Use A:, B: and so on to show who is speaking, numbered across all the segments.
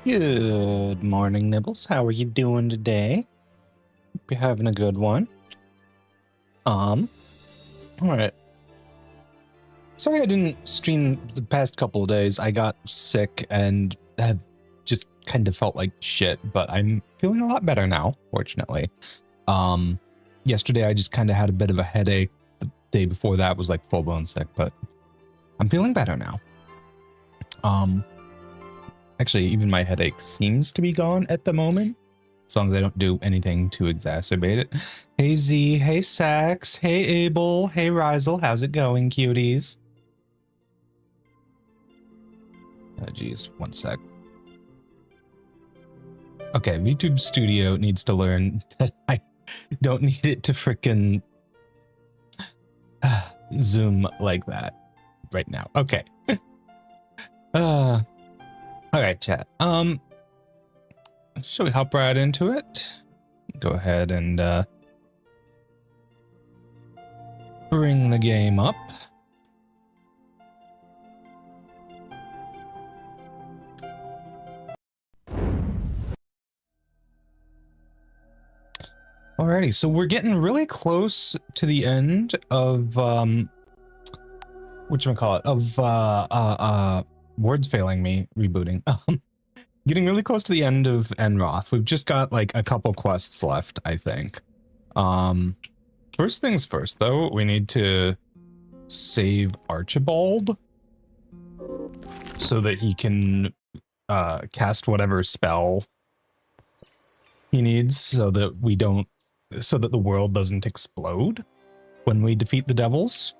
A: Good morning, Nibbles. How are you doing today? Hope you're having a good one. All right. Sorry I didn't stream the past couple of days. I got sick and have just kind of felt like shit, but I'm feeling a lot better now, fortunately. Yesterday I just kind of had a bit of a headache. The day before that was like full-blown sick, but I'm feeling better now. Actually, even my headache seems to be gone at the moment, as long as I don't do anything to exacerbate it. Hey Z, hey Sax, hey Abel, hey Rizel, how's it going, cuties? Oh geez, one sec. Okay, VTube Studio needs to learn that I don't need it to frickin' zoom like that right now. Okay. All right, chat. Shall we hop right into it? Go ahead and bring the game up. Alrighty, so we're getting really close to the end of whatchamacallit, of words failing me, rebooting. Getting really close to the end of Enroth. We've just got like a couple quests left, I think. First things first though, we need to save Archibald so that he can cast whatever spell he needs so that the world doesn't explode when we defeat the devils.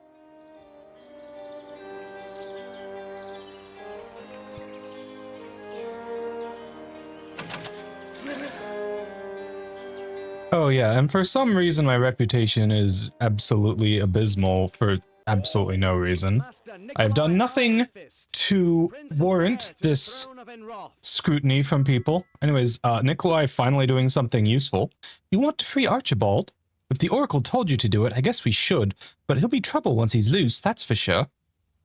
A: Oh yeah, and for some reason my reputation is absolutely abysmal for absolutely no reason. I've done nothing to warrant this scrutiny from people. Anyways, Nikolai finally doing something useful. You want to free Archibald? If the Oracle told you to do it, I guess we should, but he'll be trouble once he's loose, that's for sure.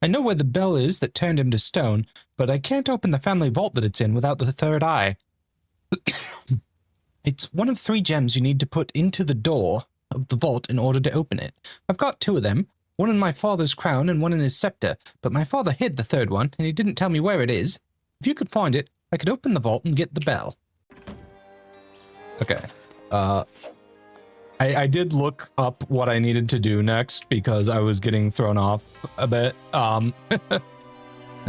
A: I know where the bell is that turned him to stone, but I can't open the family vault that it's in without the third eye. It's one of 3 gems you need to put into the door of the vault in order to open it. I've got 2 of them, one in my father's crown and one in his scepter, but my father hid the 3rd one, and he didn't tell me where it is. If you could find it, I could open the vault and get the bell. Okay. I did look up what I needed to do next because I was getting thrown off a bit. I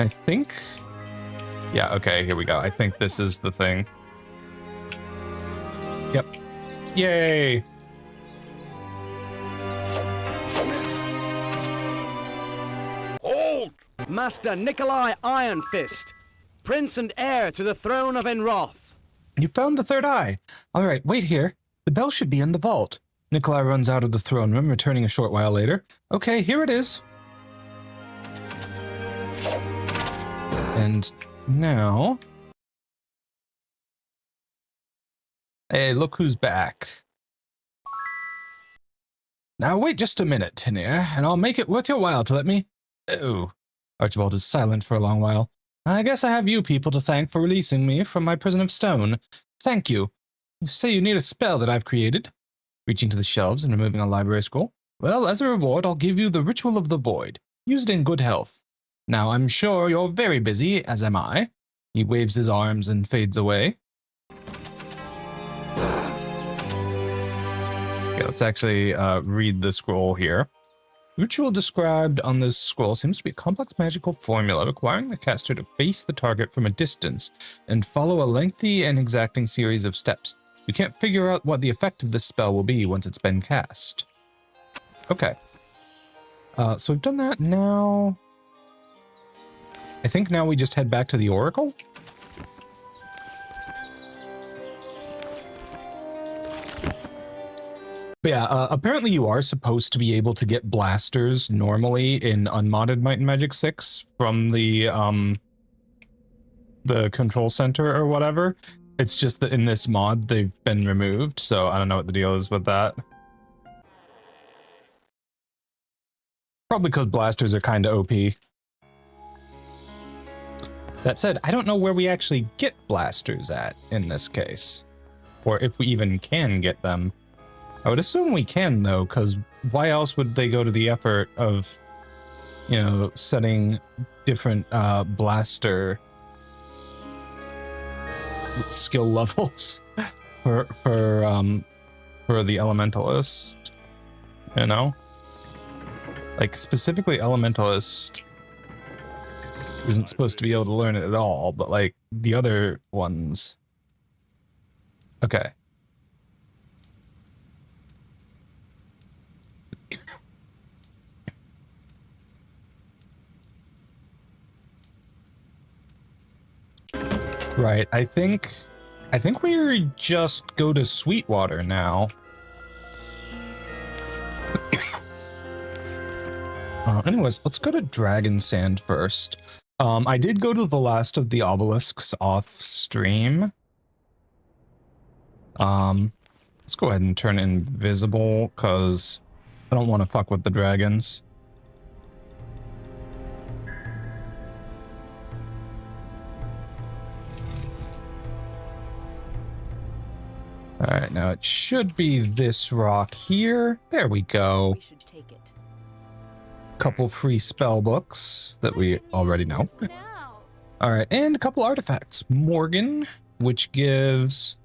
A: think... Yeah, okay, here we go. I think this is the thing. Yep. Yay!
B: Hold! Master Nikolai Iron Fist, Prince and heir to the throne of Enroth.
A: You found the 3rd eye. All right, wait here. The bell should be in the vault. Nikolai runs out of the throne room, returning a short while later. Okay, here it is. And now... Hey, look who's back. Now wait just a minute, Tenir, and I'll make it worth your while to let me... Oh. Archibald is silent for a long while. I guess I have you people to thank for releasing me from my prison of stone. Thank you. You say you need a spell that I've created? Reaching to the shelves and removing a library scroll. Well, as a reward, I'll give you the Ritual of the Void. Use it in good health. Now, I'm sure you're very busy, as am I. He waves his arms and fades away. Okay, let's actually read the scroll here. The ritual described on this scroll seems to be a complex magical formula requiring the caster to face the target from a distance and follow a lengthy and exacting series of steps. You can't figure out what the effect of this spell will be once it's been cast. Okay. So we've done that now. I think now we just head back to the Oracle. But yeah, apparently you are supposed to be able to get blasters normally in unmodded Might and Magic 6 from the control center or whatever. It's just that in this mod they've been removed, so I don't know what the deal is with that. Probably because blasters are kind of OP. That said, I don't know where we actually get blasters at in this case, or if we even can get them. I would assume we can, though, because why else would they go to the effort of, you know, setting different blaster skill levels for the Elementalist, you know? Like, specifically Elementalist isn't supposed to be able to learn it at all, but, like, the other ones... Okay. Right, I think I think we just go to Sweetwater now. Anyways, let's go to Dragon Sand first. I did go to the last of the obelisks off stream. Let's go ahead and turn invisible, because I don't want to fuck with the dragons. Alright, now it should be this rock here. There we go.
C: We should take it.
A: Couple free spell books that we already know. Alright, and a couple artifacts. Morgan, which gives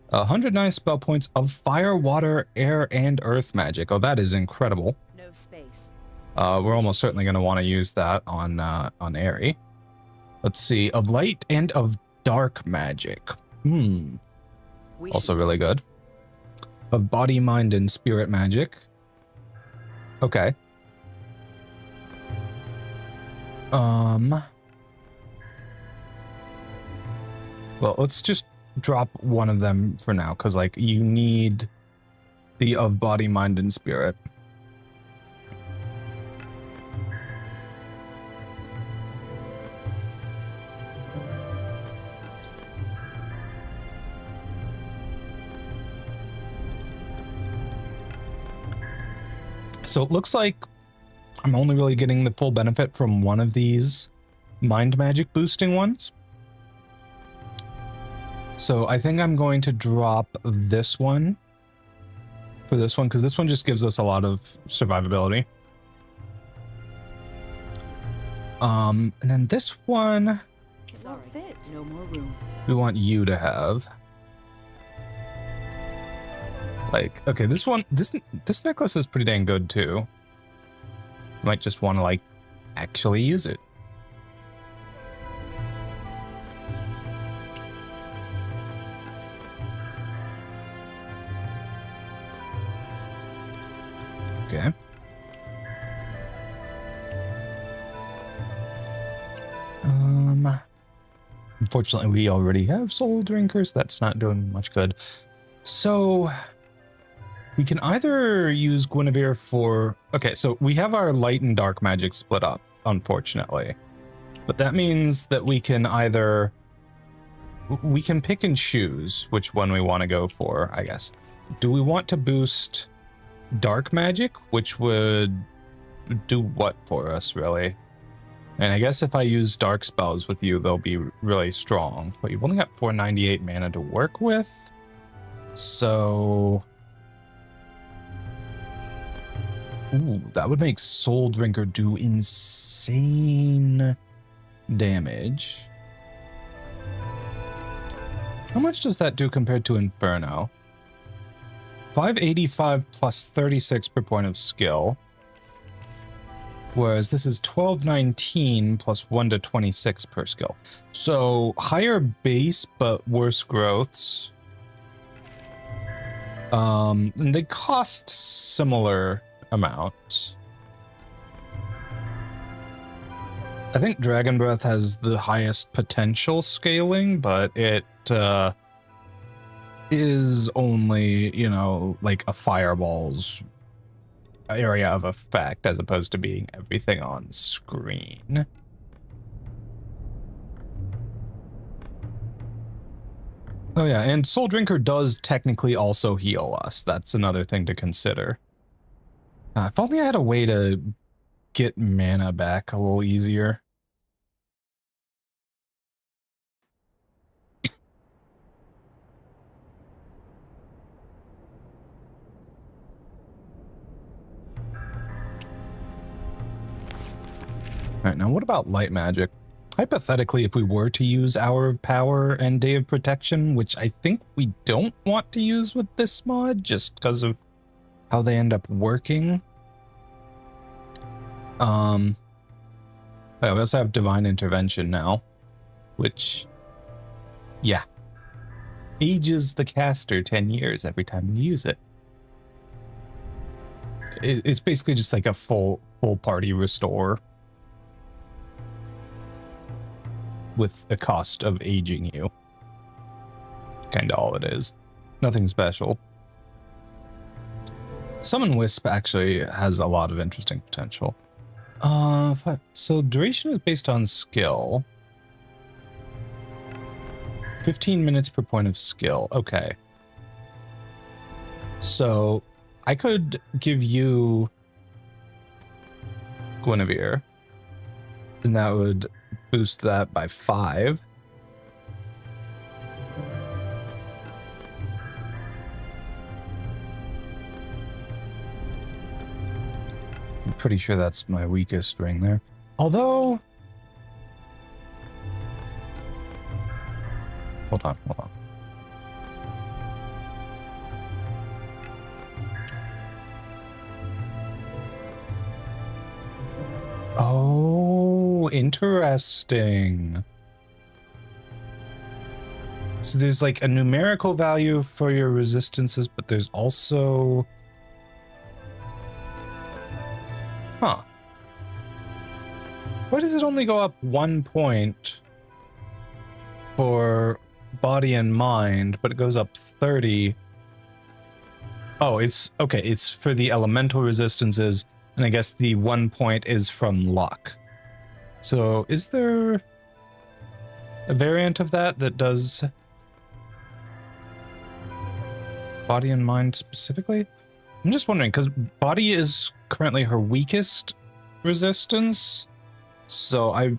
A: 109 spell points of fire, water, air, and earth magic. Oh, that is incredible.
C: No space.
A: We're almost certainly going to want to use that on Airy. Let's see, of light and of dark magic. Also really good. Of body, mind, and spirit magic. Okay. Well, let's just drop one of them for now, because, like, you need the of body, mind, and spirit. So it looks like I'm only really getting the full benefit from one of these mind magic boosting ones. So I think I'm going to drop this one for this one, because this one just gives us a lot of survivability. And then this one,
C: Sorry, no more room.
A: we want you to have. Like, okay, this one, this necklace is pretty dang good too. Might just want to, like, actually use it. Okay. Unfortunately, we already have soul drinkers. That's not doing much good. So we can either use Guinevere for... Okay, so we have our light and dark magic split up, unfortunately. But that means that we can either... We can pick and choose which one we want to go for, I guess. Do we want to boost dark magic, which would do what for us, really? And I guess if I use dark spells with you, they'll be really strong. But you've only got 498 mana to work with. So... Ooh, that would make Soul Drinker do insane damage. How much does that do compared to Inferno? 585 plus 36 per point of skill. Whereas this is 1219 plus 1 to 26 per skill. So higher base, but worse growths. And they cost similar amount. I think Dragon Breath has the highest potential scaling, but it is only, you know, like a fireball's area of effect as opposed to being everything on screen. Oh yeah, and Soul Drinker does technically also heal us. That's another thing to consider. If only I had a way to get mana back a little easier. Alright, now what about light magic? Hypothetically, if we were to use Hour of Power and Day of Protection, which I think we don't want to use with this mod, just because of how they end up working. We also have Divine Intervention now, which, yeah, ages the caster 10 years every time you use it. It's basically just like a full party restore with the cost of aging you. kind of all it is. Nothing special. Summon Wisp actually has a lot of interesting potential. So duration is based on skill. 15 minutes per point of skill. Okay. So I could give you Guinevere, and that would boost that by 5. I'm pretty sure that's my weakest ring there. Although... Hold on. Oh, interesting. So there's like a numerical value for your resistances, but there's also... Huh. Why does it only go up 1 point for body and mind, but it goes up 30? Oh, it's... Okay, it's for the elemental resistances, and I guess the 1 point is from luck. So is there a variant of that that does body and mind specifically? I'm just wondering, because body is currently her weakest resistance, so I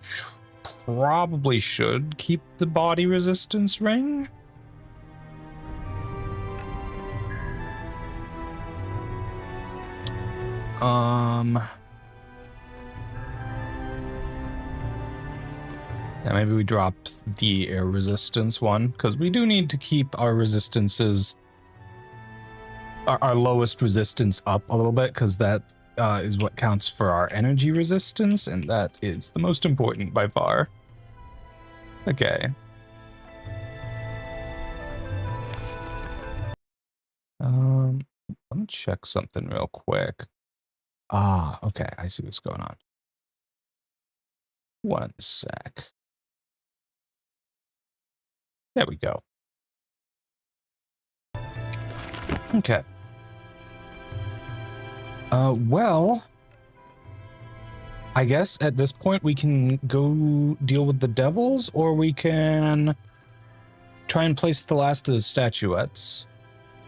A: probably should keep the body resistance ring. Yeah, maybe we drop the air resistance one, because we do need to keep our resistances, our lowest resistance up a little bit, because that is what counts for our energy resistance, and that is the most important by far. Okay. Let me check something real quick. Ah, okay, I see what's going on. 1 sec. There we go. Okay. Well, I guess at this point we can go deal with the devils, or we can try and place the last of the statuettes.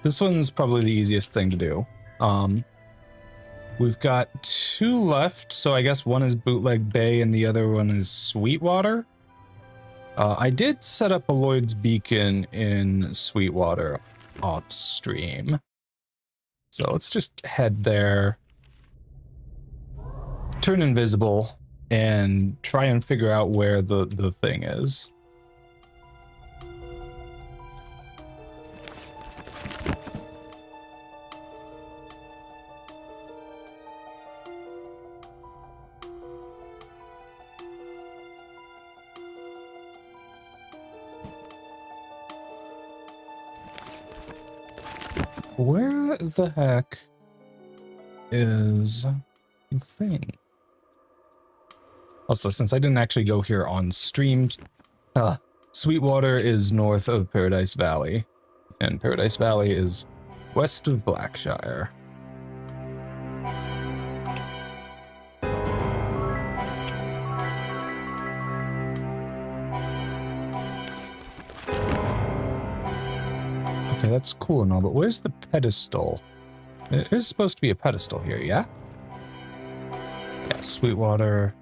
A: This one's probably the easiest thing to do. We've got 2 left, so I guess one is Bootleg Bay and the other one is Sweetwater. I did set up a Lloyd's Beacon in Sweetwater off stream. So let's just head there, turn invisible, and try and figure out where the thing is. Where the heck is the thing? Also, since I didn't actually go here on stream, Sweetwater is north of Paradise Valley, and Paradise Valley is west of Blackshire. Okay, that's cool and all, but where's the pedestal? There is supposed to be a pedestal here, yeah? Yeah, Sweetwater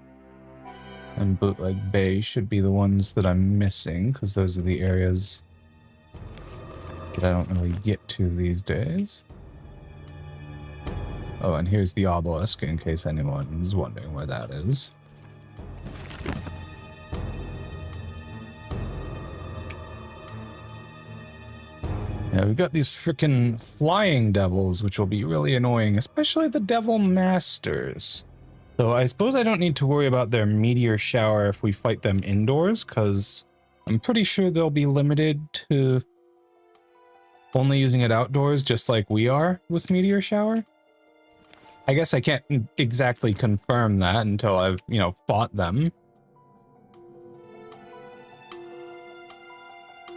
A: and Bootleg Bay should be the ones that I'm missing, because those are the areas that I don't really get to these days. Oh, and here's the obelisk, in case anyone is wondering where that is. Yeah, we've got these frickin' flying devils, which will be really annoying, especially the Devil Masters. So I suppose I don't need to worry about their meteor shower if we fight them indoors, because I'm pretty sure they'll be limited to only using it outdoors, just like we are with meteor shower. I guess I can't exactly confirm that until I've, fought them.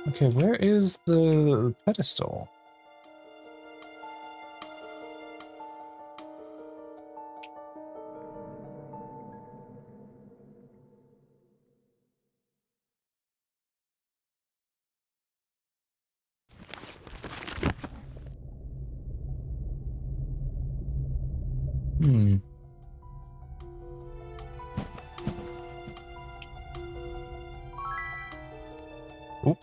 A: Okay, where is the pedestal? Hmm. Oop.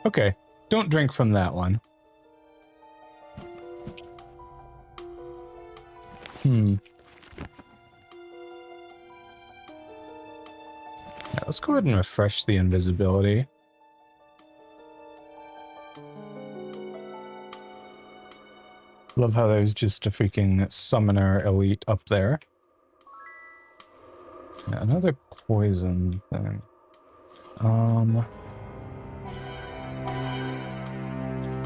A: Okay, don't drink from that one. Hmm. Yeah, let's go ahead and refresh the invisibility. Love how there's just a freaking summoner elite up there. Yeah, another poison thing.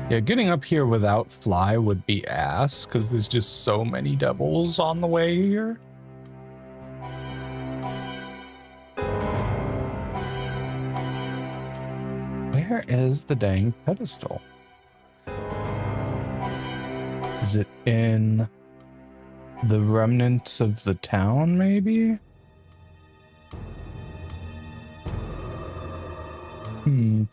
A: Yeah, getting up here without fly would be ass, because there's just so many devils on the way here. Where is the dang pedestal? Is it in the remnants of the town, maybe? Hmm.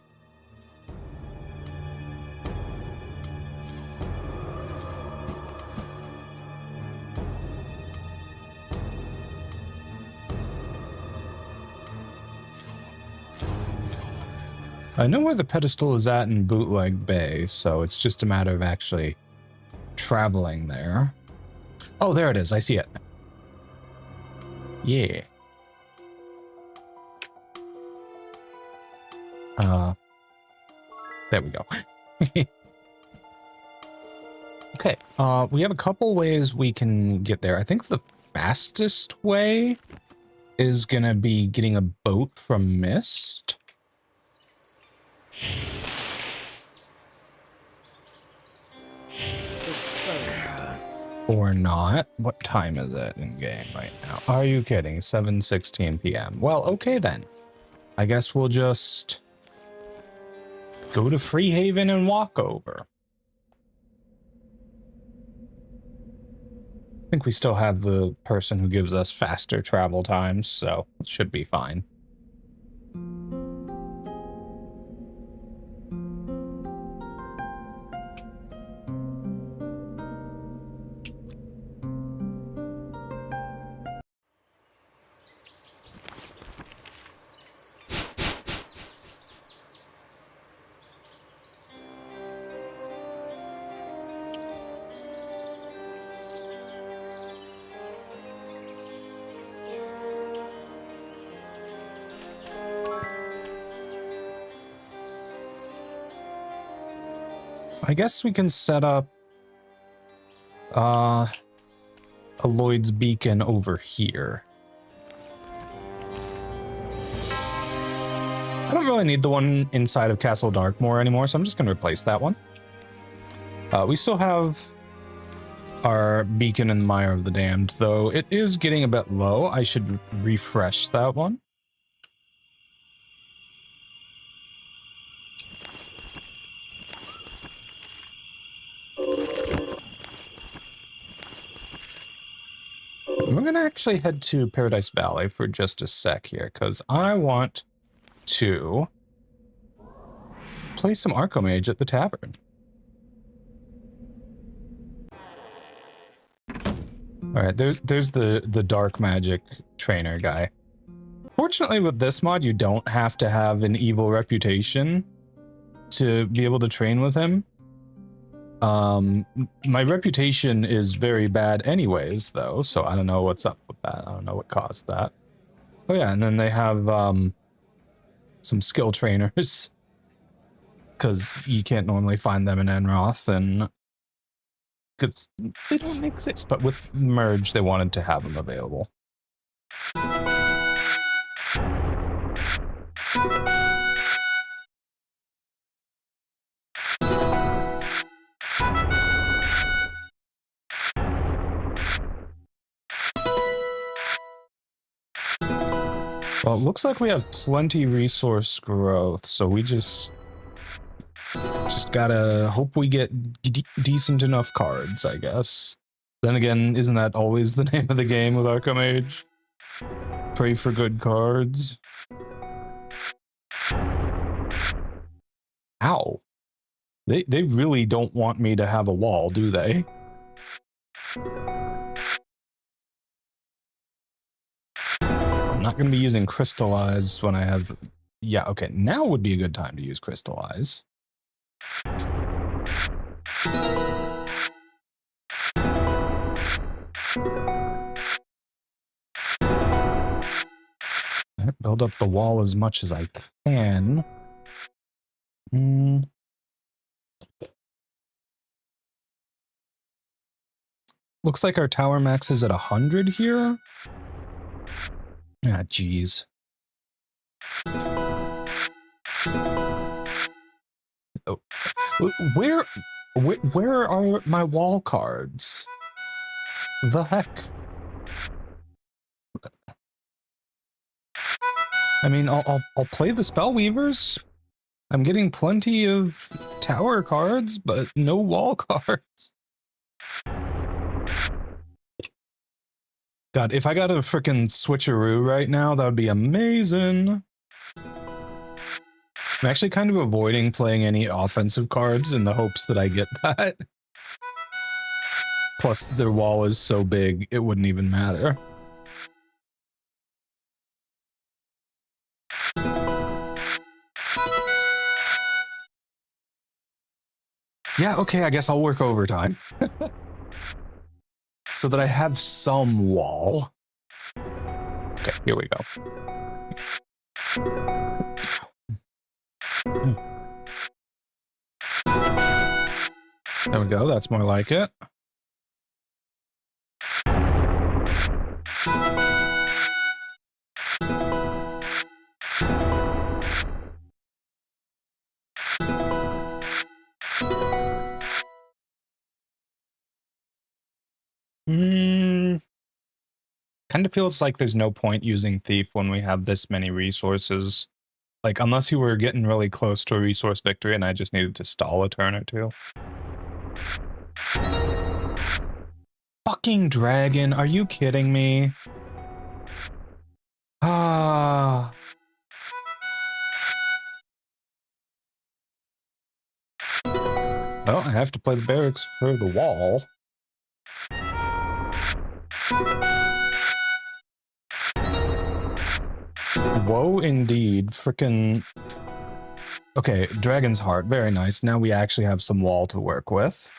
A: I know where the pedestal is at in Bootleg Bay, so it's just a matter of actually traveling there. Oh, there it is. I see it. Yeah. There we go. Okay, we have a couple ways we can get there. I think the fastest way is gonna be getting a boat from Mist.
C: It's closed.
A: Or not. What time is it in game right now? Are you kidding? 7:16 p.m. Well, okay then. I guess we'll just go to Freehaven and walk over. I think we still have the person who gives us faster travel times, so it should be fine. I guess we can set up a Lloyd's beacon over here. I don't really need the one inside of Castle Darkmoor anymore, so I'm just going to replace that one. We still have our beacon in the Mire of the Damned, though it is getting a bit low. I should refresh that one. We're going to actually head to Paradise Valley for just a sec here, because I want to play some Archomage at the tavern. Alright, there's the dark magic trainer guy. Fortunately, with this mod, you don't have to have an evil reputation to be able to train with him. My reputation is very bad anyways, though, so I don't know what's up with that. I don't know what caused that. Oh yeah, and then they have some skill trainers, because you can't normally find them in Enroth, and because they don't exist. But with Merge, they wanted to have them available. Well, it looks like we have plenty resource growth, so we just gotta hope we get decent enough cards, I guess. Then again, isn't that always the name of the game with Archmage? Pray for good cards. Ow. They really don't want me to have a wall, do they? I'm not going to be using Crystallize when I have... Yeah, okay, now would be a good time to use Crystallize. Build up the wall as much as I can. Looks like our tower max is at 100 here. Ah, jeez. Oh. Where are my wall cards? The heck? I mean, I'll play the Spellweavers. I'm getting plenty of tower cards, but no wall cards. God, if I got a frickin' switcheroo right now, that would be amazing. I'm actually kind of avoiding playing any offensive cards in the hopes that I get that. Plus, their wall is so big, it wouldn't even matter. Yeah, okay, I guess I'll work overtime. So that I have some wall. Okay, here we go. There we go, that's more like it. Kind of feels like there's no point using Thief when we have this many resources. Like, unless you were getting really close to a resource victory and I just needed to stall a turn or two. Fucking dragon, are you kidding me? Ah. Well, I have to play the barracks for the wall. Whoa, indeed. Frickin'... Okay, Dragon's Heart, very nice. Now we actually have some wall to work with.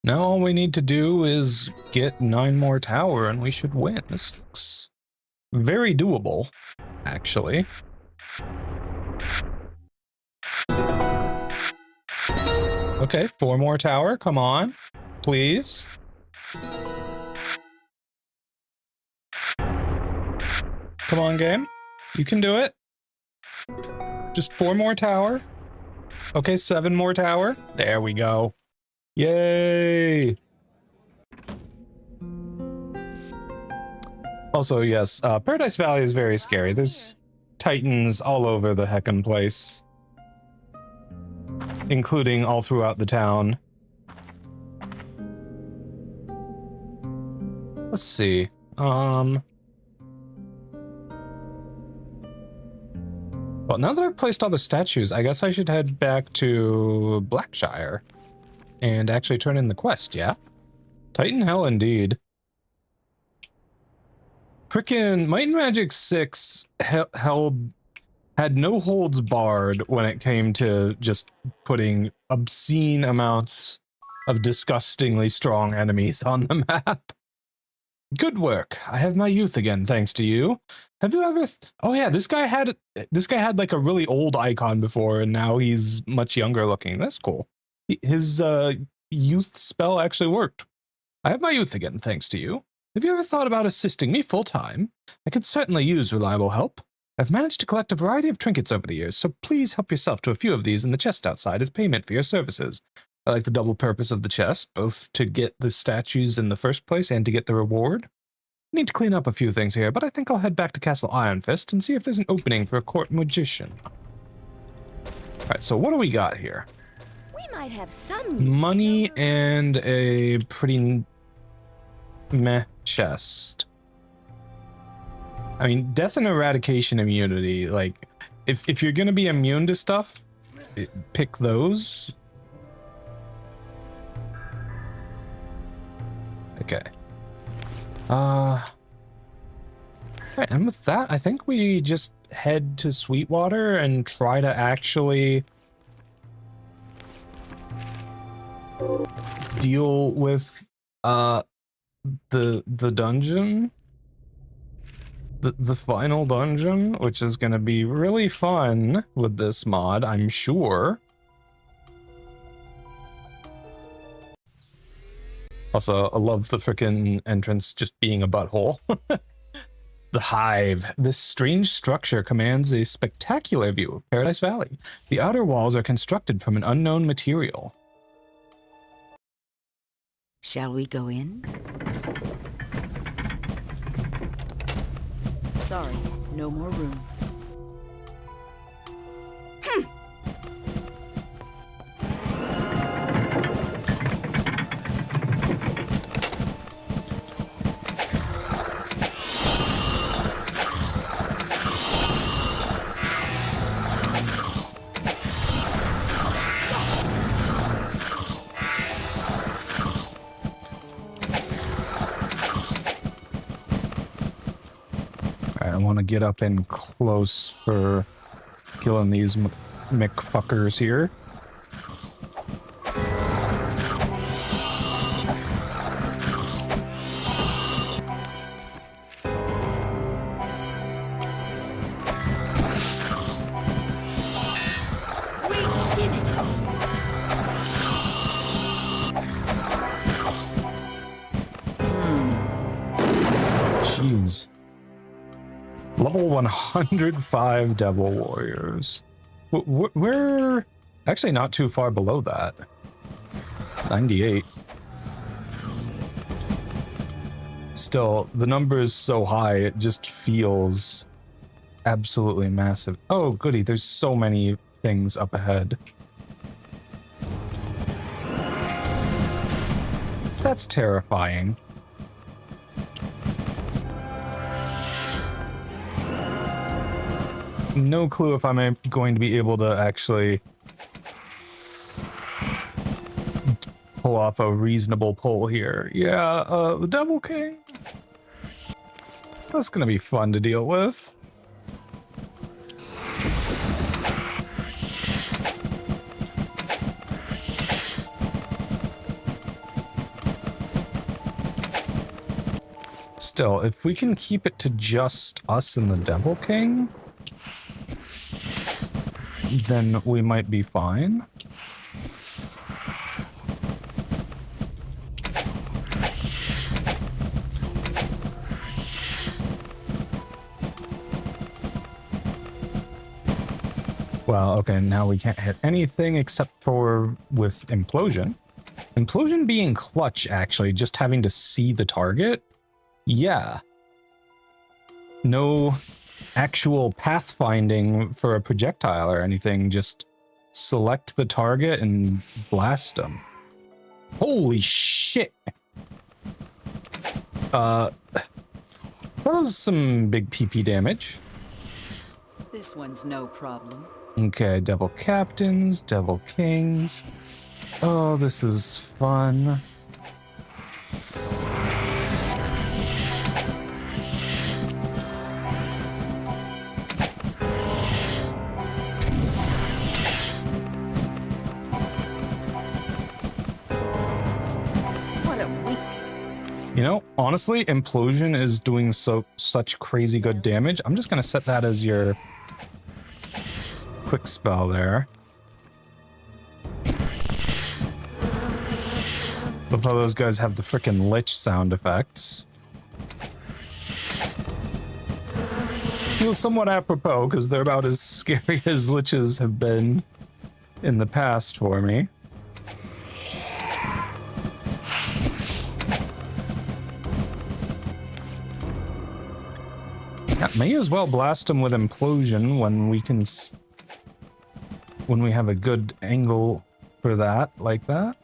A: Now all we need to do is get 9 more tower and we should win. This looks very doable, actually. Okay, 4 more tower, come on, please. Come on, game. You can do it. Just 4 more tower. Okay, 7 more tower. There we go. Yay! Also, yes, Paradise Valley is very scary. There's titans all over the heckin' place. Including all throughout the town. Let's see. Well, now that I've placed all the statues, I guess I should head back to Blackshire and actually turn in the quest, yeah? Titan Hell indeed. Frickin' Might and Magic 6 had no holds barred when it came to just putting obscene amounts of disgustingly strong enemies on the map. Good work. I have my youth again, thanks to you. Have you ever... Oh yeah, this guy had like a really old icon before, and now he's much younger looking. That's cool. His youth spell actually worked. I have my youth again, thanks to you. Have you ever thought about assisting me full-time? I could certainly use reliable help. I've managed to collect a variety of trinkets over the years, so please help yourself to a few of these in the chest outside as payment for your services. I like the double purpose of the chest, both to get the statues in the first place and to get the reward. Need to clean up a few things here, but I think I'll head back to Castle Iron Fist and see if there's an opening for a court magician. Alright, so what do we got here?
C: We might have some
A: Money and a pretty meh chest. I mean, death and eradication immunity, like, if you're gonna be immune to stuff, pick those. Okay. Right, and with that, I think we just head to Sweetwater and try to actually deal with the dungeon, the final dungeon, which is gonna be really fun with this mod, I'm sure. Also, I love the frickin' entrance just being a butthole. The Hive. This strange structure commands a spectacular view of Paradise Valley. The outer walls are constructed from an unknown material.
C: Shall we go in? Sorry, no more room.
A: I want to get up in close for killing these McFuckers here.
C: We did it!
A: Jeez. Level 105 Devil Warriors. We're actually not too far below that. 98. Still, the number is so high, it just feels absolutely massive. Oh, goody, there's so many things up ahead. That's terrifying. No clue if I'm going to be able to actually pull off a reasonable pull here. Yeah, the Devil King. That's gonna be fun to deal with. Still, if we can keep it to just us and the Devil King, then we might be fine. Well, okay, now we can't hit anything except for with Implosion. Implosion being clutch, actually, just having to see the target. Yeah. No actual pathfinding for a projectile or anything, just select the target and blast them. Holy shit! That was some big PP damage.
C: This one's no problem.
A: Okay, Devil Captains, Devil Kings. Oh, this is fun.
C: What a week.
A: You know, honestly, Implosion is doing such crazy good damage. I'm just gonna set that as your quick spell there. Love how those guys have the frickin' lich sound effects. Feels somewhat apropos because they're about as scary as liches have been in the past for me. Yeah, may as well blast them with implosion when we can when we have a good angle for that, like that.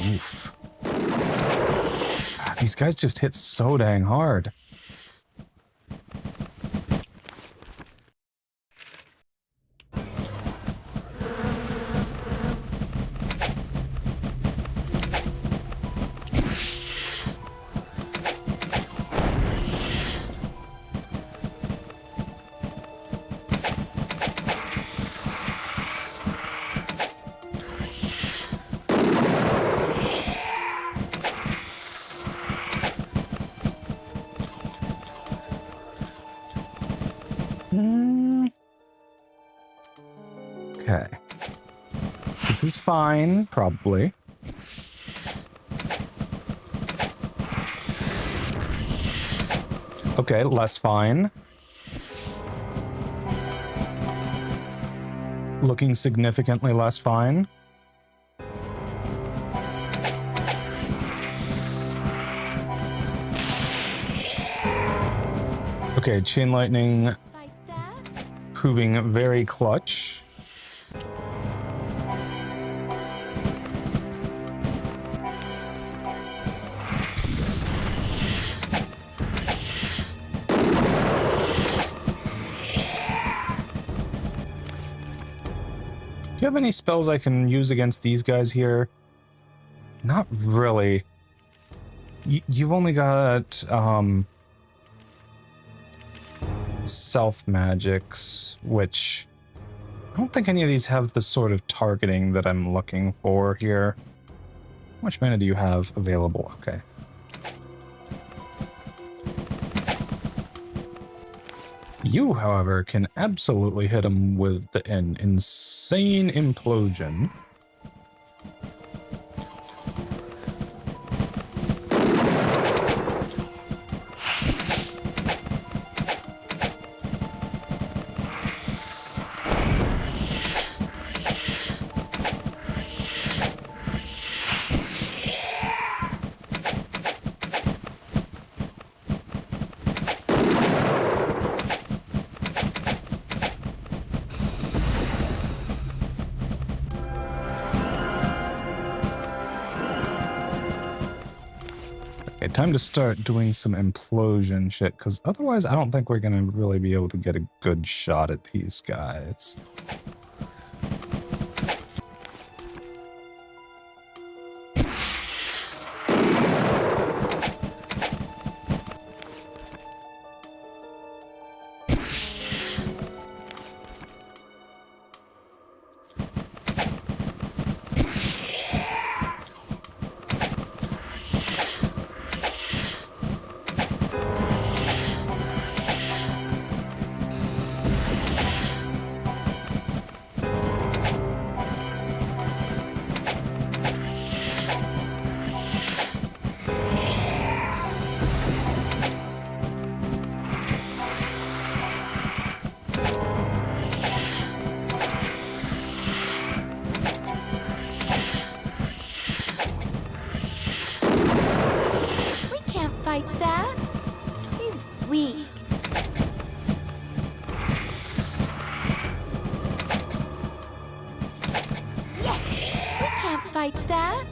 A: Oof. Ah, these guys just hit so dang hard. Okay. This is fine, probably. Okay, less fine. Looking significantly less fine. Okay, chain lightning proving very clutch. Do you have any spells I can use against these guys here? Not really. You've only got, self magics, which I don't think any of these have the sort of targeting that I'm looking for here. How much mana do you have available? Okay. You, however, can absolutely hit him with an insane implosion. Okay, time to start doing some implosion shit, because otherwise I don't think we're gonna really be able to get a good shot at these guys.
D: Fight that? He's weak. Yes! We can't fight that.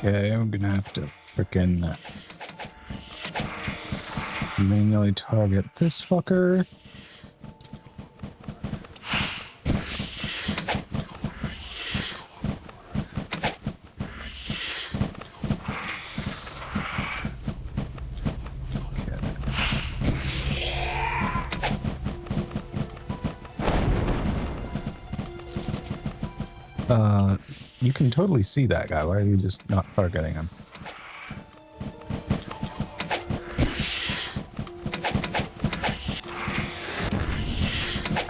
A: Okay, I'm gonna have to frickin' manually target this fucker. You can totally see that guy. Why are you just not targeting him?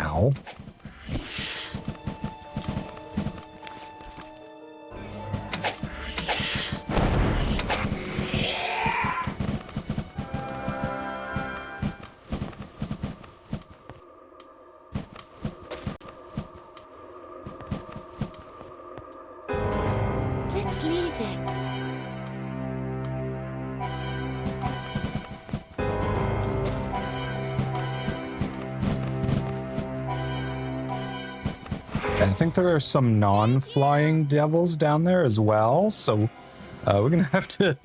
A: Ow.
D: Let's leave it.
A: I think there are some non-flying devils down there as well, so we're gonna have to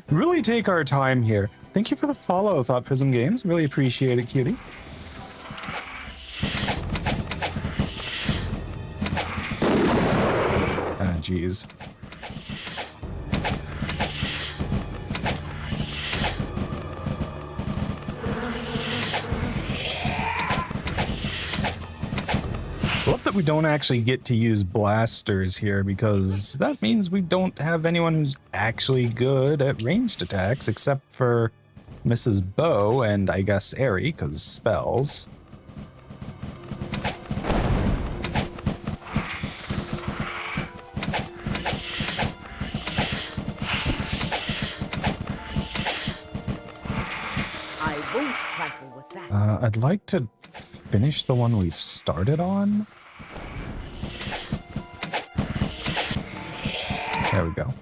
A: really take our time here. Thank you for the follow, Thought Prism Games. Really appreciate it, cutie. Ah, jeez. I love that we don't actually get to use blasters here, because that means we don't have anyone who's actually good at ranged attacks, except for Mrs. Bow and I guess Airy, because spells.
C: I won't trifle with that.
A: I'd like to finish the one we've started on. There we go.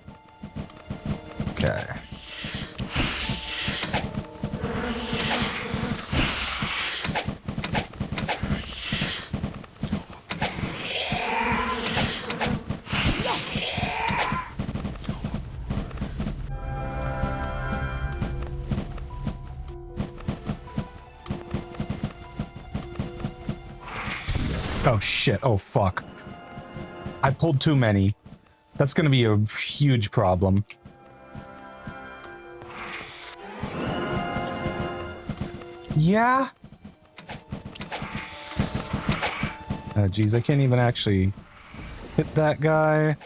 A: Okay. Oh shit, oh fuck. I pulled too many. That's gonna be a huge problem. Yeah? Oh geez, I can't even actually hit that guy.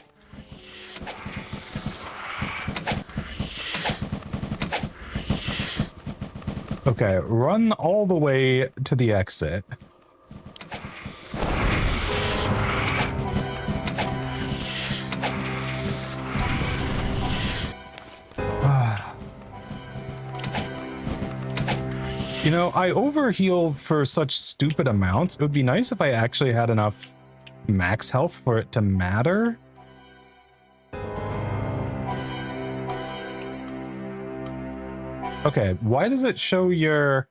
A: Okay, run all the way to the exit. You know, I overheal for such stupid amounts. It would be nice if I actually had enough max health for it to matter. Okay, why does it show your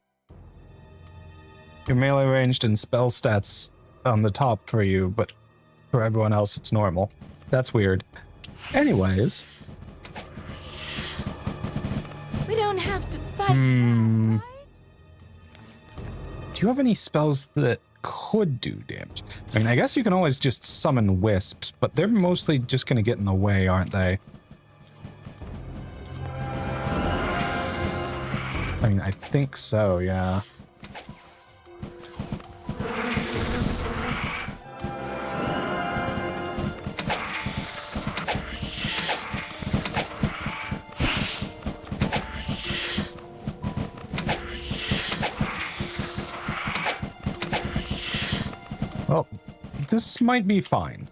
A: melee ranged and spell stats on the top for you, but for everyone else it's normal? That's weird. Anyways.
D: We don't have to fight. Right?
A: Do you have any spells that could do damage? I mean, I guess you can always just summon wisps, but they're mostly just going to get in the way, aren't they? I mean, I think so, yeah. Well, this might be fine.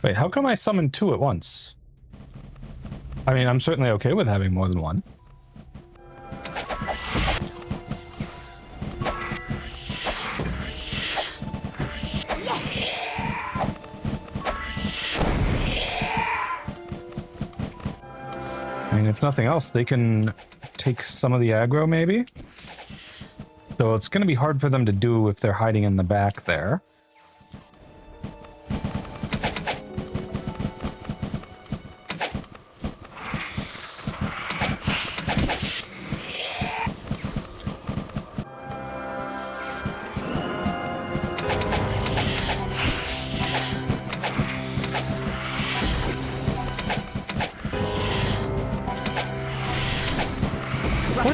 A: Wait, how come I summoned two at once? I mean, I'm certainly okay with having more than one. I mean, if nothing else, they can take some of the aggro, maybe? Though it's going to be hard for them to do if they're hiding in the back there.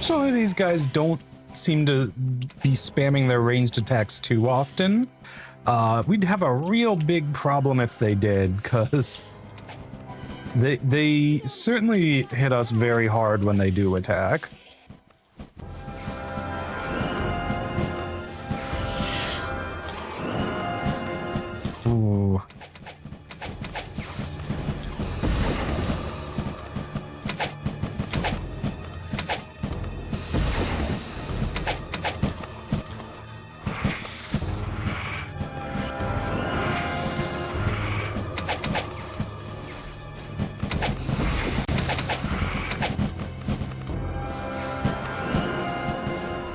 A: Fortunately, these guys don't seem to be spamming their ranged attacks too often. We'd have a real big problem if they did, because they certainly hit us very hard when they do attack. Ooh.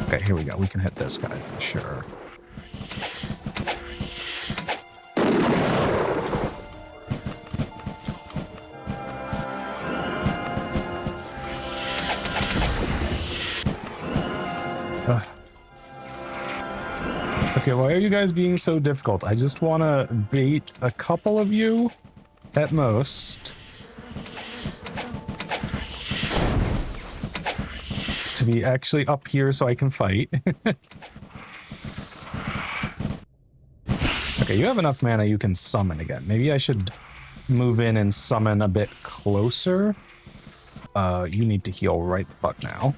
A: Okay, here we go. We can hit this guy for sure. Ugh. Okay, why are you guys being so difficult? I just want to bait a couple of you at most to be actually up here so I can fight. Okay, you have enough mana you can summon again. Maybe I should move in and summon a bit closer. You need to heal right the fuck now.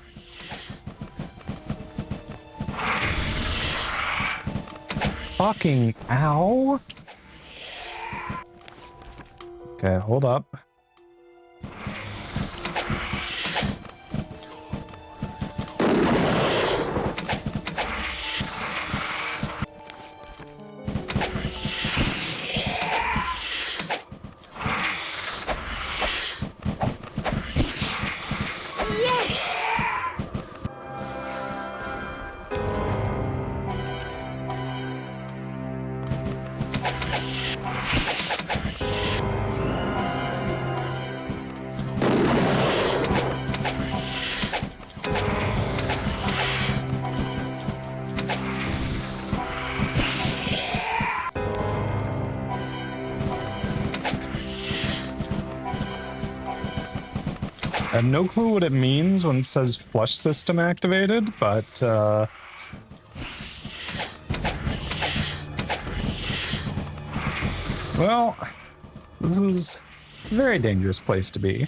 A: Fucking ow. Okay, hold up. I have no clue what it means when it says flush system activated, but well, this is a very dangerous place to be.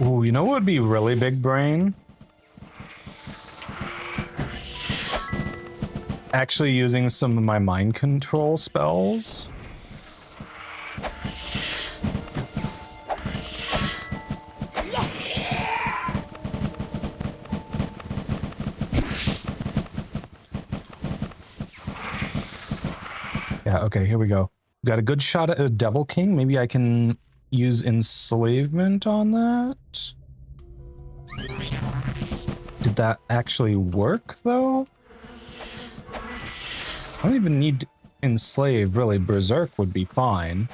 A: Ooh, you know what would be really big brain? Actually using some of my mind control spells. Yeah, okay, here we go. Got a good shot at a Devil King. Maybe I can use enslavement on that? Did that actually work, though? I don't even need to enslave, really. Berserk would be fine.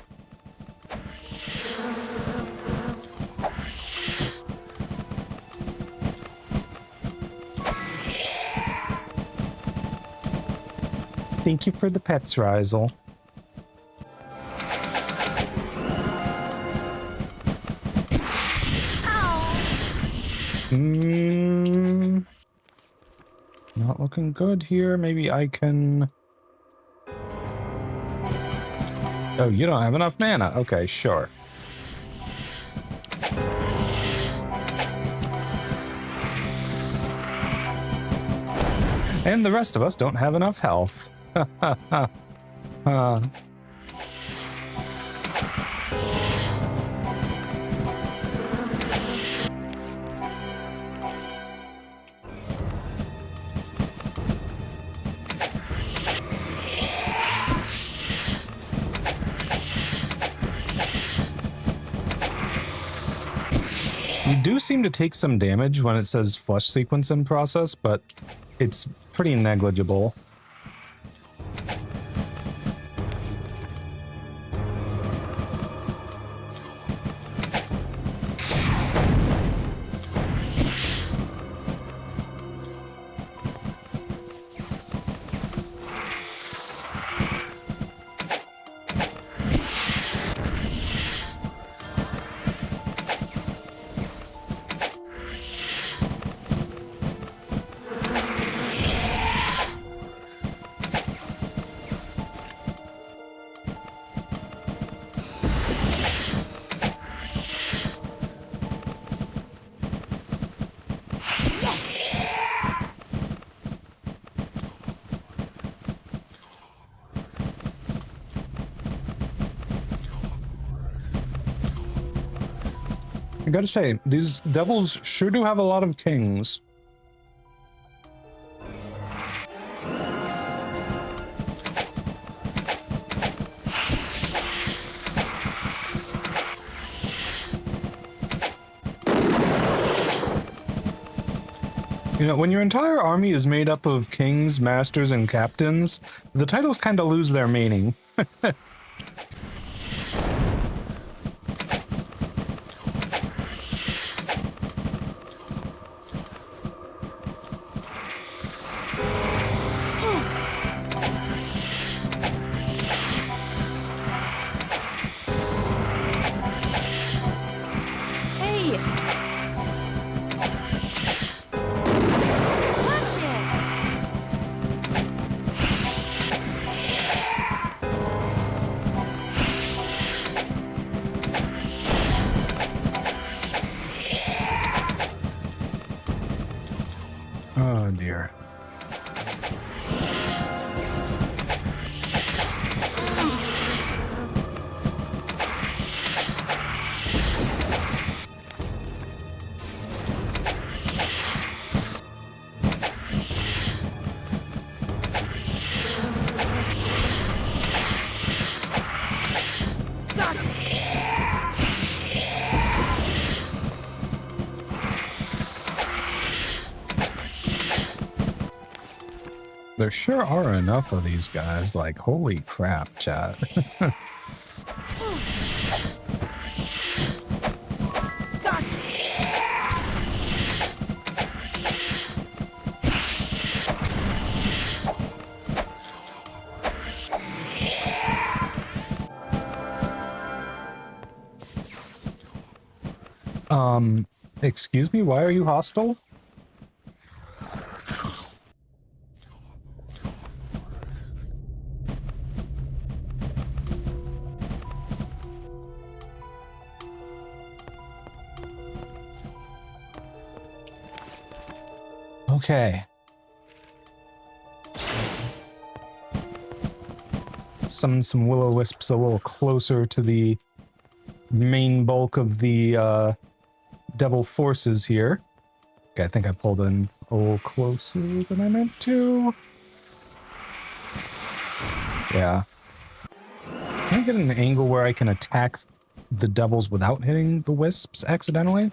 A: Thank you for the pets, Rizel. Not looking good here. Maybe I can... Oh, you don't have enough mana. Okay, sure. And the rest of us don't have enough health. Ha ha ha. You do seem to take some damage when it says flush sequence in process, but it's pretty negligible. I gotta say, these devils sure do have a lot of kings. You know, when your entire army is made up of kings, masters, and captains, the titles kind of lose their meaning.
D: Hey! Watch it!
A: Oh dear.
C: Got him.
A: There sure are enough of these guys, like, holy crap, chat.
C: Got him.
A: Excuse me, why are you hostile? Okay. Summon some will-o-wisps a little closer to the main bulk of the devil forces here. Okay, I think I pulled in a little closer than I meant to. Yeah. Can I get an angle where I can attack the devils without hitting the wisps accidentally?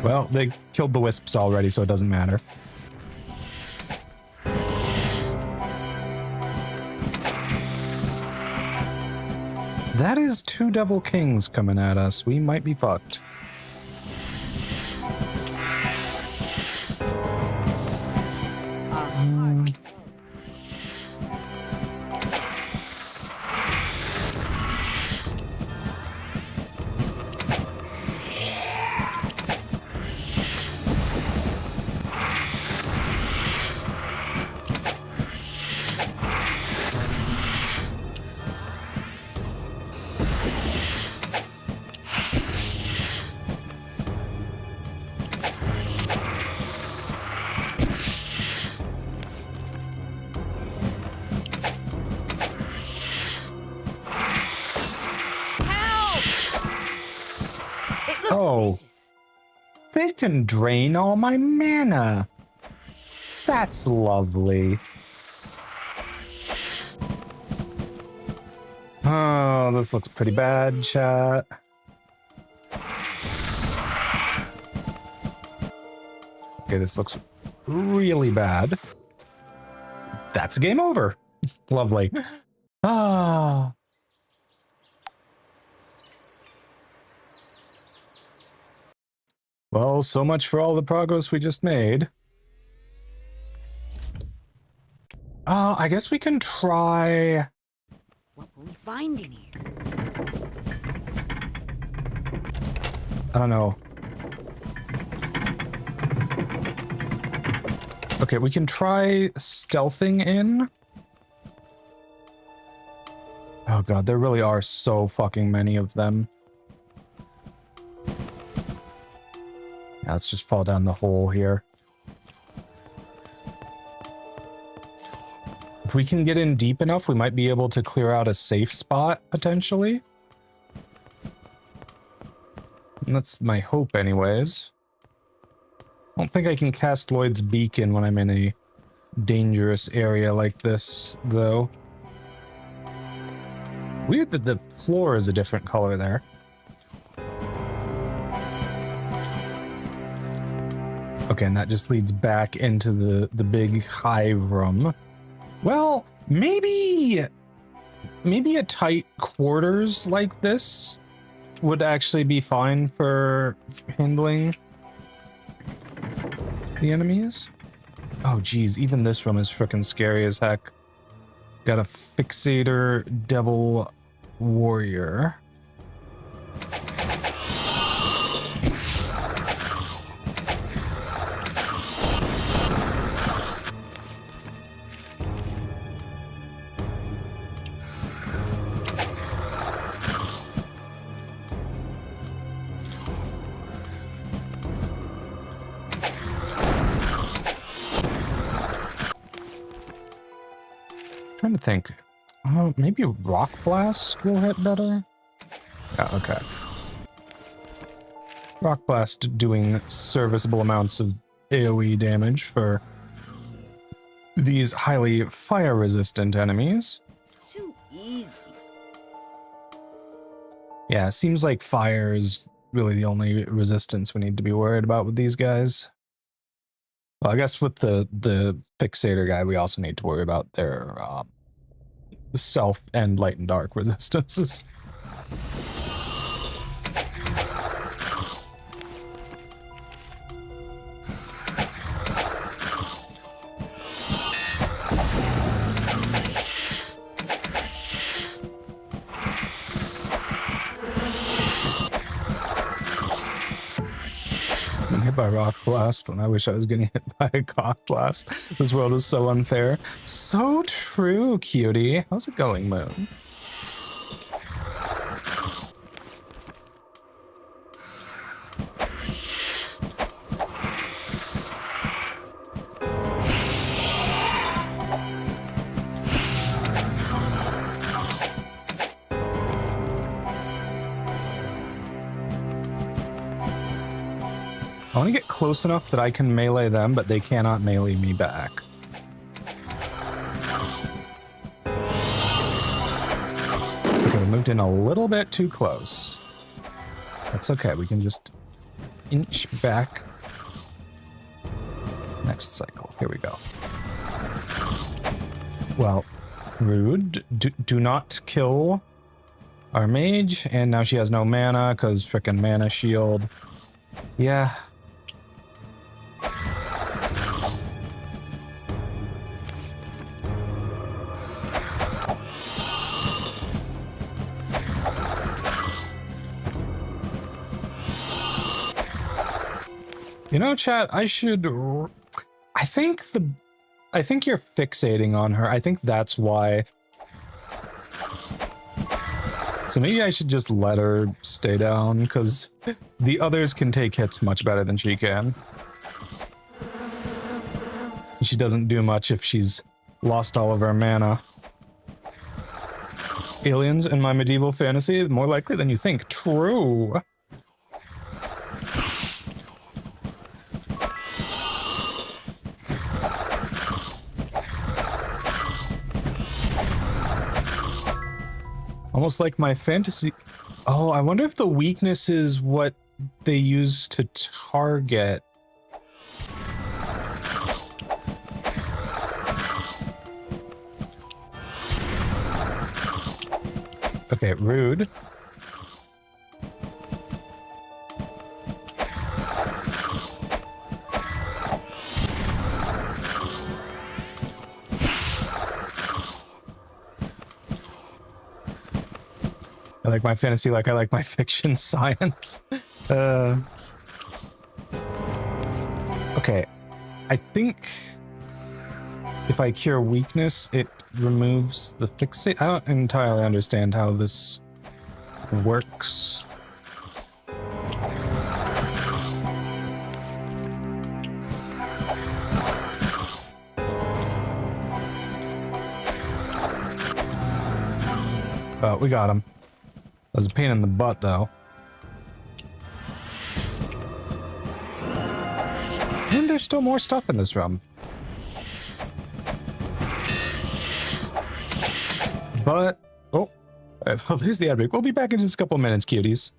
A: Well, they killed the wisps already, so it doesn't matter. That is 2 devil kings coming at us. We might be fucked. Oh, they can drain all my mana. That's lovely. Oh, this looks pretty bad, chat. Okay, this looks really bad. That's a game over. Lovely. Ah. Well, so much for all the progress we just made. I guess we can try...
C: What will we find in here?
A: I don't know. Okay, we can try stealthing in. Oh god, there really are so fucking many of them. Yeah, let's just fall down the hole here. If we can get in deep enough, we might be able to clear out a safe spot, potentially. That's my hope anyways. I don't think I can cast Lloyd's Beacon when I'm in a dangerous area like this, though. Weird that the floor is a different color there. Okay, and that just leads back into the big hive room. Well, maybe a tight quarters like this would actually be fine for handling the enemies. Oh geez, even this room is freaking scary as heck. Got a Fixator Devil Warrior. Trying to think. Maybe Rock Blast will hit better? Yeah, okay. Rock Blast doing serviceable amounts of AoE damage for these highly fire-resistant enemies.
C: Too easy.
A: Yeah, it seems like fire is really the only resistance we need to be worried about with these guys. Well, I guess with the Fixator guy, we also need to worry about their self and light and dark resistances. Hit by Rock Blast when I wish I was getting hit by a Cock Blast. This world is so unfair. So true, cutie. How's it going, Moon? I want to get close enough that I can melee them, but they cannot melee me back. Okay, we moved in a little bit too close. That's okay, we can just inch back. Next cycle, here we go. Well, rude. Do not kill our mage, and now she has no mana, because frickin' mana shield. Yeah. You know, chat, I think you're fixating on her. I think that's why. So maybe I should just let her stay down, because the others can take hits much better than she can. She doesn't do much if she's lost all of her mana. Aliens in my medieval fantasy? More likely than you think. True. Almost like my fantasy. Oh, I wonder if the weakness is what they use to target. Okay, rude. I like my fantasy like I like my fiction science. Okay, I think if I cure weakness, it removes the fixate. I don't entirely understand how this works. Oh, we got him. That was a pain in the butt, though. there's still more stuff in this room. But, oh, well, there's the outbreak. We'll be back in just a couple minutes, cuties.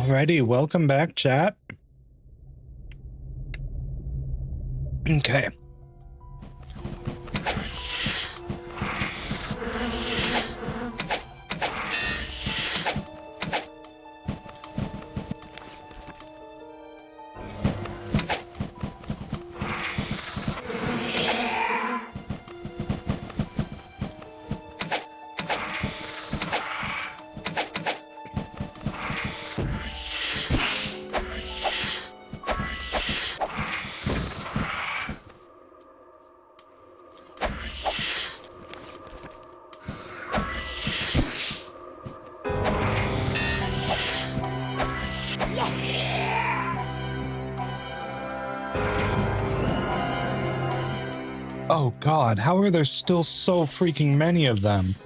A: Alrighty, welcome back, chat. Okay. Oh god, how are there still so freaking many of them?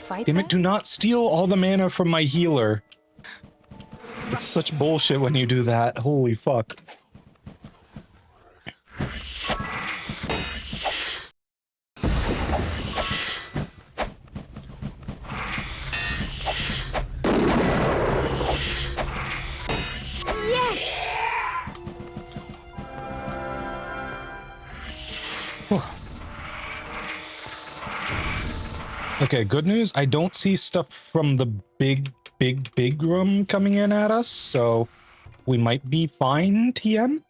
D: fight
A: Damn it,
D: that?
A: do not steal all the mana from my healer. It's such bullshit when you do that. Holy fuck. Okay, good news. I don't see stuff from the big room coming in at us, so we might be fine, TM.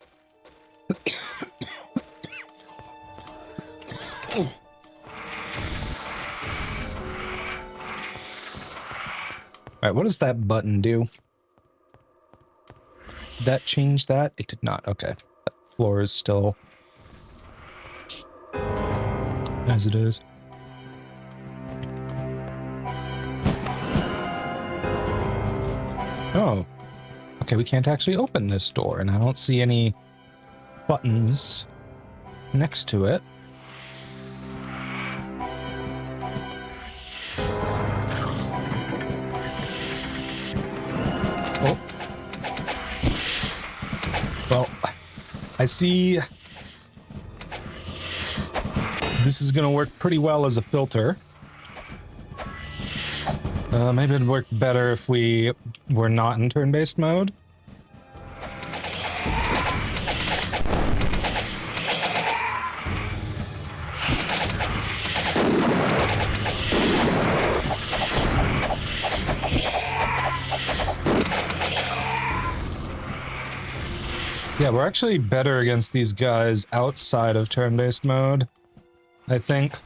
A: Alright, what does that button do? Did that change that? It did not. Okay. That floor is still as it is. Oh. Okay, we can't actually open this door, and I don't see any buttons next to it. Oh. Well, I see this is gonna work pretty well as a filter. Maybe it'd work better if we were not in turn-based mode. Yeah, we're actually better against these guys outside of turn-based mode, I think.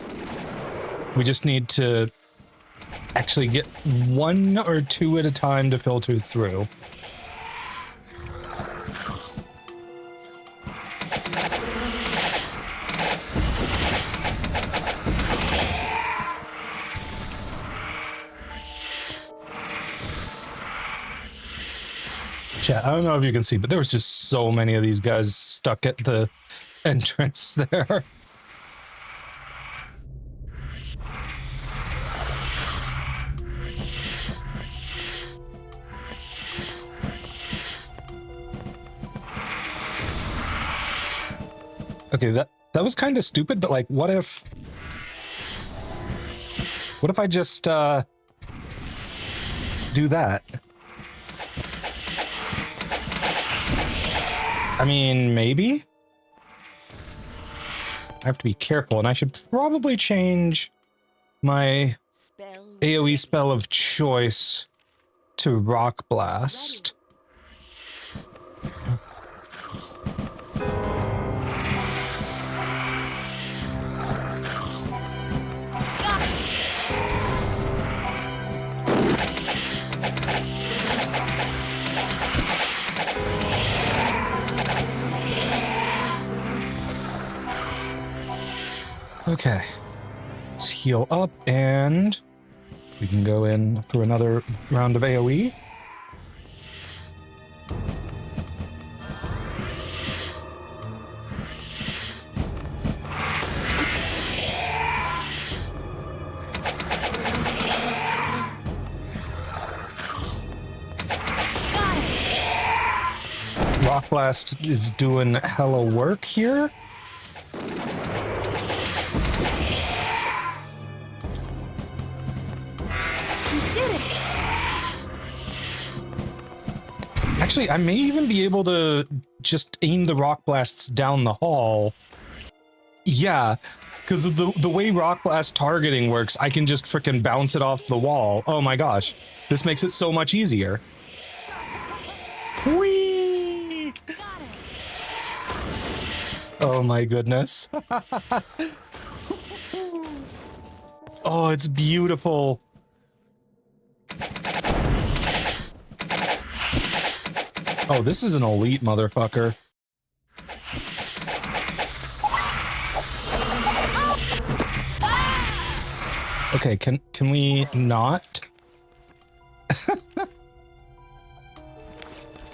A: We just need to actually get one or two at a time to filter through. Chat, I don't know if you can see, but there was just so many of these guys stuck at the entrance there. Okay, that was kind of stupid, but like, what if I just do that? I mean, maybe? I have to be careful, and I should probably change my AoE spell of choice to Rock Blast. Okay, let's heal up, and we can go in for another round of AoE. Rock Blast is doing hella work here. Actually, I may even be able to just aim the rock blasts down the hall. Yeah, because of the way rock blast targeting works, I can just frickin' bounce it off the wall. Oh my gosh, this makes it so much easier. Whee! Oh my goodness. Oh, it's beautiful. Oh, this is an elite motherfucker. Okay, can we not?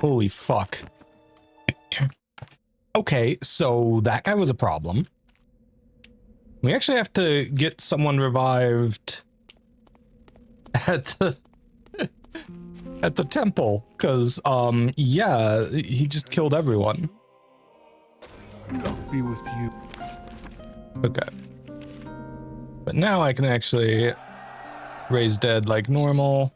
A: Holy fuck. Okay, so that guy was a problem. We actually have to get someone revived at the at the temple, because yeah, he just killed everyone.
E: Luck be with you.
A: Okay. But now I can actually raise dead like normal.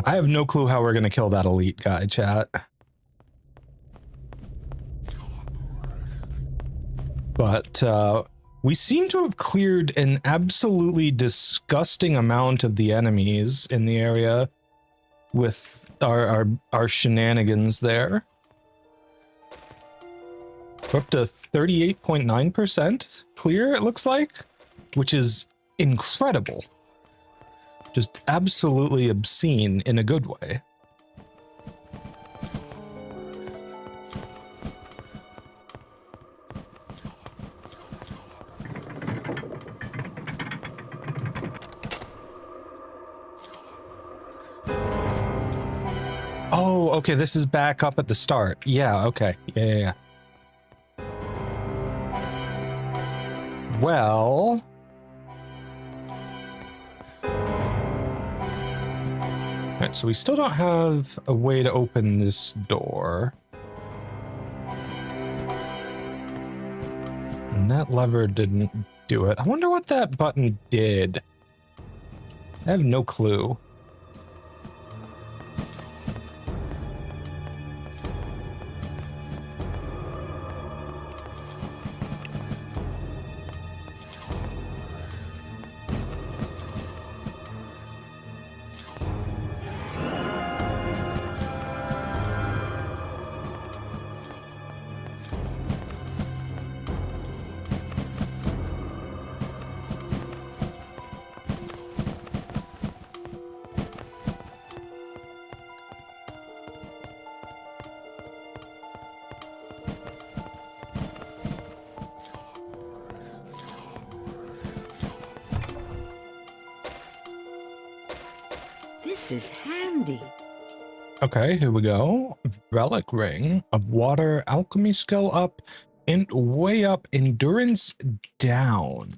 A: I have no clue how we're gonna kill that elite guy, chat. But we seem to have cleared an absolutely disgusting amount of the enemies in the area with our shenanigans there. We're up to 38.9% clear, it looks like, which is incredible. Just absolutely obscene in a good way. Oh, okay, this is back up at the start. Yeah, okay. Yeah. Well... Alright, so we still don't have a way to open this door. And that lever didn't do it. I wonder what that button did. I have no clue.
C: This is handy.
A: Okay, here we go. Relic ring of water, alchemy skill up, and way up, endurance down.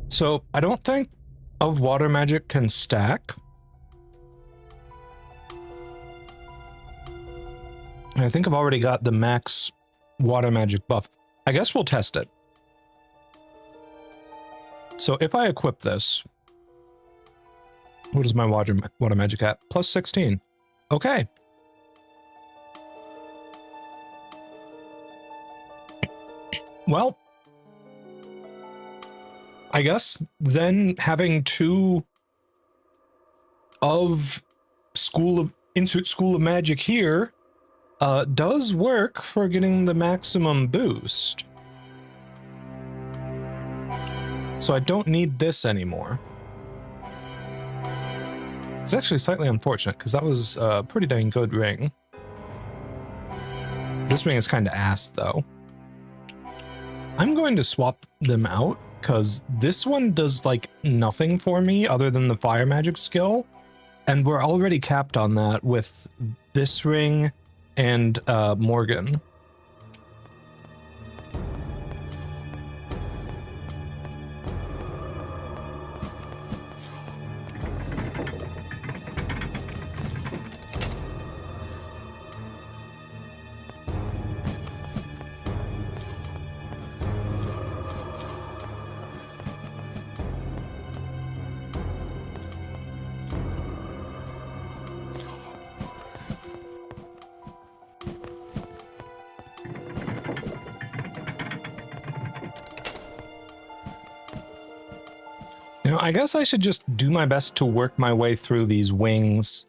A: So I don't think of water magic can stack. And I think I've already got the max water magic buff. I guess we'll test it. So if I equip this, what is my water magic at? Plus 16. Okay. Well, I guess then having two of insert School of Magic here does work for getting the maximum boost. So I don't need this anymore. It's actually slightly unfortunate because that was a pretty dang good ring. This ring is kind of ass though. I'm going to swap them out because this one does like nothing for me other than the fire magic skill. And we're already capped on that with this ring and Morgan. You know, I guess I should just do my best to work my way through these wings.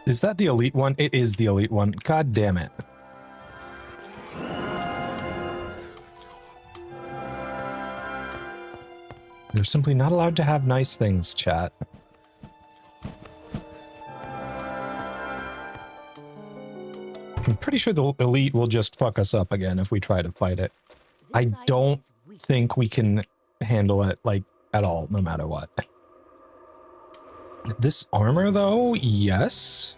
A: Is that the elite one? It is the elite one. God damn it. You're simply not allowed to have nice things, chat. I'm pretty sure the elite will just fuck us up again if we try to fight it. I don't think we can handle it, like, at all, no matter what. This armor, though, yes.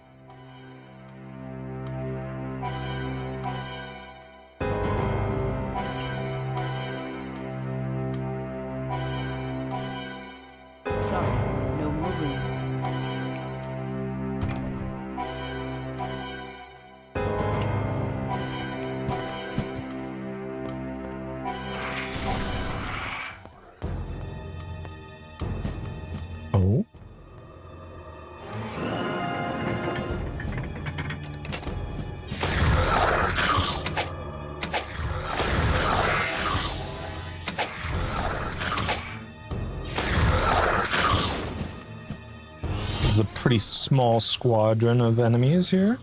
C: Sorry, no more room.
A: Oh. This is a pretty small squadron of enemies here.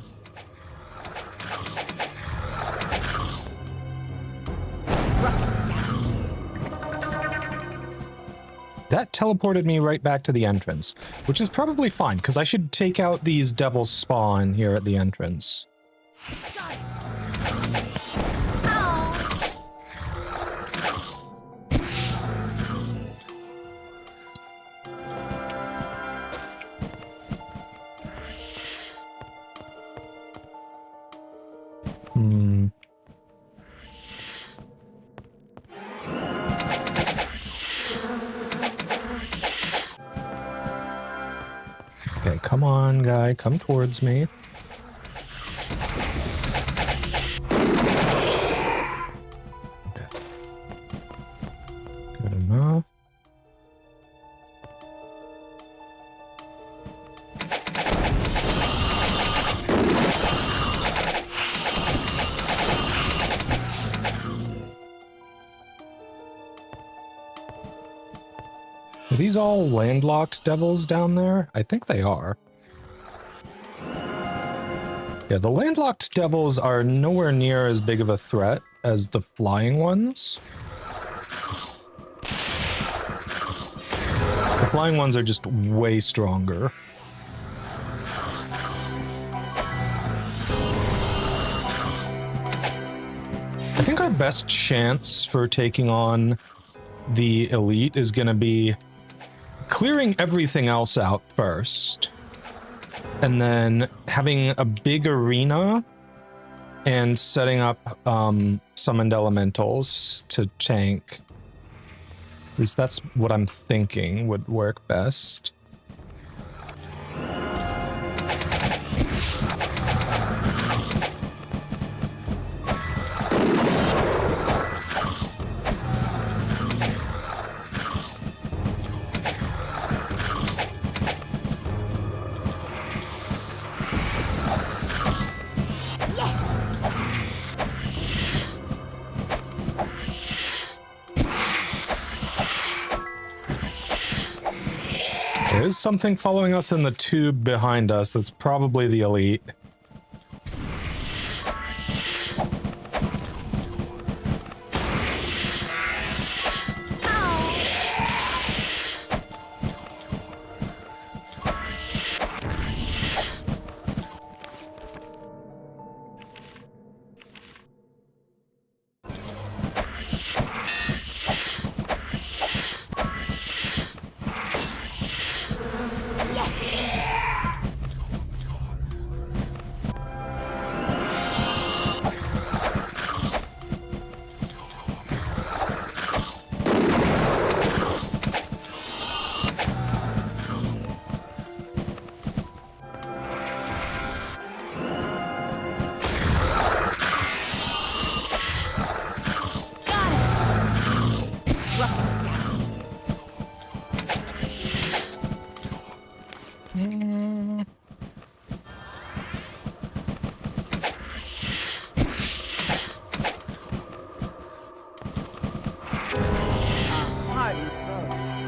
A: That teleported me right back to the entrance, which is probably fine, because I should take out these devils spawn here at the entrance. Okay, come on, guy, come towards me. Okay. Good enough. Are these all landlocked devils down there? I think they are. Yeah, the landlocked devils are nowhere near as big of a threat as the flying ones. The flying ones are just way stronger. I think our best chance for taking on the elite is going to be clearing everything else out first, and then having a big arena and setting up summoned elementals to tank. At least that's what I'm thinking would work best. There is something following us in the tube behind us that's probably the elite.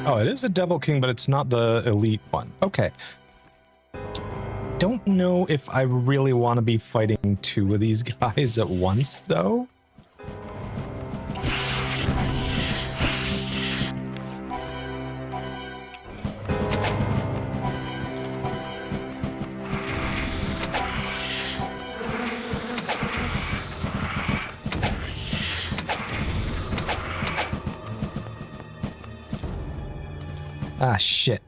A: Oh, it is a Devil King, but it's not the elite one. Okay. don't know if I really want to be fighting two of these guys at once, though. Ah, shit.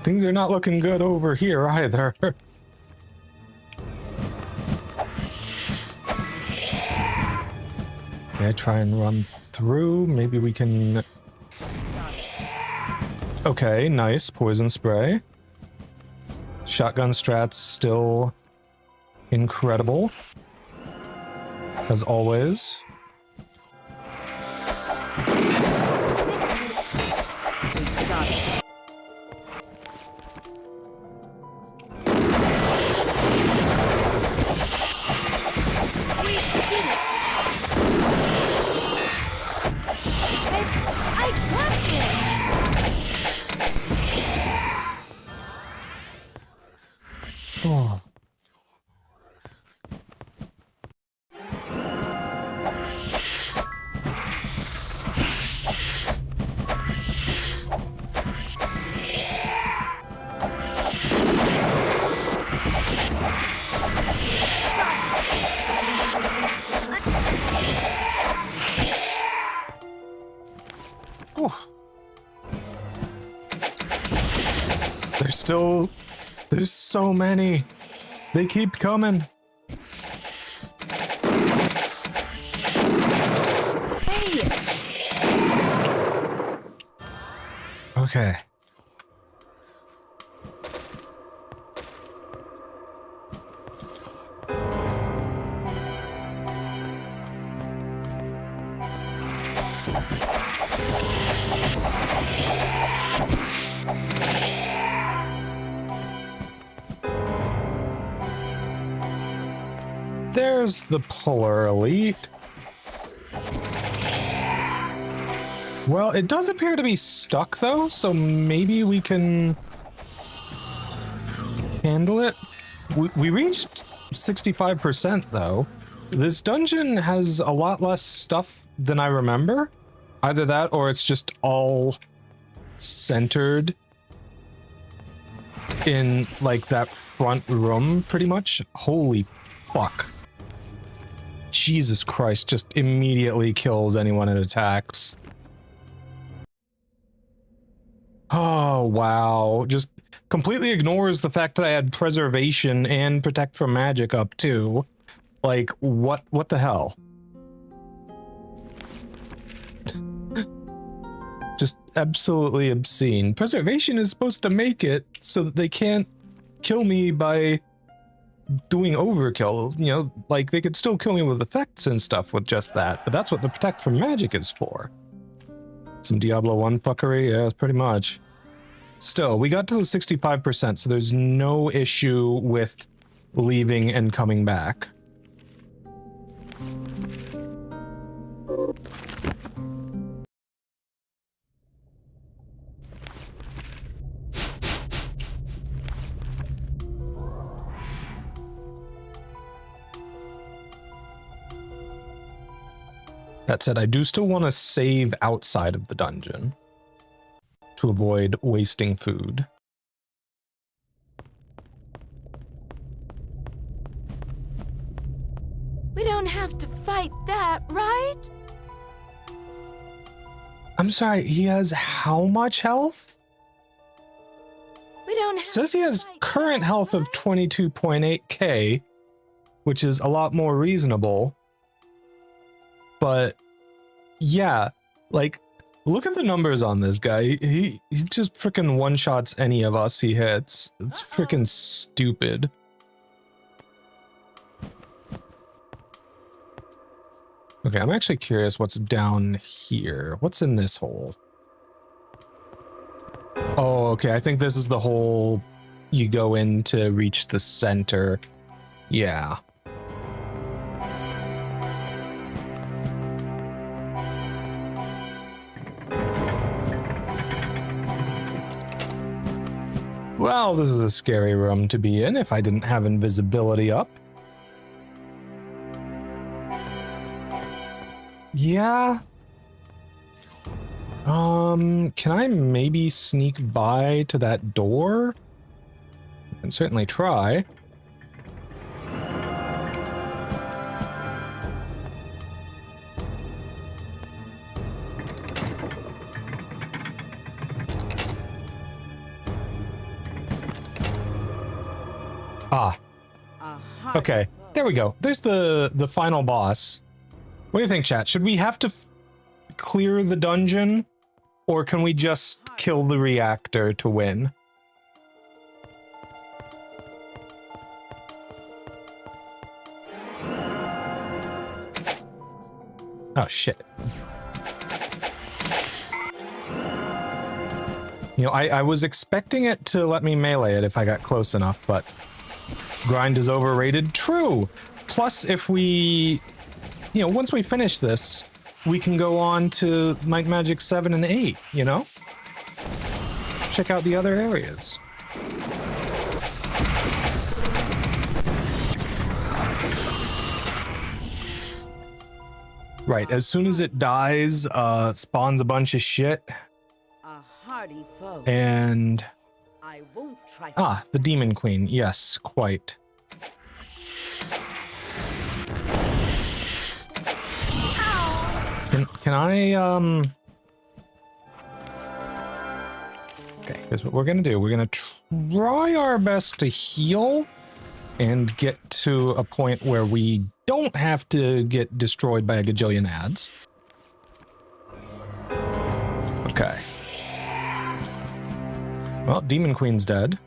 A: Things are not looking good over here either. Yeah, try and run through. Maybe we can... Okay, nice. Poison spray. Shotgun strats still incredible. As always. Oh. There's so many. They keep coming. Okay. There's the Polar Elite. Well, it does appear to be stuck though, so maybe we can handle it. We reached 65% though. This dungeon has a lot less stuff than I remember. Either that or it's just all centered in like that front room pretty much. Holy fuck. Jesus Christ, just immediately kills anyone it attacks. Oh, wow. Just completely ignores the fact that I had preservation and protect from magic up too. Like, what the hell? Just absolutely obscene. Preservation is supposed to make it so that they can't kill me by doing overkill. You know, like they could still kill me with effects and stuff with just that, but that's what the protect from magic is for. Some Diablo 1 fuckery, yeah, pretty much. Still, we got to the 65%, so there's no issue with leaving and coming back. That said, I do still want to save outside of the dungeon to avoid wasting food.
D: We don't have to fight that, right?
A: I'm sorry, he has how much health?
D: We don't have
A: Says he has current health of 22.8k, which is a lot more reasonable. But yeah, like, look at the numbers on this guy. He just freaking one-shots any of us he hits. It's freaking stupid. Okay, I'm actually curious what's down here. What's in this hole? Oh, okay, I think this is the hole you go in to reach the center. Yeah. Well, this is a scary room to be in if I didn't have invisibility up. Yeah. Can I maybe sneak by to that door? I can certainly try. Ah. Okay, there we go. There's the final boss. What do you think, chat? Should we have to clear the dungeon, or can we just kill the reactor to win? Oh, shit. You know, I was expecting it to let me melee it if I got close enough, but grind is overrated. True! Plus, if we... You know, once we finish this, we can go on to Might Magic 7 and 8, you know? Check out the other areas. Right, as soon as it dies, spawns a bunch of shit.
C: A hardy foe.
A: And...
C: I won't try.
A: Ah, the Demon Queen. Yes, quite. Can I, Okay, here's what we're gonna do. We're gonna try our best to heal and get to a point where we don't have to get destroyed by a gajillion ads. Okay. Well, Demon Queen's dead.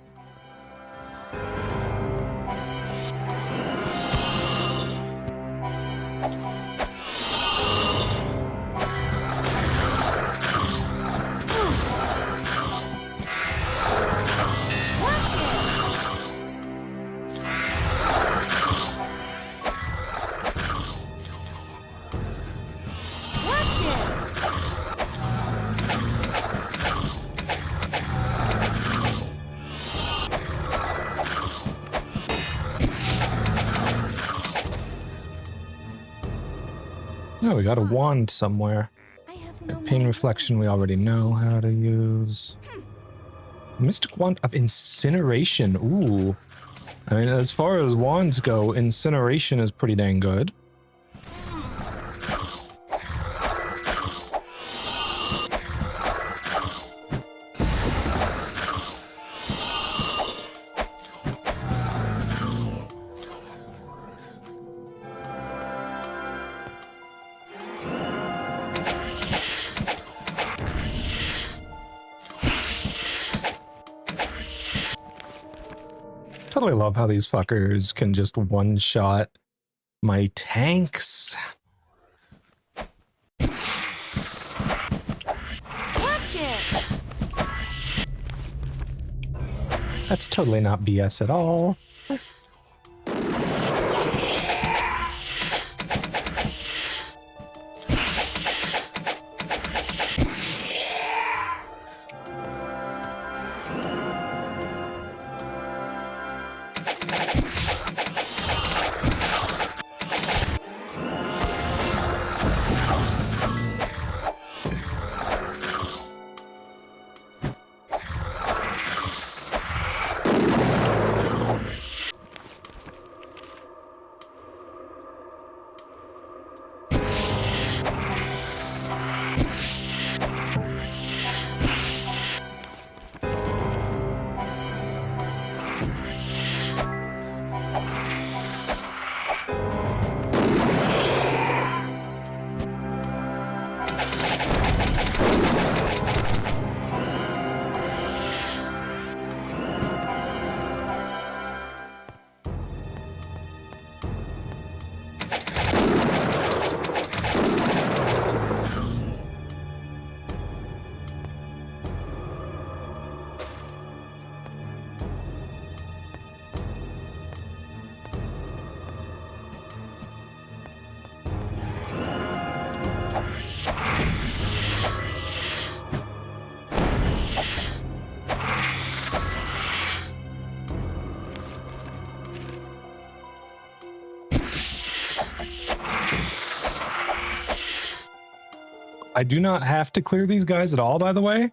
A: Oh, we got a wand somewhere.
D: I have no
A: Pain Reflection we already know how to use. Mystic Wand of Incineration. Ooh. I mean, as far as wands go, Incineration is pretty dang good. Totally love how these fuckers can just one-shot my tanks.
D: Watch it.
A: That's totally not BS at all. I do not have to clear these guys at all, by the way.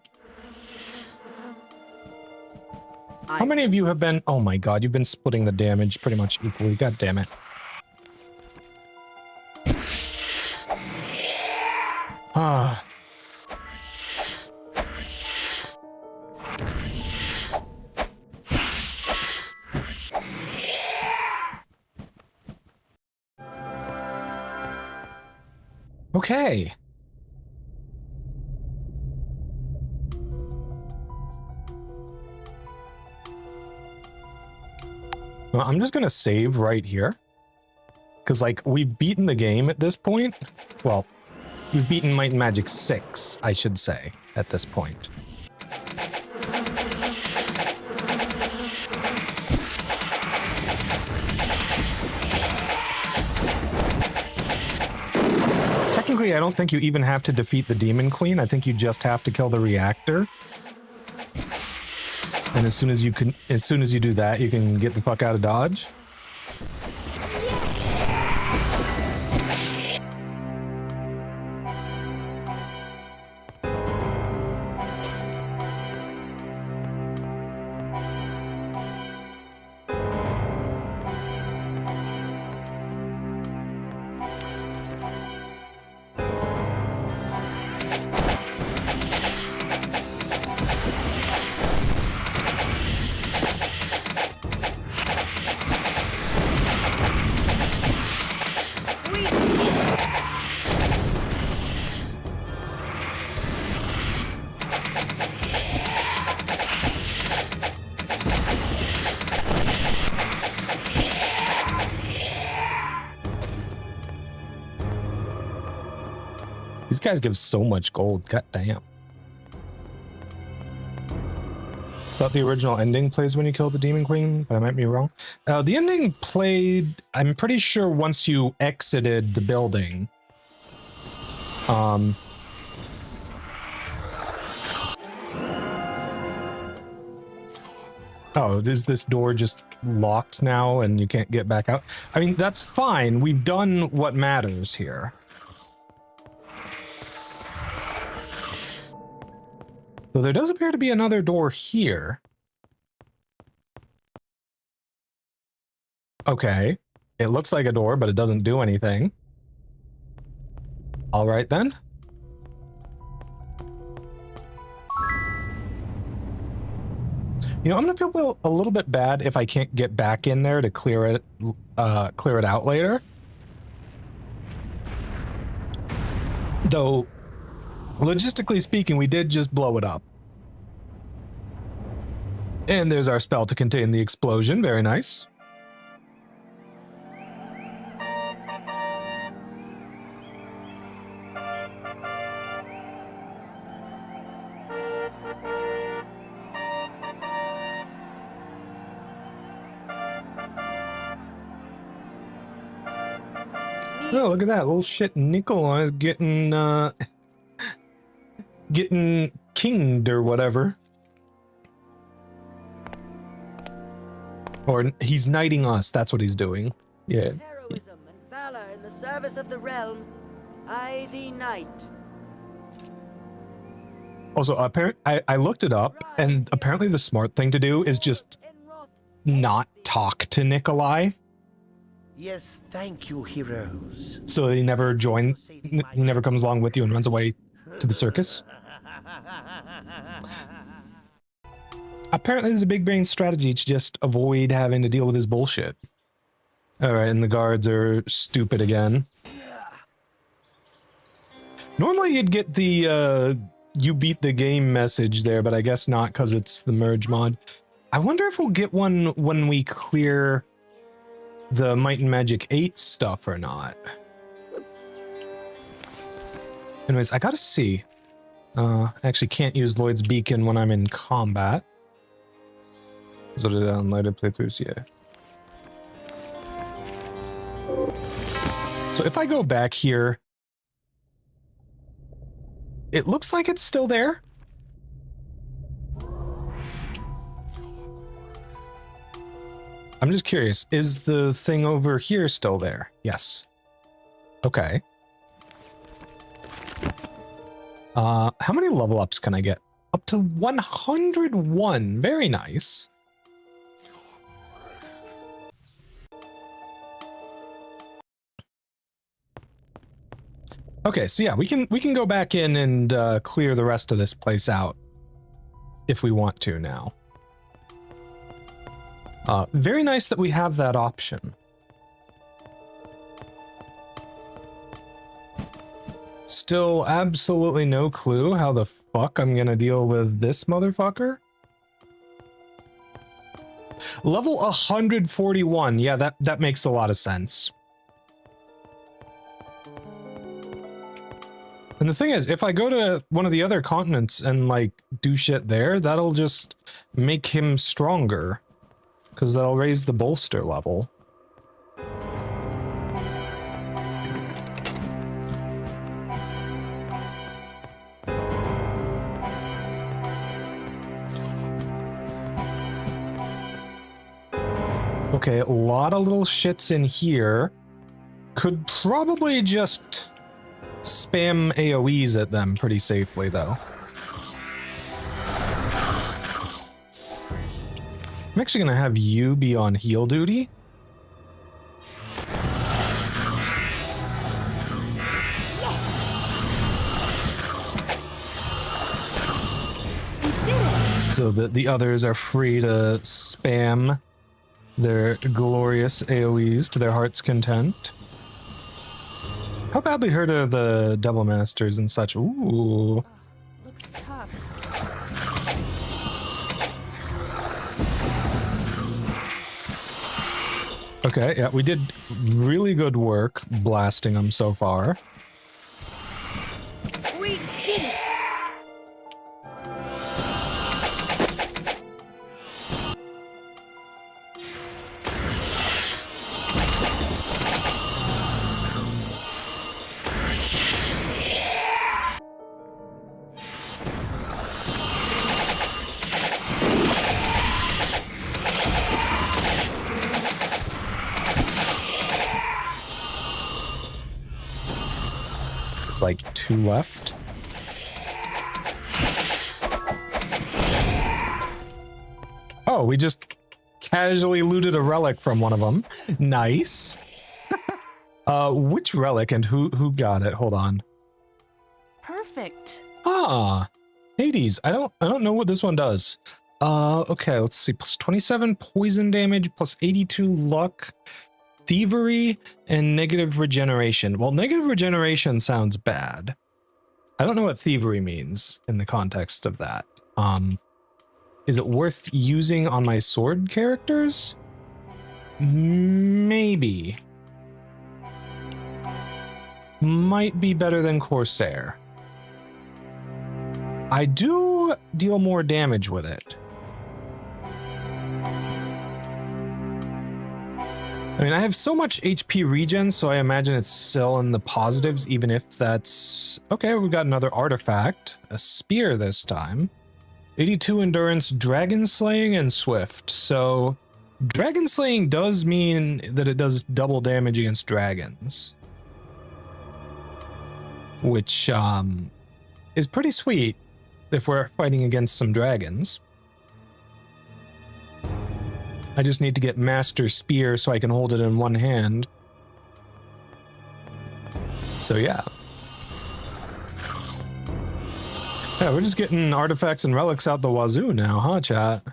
A: How many of you have been... Oh my god, you've been splitting the damage pretty much equally. God damn it. Ah. Okay. Well, I'm just gonna save right here. Because, like, we've beaten the game at this point. Well, we've beaten Might and Magic 6, I should say, at this point. Technically, I don't think you even have to defeat the Demon Queen. I think you just have to kill the reactor. And as soon as you do that, you can get the fuck out of Dodge. These guys give so much gold. God damn. Thought the original ending plays when you kill the Demon Queen, but I might be wrong. The ending played, I'm pretty sure, once you exited the building. Oh, is this door just locked now and you can't get back out? I mean, that's fine. We've done what matters here. So there does appear to be another door here. Okay. It looks like a door, but it doesn't do anything. All right, then. You know, I'm gonna feel a little bit bad if I can't get back in there to clear it out later. Though, logistically speaking, we did just blow it up. And there's our spell to contain the explosion. Very nice. Oh, look at that little shit Nikolai is getting getting kinged or whatever. Or he's knighting us, that's what he's doing. Yeah.
C: Heroism and valor in the service of the realm. I thee knight.
A: Also, I looked it up, and apparently the smart thing to do is just not talk to Nikolai.
F: Yes, thank you, heroes.
A: So he never he never comes along with you and runs away to the circus. Apparently there's a big brain strategy to just avoid having to deal with his bullshit. Alright, and the guards are stupid again. Normally you'd get the, you beat the game message there, but I guess not because it's the merge mod. I wonder if we'll get one when we clear the Might and Magic 8 stuff or not. Anyways, I gotta see. I actually can't use Lloyd's Beacon when I'm in combat. So did on later playthroughs, yeah. So if I go back here, it looks like it's still there. I'm just curious, is the thing over here still there? Yes. Okay. How many level ups can I get? Up to 101. Very nice. Okay, so yeah, we can go back in and clear the rest of this place out if we want to now. Very nice that we have that option. Still absolutely no clue how the fuck I'm gonna deal with this motherfucker. Level 141. Yeah, that makes a lot of sense. And the thing is, if I go to one of the other continents and, like, do shit there, that'll just make him stronger. Because that'll raise the bolster level. Okay, a lot of little shits in here. Could probably just spam AoEs at them pretty safely, though. I'm actually gonna have you be on heal duty. So that the others are free to spam their glorious AoEs to their heart's content. How badly hurt are the Devil Masters and such? Ooh.
D: Looks tough.
A: Okay, yeah, we did really good work blasting them so far.
D: We did it!
A: It's like 2 left. Oh, we just casually looted a relic from one of them. Nice. Which relic and who got it? Hold on.
D: Perfect.
A: Ah, Hades. I don't know what this one does. Okay, let's see. Plus 27 poison damage, plus 82 luck, thievery, and negative regeneration. Well, negative regeneration sounds bad. I don't know what thievery means in the context of that. Is it worth using on my sword characters? Maybe. Might be better than Corsair. I do deal more damage with it. I mean, I have so much HP regen, so I imagine it's still in the positives, even if that's... Okay, we've got another artifact. A spear this time. 82 endurance, dragon slaying, and swift. So, dragon slaying does mean that it does double damage against dragons. Which, is pretty sweet if we're fighting against some dragons. I just need to get Master Spear so I can hold it in one hand. So yeah. Yeah, we're just getting artifacts and relics out the wazoo now, huh, chat?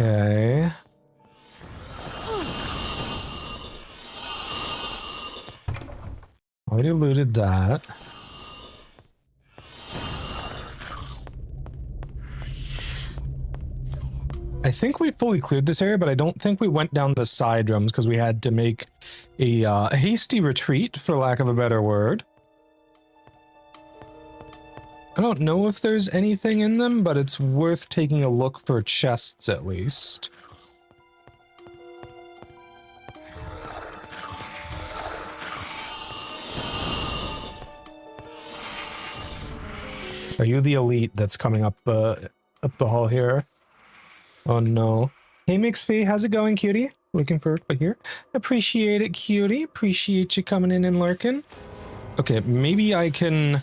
A: Okay. Already looted that. I think we fully cleared this area, but I don't think we went down the side rooms because we had to make a hasty retreat, for lack of a better word. I don't know if there's anything in them, but it's worth taking a look for chests at least. Are you the elite that's coming up the hall here? Oh no. Hey MixFee, how's it going, cutie? Looking for it here. Appreciate it, cutie. Appreciate you coming in and lurking. Okay, maybe I can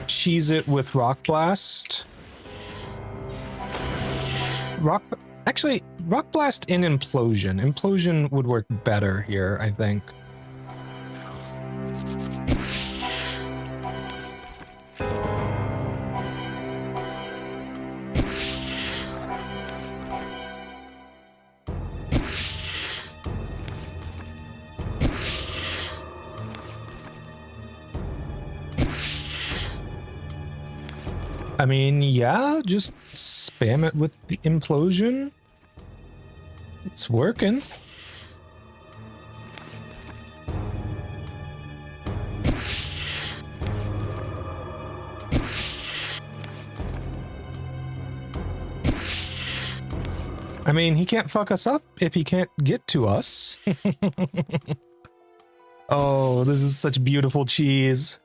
A: cheese it with Rock Blast. Actually, Rock Blast and Implosion. Implosion would work better here, I think. I mean, yeah, just spam it with the Implosion. It's working. I mean, he can't fuck us up if he can't get to us. Oh, this is such beautiful cheese.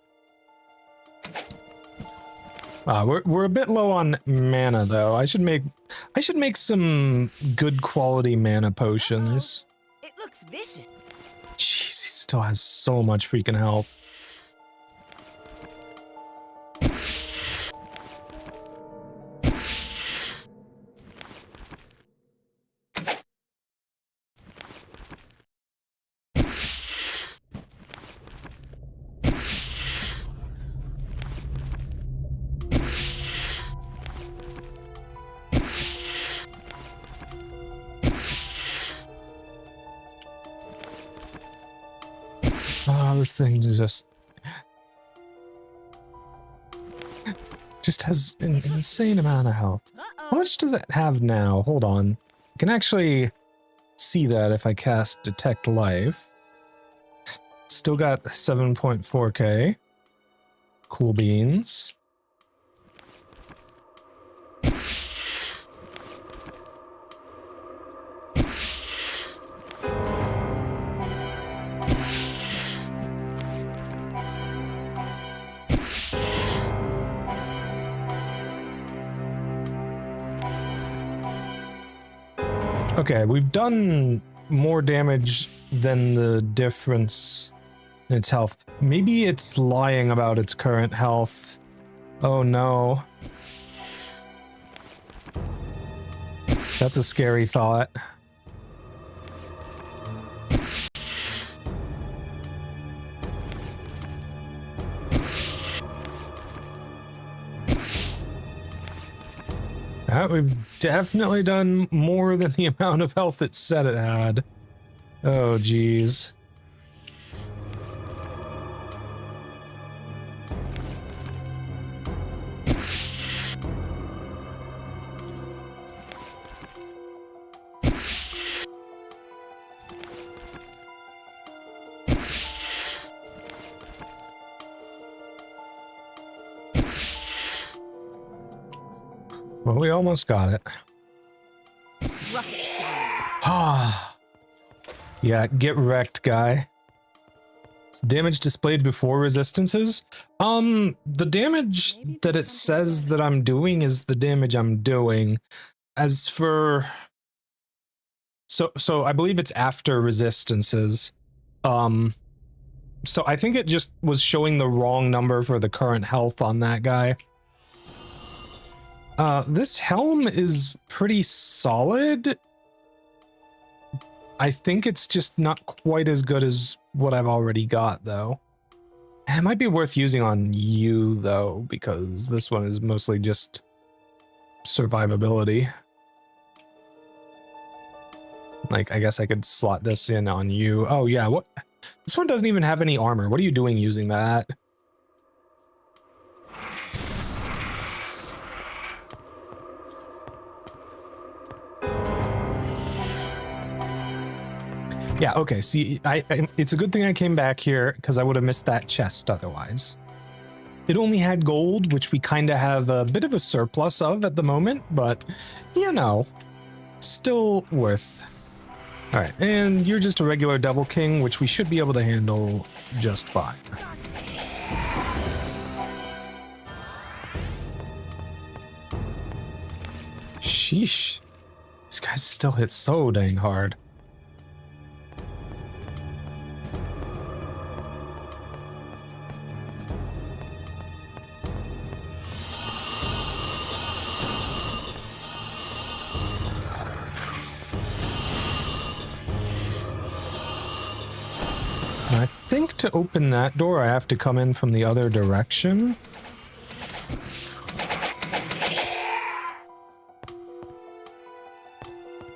A: We're a bit low on mana though. I should make some good quality mana potions.
D: It looks vicious.
A: Jeez, he still has so much freaking health. Oh, this thing just has an insane amount of health. How much does it have now? Hold on. I can actually see that if I cast Detect Life. Still got 7.4k. Cool beans. Okay, we've done more damage than the difference in its health. Maybe it's lying about its current health. Oh no. That's a scary thought. We've definitely done more than the amount of health it said it had. Oh, geez. Well, we almost got it. Ah, yeah, get wrecked, guy. It's damage displayed before resistances. The damage that it says that I'm doing is the damage I'm doing. As for... So I believe it's after resistances. So I think it just was showing the wrong number for the current health on that guy. This helm is pretty solid. I think it's just not quite as good as what I've already got, though. It might be worth using on you, though, because this one is mostly just survivability. Like, I guess I could slot this in on you. Oh, yeah, what? This one doesn't even have any armor. What are you doing using that? Yeah, okay, see, it's a good thing I came back here, because I would have missed that chest otherwise. It only had gold, which we kind of have a bit of a surplus of at the moment, but, you know, still worth. Alright, and you're just a regular Devil King, which we should be able to handle just fine. Sheesh. These guys still hit so dang hard. I think to open that door, I have to come in from the other direction.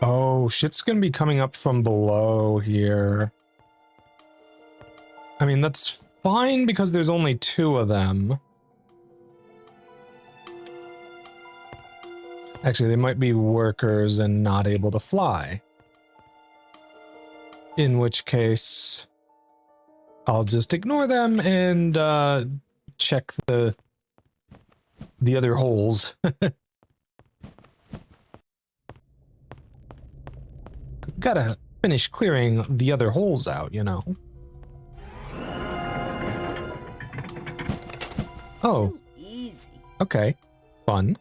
A: Oh, shit's gonna be coming up from below here. I mean, that's fine because there's only 2 of them. Actually, they might be workers and not able to fly. In which case, I'll just ignore them and check the other holes. Gotta finish clearing the other holes out, you know. Oh.
C: Too easy.
A: Okay. Fun.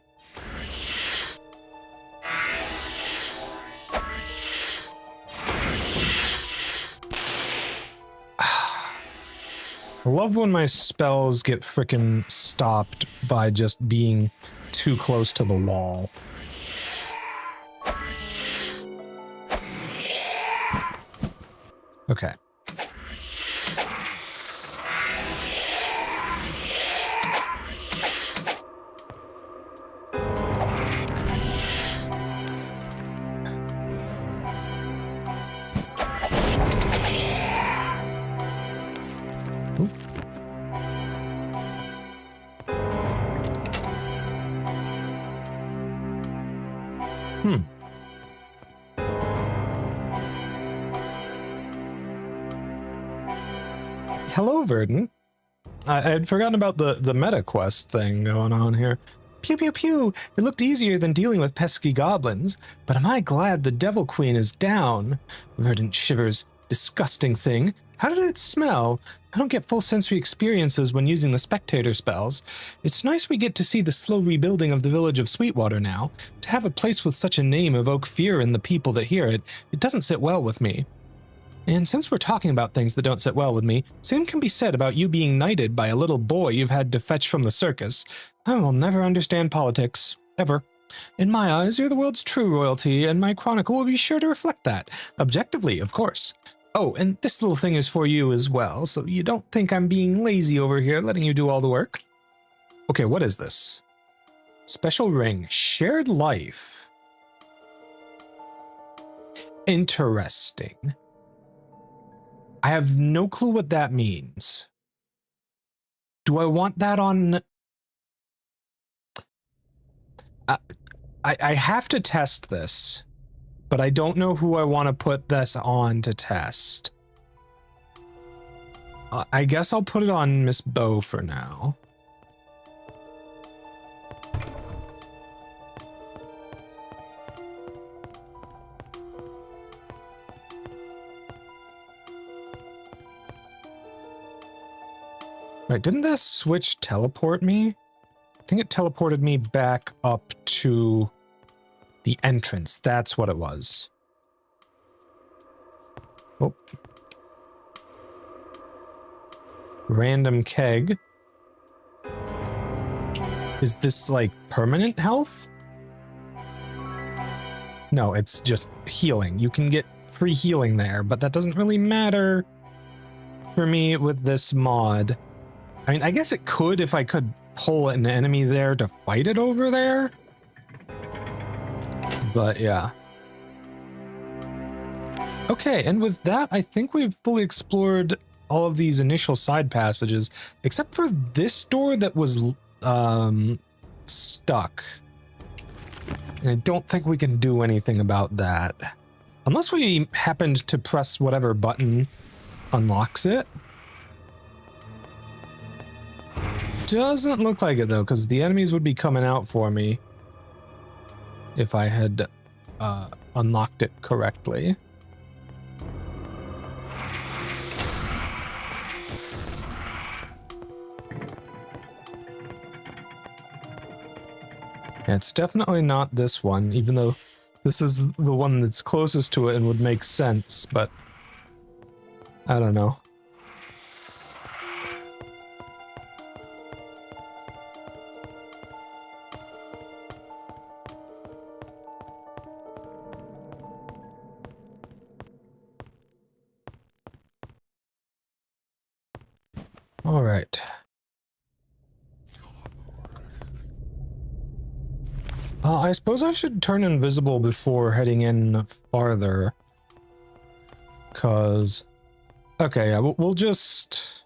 A: I love when my spells get frickin' stopped by just being too close to the wall. Okay. Hello, Verdant. I had forgotten about the meta quest thing going on here. Pew pew pew! It looked easier than dealing with pesky goblins, but am I glad the Devil Queen is down? Verdant shivers. Disgusting thing. How did it smell? I don't get full sensory experiences when using the spectator spells. It's nice we get to see the slow rebuilding of the village of Sweetwater now. To have a place with such a name evoke fear in the people that hear it, it doesn't sit well with me. And since we're talking about things that don't sit well with me, same can be said about you being knighted by a little boy you've had to fetch from the circus. I will never understand politics. Ever. In my eyes, you're the world's true royalty, and my chronicle will be sure to reflect that. Objectively, of course. Oh, and this little thing is for you as well, so you don't think I'm being lazy over here, letting you do all the work. Okay, what is this? Special ring. Shared life. Interesting. I have no clue what that means. Do I want that on... I have to test this, but I don't know who I want to put this on to test. I guess I'll put it on Miss Bow for now. Right, didn't this switch teleport me? I think it teleported me back up to the entrance. That's what it was. Oh. Random keg. Is this like permanent health? No, it's just healing. You can get free healing there, but that doesn't really matter for me with this mod. I mean, I guess it could if I could pull an enemy there to fight it over there. But yeah. Okay, and with that, I think we've fully explored all of these initial side passages, except for this door that was stuck. And I don't think we can do anything about that. Unless we happened to press whatever button unlocks it. Doesn't look like it though, because the enemies would be coming out for me if I had unlocked it correctly. Yeah, it's definitely not this one, even though this is the one that's closest to it and would make sense, but I don't know. All right. I suppose I should turn invisible before heading in farther. Cause... Okay, yeah, we'll just...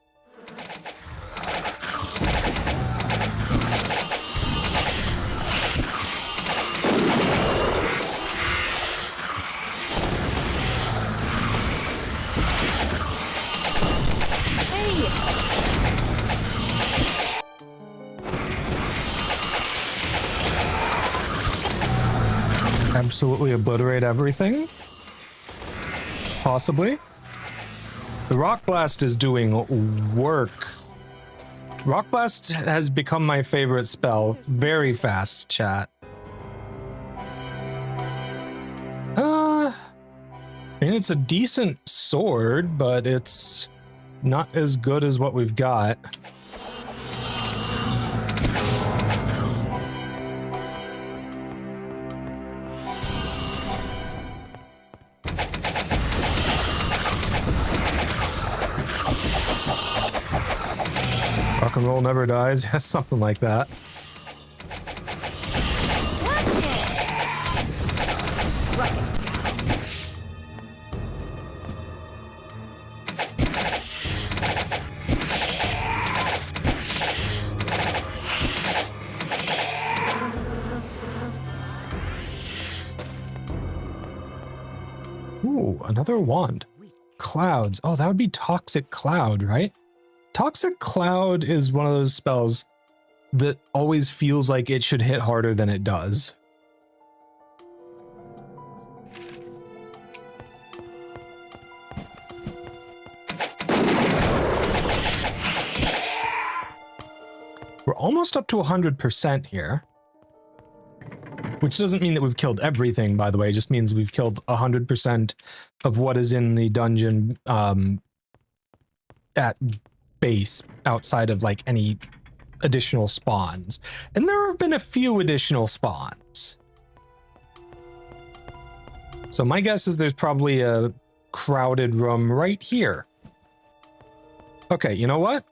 A: Absolutely obliterate everything? Possibly? The Rock Blast is doing work. Rock Blast has become my favorite spell. Very fast, chat. I mean, it's a decent sword, but it's not as good as what we've got. Rock and roll never dies. Something like that.
D: Watch it! Strike it.
A: Ooh, another wand. Clouds. Oh, that would be Toxic Cloud, right? Toxic Cloud is one of those spells that always feels like it should hit harder than it does. We're almost up to 100% here. Which doesn't mean that we've killed everything, by the way. It just means we've killed 100% of what is in the dungeon at base, outside of like any additional spawns. And there have been a few additional spawns. So my guess is there's probably a crowded room right here. Okay, you know what?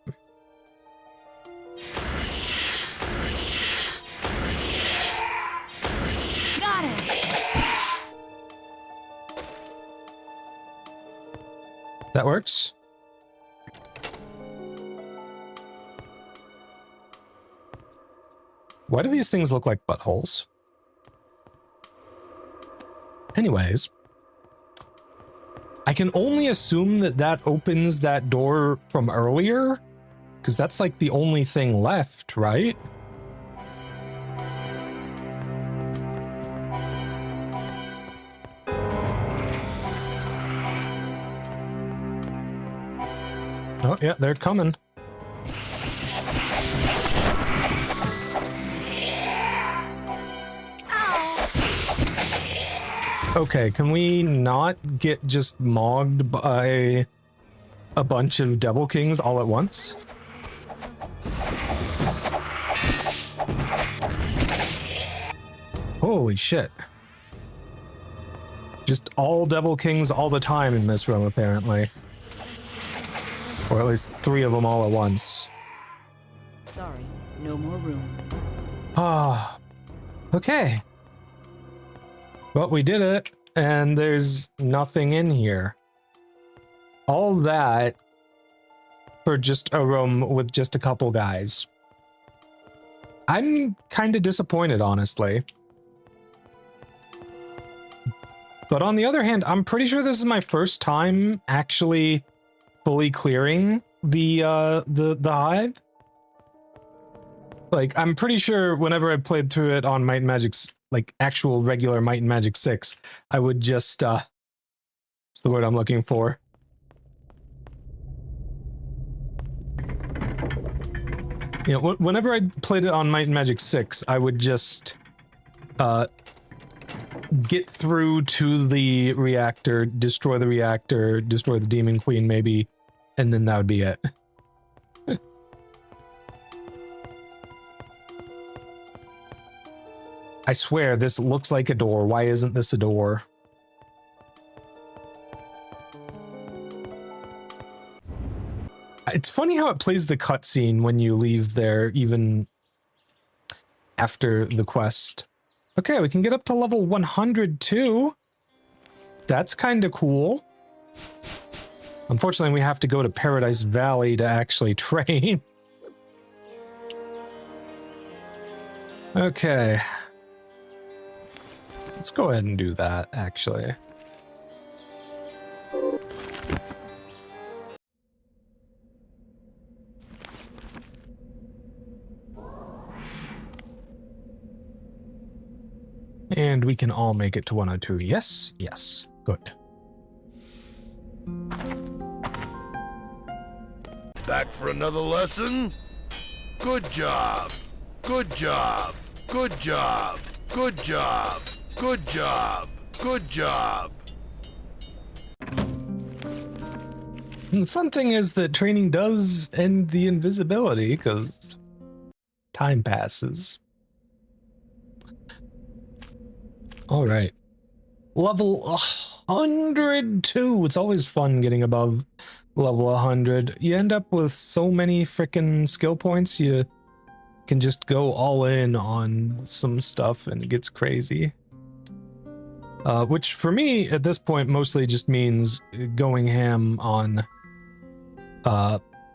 D: Got it.
A: That works. Why do these things look like buttholes? Anyways, I can only assume that that opens that door from earlier, because that's like the only thing left, right? Oh, yeah, they're coming. Okay, can we not get just mogged by a bunch of Devil Kings all at once? Holy shit. Just all Devil Kings all the time in this room, apparently. Or at least 3 of them all at once.
C: Sorry, no more room.
A: Ah, okay. Well, we did it, and there's nothing in here. All that for just a room with just a couple guys. I'm kind of disappointed, honestly. But on the other hand, I'm pretty sure this is my first time actually fully clearing the hive. Like, I'm pretty sure whenever I played through it on Might and Magic's, like, actual regular Might and Magic 6, I would just, what's the word I'm looking for? You know, whenever I played it on Might and Magic 6, I would just get through to the reactor, destroy the Demon Queen maybe, and then that would be it. I swear, this looks like a door. Why isn't this a door? It's funny how it plays the cutscene when you leave there, even after the quest. Okay, we can get up to level 100 too. That's kind of cool. Unfortunately, we have to go to Paradise Valley to actually train. Okay. Let's go ahead and do that, actually. And we can all make it to 102. Yes, yes, good.
E: Back for another lesson? Good job. Good job. Good job. Good job. Good job. Good job.
A: And the fun thing is that training does end the invisibility because time passes. All right. Level 102. It's always fun getting above level 100. You end up with so many freaking skill points, you can just go all in on some stuff and it gets crazy. Which for me at this point mostly just means going ham on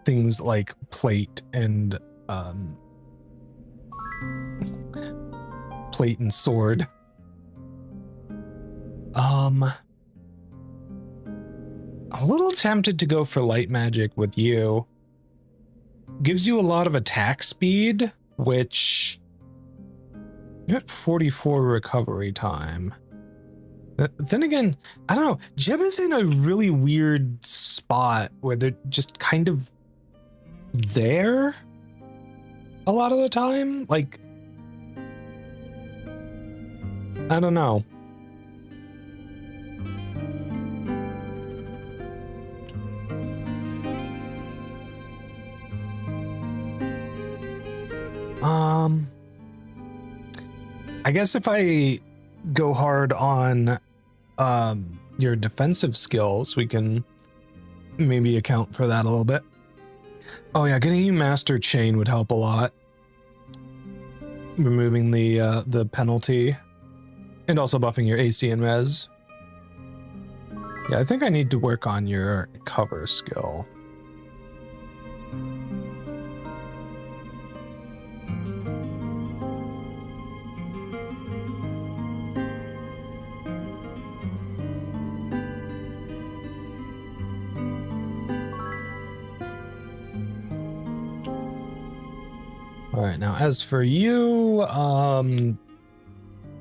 A: things like plate and sword. A little tempted to go for light magic with you. Gives you a lot of attack speed, which you're at 44 recovery time. Then again, I don't know. Jeb is in a really weird spot where they're just kind of there a lot of the time. Like, I don't know. I guess if I go hard on your defensive skills, we can maybe account for that a little bit. Oh yeah, getting you Master Chain would help a lot. Removing the penalty and also buffing your AC and res. Yeah, I think I need to work on your cover skill. All right, now as for you,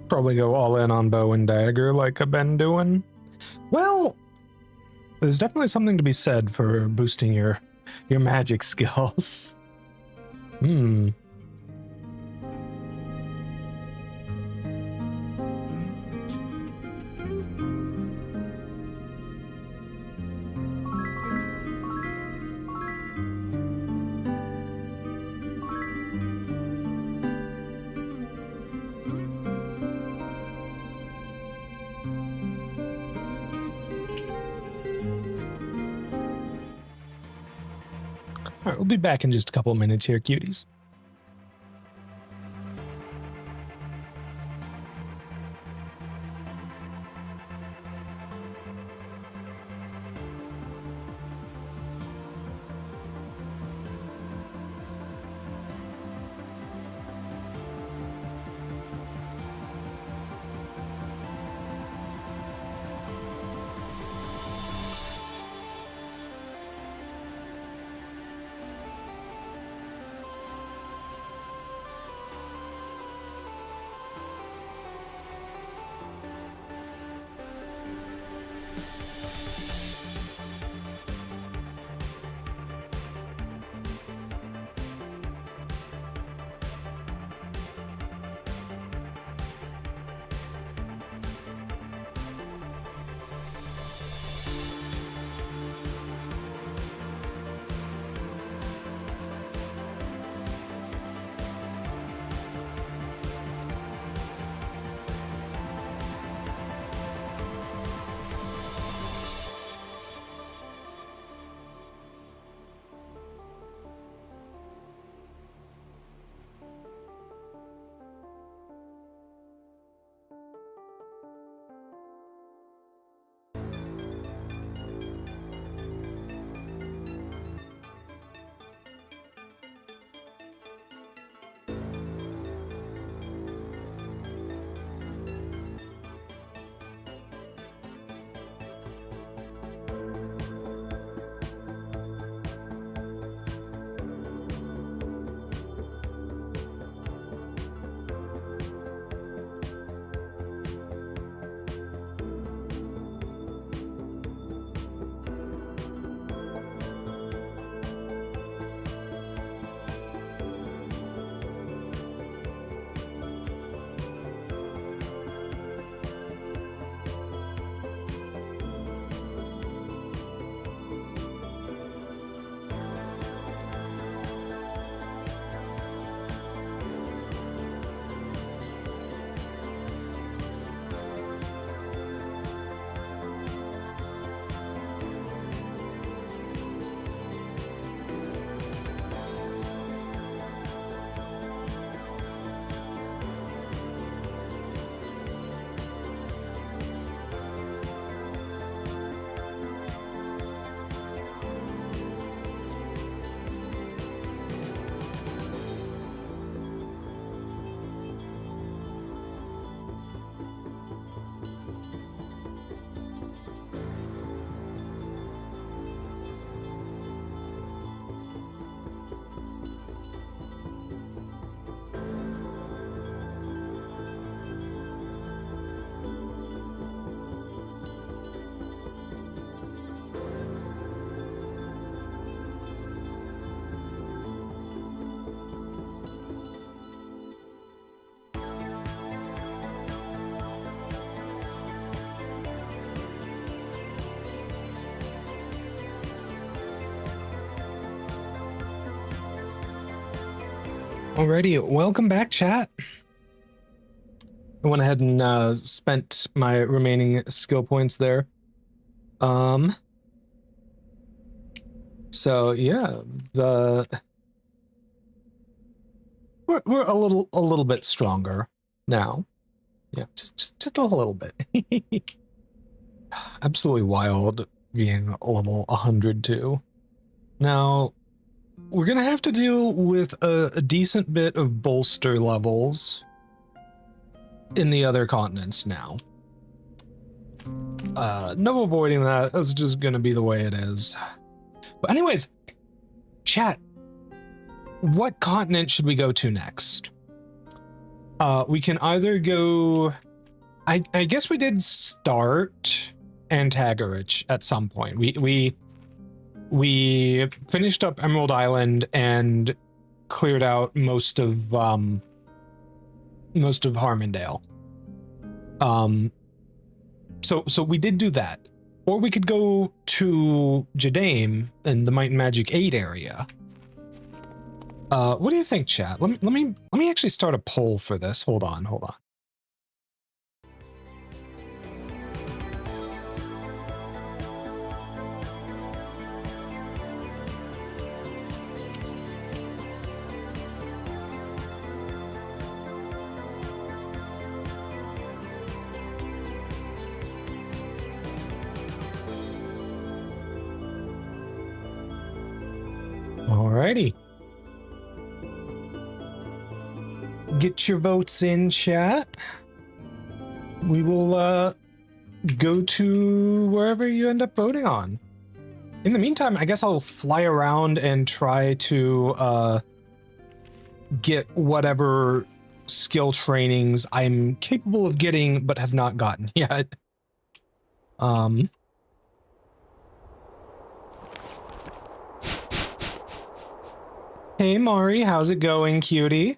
A: probably go all in on bow and dagger like I've been doing. Well, there's definitely something to be said for boosting your magic skills. All right, we'll be back in just a couple of minutes here, cuties. Alrighty, welcome back, chat. I went ahead and spent my remaining skill points there. So yeah, we're a little bit stronger now. Yeah, just a little bit. Absolutely wild being level 102. Now, we're gonna have to deal with a decent bit of bolster levels in the other continents now. No avoiding that. That's just gonna be the way it is. But anyways, chat, what continent should we go to next? We can either go... I guess we did start Antagarich at some point. We finished up Emerald Island and cleared out most of Harmondale. So we did do that. Or we could go to Jadame in the Might and Magic 8 area. What do you think, chat? Let me actually start a poll for this. Hold on. Alrighty. Get your votes in, chat. We will go to wherever you end up voting on. In the meantime, I guess I'll fly around and try to get whatever skill trainings I'm capable of getting but have not gotten yet. Hey Mari, how's it going, cutie?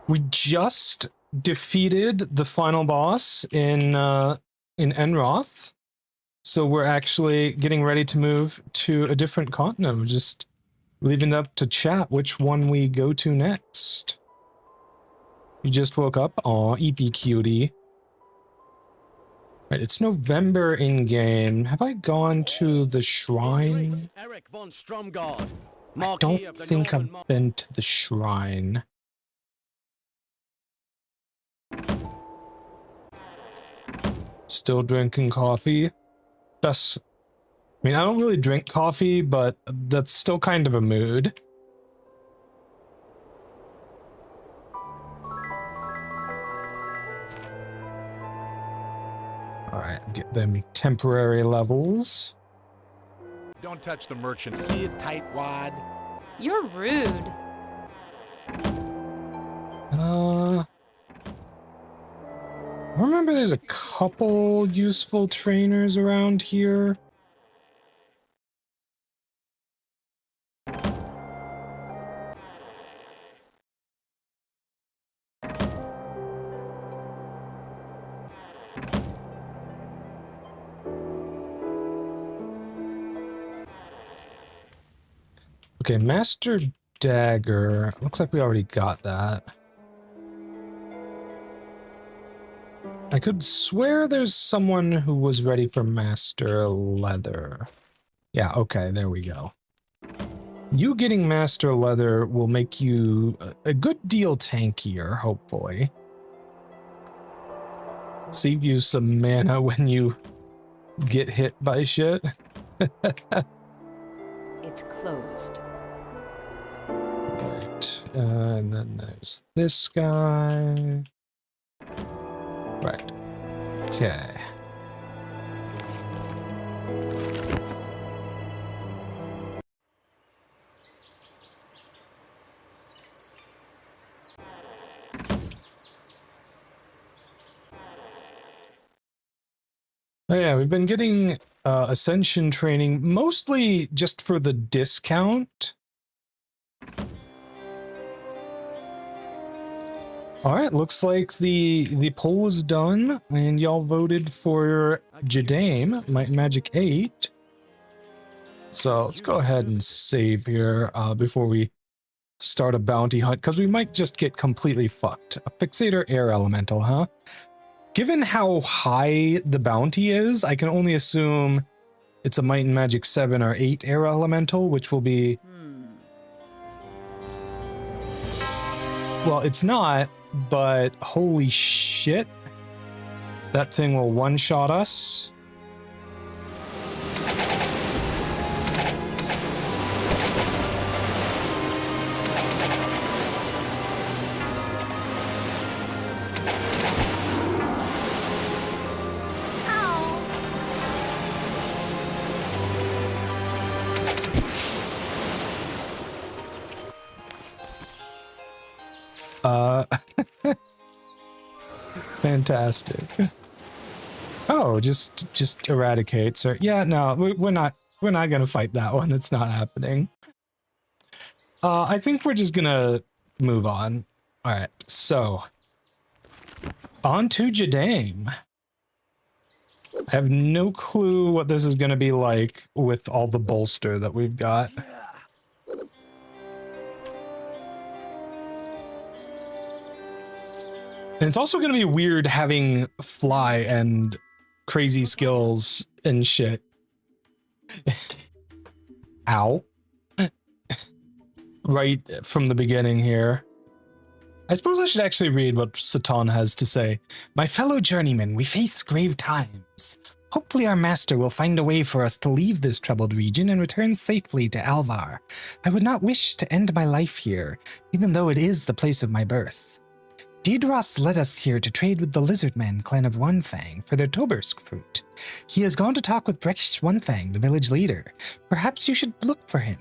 A: We just defeated the final boss in Enroth, so we're actually getting ready to move to a different continent. We're just leaving it up to chat which one we go to next. You just woke up? Aw, EP cutie. Right, it's November in game. Have I gone to the shrine?
B: Eric von Stromgard,
A: I don't think I've been to the shrine. Still drinking coffee. I mean, I don't really drink coffee, but that's still kind of a mood. Alright, get them temporary levels.
G: Don't touch the merchant. See it, tightwad?
D: You're rude.
A: I remember there's a couple useful trainers around here. Okay, Master Dagger. Looks like we already got that. I could swear there's someone who was ready for Master Leather. Yeah, okay, there we go. You getting Master Leather will make you a good deal tankier, hopefully. Save you some mana when you get hit by shit.
C: It's closed.
A: Right, and then there's this guy. Right. Okay. Oh yeah, we've been getting Ascension training, mostly just for the discount. Alright, looks like the poll is done, and y'all voted for Jadame, Might and Magic 8. So let's go ahead and save here before we start a bounty hunt, because we might just get completely fucked. A Fixator Air Elemental, huh? Given how high the bounty is, I can only assume it's a Might and Magic 7 or 8 Air Elemental, which will be... Well, it's not, but holy shit. That thing will one-shot us. Fantastic. Oh, just eradicates her. Yeah, no, we're not gonna fight that one. It's not happening. I think we're just gonna move on. All right, so on to Jadame. I have no clue what this is gonna be like with all the bolster that we've got. And it's also gonna be weird having fly and crazy skills and shit. Ow. Right from the beginning here. I suppose I should actually read what Satan has to say. My fellow journeymen, we face grave times. Hopefully our master will find a way for us to leave this troubled region and return safely to Alvar. I would not wish to end my life here, even though it is the place of my birth. Deidros led us here to trade with the Lizardman clan of Onefang for their Tobersk fruit. He has gone to talk with Brecht Onefang, the village leader. Perhaps you should look for him.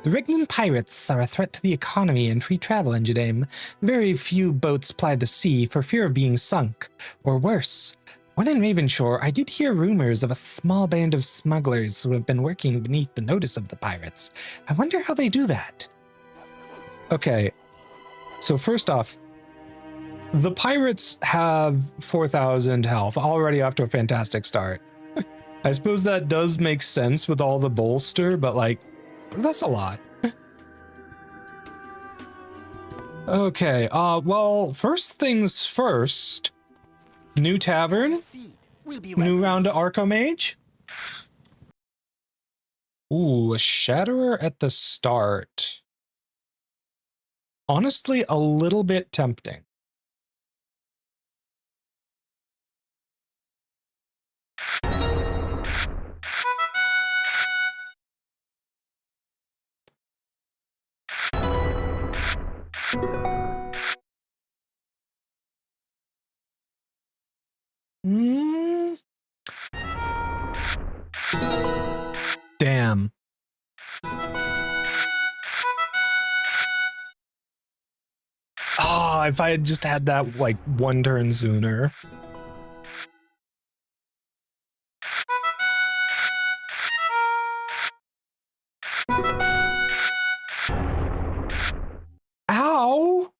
A: The Rignan pirates are a threat to the economy and free travel in Jadame. Very few boats ply the sea for fear of being sunk, or worse. When in Ravenshore, I did hear rumors of a small band of smugglers who have been working beneath the notice of the pirates. I wonder how they do that. Okay, so first off, the pirates have 4,000 health, already off to a fantastic start. I suppose that does make sense with all the bolster, but like, that's a lot. Okay, well, first things first. New tavern. New round of Archomage. Ooh, a Shatterer at the start. Honestly, a little bit tempting. Damn. Oh, if I had just had that like one turn sooner. Ow!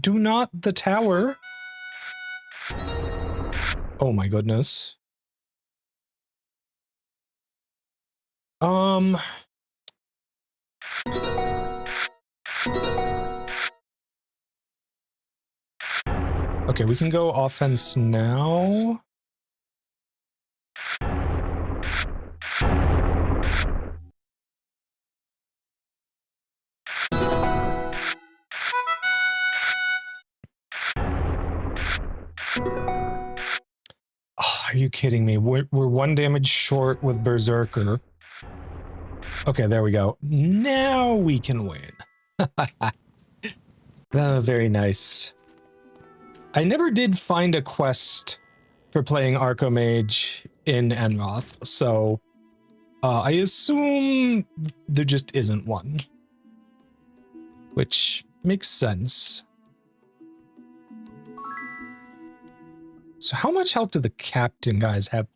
A: Do not the tower. Oh my goodness. Okay, we can go offense now. Oh, are you kidding me? We're one damage short with Berserker. Okay, there we go. Now we can win. Oh, very nice. I never did find a quest for playing Archomage in Enroth, so I assume there just isn't one. Which makes sense. So how much health do the captain guys have?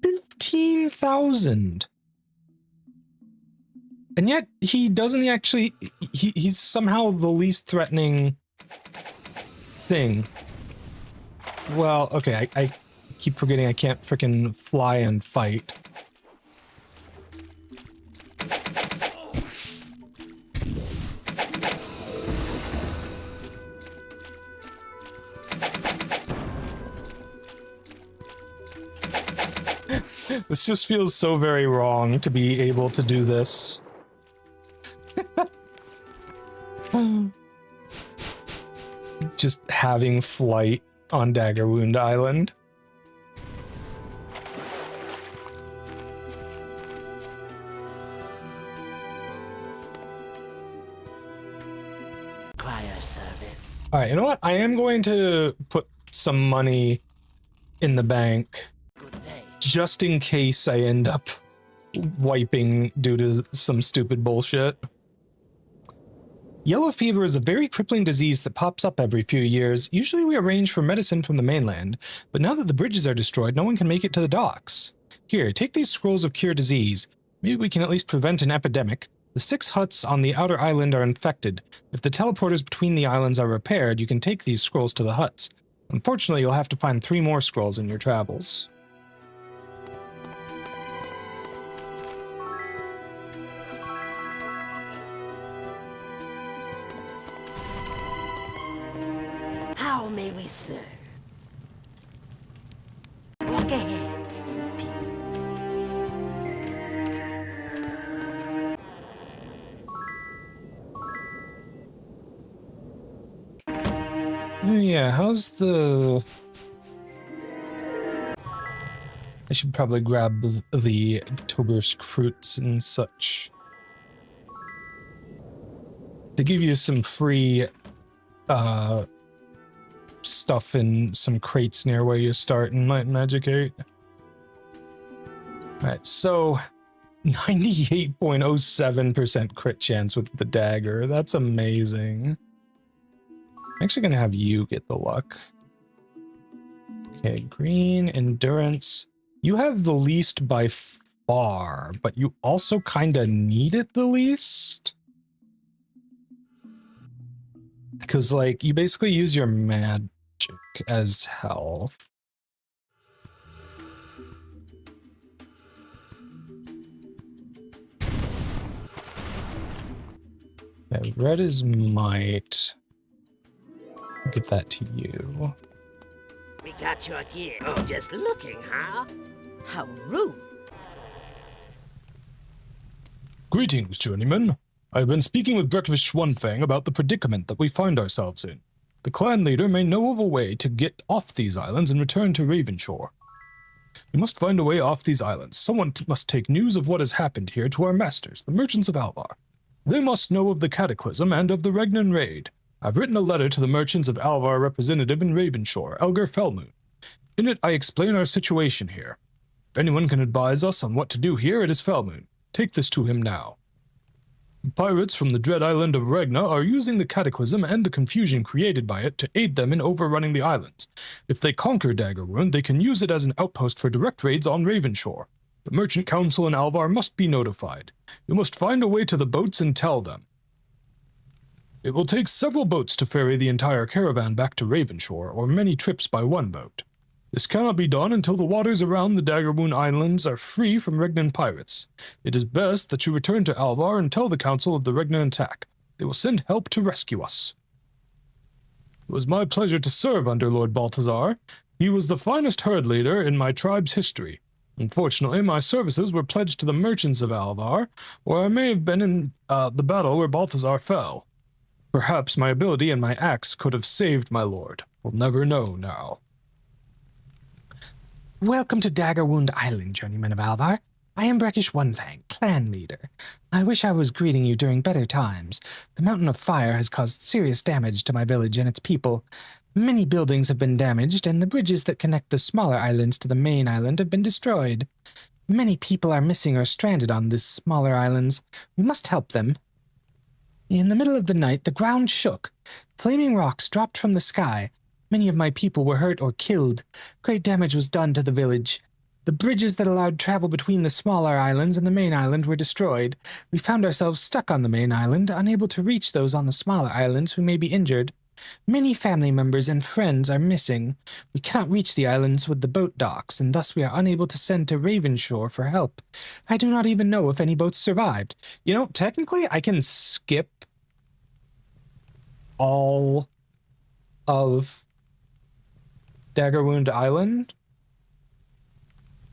A: 15,000. And yet he doesn't actually, he's somehow the least threatening thing. Well, okay, I keep forgetting I can't frickin' fly and fight. This just feels so very wrong to be able to do this. Just having flight on Dagger Wound Island.
F: Choir service.
A: Alright, you know what? I am going to put some money in the bank
F: Good day.
A: just in case I end up wiping due to some stupid bullshit. Yellow fever is a very crippling disease that pops up every few years. Usually we arrange for medicine from the mainland, but now that the bridges are destroyed, no one can make it to the docks. Here, take these scrolls of cure disease. Maybe we can at least prevent an epidemic. The 6 huts on the outer island are infected. If the teleporters between the islands are repaired, you can take these scrolls to the huts. Unfortunately, you'll have to find 3 more scrolls in your travels.
F: How may we serve? Walk ahead in peace.
A: Oh yeah, how's the... I should probably grab the Tobersk fruits and such. They give you some free stuff in some crates near where you start in Magic 8. Alright, so 98.07% crit chance with the dagger. That's amazing. I'm actually gonna have you get the luck. Okay, green, endurance. You have the least by far, but you also kinda need it the least. Because, like, you basically use your magic as health. Okay, red is might. I'll give that to you.
F: We got your gear. Oh, just looking, huh? How rude.
A: Greetings, journeyman. I have been speaking with Breakfast Schwanfang about the predicament that we find ourselves in. The clan leader may know of a way to get off these islands and return to Ravenshore. We must find a way off these islands. Someone must take news of what has happened here to our masters, the merchants of Alvar. They must know of the cataclysm and of the Regnan raid. I've written a letter to the merchants of Alvar representative in Ravenshore, Elgar Felmoon. In it, I explain our situation here. If anyone can advise us on what to do here, it is Felmoon. Take this to him now. The pirates from the dread island of Regna are using the cataclysm and the confusion created by it to aid them in overrunning the islands. If they conquer Daggerwound, they can use it as an outpost for direct raids on Ravenshore. The Merchant Council in Alvar must be notified. You must find a way to the boats and tell them. It will take several boats to ferry the entire caravan back to Ravenshore, or many trips by one boat. This cannot be done until the waters around the Daggerwound Islands are free from Regnan pirates. It is best that you return to Alvar and tell the council of the Regnan attack. They will send help to rescue us. It was my pleasure to serve under Lord Balthazar. He was the finest herd leader in my tribe's history. Unfortunately, my services were pledged to the merchants of Alvar, or I may have been in the battle where Balthazar fell. Perhaps my ability and my axe could have saved my lord. We'll never know now. Welcome to Daggerwound Island, journeyman of Alvar. I am Brackish Onefang, clan leader. I wish I was greeting you during better times. The mountain of fire has caused serious damage to my village and its people. Many buildings have been damaged, and the bridges that connect the smaller islands to the main island have been destroyed. Many people are missing or stranded on these smaller islands. We must help them. In the middle of the night, the ground shook. Flaming rocks dropped from the sky. Many of my people were hurt or killed. Great damage was done to the village. The bridges that allowed travel between the smaller islands and the main island were destroyed. We found ourselves stuck on the main island, unable to reach those on the smaller islands who may be injured. Many family members and friends are missing. We cannot reach the islands with the boat docks, and thus we are unable to send to Ravenshore for help. I do not even know if any boats survived. You know, technically I can skip all of Daggerwound Island,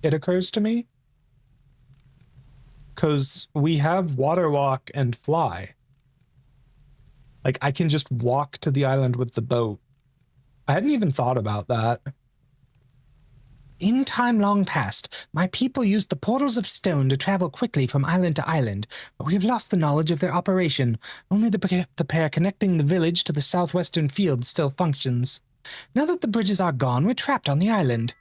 A: it occurs to me. Because we have water walk and fly. Like, I can just walk to the island with the boat. I hadn't even thought about that. In time long past, my people used the portals of stone to travel quickly from island to island, but we have lost the knowledge of their operation. Only the pair connecting the village to the southwestern field still functions. Now that the bridges are gone, we're trapped on the island.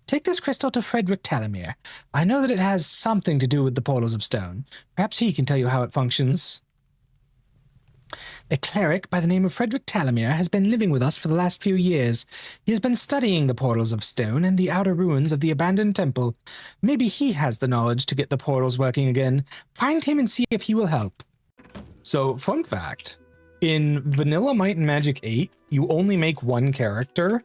A: Take this crystal to Frederick Talamere. I know that it has something to do with the portals of stone. Perhaps he can tell you how it functions. A cleric by the name of Frederick Talamere has been living with us for the last few years. He has been studying the portals of stone and the outer ruins of the abandoned temple. Maybe he has the knowledge to get the portals working again. Find him and see if he will help. So, fun fact. In Vanilla Might and Magic 8, you only make one character,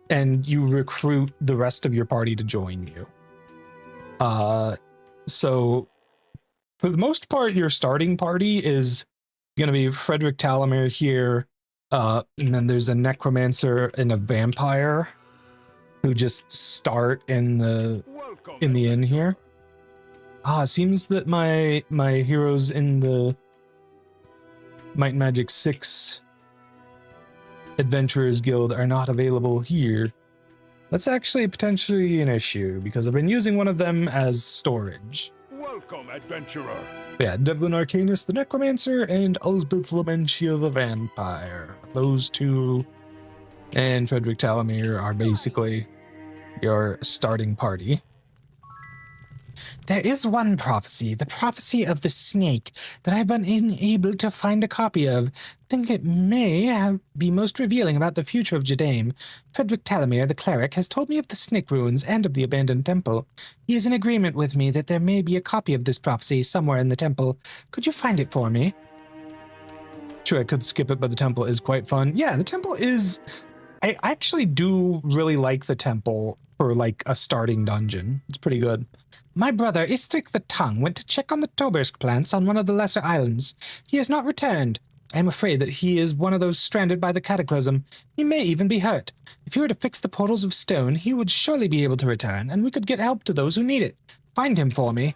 A: and you recruit the rest of your party to join you. So, for the most part, your starting party is going to be Frederick Talamere here, and then there's a necromancer and a vampire who just start in the inn here. It seems that my heroes in the Might and Magic 6 Adventurers Guild are not available here. That's actually potentially an issue, because I've been using one of them as storage.
G: Welcome, adventurer.
A: Yeah, Devlin Arcanus the Necromancer and Elspeth Lamentia the Vampire. Those two and Frederick Talamere are basically your starting party. There is one prophecy, the prophecy of the snake, that I've been unable to find a copy of. I think it may be most revealing about the future of Jadaim. Frederick Talamere, the cleric, has told me of the snake ruins and of the abandoned temple. He is in agreement with me that there may be a copy of this prophecy somewhere in the temple. Could you find it for me? Sure, I could skip it, but the temple is quite fun. Yeah, the temple is... I actually do really like the temple for, like, a starting dungeon. It's pretty good. My brother, Istrik the Tongue, went to check on the Tobersk plants on one of the lesser islands. He has not returned. I am afraid that he is one of those stranded by the cataclysm. He may even be hurt. If you were to fix the portals of stone, he would surely be able to return, and we could get help to those who need it. Find him for me.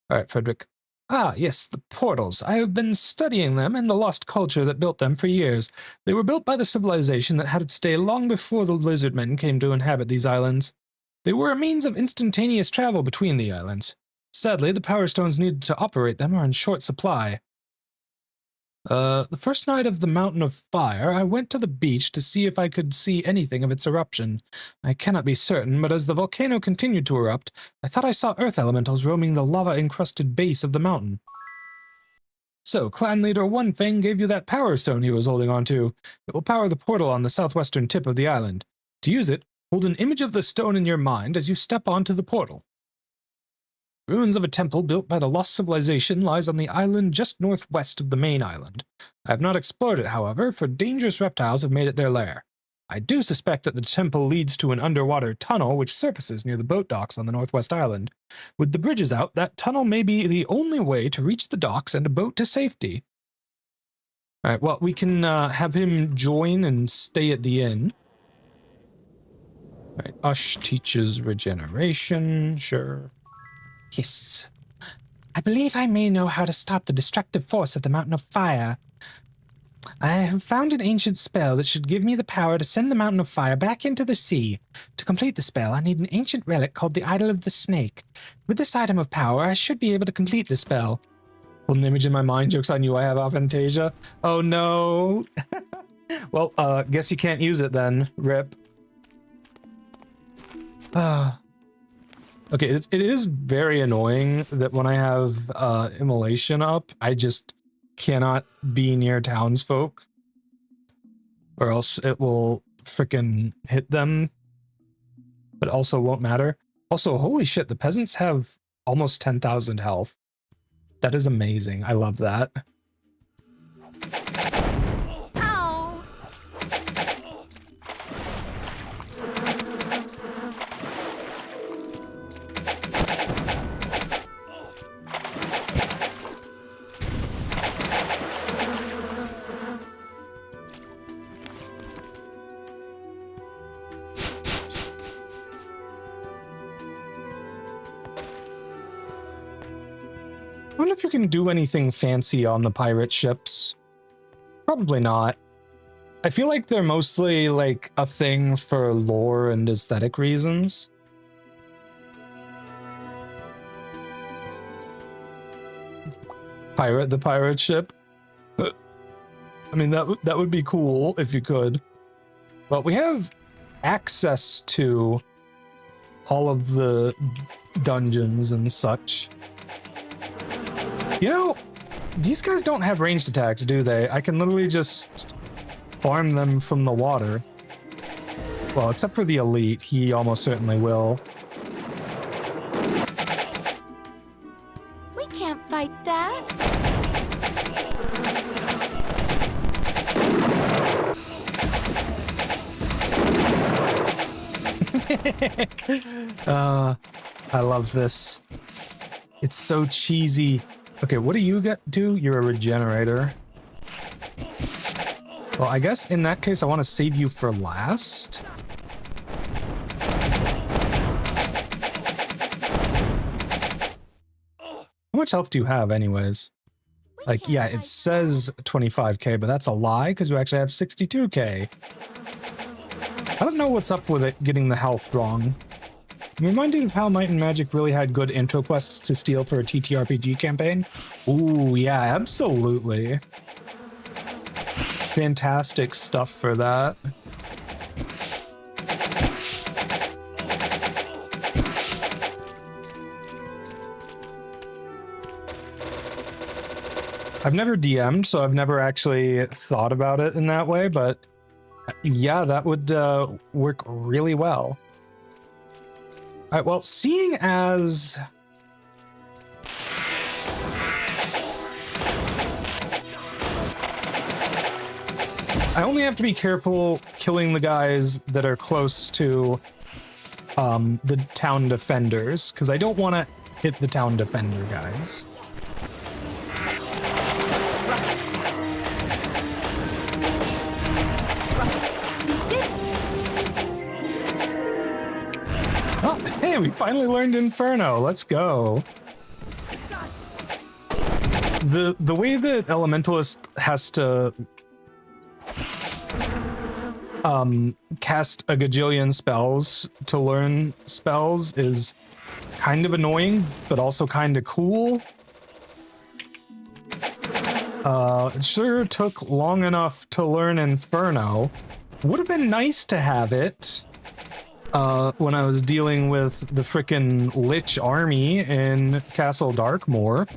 A: All right, Frederick. Ah, yes, the portals. I have been studying them and the lost culture that built them for years. They were built by the civilization that had its day long before the lizardmen came to inhabit these islands. They were a means of instantaneous travel between the islands. Sadly, the power stones needed to operate them are in short supply. The first night of the Mountain of Fire, I went to the beach to see if I could see anything of its eruption. I cannot be certain, but as the volcano continued to erupt, I thought I saw earth elementals roaming the lava-encrusted base of the mountain. So, clan leader One Fang gave you that power stone he was holding onto. It will power the portal on the southwestern tip of the island. To use it, hold an image of the stone in your mind as you step onto the portal. Ruins of a temple built by the lost civilization lies on the island just northwest of the main island. I have not explored it, however, for dangerous reptiles have made it their lair. I do suspect that the temple leads to an underwater tunnel which surfaces near the boat docks on the northwest island. With the bridges out, that tunnel may be the only way to reach the docks and a boat to safety. Alright, well, we can have him join and stay at the inn. Alright, Ush teaches regeneration, sure. Yes. I believe I may know how to stop the destructive force of the Mountain of Fire. I have found an ancient spell that should give me the power to send the Mountain of Fire back into the sea. To complete the spell, I need an ancient relic called the Idol of the Snake. With this item of power, I should be able to complete the spell. Hold an image in my mind, jokes on you, I have aphantasia. Oh no! Well, guess you can't use it then, rip. Okay, it is very annoying that when I have immolation up, I just cannot be near townsfolk, or else it will frickin' hit them, but also won't matter. Also, holy shit, the peasants have almost 10,000 health. That is amazing. I love that. wonder if you can do anything fancy on the pirate ships. Probably not. I feel like they're mostly like a thing for lore and aesthetic reasons. Pirate the pirate ship. I mean, that would be cool if you could. But we have access to all of the dungeons and such. You know, these guys don't have ranged attacks, do they? I can literally just farm them from the water. Well, except for the elite, he almost certainly will.
D: We can't fight that.
A: I love this. It's so cheesy. Okay, what do you do? You're a regenerator. Well, I guess in that case, I want to save you for last. How much health do you have anyways? Like, yeah, it says 25k, but that's a lie because you actually have 62k. I don't know what's up with it getting the health wrong. I'm reminded of how Might and Magic really had good intro quests to steal for a TTRPG campaign. Ooh, yeah, absolutely. Fantastic stuff for that. I've never DM'd, so I've never actually thought about it in that way, but yeah, that would work really well. All right, well, seeing as I only have to be careful killing the guys that are close to the town defenders, because I don't want to hit the town defender guys. Oh, hey, we finally learned Inferno. Let's go. The way that Elementalist has to cast a gajillion spells to learn spells is kind of annoying, but also kind of cool. It sure took long enough to learn Inferno. Would have been nice to have it when I was dealing with the frickin' Lich army in Castle Darkmoor.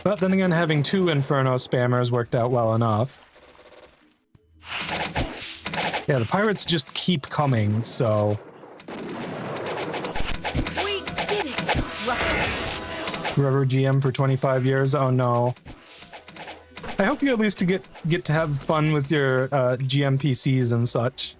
A: But then again, having 2 Inferno spammers worked out well enough. Yeah, the pirates just keep coming, so...
D: We did it!
A: Forever GM for 25 years? Oh no. I hope you at least get to have fun with your GM PCs and such.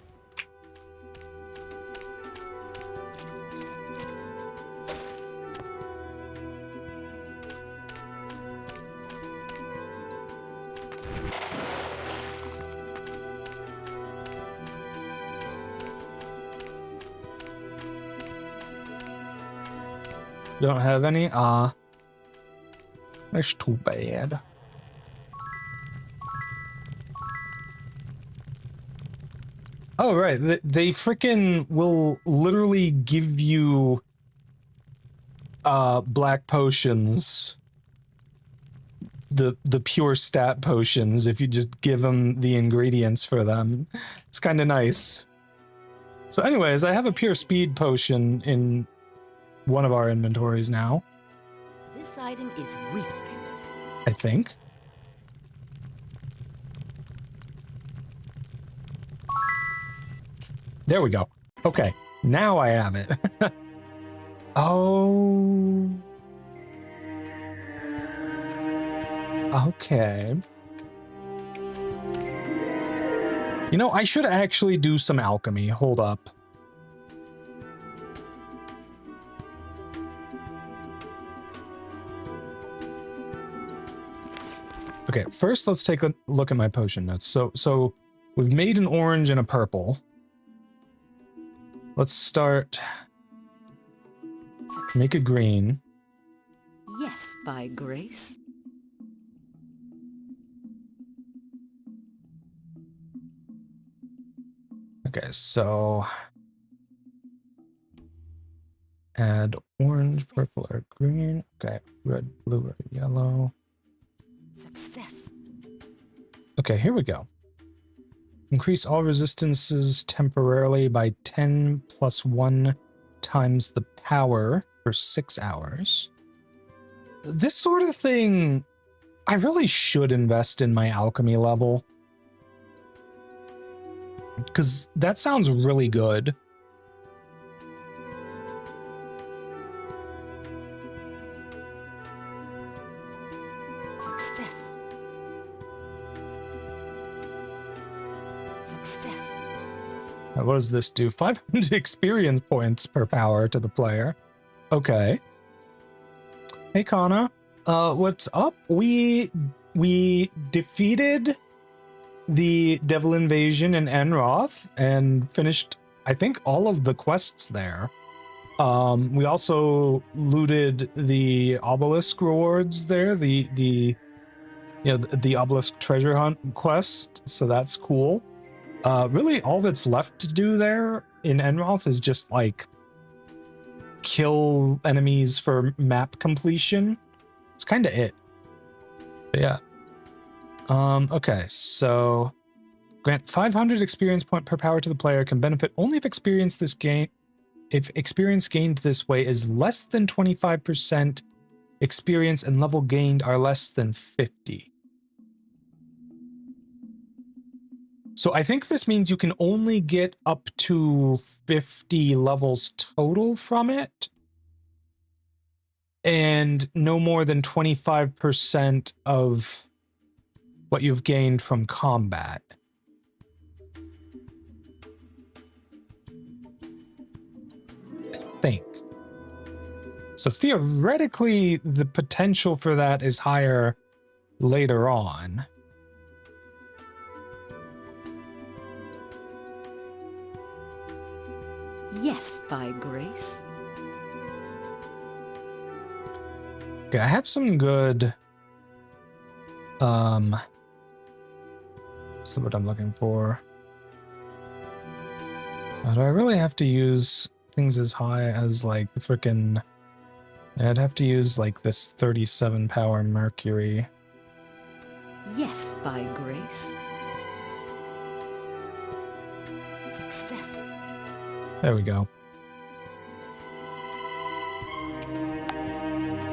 A: Don't have any? Ah. That's too bad. Oh, right. They frickin' will literally give you black potions. The pure stat potions if you just give them the ingredients for them. It's kind of nice. So anyways, I have a pure speed potion in one of our inventories now.
C: This item is weak.
A: I think. There we go. Okay, now I have it. Oh. Okay. You know, I should actually do some alchemy. Hold up. Okay, first let's take a look at my potion notes. So we've made an orange and a purple. Let's start Make it green.
D: Yes, by grace.
A: Okay, so add orange, purple, or green. Okay, red, blue, or yellow.
D: Success.
A: Okay, here we go. Increase all resistances temporarily by 10 plus 1 times the power for 6 hours. This sort of thing, I really should invest in my alchemy level. Because that sounds really good.
D: Success. Success.
A: Now, what does this do? 500 experience points per power to the player. Okay. Hey, Kana. What's up? We defeated the Devil Invasion in Enroth and finished, I think, all of the quests there. We also looted the obelisk rewards there, the obelisk treasure hunt quest, so that's cool. Really all that's left to do there in Enroth is just like kill enemies for map completion. It's kind of it. But yeah. Okay, so grant 500 experience point per power to the player, can benefit only if experience gained this way is less than 25%, experience and level gained are less than 50. So I think this means you can only get up to 50 levels total from it, and no more than 25% of what you've gained from combat. I think. So theoretically, the potential for that is higher later on.
D: Yes, by grace.
A: Okay, I have some good... What's the word I'm looking for? Do I really have to use things as high as, like, the frickin'... I'd have to use, like, this 37 power Mercury.
D: Yes, by grace. Success.
A: There we go.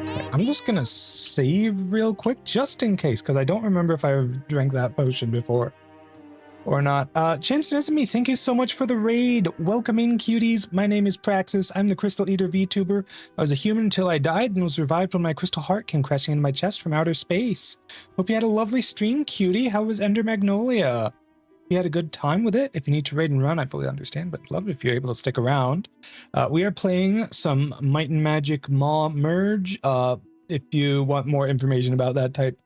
A: Okay, I'm just gonna save real quick, just in case, because I don't remember if I've drank that potion before or not. Chance Nesimi, thank you so much for the raid. Welcome in, cuties. My name is Praxis. I'm the Crystal Eater VTuber. I was a human until I died and was revived when my crystal heart came crashing into my chest from outer space. Hope you had a lovely stream, cutie. How was Ender Magnolia? You had a good time with it. If you need to raid and run, I fully understand, but love it if you're able to stick around. We are playing some Might and Magic MAW Merge. If you want more information about that, type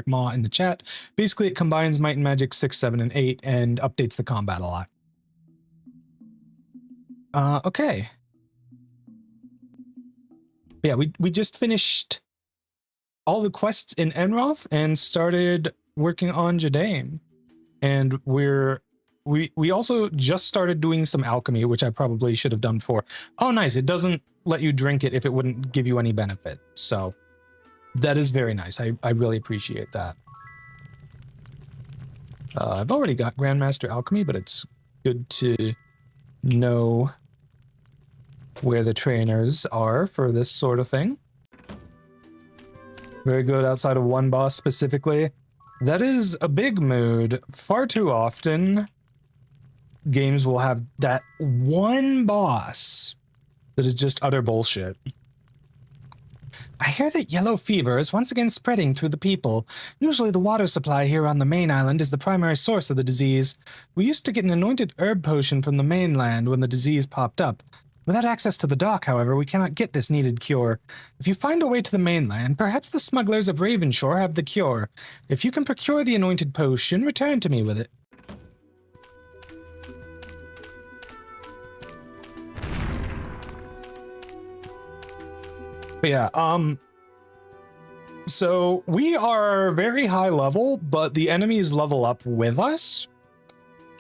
A: !MAW in the chat. Basically, it combines Might and Magic 6, 7, and 8 and updates the combat a lot. Okay. Yeah, we just finished all the quests in Enroth and started working on Jadaim. And we also just started doing some alchemy, which I probably should have done before. Oh, nice. It doesn't let you drink it if it wouldn't give you any benefit. So that is very nice. I really appreciate that. I've already got Grandmaster Alchemy, but it's good to know where the trainers are for this sort of thing. Very good outside of one boss specifically. That is a big mood. Far too often, games will have that one boss that is just utter bullshit. I hear that yellow fever is once again spreading through the people. Usually the water supply here on the main island is the primary source of the disease. We used to get an anointed herb potion from the mainland when the disease popped up. Without access to the dock, however, we cannot get this needed cure. If you find a way to the mainland, perhaps the smugglers of Ravenshore have the cure. If you can procure the anointed potion, return to me with it. But yeah, so we are very high level, but the enemies level up with us.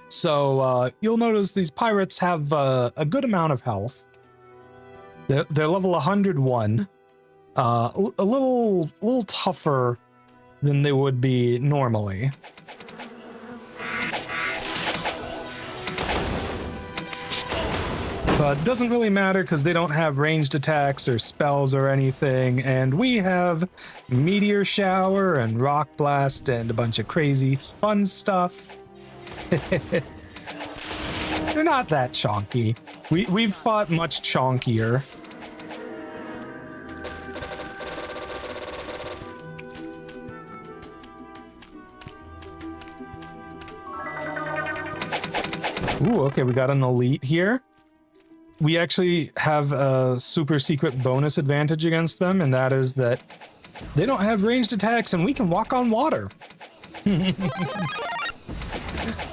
A: So you'll notice these pirates have a good amount of health. They're level 101. A little tougher than they would be normally. But it doesn't really matter because they don't have ranged attacks or spells or anything, and we have Meteor Shower and Rock Blast and a bunch of crazy fun stuff. They're not that chonky. We've fought much chonkier. Ooh, okay, we got an elite here. We actually have a super secret bonus advantage against them, and that is that they don't have ranged attacks and we can walk on water.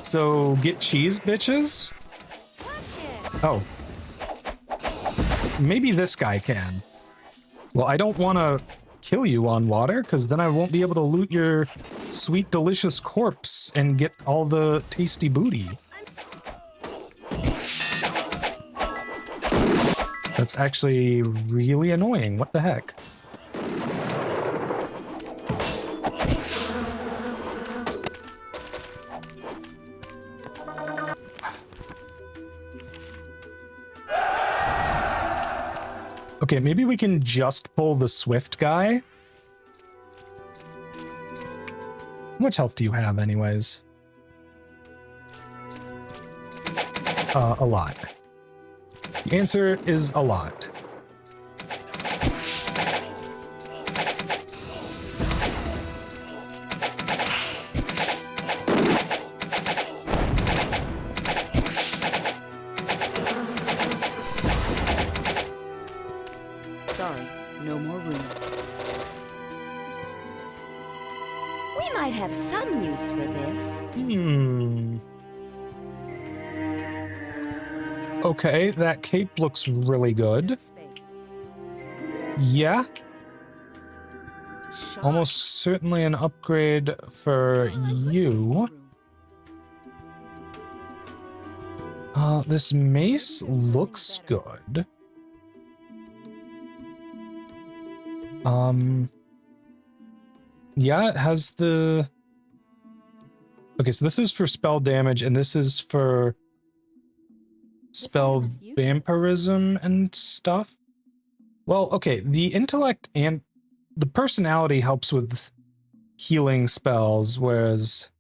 A: So get cheesed, bitches. Oh. Maybe this guy can. Well, I don't want to kill you on water, because then I won't be able to loot your sweet, delicious corpse and get all the tasty booty. That's actually really annoying. What the heck? Okay, maybe we can just pull the Swift guy. How much health do you have anyways? A lot. The answer is a lot.
D: Sorry, no more room. We might have some use for this.
A: Okay, that cape looks really good. Yeah. Almost certainly an upgrade for you. This mace looks good. Yeah, it has the... Okay, so this is for spell damage, and this is for spell vampirism and stuff. Well, okay, the intellect and the personality helps with healing spells, whereas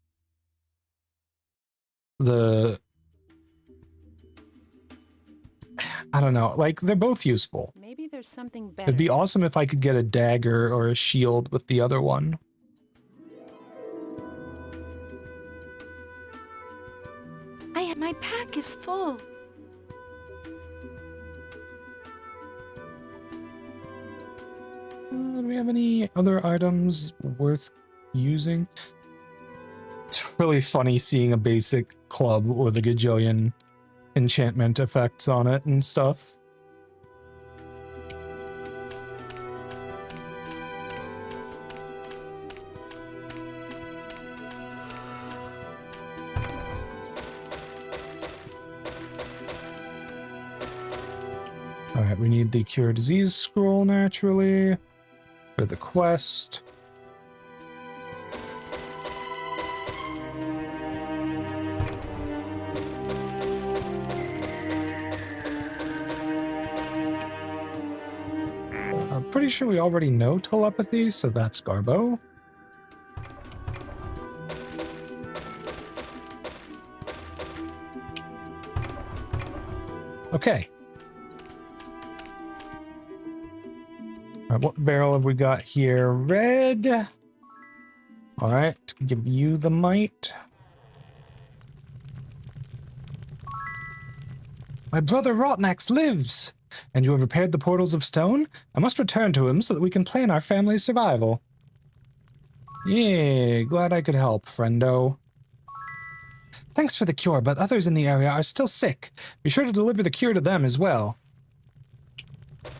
A: the... I don't know, like, they're both useful.
H: Maybe there's something better.
A: It'd be awesome if I could get a dagger or a shield with the other one.
D: My pack is full.
A: Do we have any other items worth using? It's really funny seeing a basic club with a gajillion enchantment effects on it and stuff. Alright, we need the Cure Disease scroll naturally for the quest. I'm pretty sure we already know telepathy, so that's Garbo. Okay. Alright, what barrel have we got here? Red. Alright, give you the might. My brother Rotnax lives! And you have repaired the portals of stone? I must return to him so that we can plan our family's survival. Yeah, glad I could help, friendo. Thanks for the cure, but others in the area are still sick. Be sure to deliver the cure to them as well.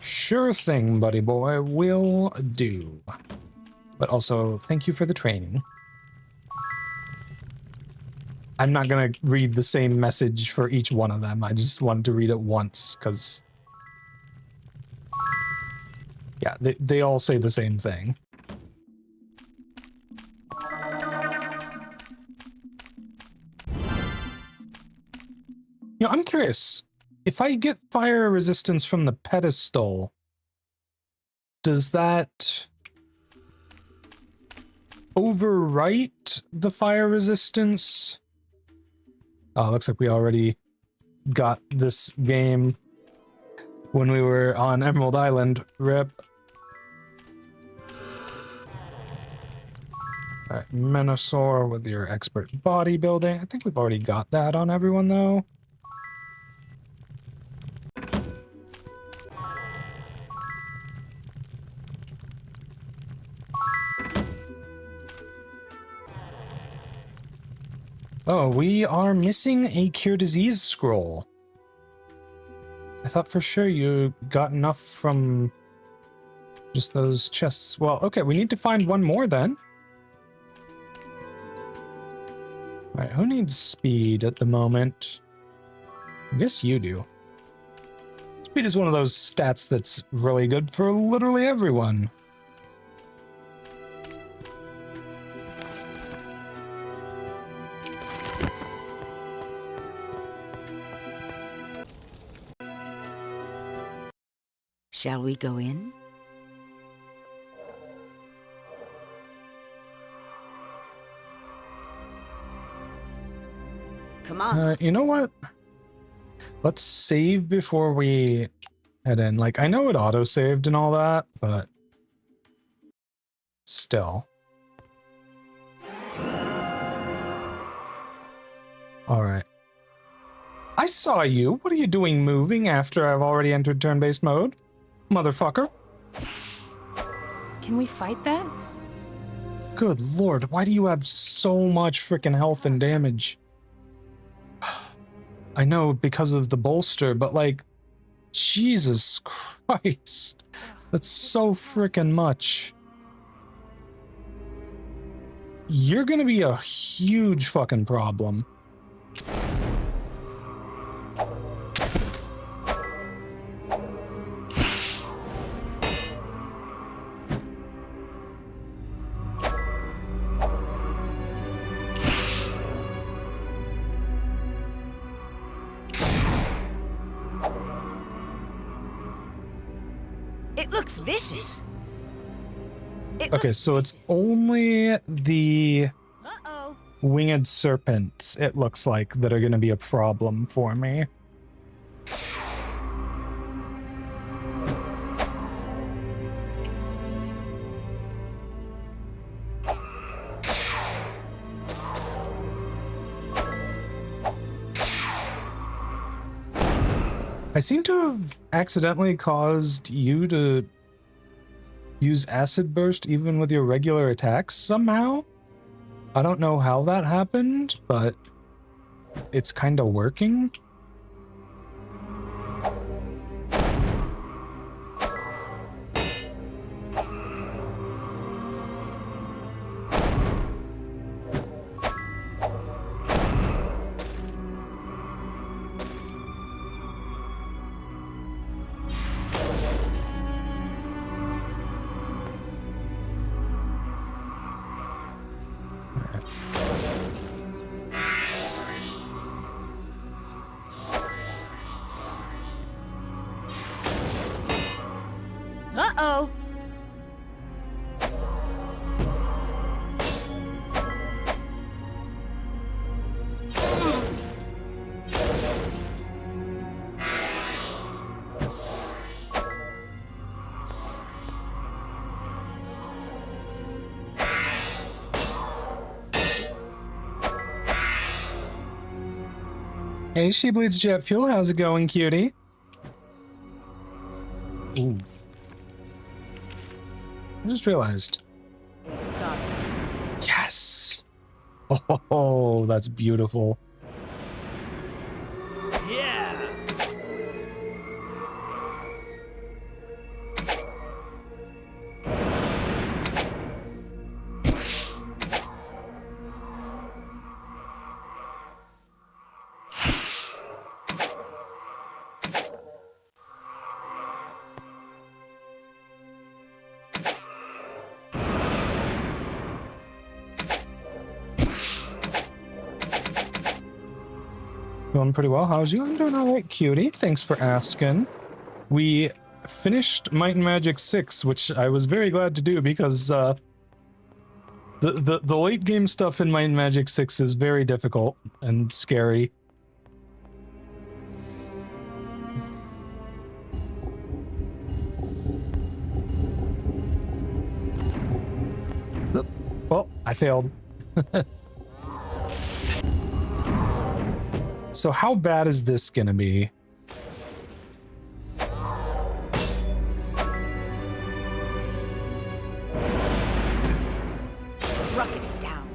A: Sure thing, buddy boy. Will do. But also, thank you for the training. I'm not gonna read the same message for each one of them. I just wanted to read it once, because... yeah, they all say the same thing. You know, I'm curious. If I get fire resistance from the pedestal, does that overwrite the fire resistance? Oh, looks like we already got this game when we were on Emerald Island. Rip. Alright, Menosaur with your expert bodybuilding. I think we've already got that on everyone, though. Oh, we are missing a Cure Disease scroll. I thought for sure you got enough from just those chests. Well, okay, we need to find one more then. Alright, who needs speed at the moment? I guess you do. Speed is one of those stats that's really good for literally everyone.
D: Shall we go in?
C: Come on.
A: You know what? Let's save before we head in. Like, I know it auto-saved and all that, but still. Alright. I saw you. What are you doing moving after I've already entered turn-based mode? Motherfucker.
H: Can we fight that?
A: Good lord, why do you have so much freaking health and damage? I know because of the bolster, but like, Jesus Christ. That's so freaking much. You're gonna be a huge fucking problem.
D: It looks vicious.
A: Okay, so it's only the
C: Uh-oh.
A: winged serpents, it looks like, that are gonna be a problem for me. I seem to have accidentally caused you to use Acid Burst even with your regular attacks somehow. I don't know how that happened, but it's kind of working.
C: Uh-oh.
A: Hey, She Bleeds Jet Fuel, how's it going, cutie? Ooh. I just realized.
C: Got it.
A: Yes! Oh, that's beautiful.
B: Yeah!
A: Going pretty well. How's you? I'm doing all right, cutie. Thanks for asking. We finished Might and Magic 6, which I was very glad to do because the late game stuff in Might and Magic 6 is very difficult and scary. Well, I failed. So how bad is this gonna be?
D: Struck it down.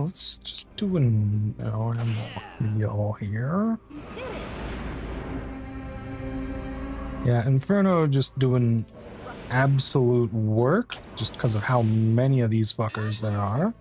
A: Let's just do an y'all here.
D: Did it.
A: Yeah, Inferno just doing absolute work, just because of how many of these fuckers there are.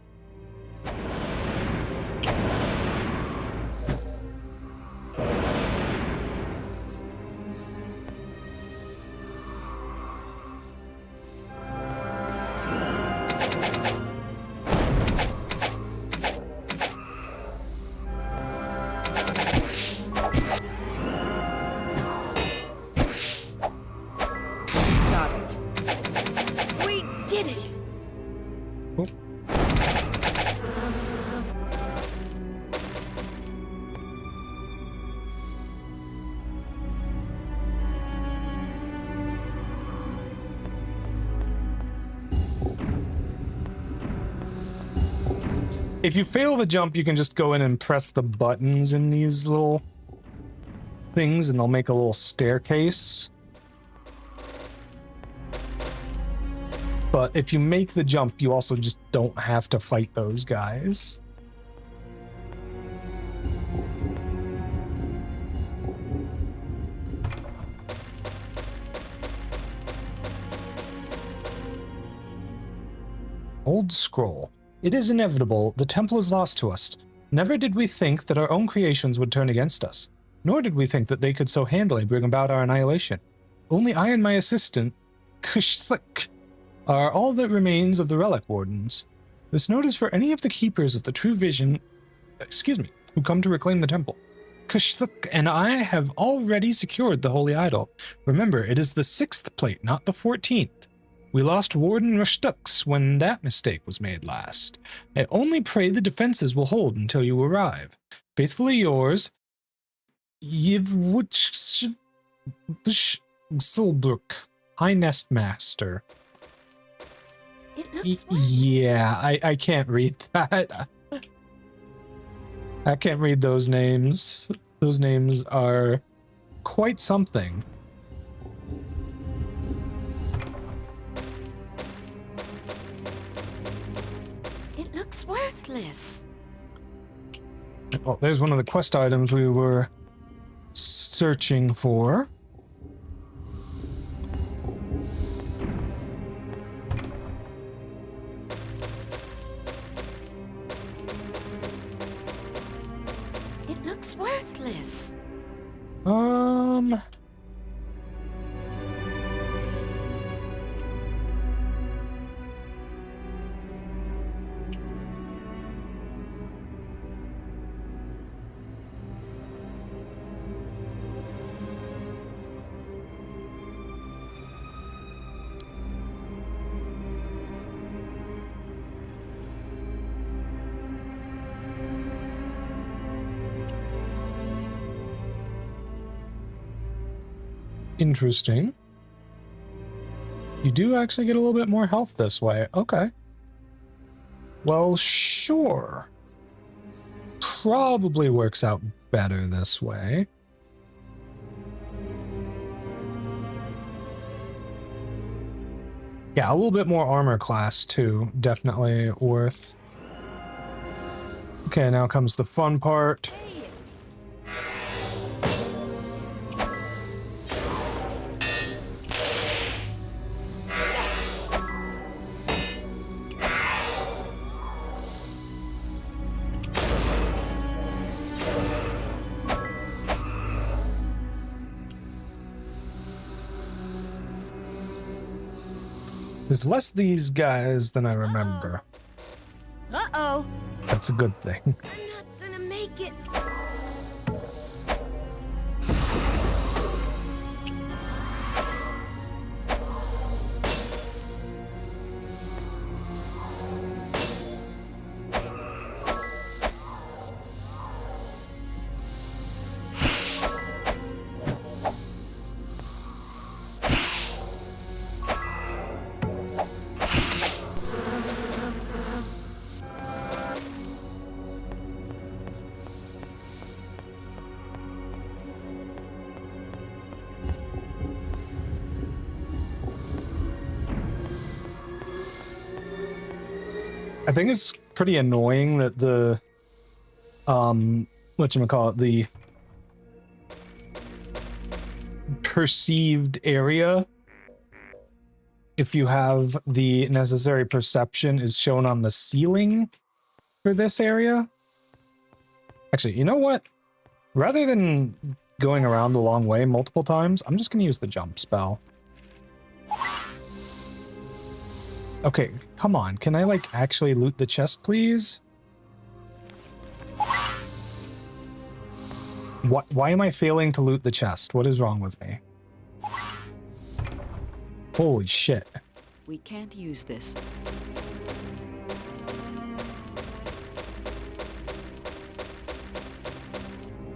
D: Got it. We did it.
A: Oh. If you fail the jump, you can just go in and press the buttons in these little things and they'll make a little staircase. But if you make the jump, you also just don't have to fight those guys. Old scroll. It is inevitable. The temple is lost to us. Never did we think that our own creations would turn against us. Nor did we think that they could so handily bring about our annihilation. Only I and my assistant, Kushlik, are all that remains of the relic wardens. This note is for any of the keepers of the true vision, who come to reclaim the temple. Kushlik and I have already secured the holy idol. Remember, it is the 6th plate, not the 14th. We lost Warden Rushtux when that mistake was made last. I only pray the defenses will hold until you arrive. Faithfully yours, Yivwuch Silbrook, High Nest Master.
D: It looks
A: Yeah, I can't read that. I can't read those names. Those names are quite something.
D: It looks worthless.
A: Well, there's one of the quest items we were searching for.
D: It looks worthless.
A: Interesting. You do actually get a little bit more health this way. Okay. Well, sure. Probably works out better this way. Yeah, a little bit more armor class too. Definitely worth. Okay, now comes the fun part. There's less of these guys than I remember.
D: Uh-oh.
A: That's a good thing.
D: I'm not gonna make it.
A: I think it's pretty annoying that the whatchamacallit, the perceived area, if you have the necessary perception, is shown on the ceiling for this area. Actually, you know what? Rather than going around the long way multiple times, I'm just going to use the jump spell. Okay, come on. Can I, like, actually loot the chest, please? Why am I failing to loot the chest? What is wrong with me? Holy shit.
H: We can't use this.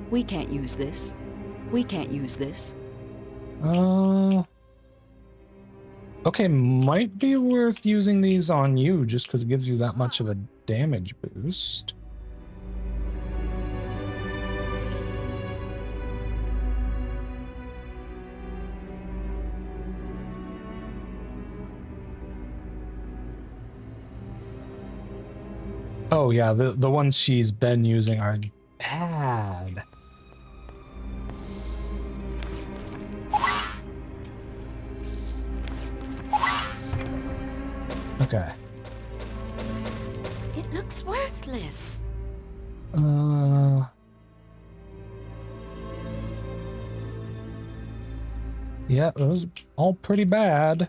H: We can't use this. We can't use this.
A: Okay, might be worth using these on you just because it gives you that much of a damage boost. Oh yeah, the ones she's been using are bad. Okay.
D: It looks worthless.
A: Yeah, those all pretty bad.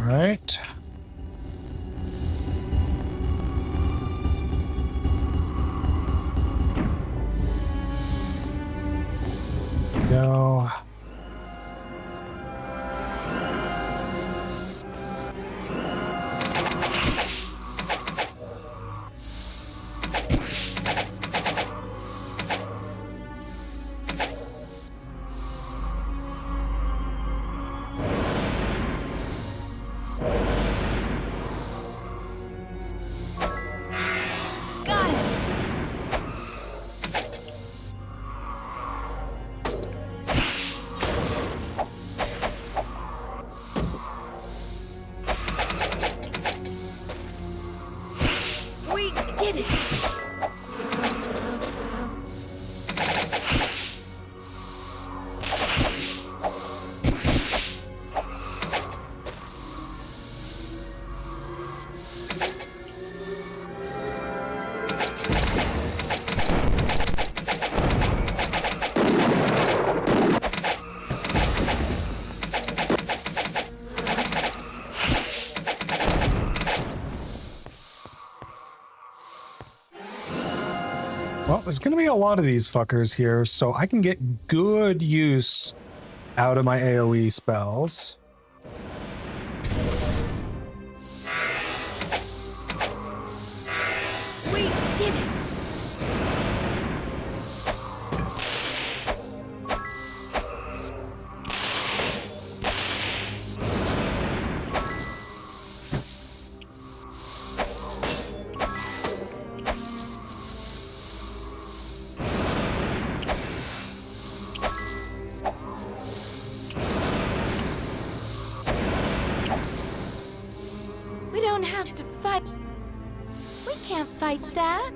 A: Right. Go. Well, there's going to be a lot of these fuckers here, so I can get good use out of my AoE spells.
D: We did it! We don't have to fight. We can't fight that.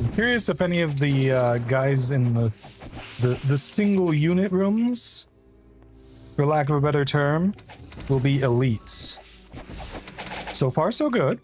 A: I'm curious if any of the guys in the single unit rooms, for lack of a better term, will be elites. So far, so good.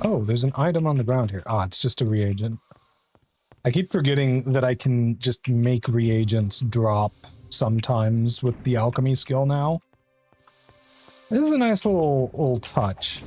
A: Oh, there's an item on the ground here. Ah, it's just a reagent. I keep forgetting that I can just make reagents drop sometimes with the alchemy skill now. This is a nice little touch.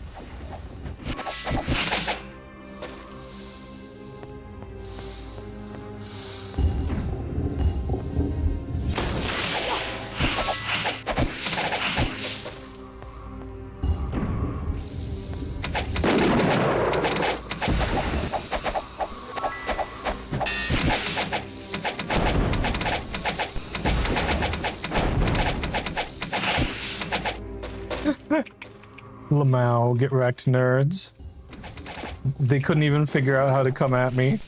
A: Lamau, get wrecked, nerds. They couldn't even figure out how to come at me.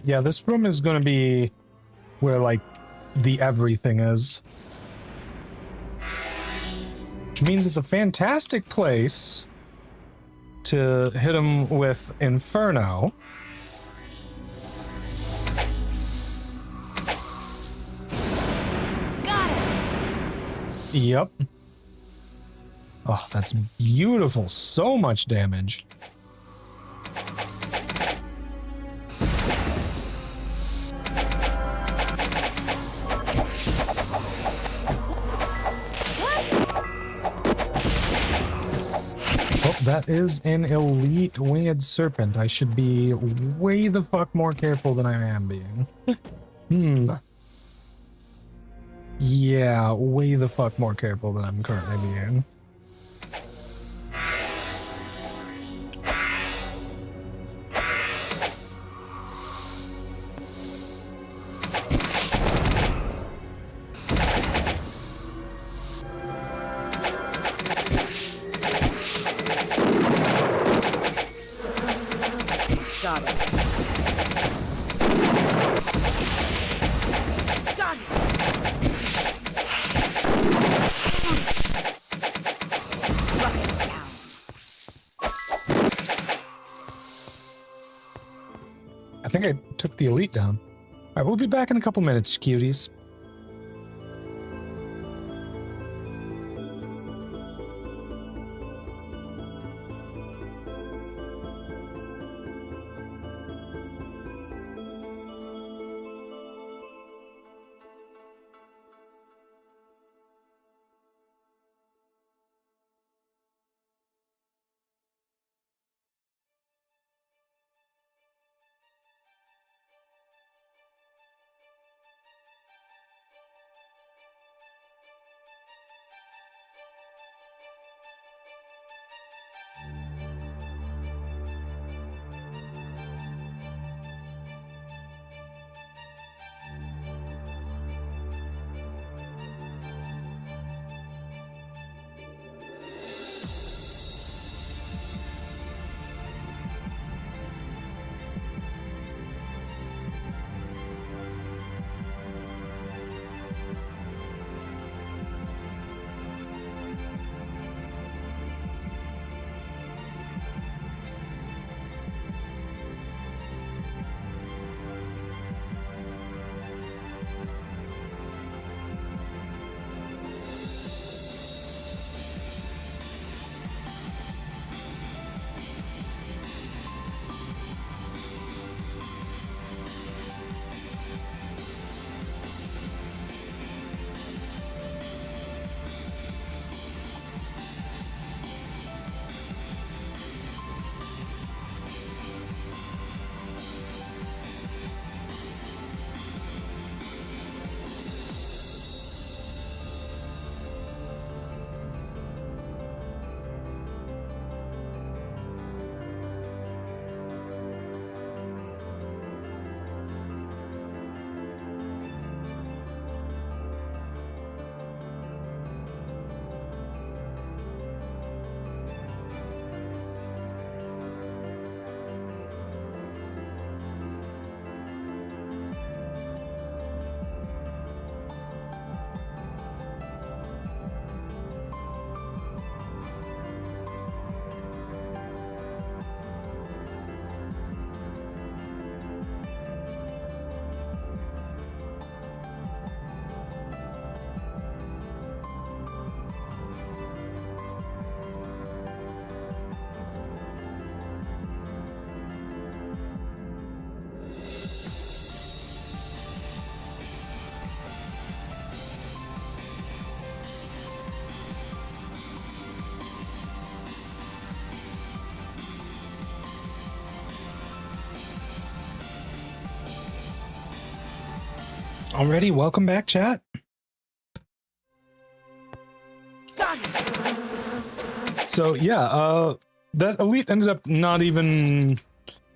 A: Yeah, this room is going to be where, like, the everything is. Which means it's a fantastic place to hit him with Inferno.
D: Got it.
A: Yep. Oh, that's beautiful. So much damage. That is an elite winged serpent. I should be way the fuck more careful than I am being. Yeah, way the fuck more careful than I'm currently being.
D: Got it. Got it. Struck it down.
A: I think I took the elite down. Alright, we'll be back in a couple minutes, cuties. Alrighty, welcome back, chat. So yeah, that elite ended up not even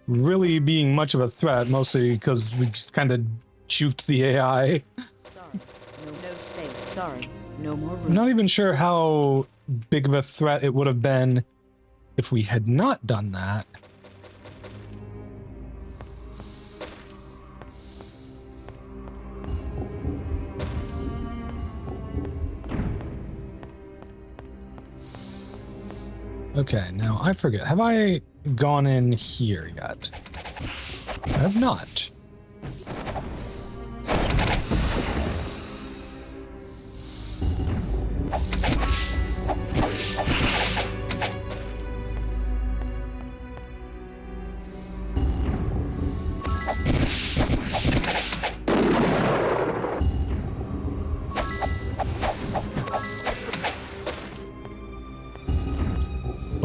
A: really being much of a threat, mostly because we just kind of juked the AI.
H: Sorry. No space. Sorry. No more room.
A: I'm not even sure how big of a threat it would have been if we had not done that. Okay, now I forget. Have I gone in here yet? I have not.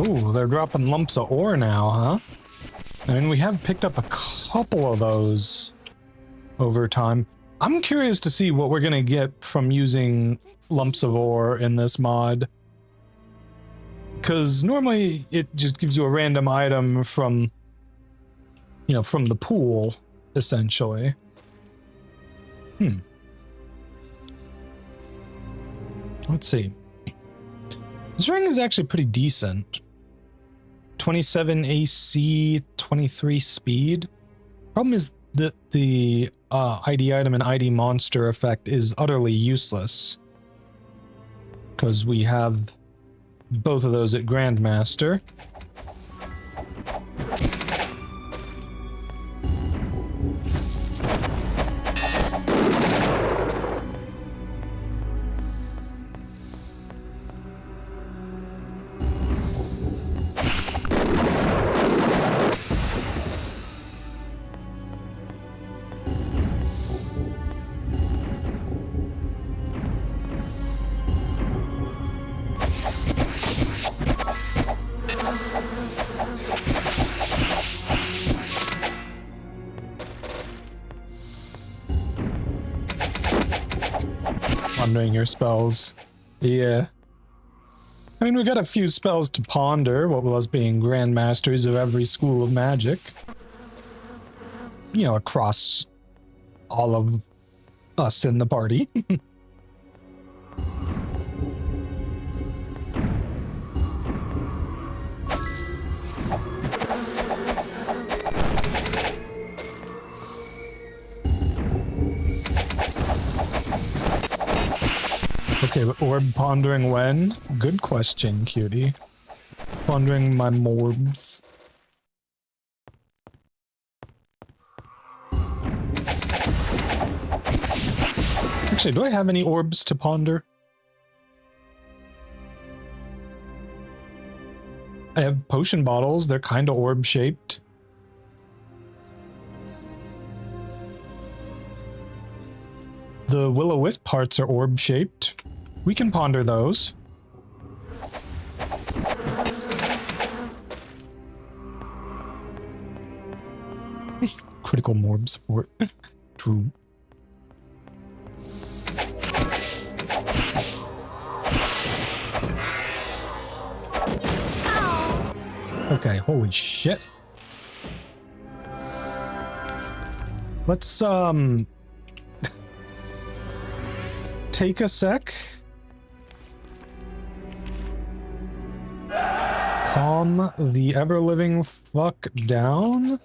A: Oh, they're dropping lumps of ore now, huh? I mean, we have picked up a couple of those over time. I'm curious to see what we're gonna get from using lumps of ore in this mod. Because normally it just gives you a random item from, you know, from the pool, essentially. Let's see. This ring is actually pretty decent. 27 AC, 23 speed. Problem is that the ID item and ID monster effect is utterly useless. Because we have both of those at Grandmaster. Pondering your spells. Yeah. I mean, we got a few spells to ponder, what with us being grandmasters of every school of magic. You know, across all of us in the party. Okay, but orb pondering when? Good question, cutie. Pondering my morbs. Actually, do I have any orbs to ponder? I have potion bottles, they're kind of orb-shaped. The will-o-wisp parts are orb-shaped. We can ponder those. Critical morb support. True. Okay, holy shit. Let's, take a sec. Calm the ever-living fuck down.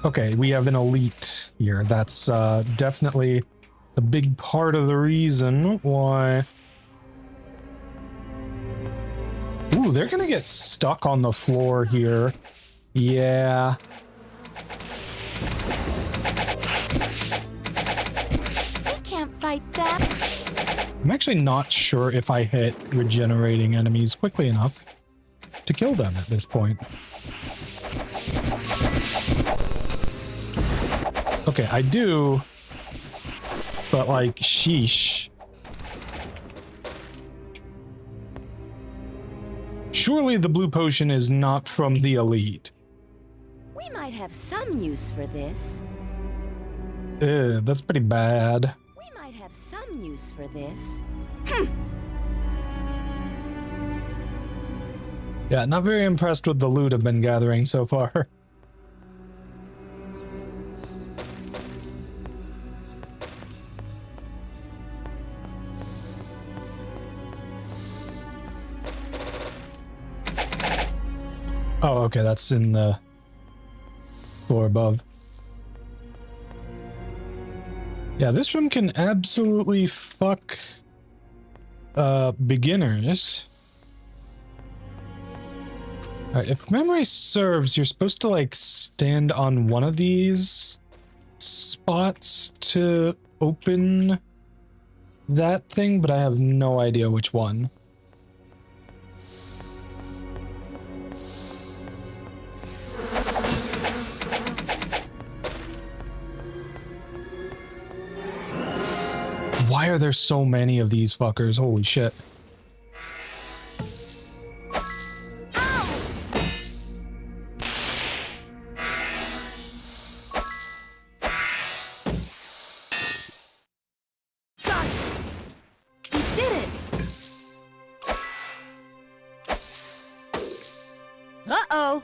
A: Okay, we have an elite here. That's definitely a big part of the reason why. Ooh, they're gonna get stuck on the floor here. Yeah.
D: We can't fight that.
A: I'm actually not sure if I hit regenerating enemies quickly enough to kill them at this point. Okay, I do, but like, sheesh. Surely the blue potion is not from the elite.
D: We might might have some use for this.
A: Ew, that's pretty bad.
D: We might have some use for this.
A: Yeah, not very impressed with the loot I've been gathering so far. Oh, okay, that's in the floor above. Yeah, this room can absolutely fuck beginners. Alright, if memory serves, you're supposed to like stand on one of these spots to open that thing, but I have no idea which one. Why are there so many of these fuckers? Holy shit.
D: Uh-oh.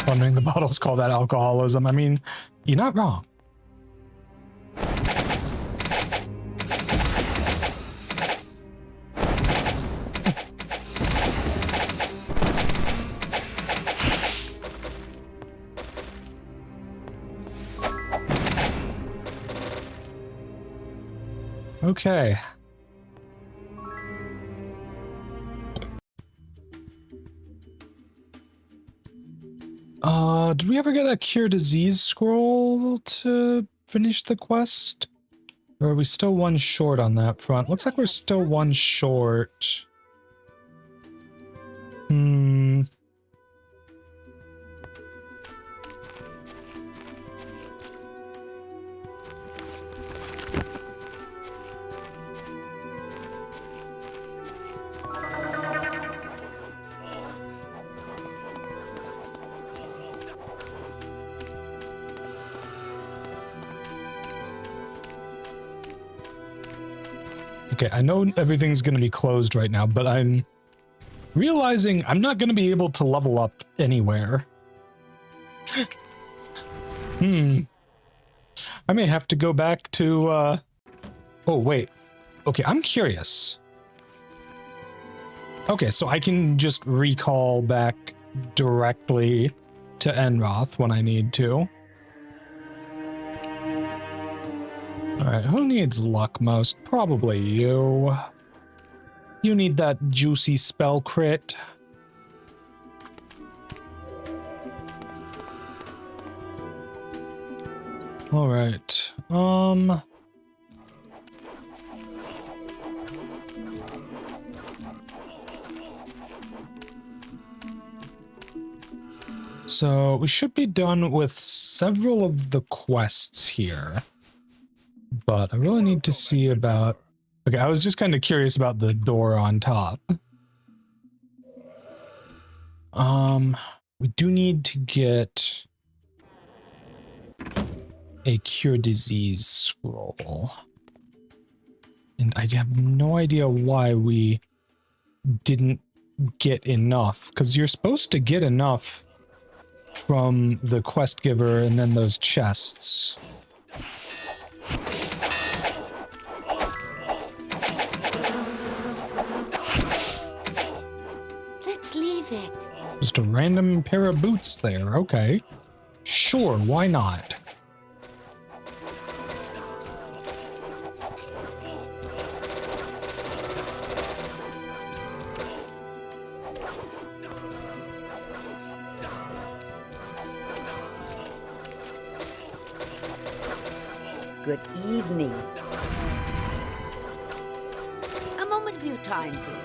A: Wondering the bottles call that alcoholism. I mean, you're not wrong. Okay. Did we ever get a cure disease scroll to finish the quest? Or are we still one short on that front? Looks like we're still one short. Okay, I know everything's going to be closed right now, but I'm realizing I'm not going to be able to level up anywhere. I may have to go back to, oh, wait. Okay, I'm curious. Okay, so I can just recall back directly to Enroth when I need to. Alright, who needs luck most? Probably you. You need that juicy spell crit. Alright, so we should be done with several of the quests here. But I really need to see about... Okay, I was just kind of curious about the door on top. We do need to get a cure disease scroll. And I have no idea why we didn't get enough, because you're supposed to get enough from the quest giver and then those chests.
D: Let's leave it.
A: Just a random pair of boots there, okay. Sure, why not?
C: Good evening.
D: A moment of your time, please.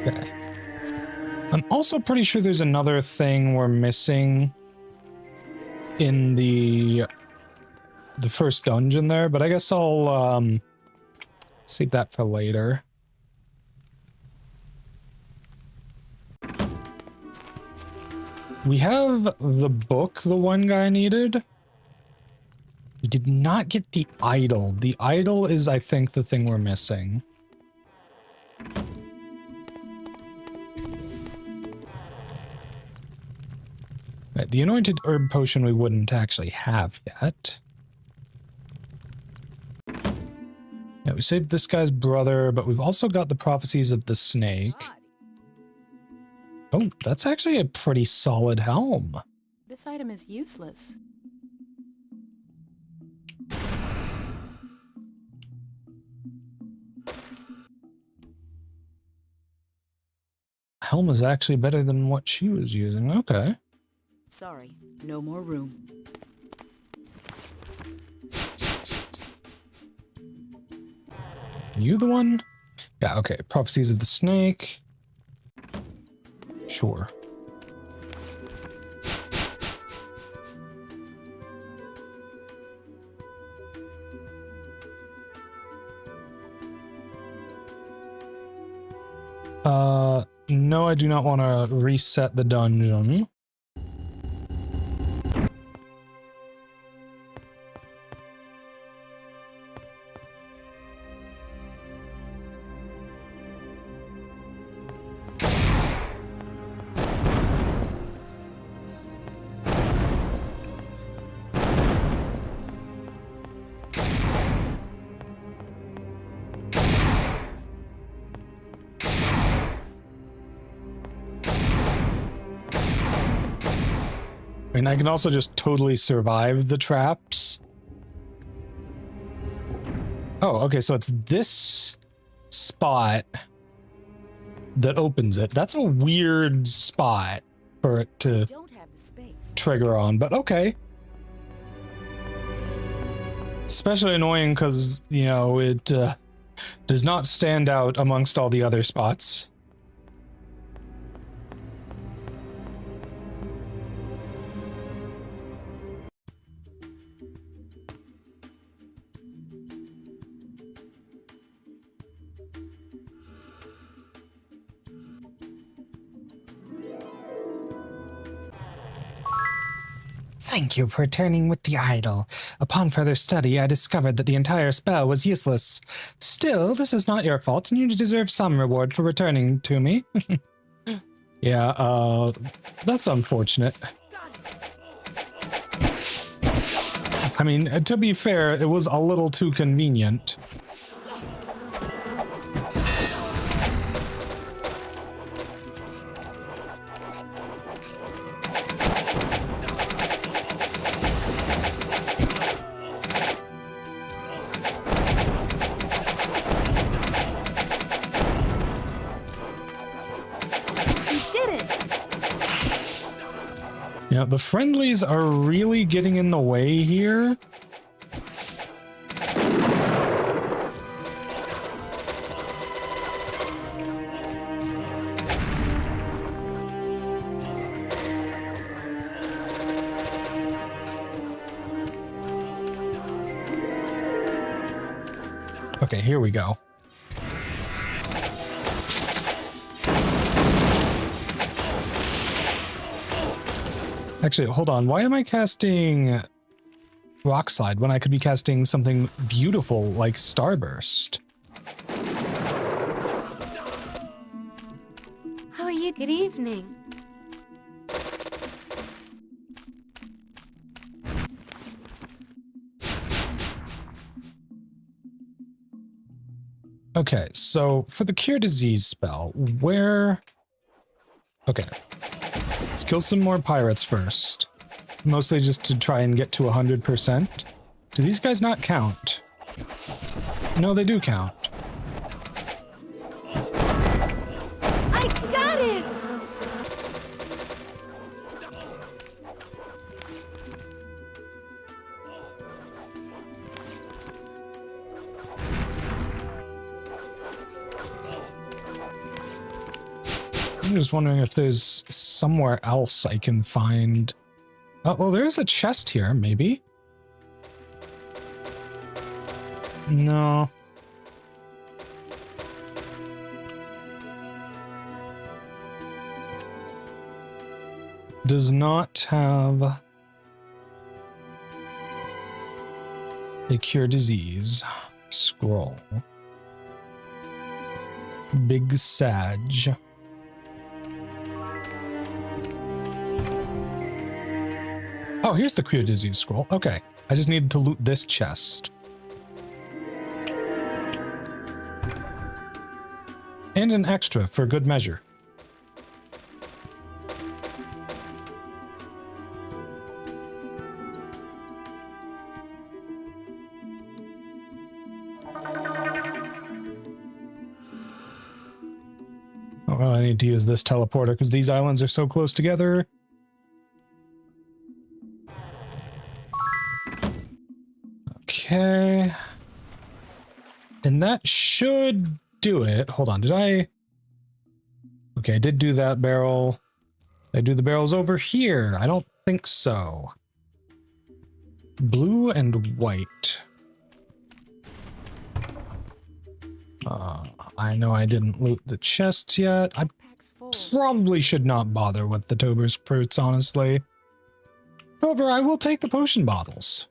A: Okay. I'm also pretty sure there's another thing we're missing in the first dungeon there, but I guess I'll save that for later. We have the book the one guy needed. We did not get the idol. The idol is, I think, the thing we're missing. Right, the anointed herb potion we wouldn't actually have yet. Yeah, we saved this guy's brother, but we've also got the prophecies of the snake. Oh, that's actually a pretty solid helm.
I: This item is useless.
A: Helm is actually better than what she was using. Okay.
H: Sorry, no more room.
A: You the one? Yeah, okay. Prophecies of the snake. Sure. No, I do not want to reset the dungeon. I mean, I can also just totally survive the traps. Oh, okay, so it's this spot that opens it. That's a weird spot for it to trigger on, but okay. Especially annoying because, you know, it does not stand out amongst all the other spots. Thank you for returning with the idol. Upon further study, I discovered that the entire spell was useless. Still, this is not your fault, and you deserve some reward for returning to me. Yeah, that's unfortunate. I mean, to be fair, it was a little too convenient. Yeah, the friendlies are really getting in the way here. Okay, here we go. Actually, hold on. Why am I casting Rockslide when I could be casting something beautiful like Starburst?
D: How are you? Good evening.
A: Okay, so for the Cure Disease spell, where... Okay. Let's kill some more pirates first. Mostly just to try and get to 100%. Do these guys not count? No, they do count.
D: I got it!
A: I'm just wondering if there's somewhere else I can find... Oh, well, there's a chest here, maybe? No. Does not have a cure disease. Scroll. Big Sag. Oh, here's the cure disease scroll. Okay. I just needed to loot this chest. And an extra for good measure. Oh, well, I need to use this teleporter because these islands are so close together. Okay. And that should do it. Hold on, did I... Okay, I did do that barrel. Did I do the barrels over here? I don't think so. Blue and white. I know I didn't loot the chests yet. I probably should not bother with the Tober's fruits, honestly. However, I will take the potion bottles.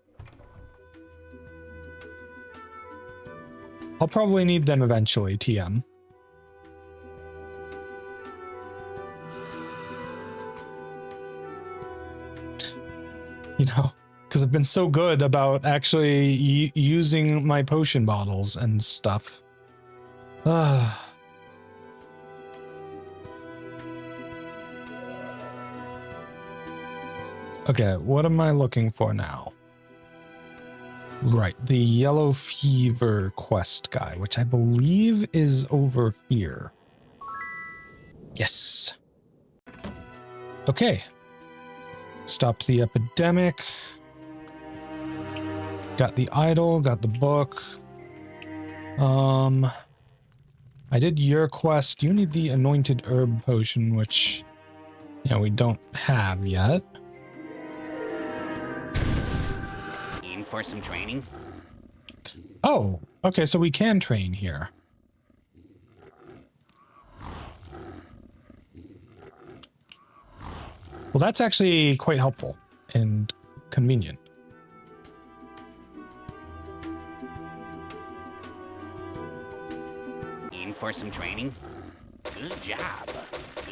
A: I'll probably need them eventually, TM. You know, because I've been so good about actually using my potion bottles and stuff. Okay, what am I looking for now? Right, the yellow fever quest guy, which I believe is over here. Yes. Okay. Stopped the epidemic. Got the idol, got the book. I did your quest. You need the anointed herb potion, which, you know, we don't have yet.
F: In for some training?
A: Oh, okay, so we can train here. Well, that's actually quite helpful and convenient.
F: In for some training? Good job.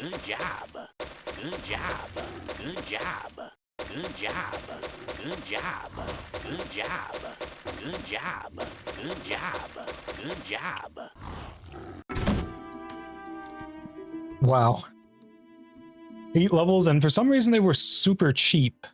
F: Good job. Good job. Good job. Good job. Good job. Good job. Good job. Good job. Good job.
A: Wow. 8 levels, and for some reason they were super cheap.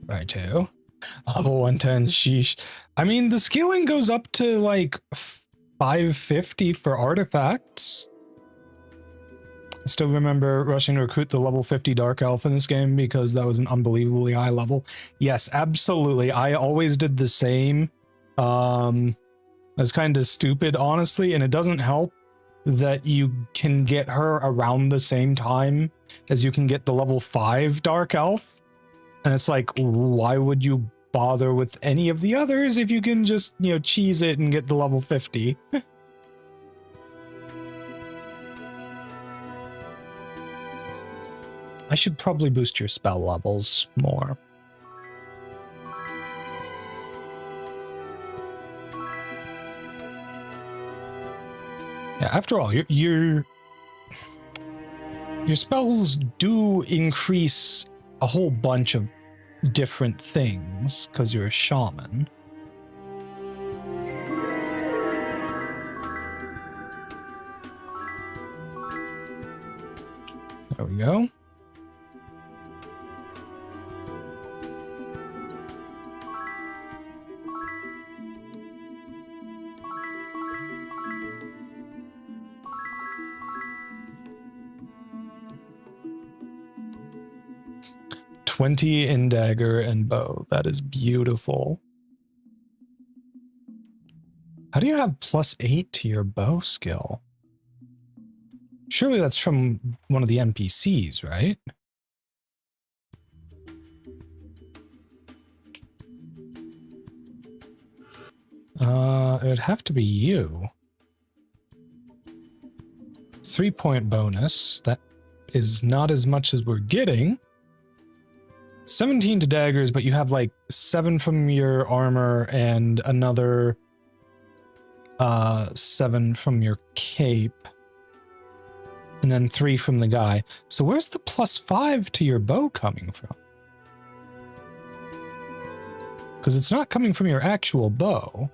A: Righto. Level 110, sheesh. I mean, the scaling goes up to like 550 for artifacts. I still remember rushing to recruit the level 50 Dark Elf in this game because that was an unbelievably high level. Yes, absolutely. I always did the same. That's kind of stupid, honestly, and it doesn't help that you can get her around the same time as you can get the level 5 Dark Elf. And it's like, why would you bother with any of the others if you can just, you know, cheese it and get the level 50? I should probably boost your spell levels more. Yeah, after all, your spells do increase a whole bunch of different things because you're a shaman. There we go. 20 in dagger and bow. That is beautiful. How do you have +8 to your bow skill? Surely that's from one of the NPCs, right? It would have to be you. 3-point bonus. That is not as much as we're getting. 17 to daggers, but you have like 7 from your armor and another 7 from your cape. And then 3 from the guy. So where's the +5 to your bow coming from? Because it's not coming from your actual bow.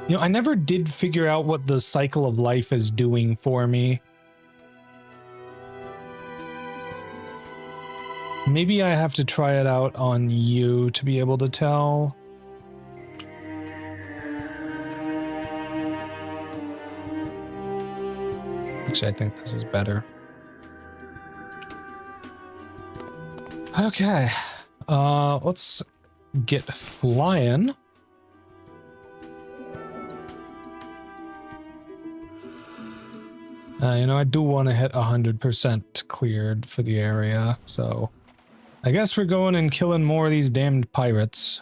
A: You know, I never did figure out what the cycle of life is doing for me. Maybe I have to try it out on you to be able to tell. Actually, I think this is better. Okay. Let's get flying. You know, I do want to hit 100% cleared for the area, so I guess we're going and killing more of these damned pirates.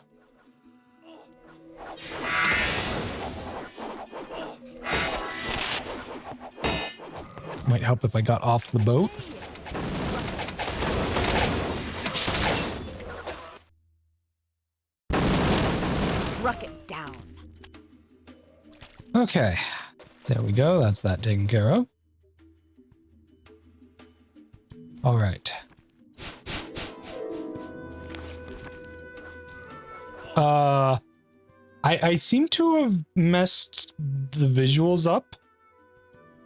A: Might help if I got off the boat.
H: Struck it down.
A: Okay, there we go. That's that taken care of. All right. I seem to have messed the visuals up.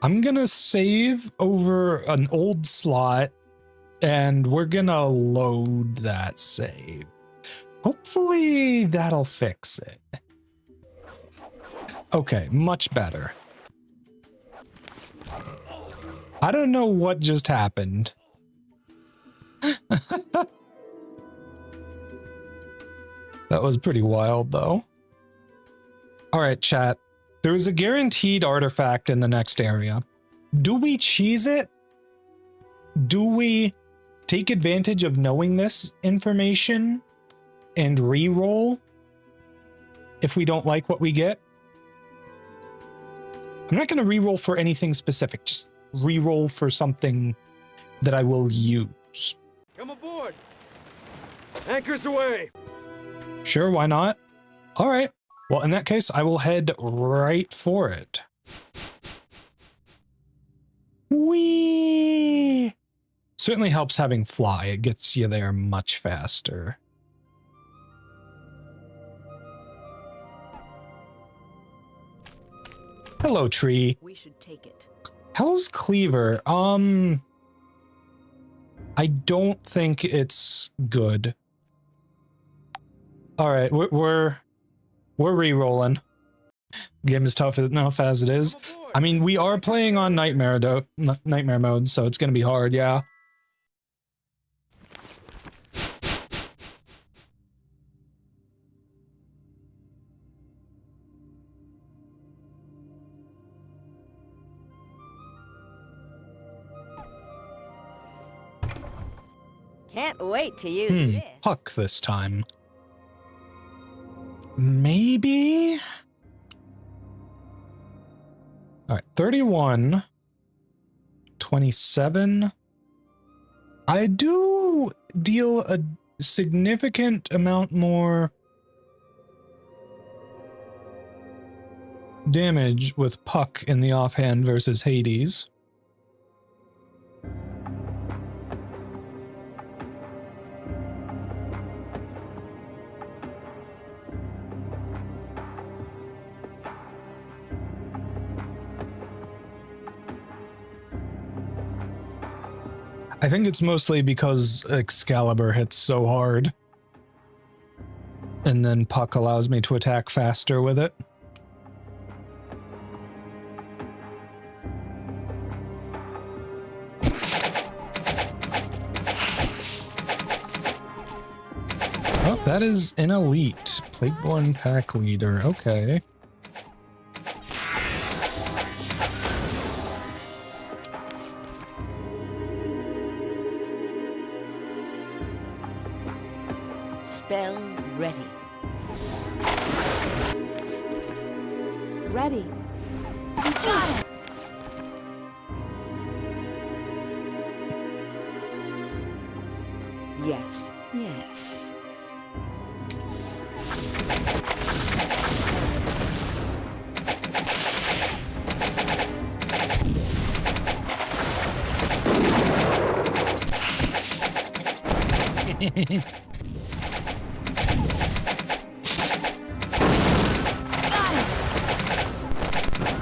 A: I'm gonna save over an old slot and we're gonna load that save. Hopefully that'll fix it. Okay, much better. I don't know what just happened. That was pretty wild, though. Alright, chat. There is a guaranteed artifact in the next area. Do we cheese it? Do we take advantage of knowing this information and re-roll if we don't like what we get? I'm not going to re-roll for anything specific. Just re-roll for something that I will use.
B: Come aboard! Anchors away!
A: Sure, why not? All right. Well, in that case, I will head right for it. Whee! Certainly helps having fly. It gets you there much faster. Hello, tree.
H: We should take it.
A: Hell's Cleaver. I don't think it's good. All right, we're re-rolling. Game is tough enough as it is. I mean, we are playing on nightmare mode, so it's gonna be hard, yeah.
C: Can't wait to use this.
A: Puck this time. Maybe? All right, 31, 27. I do deal a significant amount more damage with Puck in the offhand versus Hades. I think it's mostly because Excalibur hits so hard. And then Puck allows me to attack faster with it. Oh, that is an elite. Plagueborn pack leader. Okay.
H: Spell ready.
I: Ready. You got it.
H: Yes, yes.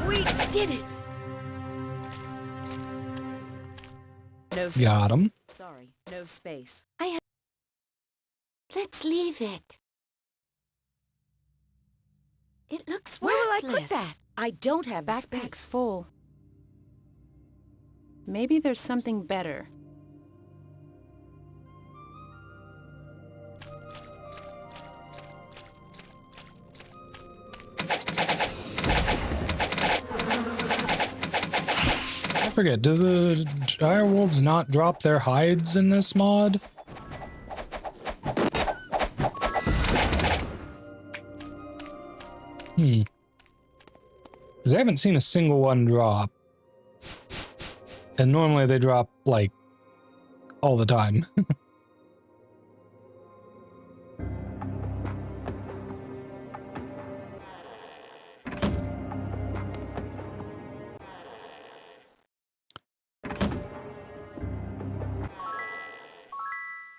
C: We did it!
H: No space.
A: Got him.
H: Sorry, no space.
D: Let's leave it. It looks
H: Where will I
D: worthless.
H: put that? I don't have the
I: Backpack's
H: space.
I: full. Maybe there's something better.
A: I forget, do the direwolves not drop their hides in this mod? Because I haven't seen a single one drop. And normally they drop, like, all the time.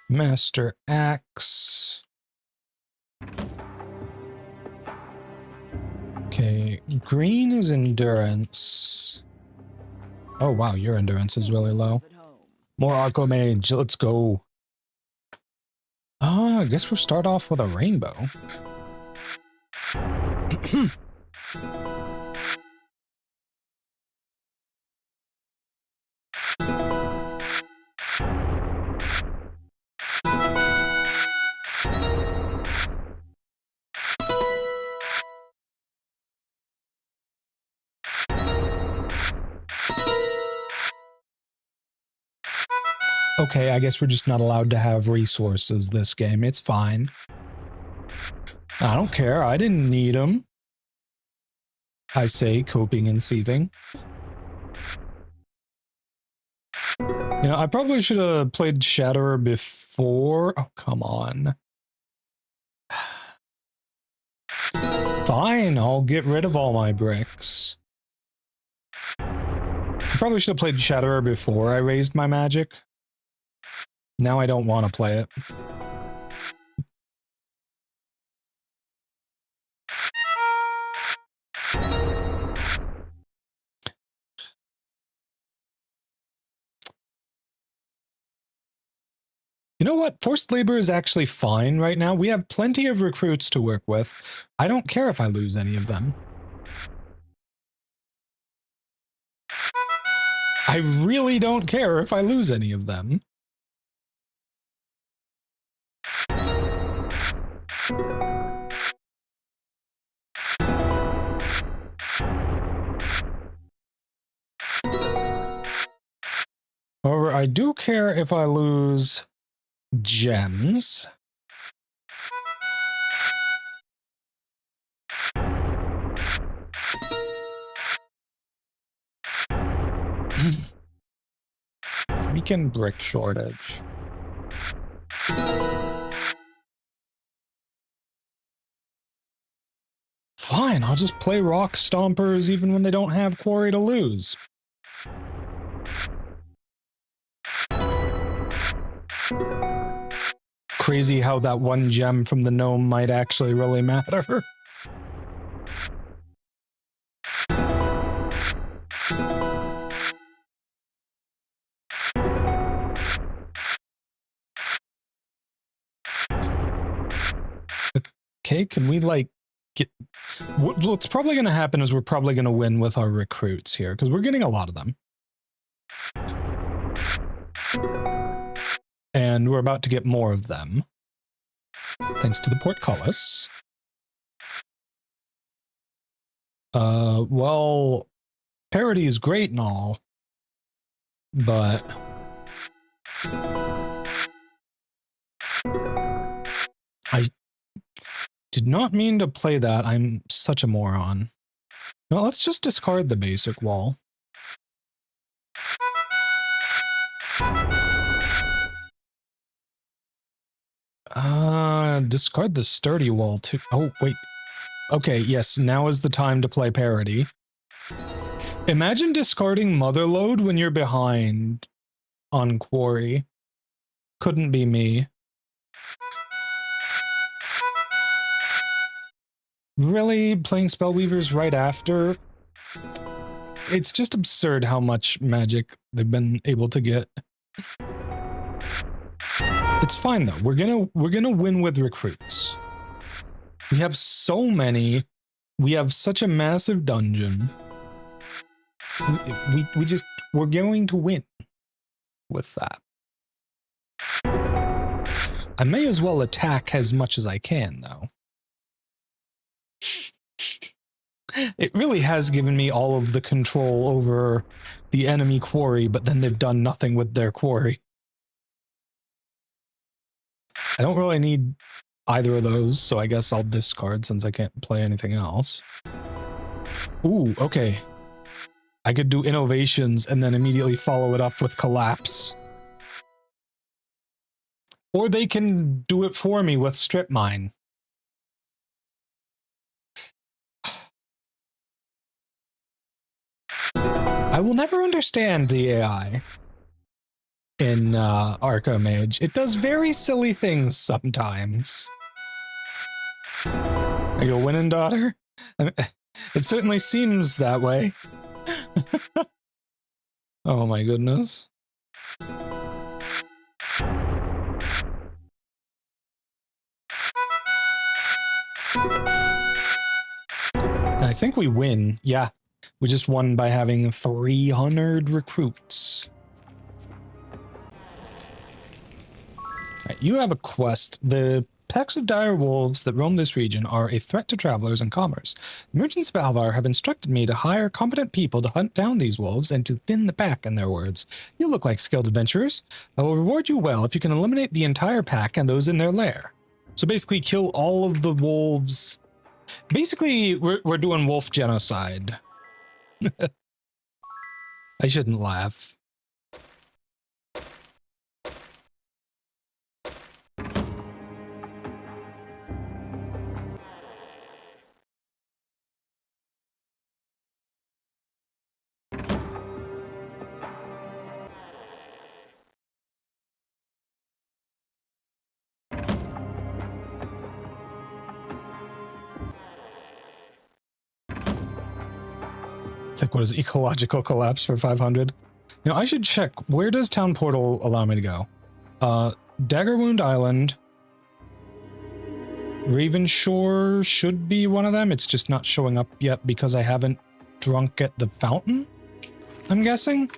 A: Master Axe. Okay, green is endurance. Oh wow, your endurance is really low. More Archomage, let's go. I guess we'll start off with a rainbow. Okay, I guess we're just not allowed to have resources this game. It's fine. I don't care. I didn't need them. I say, coping and seething. You know, I probably should have played Shatterer before. Oh, come on. Fine, I'll get rid of all my bricks. I probably should have played Shatterer before I raised my magic. Now I don't want to play it. You know what? Forced labor is actually fine right now. We have plenty of recruits to work with. I don't care if I lose any of them. I really don't care if I lose any of them. However, I do care if I lose gems. Freaking brick shortage. Fine, I'll just play rock stompers even when they don't have quarry to lose. Crazy how that one gem from the gnome might actually really matter. Okay, can we like get... What's probably going to happen is we're probably going to win with our recruits here, because we're getting a lot of them. And we're about to get more of them. Thanks to the portcullis. Well, parody is great and all, but... I did not mean to play that. I'm such a moron. No, let's just discard the basic wall. Discard the sturdy wall too. Oh, wait. Okay, yes, now is the time to play parody. Imagine discarding Motherlode when you're behind on Quarry. Couldn't be me. Really? Playing Spellweavers right after? It's just absurd how much magic they've been able to get. It's fine though. We're gonna win with recruits. We have so many. We have such a massive dungeon. We're going to win with that. I may as well attack as much as I can though. It really has given me all of the control over the enemy quarry, but then they've done nothing with their quarry. I don't really need either of those, so I guess I'll discard since I can't play anything else. Ooh, okay. I could do innovations and then immediately follow it up with collapse. Or they can do it for me with strip mine. I will never understand the AI in Arcomage. It does very silly things sometimes. Are you a winning daughter? I mean, it certainly seems that way. Oh my goodness. And I think we win. Yeah. We just won by having 300 recruits. Right, you have a quest. The packs of dire wolves that roam this region are a threat to travelers and commerce. The merchants of Alvar have instructed me to hire competent people to hunt down these wolves and to thin the pack, in their words. You look like skilled adventurers. I will reward you well if you can eliminate the entire pack and those in their lair. So basically kill all of the wolves. Basically, we're doing wolf genocide. I shouldn't laugh. Like, what is ecological collapse for 500? You know, I should check. Where does Town Portal allow me to go? Daggerwound Island. Ravenshore should be one of them. It's just not showing up yet because I haven't drunk at the fountain, I'm guessing.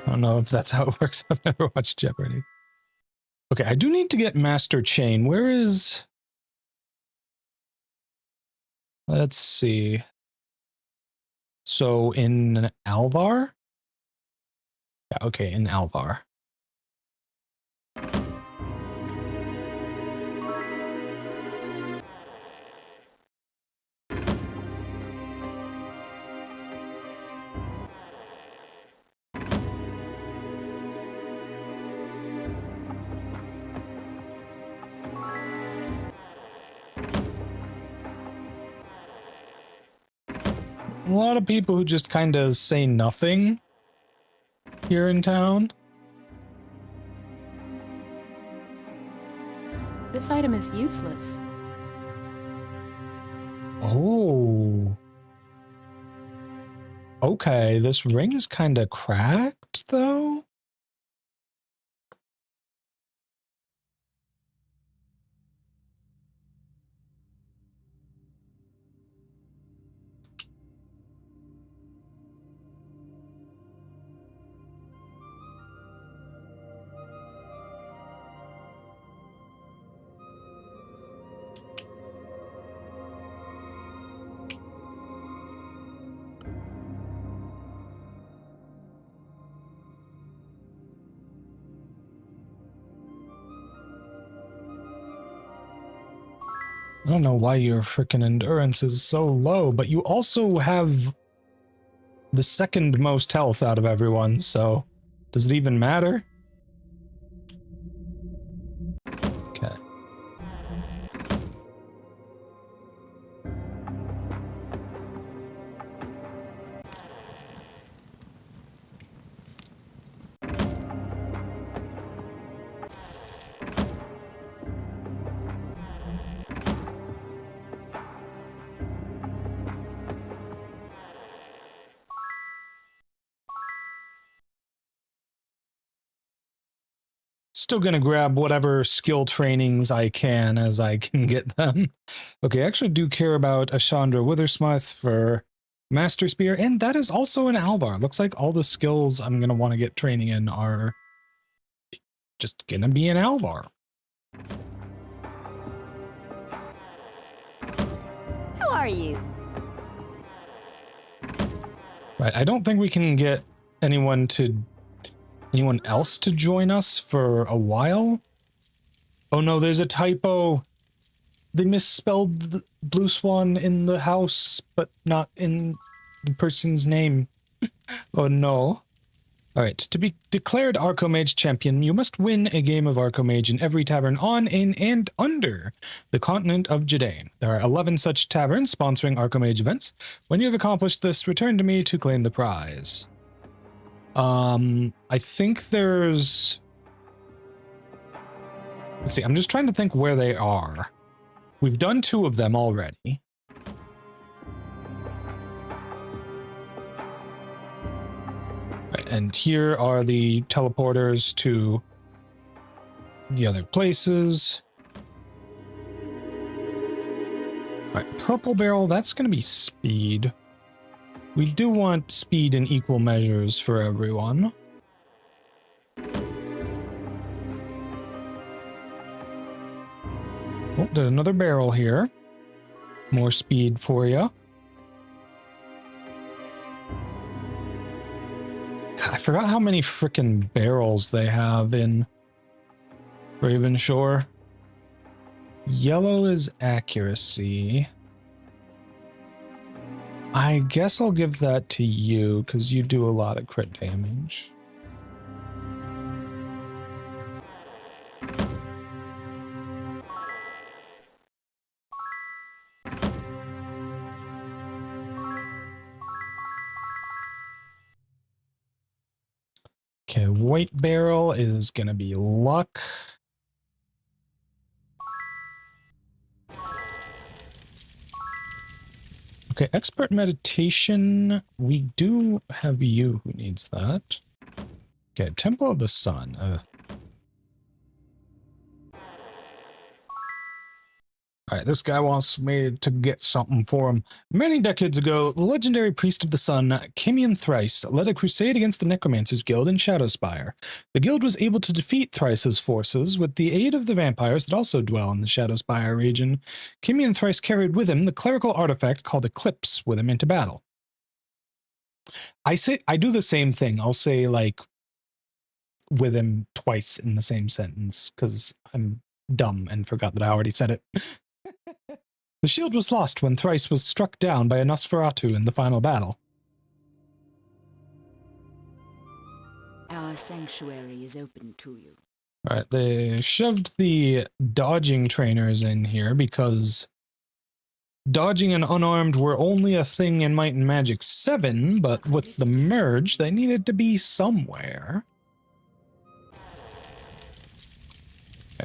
A: I don't know if that's how it works. I've never watched Jeopardy. Okay, I do need to get Master Chain. Where is... Let's see. So in Alvar? Yeah, okay, in Alvar. A lot of people who just kind of say nothing here in town.
I: This item is useless.
A: Oh. Okay, this ring is kind of cracked, though. I don't know why your freaking endurance is so low, but you also have the second most health out of everyone, so does it even matter? Okay. Still gonna grab whatever skill trainings I can as I can get them. Okay, I actually do care about Ashandra Withersmith for Master Spear, and that is also an Alvar. Looks like all the skills I'm gonna want to get training in are just gonna be an Alvar.
D: Who are you?
A: Right, I don't think we can get anyone else to join us for a while. Oh no, there's a typo. They misspelled the Blue Swan in the house, but not in the person's name. Oh no. Alright, to be declared Archomage champion, you must win a game of Archomage in every tavern on, in, and under the continent of Jadain. There are 11 such taverns sponsoring Archomage events. When you have accomplished this, return to me to claim the prize. I think there's... Let's see, I'm just trying to think where they are. We've done 2 of them already. Right, and here are the teleporters to the other places. Right, Purple Barrel, that's going to be speed. We do want speed in equal measures for everyone. Oh, there's another barrel here. More speed for you. God, I forgot how many frickin' barrels they have in Ravenshore. Yellow is accuracy. I guess I'll give that to you, because you do a lot of crit damage. Okay, white barrel is gonna be luck. Okay, expert meditation. We do have you who needs that. Okay, Temple of the Sun. Alright, this guy wants me to get something for him. Many decades ago, the legendary priest of the sun, Camion Thrice, led a crusade against the Necromancers Guild in Shadowspire. The guild was able to defeat Thrice's forces with the aid of the vampires that also dwell in the Shadowspire region. Camion Thrice carried with him the clerical artifact called Eclipse with him into battle. I do the same thing. I'll say, like, with him twice in the same sentence, because I'm dumb and forgot that I already said it. The shield was lost when Thrice was struck down by a Nosferatu in the final battle.
H: Our sanctuary is open to you.
A: Alright, they shoved the dodging trainers in here because dodging and unarmed were only a thing in Might and Magic 7, but with the merge, they needed to be somewhere.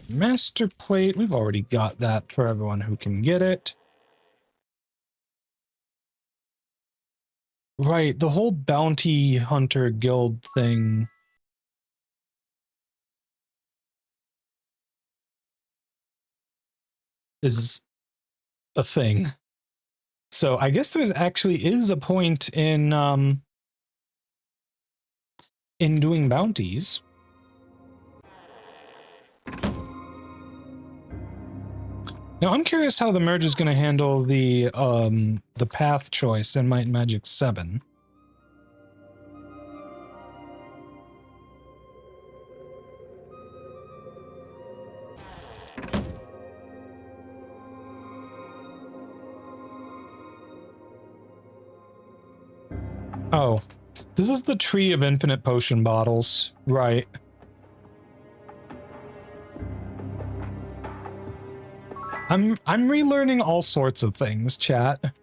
A: Master Plate, we've already got that for everyone who can get it. Right, the whole bounty hunter guild thing. Is a thing. So I guess there's actually is a point in doing bounties. Now I'm curious how the merge is going to handle the path choice in Might and Magic 7. Oh, this is the tree of infinite potion bottles, right? I'm relearning all sorts of things, chat.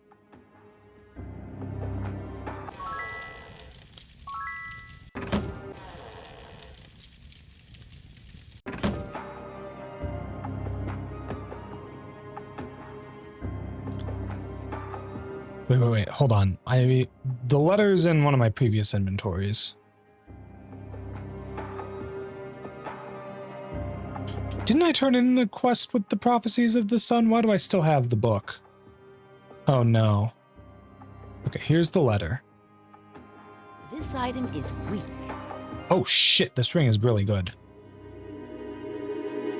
A: Wait, hold on. The letter's in one of my previous inventories. Didn't I turn in the quest with the prophecies of the sun? Why do I still have the book? Oh no. Okay, here's the letter.
H: This item is weak.
A: Oh shit, this ring is really good.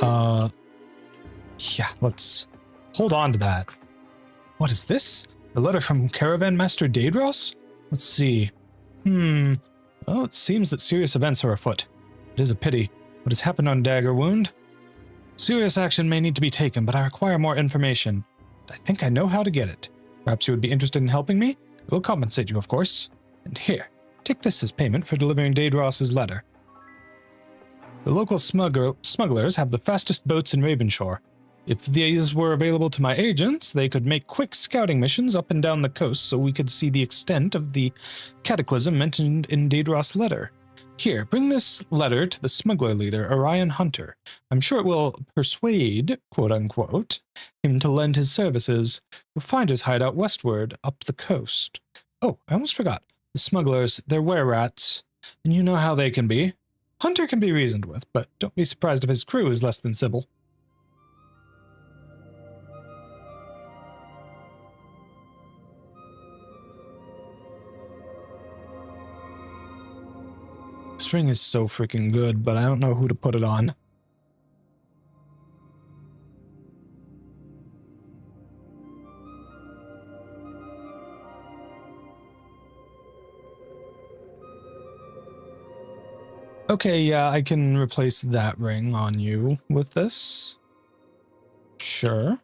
A: Yeah, let's hold on to that. What is this? A letter from Caravan Master Daedros? Let's see. Well, it seems that serious events are afoot. It is a pity. What has happened on Dagger Wound? Serious action may need to be taken, but I require more information. I think I know how to get it. Perhaps you would be interested in helping me? I will compensate you, of course. And here, take this as payment for delivering Daedros' letter. The local smugglers have the fastest boats in Ravenshore. If these were available to my agents, they could make quick scouting missions up and down the coast so we could see the extent of the cataclysm mentioned in Daedros' letter. Here, bring this letter to the smuggler leader, Orion Hunter. I'm sure it will persuade, quote-unquote, him to lend his services. You'll find his hideout westward, up the coast. Oh, I almost forgot. The smugglers, they're were-rats, and you know how they can be. Hunter can be reasoned with, but don't be surprised if his crew is less than civil. This ring is so freaking good, but I don't know who to put it on. Okay, yeah, I can replace that ring on you with this. Sure.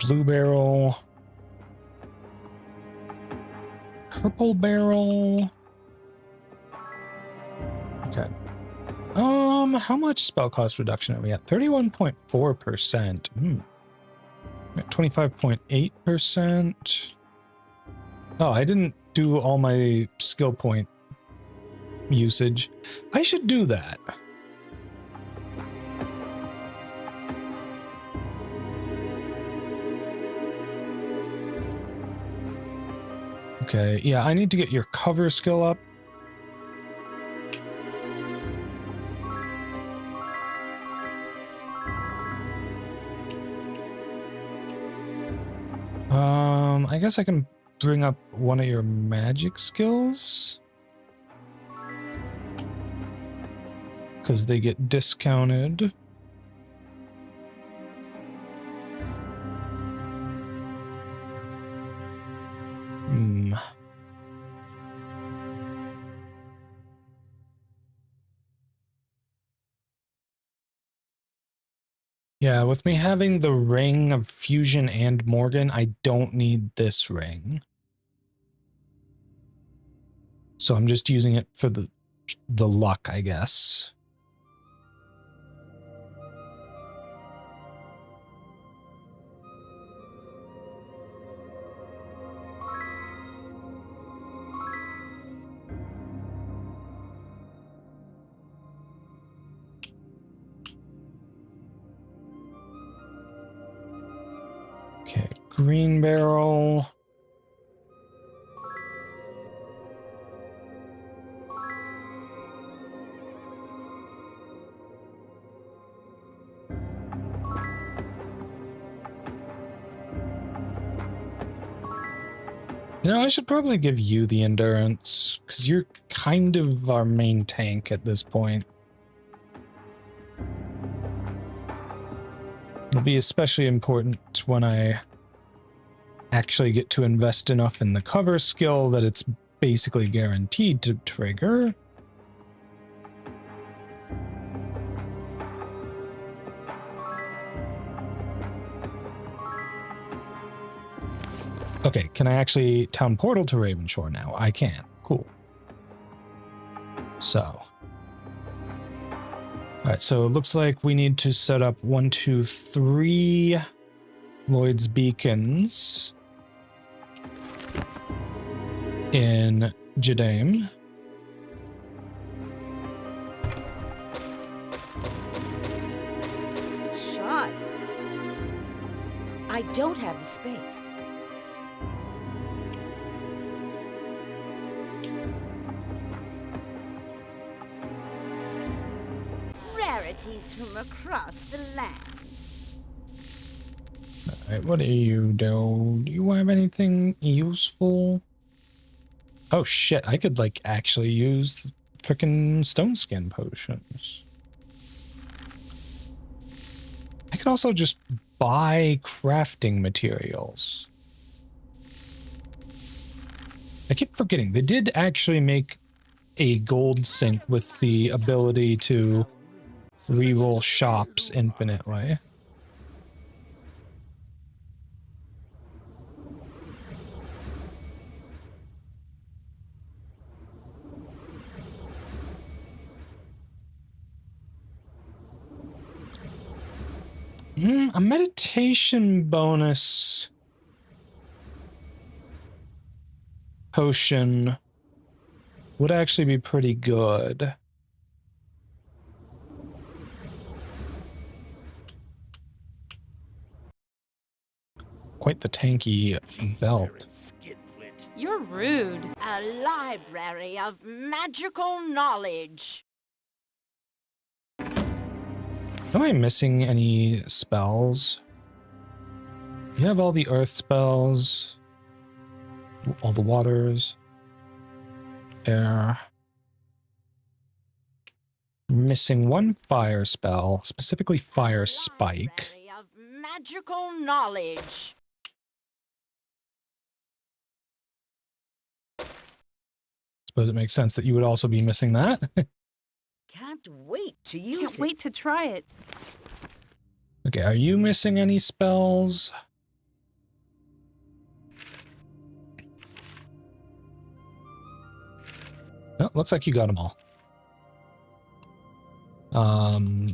A: Blue barrel. Purple barrel. Okay. How much spell cost reduction are we at? 31.4%. 25.8%. Oh, I didn't do all my skill point usage. I should do that. Okay, yeah, I need to get your cover skill up. I guess I can bring up one of your magic skills. Because they get discounted. Yeah, with me having the ring of Fusion and Morgan, I don't need this ring. So I'm just using it for the luck, I guess. green barrel. You know, I should probably give you the endurance, because you're kind of our main tank at this point. It'll be especially important when I actually get to invest enough in the cover skill that it's basically guaranteed to trigger. Okay, can I actually town portal to Ravenshore now? I can. Cool. So. Alright, so it looks like we need to set up 1, 2, 3 Lloyd's beacons in Jadaim.
D: Shot. I don't have the space. Rarities from across the land.
A: Alright, what do you do? Do you have anything useful? Oh shit, I could like actually use frickin' stone skin potions. I can also just buy crafting materials. I keep forgetting, they did actually make a gold sink with the ability to reroll shops infinitely. A meditation bonus potion would actually be pretty good. Quite the tanky belt.
I: You're rude.
D: A library of magical knowledge.
A: Am I missing any spells? You have all the earth spells, all the waters, air. Missing one fire spell, specifically fire spike.
D: Library of magical knowledge.
A: Suppose it makes sense that you would also be missing that.
D: Can't wait to use
I: Can't
D: it.
I: wait to try it.
A: Okay, are you missing any spells? No, looks like you got them all.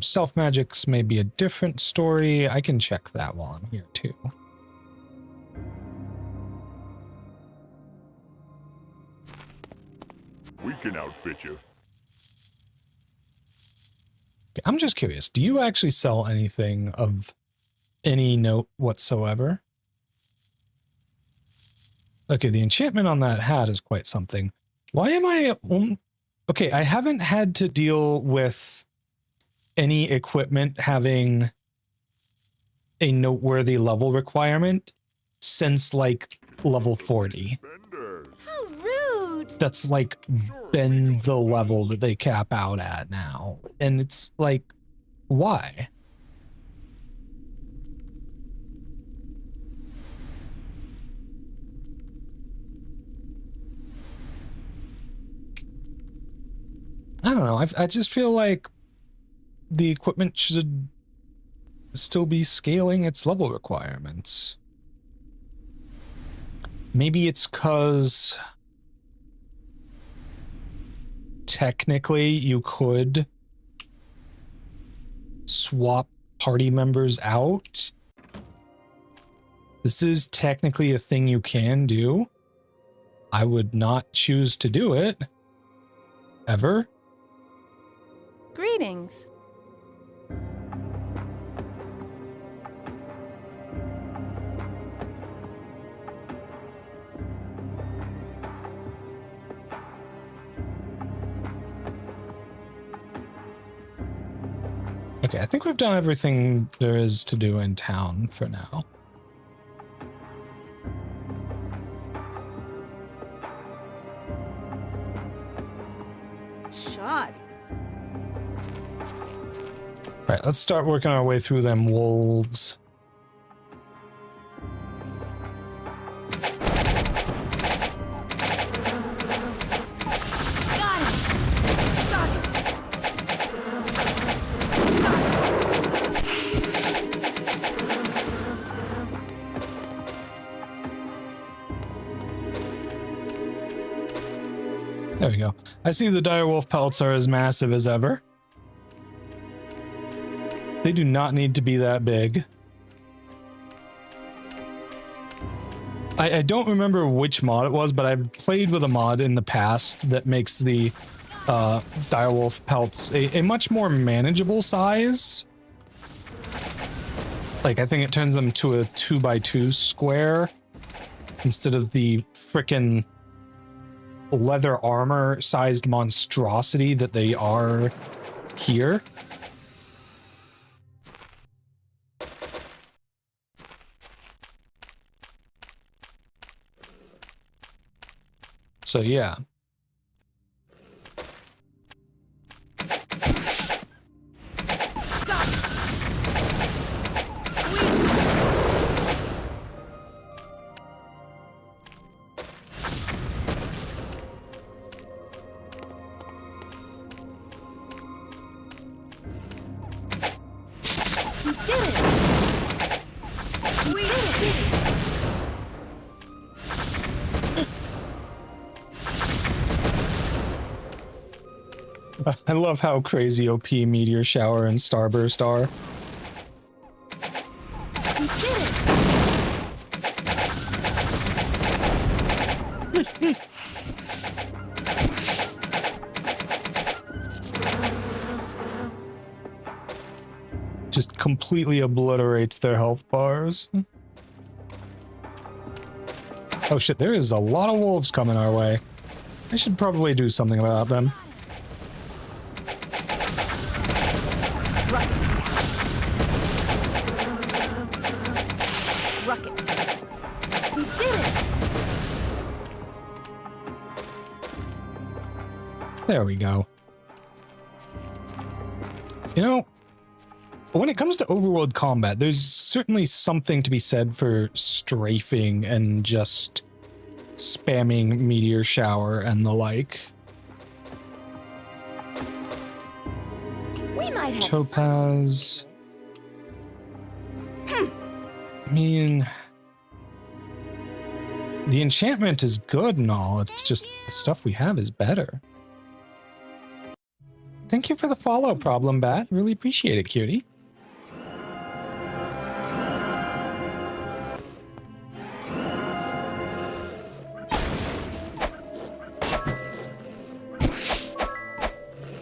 A: Self magics may be a different story. I can check that while I'm here too.
E: We can outfit you.
A: Okay, I'm just curious, do you actually sell anything of any note whatsoever? Okay, the enchantment on that hat is quite something. Why am I... okay, I haven't had to deal with any equipment having a noteworthy level requirement since, like, level 40.
D: How rude.
A: That's, like, been the level that they cap out at now. And it's, like, why? I don't know. I just feel like the equipment should still be scaling its level requirements. Maybe it's 'cause technically you could swap party members out. This is technically a thing you can do. I would not choose to do it. Ever.
I: Greetings.
A: Okay, I think we've done everything there is to do in town for now.
D: Shot.
A: Right, let's start working our way through them wolves. There we go. I see the direwolf pelts are as massive as ever. They do not need to be that big. I don't remember which mod it was, but I've played with a mod in the past that makes the direwolf pelts a much more manageable size. Like, I think it turns them to a 2x2 square instead of the frickin' leather armor sized monstrosity that they are here. So yeah. I love how crazy OP Meteor Shower and Starburst are. Just completely obliterates their health bars. Oh shit, there is a lot of wolves coming our way. I should probably do something about them. There we go. You know, when it comes to overworld combat, there's certainly something to be said for strafing and just spamming Meteor Shower and the like.
D: We might have
A: Topaz. I mean, the enchantment is good and all, it's just the stuff we have is better. Thank you for the follow, Problem Bat. Really appreciate it, cutie.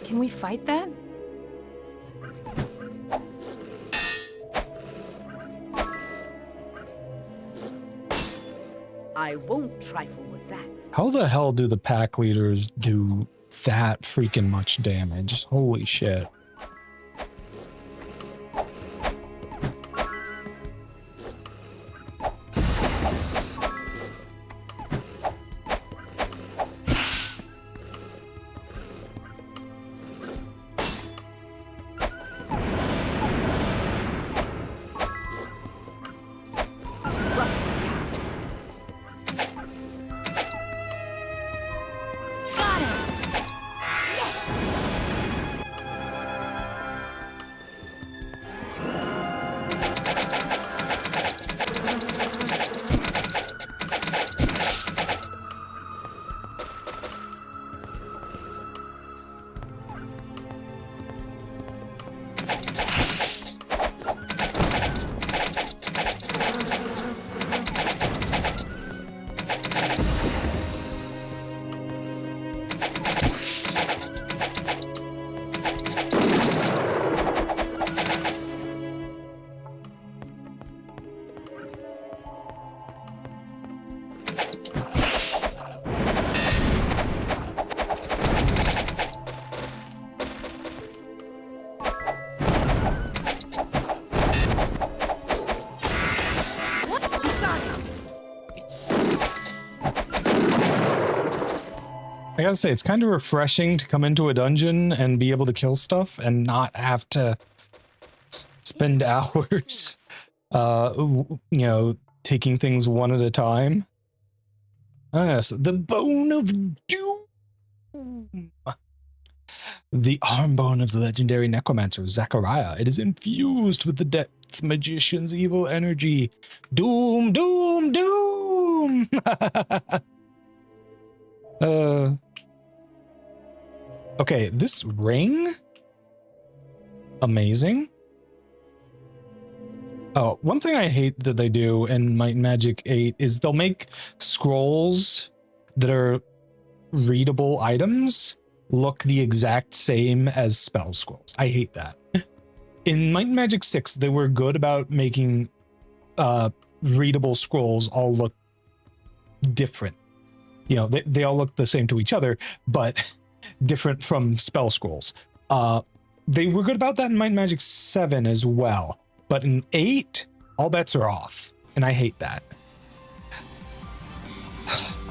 I: Can we fight that?
C: I won't trifle with that.
A: How the hell do the pack leaders do that freaking much damage? Holy shit. I gotta say, it's kind of refreshing to come into a dungeon and be able to kill stuff and not have to spend hours, you know, taking things one at a time. Yes, the Bone of Doom. The arm bone of the legendary necromancer Zachariah. It is infused with the Depth's magician's evil energy. Doom, doom, doom! Okay, this ring? Amazing. Oh, one thing I hate that they do in Might and Magic 8 is they'll make scrolls that are readable items look the exact same as spell scrolls. I hate that. In Might and Magic 6, they were good about making readable scrolls all look different. You know, they all look the same to each other, but different from spell scrolls. They were good about that in Might and Magic 7 as well. But in 8, all bets are off, and I hate that.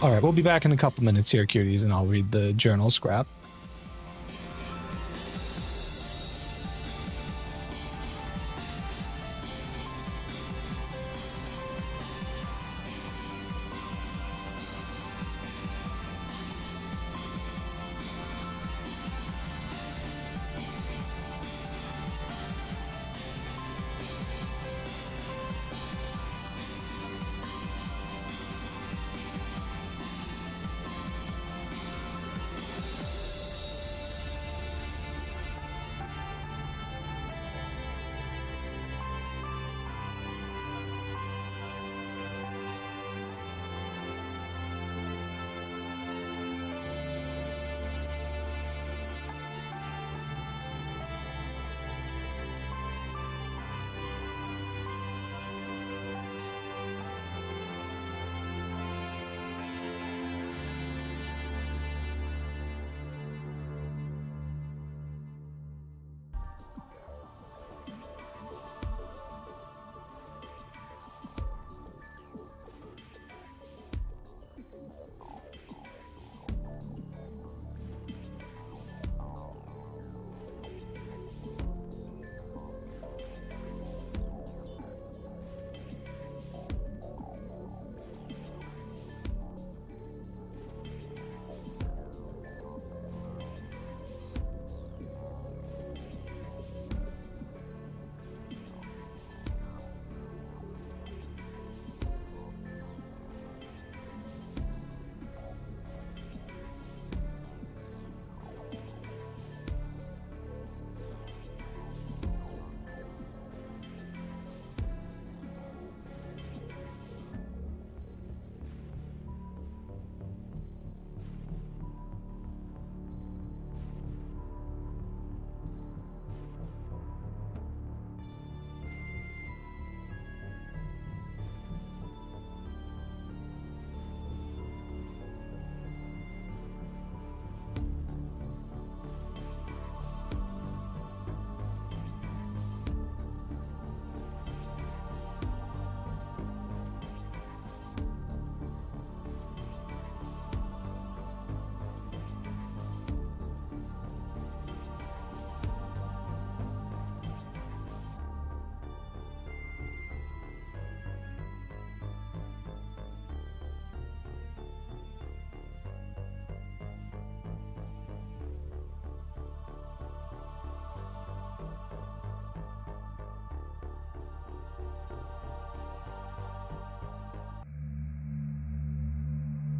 A: All right, we'll be back in a couple minutes here, cuties, and I'll read the journal scrap.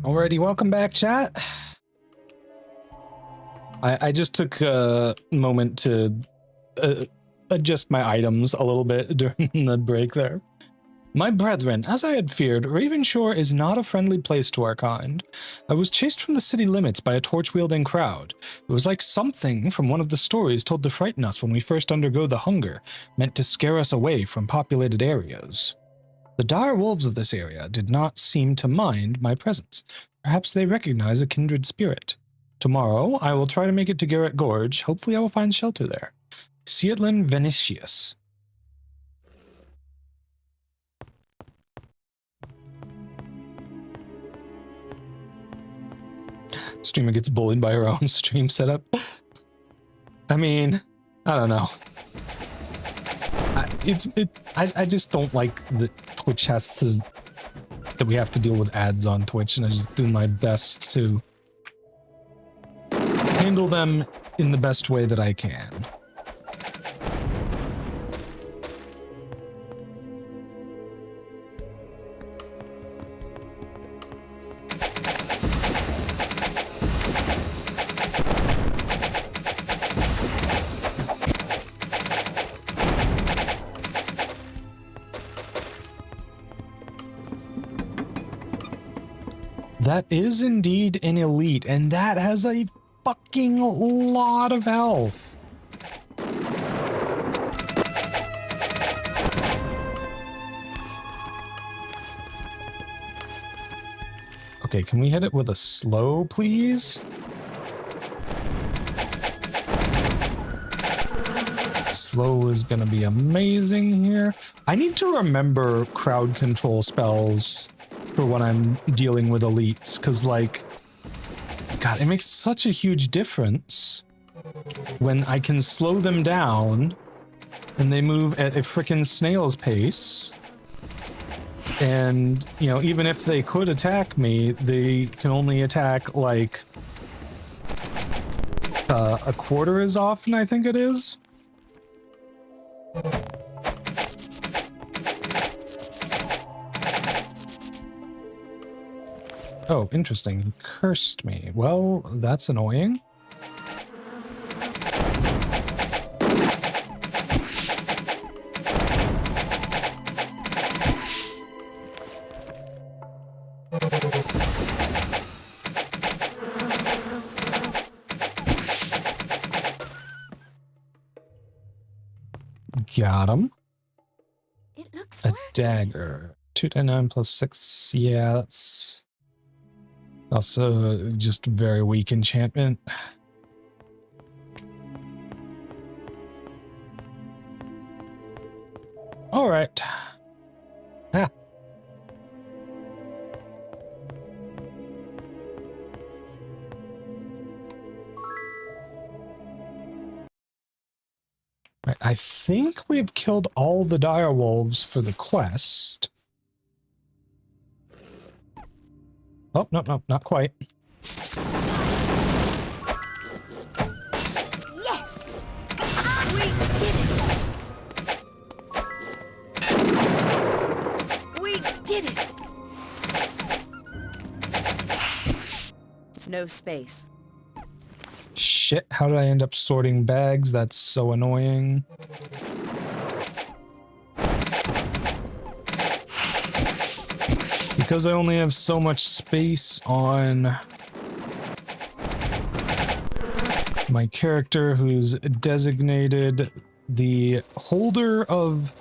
A: Alrighty, welcome back, chat. I just took a moment to adjust my items a little bit during the break there. My brethren, as I had feared, Ravenshore is not a friendly place to our kind. I was chased from the city limits by a torch-wielding crowd. It was like something from one of the stories told to frighten us when we first undergo the hunger, meant to scare us away from populated areas. The dire wolves of this area did not seem to mind my presence. Perhaps they recognize a kindred spirit. Tomorrow, I will try to make it to Garrett Gorge. Hopefully I will find shelter there. Cietlin Venetius. Streamer gets bullied by her own stream setup. I mean, I don't know. I just don't like that Twitch has to, that we have to deal with ads on Twitch, and I just do my best to handle them in the best way that I can. That is indeed an elite, and that has a fucking lot of health. Okay, can we hit it with a slow, please? Slow is gonna be amazing here. I need to remember crowd control spells for when I'm dealing with elites, because, like, God, it makes such a huge difference when I can slow them down and they move at a frickin' snail's pace. And, you know, even if they could attack me, they can only attack, like, a quarter as often, I think it is. Oh, interesting. He cursed me. Well, that's annoying. Got him.
D: It looks
A: A
D: worth
A: dagger. 299 plus 6. Yeah, that's also just very weak enchantment. All right. Ah. Right, I think we've killed all the dire wolves for the quest. Oh, no, no, not quite.
D: Yes! We did it! We did it!
H: No space.
A: Shit, how did I end up sorting bags? That's so annoying. Because I only have so much space on my character who's designated the holder of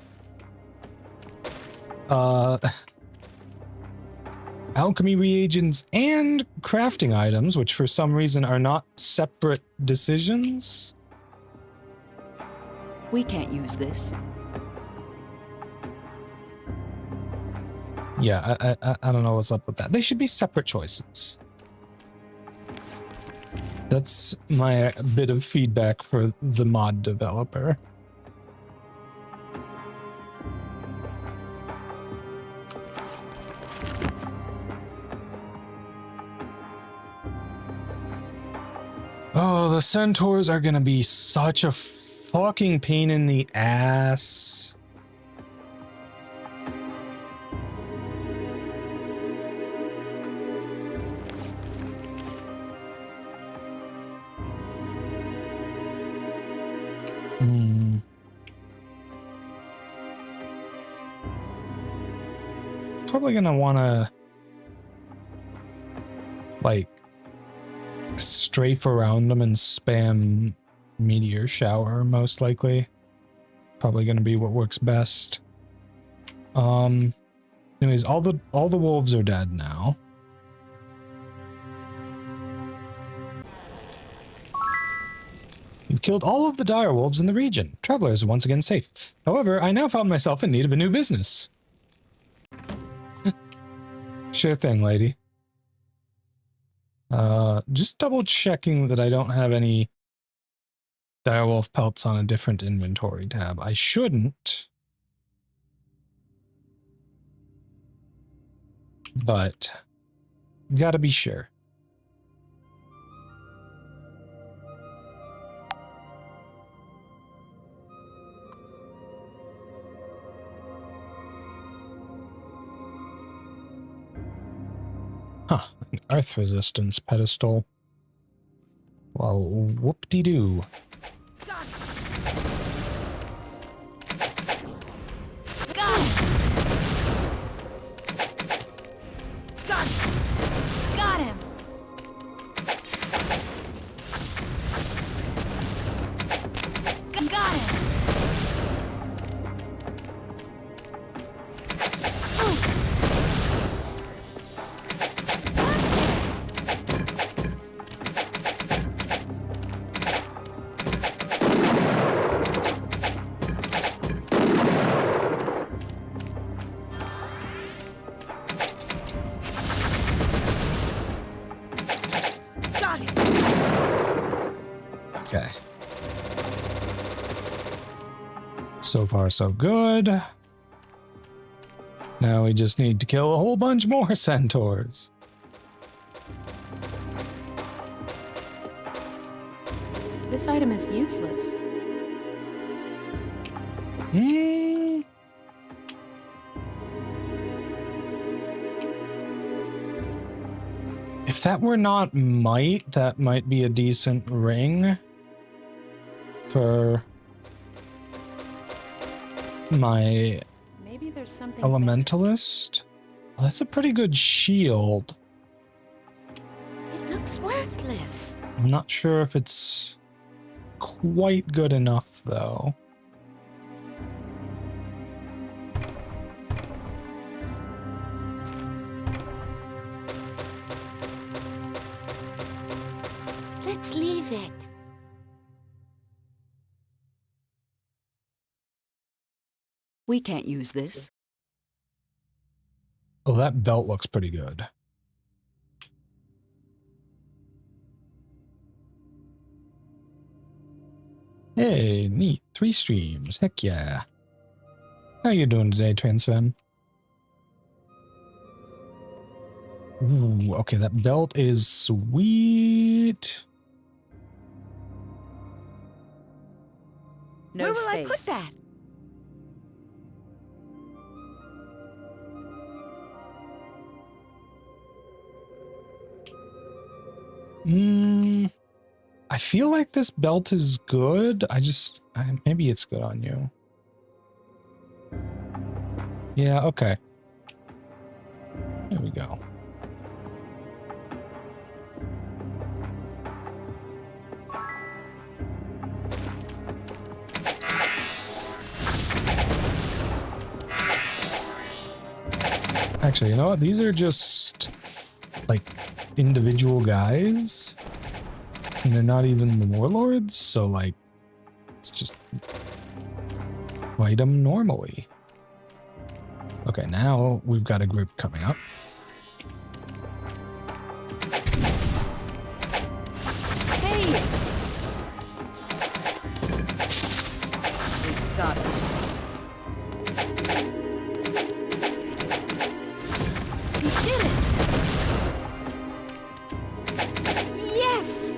A: alchemy reagents and crafting items, which for some reason are not separate decisions.
H: We can't use this.
A: Yeah, I don't know what's up with that. They should be separate choices. That's my bit of feedback for the mod developer. Oh, the centaurs are gonna be such a fucking pain in the ass. Probably gonna wanna, like, strafe around them and spam meteor shower, most likely. Probably gonna be what works best. Anyways, all the wolves are dead now. You've killed all of the dire wolves in the region. Travelers are once again safe. However, I now found myself in need of a new business. Sure thing, lady. Just double checking that I don't have any direwolf pelts on a different inventory tab. I shouldn't. But gotta be sure. Huh, an earth resistance pedestal. Well, whoop-de-doo.
D: Got him. Got him. Got him.
A: Okay. So far, so good. Now we just need to kill a whole bunch more centaurs.
I: This item is useless.
A: Hmm. If that were not might, that might be a decent ring for my
I: Maybe there's something
A: elementalist. Well, that's a pretty good shield.
D: It looks worthless.
A: I'm not sure if it's quite good enough, though.
D: Let's leave it.
H: We can't use this.
A: Oh, that belt looks pretty good. Hey, neat. 3 streams. Heck yeah. How you doing today, Transfem? Ooh, okay, that belt is sweet.
H: No
D: Where will
H: space.
D: I put that?
A: I feel like this belt is good. Maybe it's good on you. Yeah, okay. There we go. Actually, you know what? These are just like individual guys. And they're not even the warlords, so like it's just fight them normally. Okay, now we've got a group coming up.
I: Hey!
H: We got it.
D: We did it! Yes!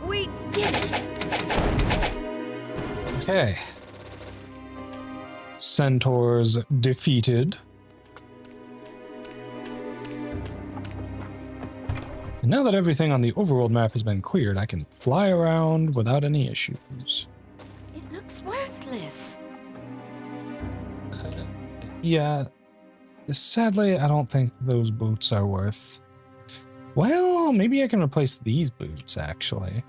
D: We did it!
A: Okay. Centaurs defeated. And now that everything on the overworld map has been cleared, I can fly around without any issues.
D: It looks worthless.
A: Yeah. Sadly, I don't think those boots are worth... Well, maybe I can replace these boots, actually.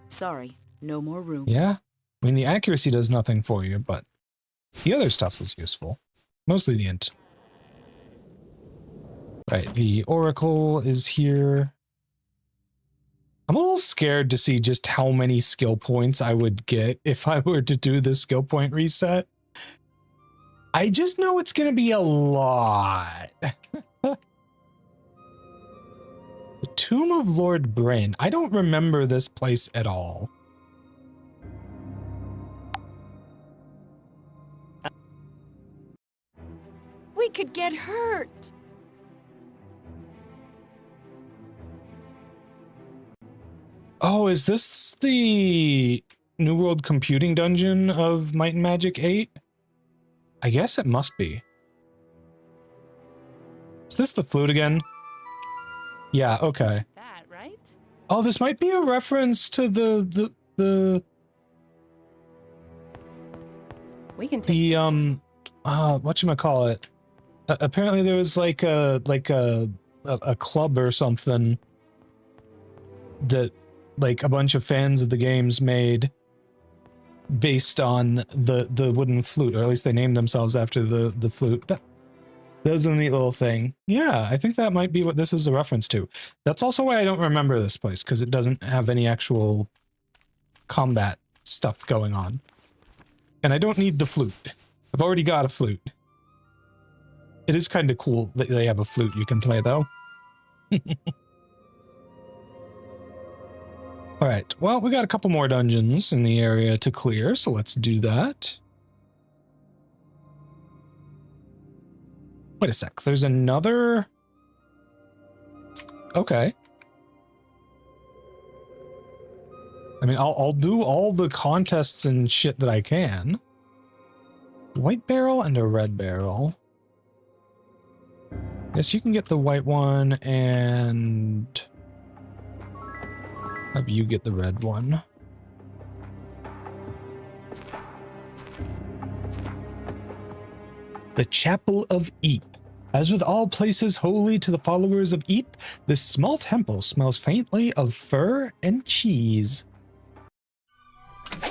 H: Sorry, no more room.
A: Yeah? I mean, the accuracy does nothing for you, but the other stuff was useful. Mostly the int. Right, the Oracle is here. I'm a little scared to see just how many skill points I would get if I were to do the skill point reset. I just know it's gonna be a lot. The Tomb of Lord Bryn. I don't remember this place at all.
D: We could get hurt.
A: Oh, is this the New World Computing Dungeon of Might and Magic 8? I guess it must be. Is this the flute again? Yeah, okay.
I: That, right?
A: Oh, this might be a reference to the
I: We can take
A: whatchamacallit? Apparently there was like a club or something that like a bunch of fans of the games made based on the wooden flute, or at least they named themselves after the flute. That was a neat little thing. Yeah, I think that might be what this is a reference to. That's also why I don't remember this place, because it doesn't have any actual combat stuff going on. And I don't need the flute. I've already got a flute. It is kind of cool that they have a flute you can play, though. Alright, well, we got a couple more dungeons in the area to clear, so let's do that. Wait a sec, there's another... Okay. I mean, I'll do all the contests and shit that I can. White barrel and a red barrel. Yes, you can get the white one and... have you get the red one. The Chapel of Eep. As with all places holy to the followers of Eep, this small temple smells faintly of fur and cheese.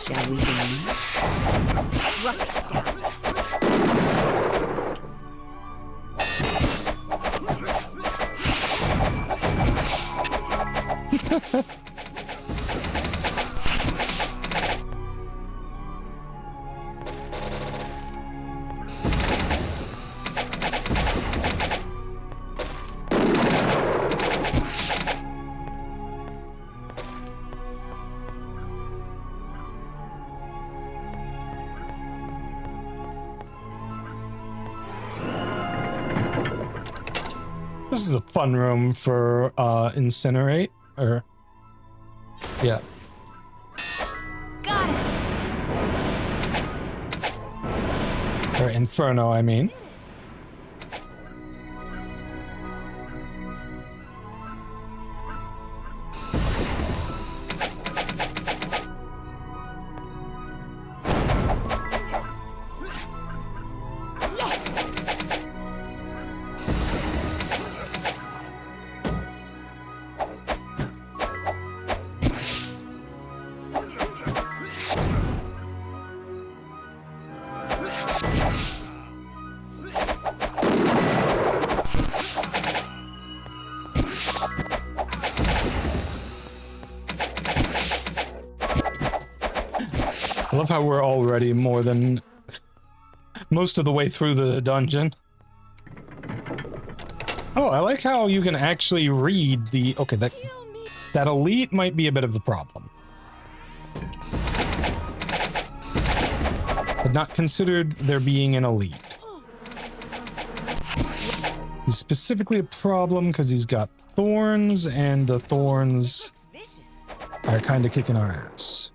H: Shall we begin?
D: Struck it down.
A: This is a fun room for incinerate, or yeah.
D: Got it.
A: Or Inferno, I mean. I love how we're already more than most of the way through the dungeon. Oh, I like how you can actually read the... Okay, that elite might be a bit of a problem. But not considered there being an elite. He's specifically a problem because he's got thorns, and the thorns are kind of kicking our ass.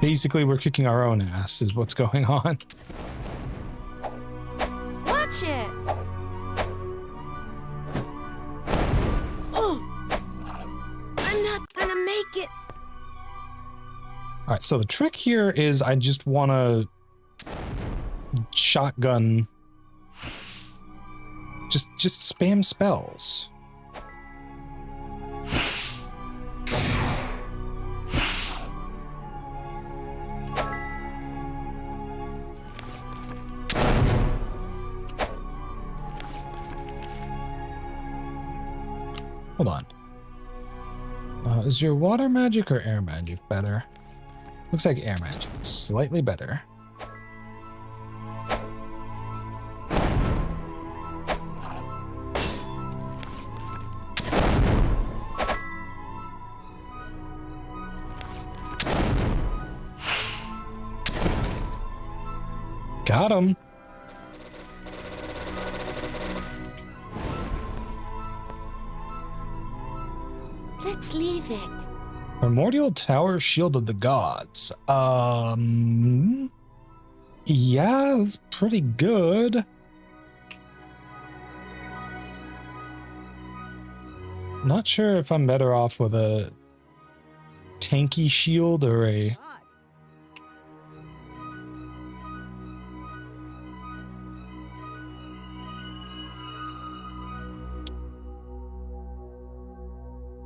A: Basically, we're kicking our own ass, is what's going on.
D: Watch it. Oh, I'm not gonna make it.
A: Alright, so the trick here is I just want to shotgun. Just spam spells. Hold on. Is your water magic or air magic better? Looks like air magic. Slightly better. Got him.
D: Let's leave it.
A: Primordial Tower Shield of the Gods. Yeah, that's pretty good. Not sure if I'm better off with a tanky shield or a...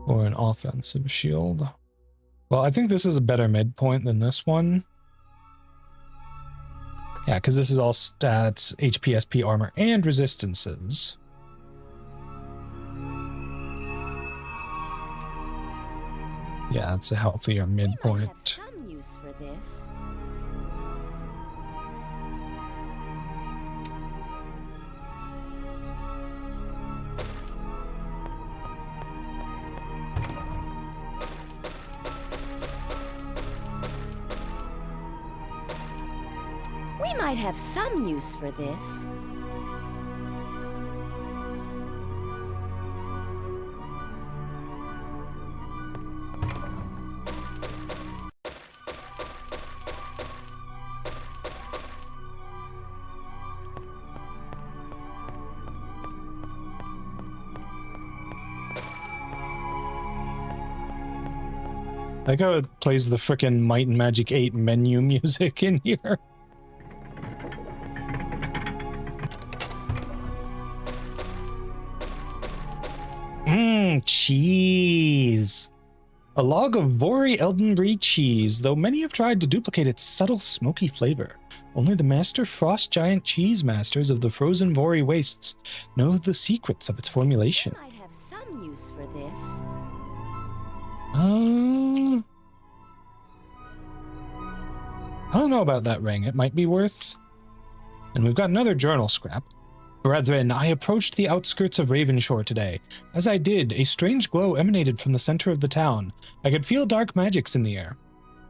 A: or an offensive shield. Well, I think this is a better midpoint than this one. Yeah, because this is all stats, HP, SP, armor, and resistances. Yeah, it's a healthier midpoint.
D: Have some use for this. We might have some use for this.
A: I like how it plays the frickin' Might and Magic 8 menu music in here. Cheese. A log of Vori Eldenbury cheese, though many have tried to duplicate its subtle, smoky flavor. Only the master frost giant cheese masters of the frozen Vori wastes know the secrets of its formulation.
D: We might have some use for this.
A: I don't know about that ring. It might be worth... And we've got another journal scrap. Brethren, I approached the outskirts of Ravenshore today. As I did, a strange glow emanated from the center of the town. I could feel dark magics in the air.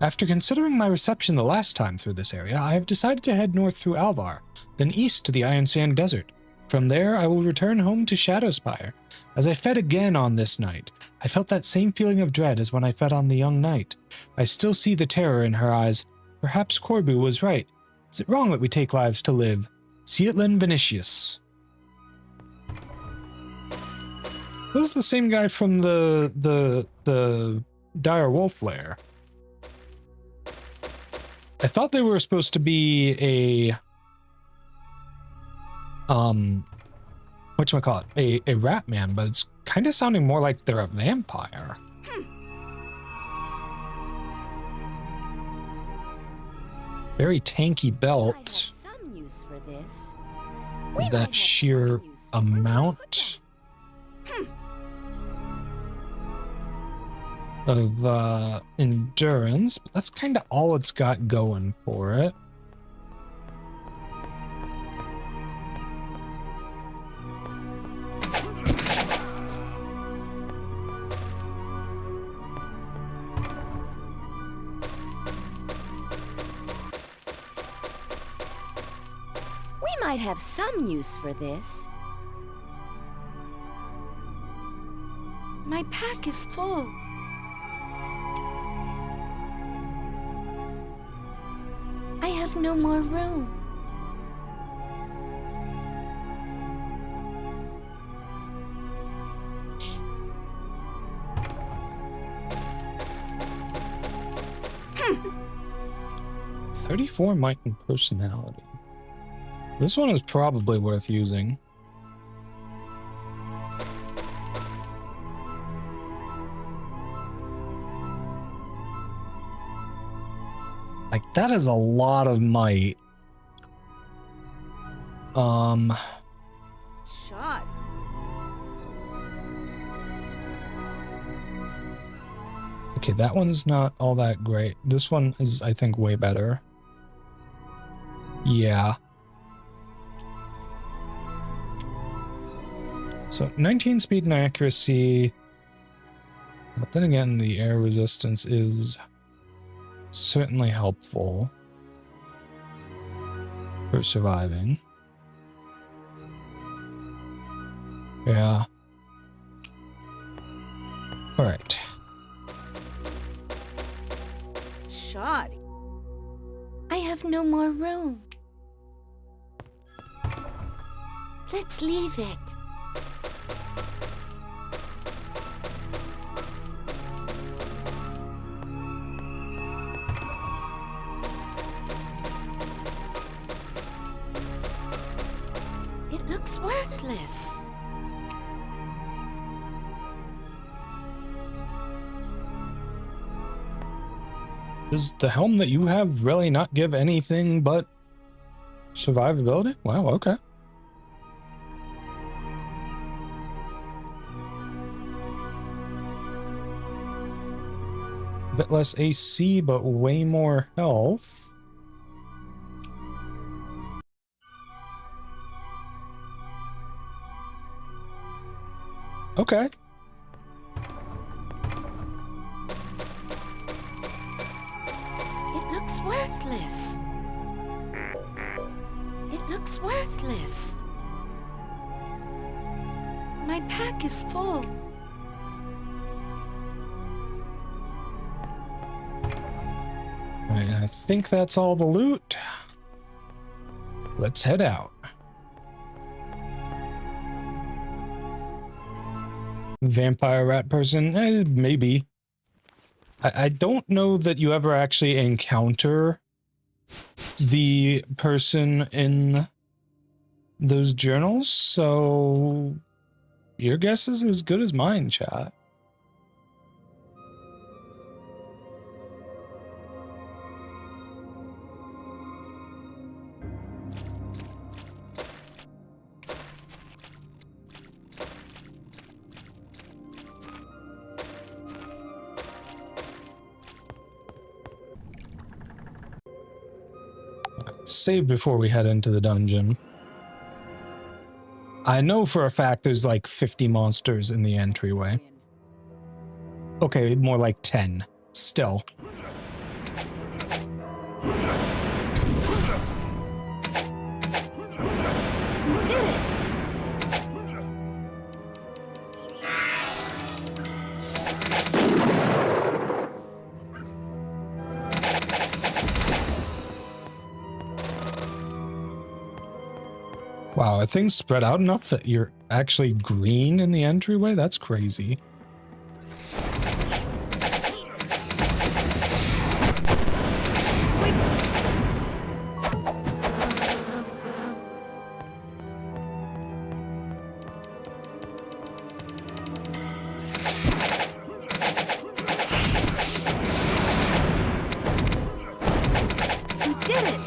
A: After considering my reception the last time through this area, I have decided to head north through Alvar, then east to the Iron Sand Desert. From there, I will return home to Shadowspire. As I fed again on this night, I felt that same feeling of dread as when I fed on the young knight. I still see the terror in her eyes. Perhaps Corbu was right. Is it wrong that we take lives to live? Cietlin Vinicius. This is the same guy from the Dire Wolf Lair. I thought they were supposed to be a whatchamacallit, a rat man, but it's kind of sounding more like they're a vampire. Very tanky belt.
D: Some use for this.
A: With that sheer amount of endurance, but that's kind of all it's got going for it.
D: We might have some use for this. My pack is full. I have no more room.
A: Hmm. 34 might and personality. This one is probably worth using. Like, that is a lot of might.
I: Shot.
A: Okay, that one's not all that great. This one is, I think, way better. Yeah. So 19 speed and accuracy. But then again, the air resistance is certainly helpful for surviving. Yeah. Alright.
I: Shoddy.
D: I have no more room. Let's leave it. It looks worthless.
A: Does the helm that you have really not give anything but survivability? Wow, okay. A bit less AC, but way more health. Okay.
D: It looks worthless. It looks worthless. My pack is full.
A: Right, I think that's all the loot. Let's head out. Vampire rat person? Maybe. I don't know that you ever actually encounter the person in those journals, so your guess is as good as mine, chat. Save before we head into the dungeon. I know for a fact there's like 50 monsters in the entryway. Okay, more like 10. Still.
I: You did it!
A: Wow, are things spread out enough that you're actually green in the entryway? That's crazy.
I: You did it!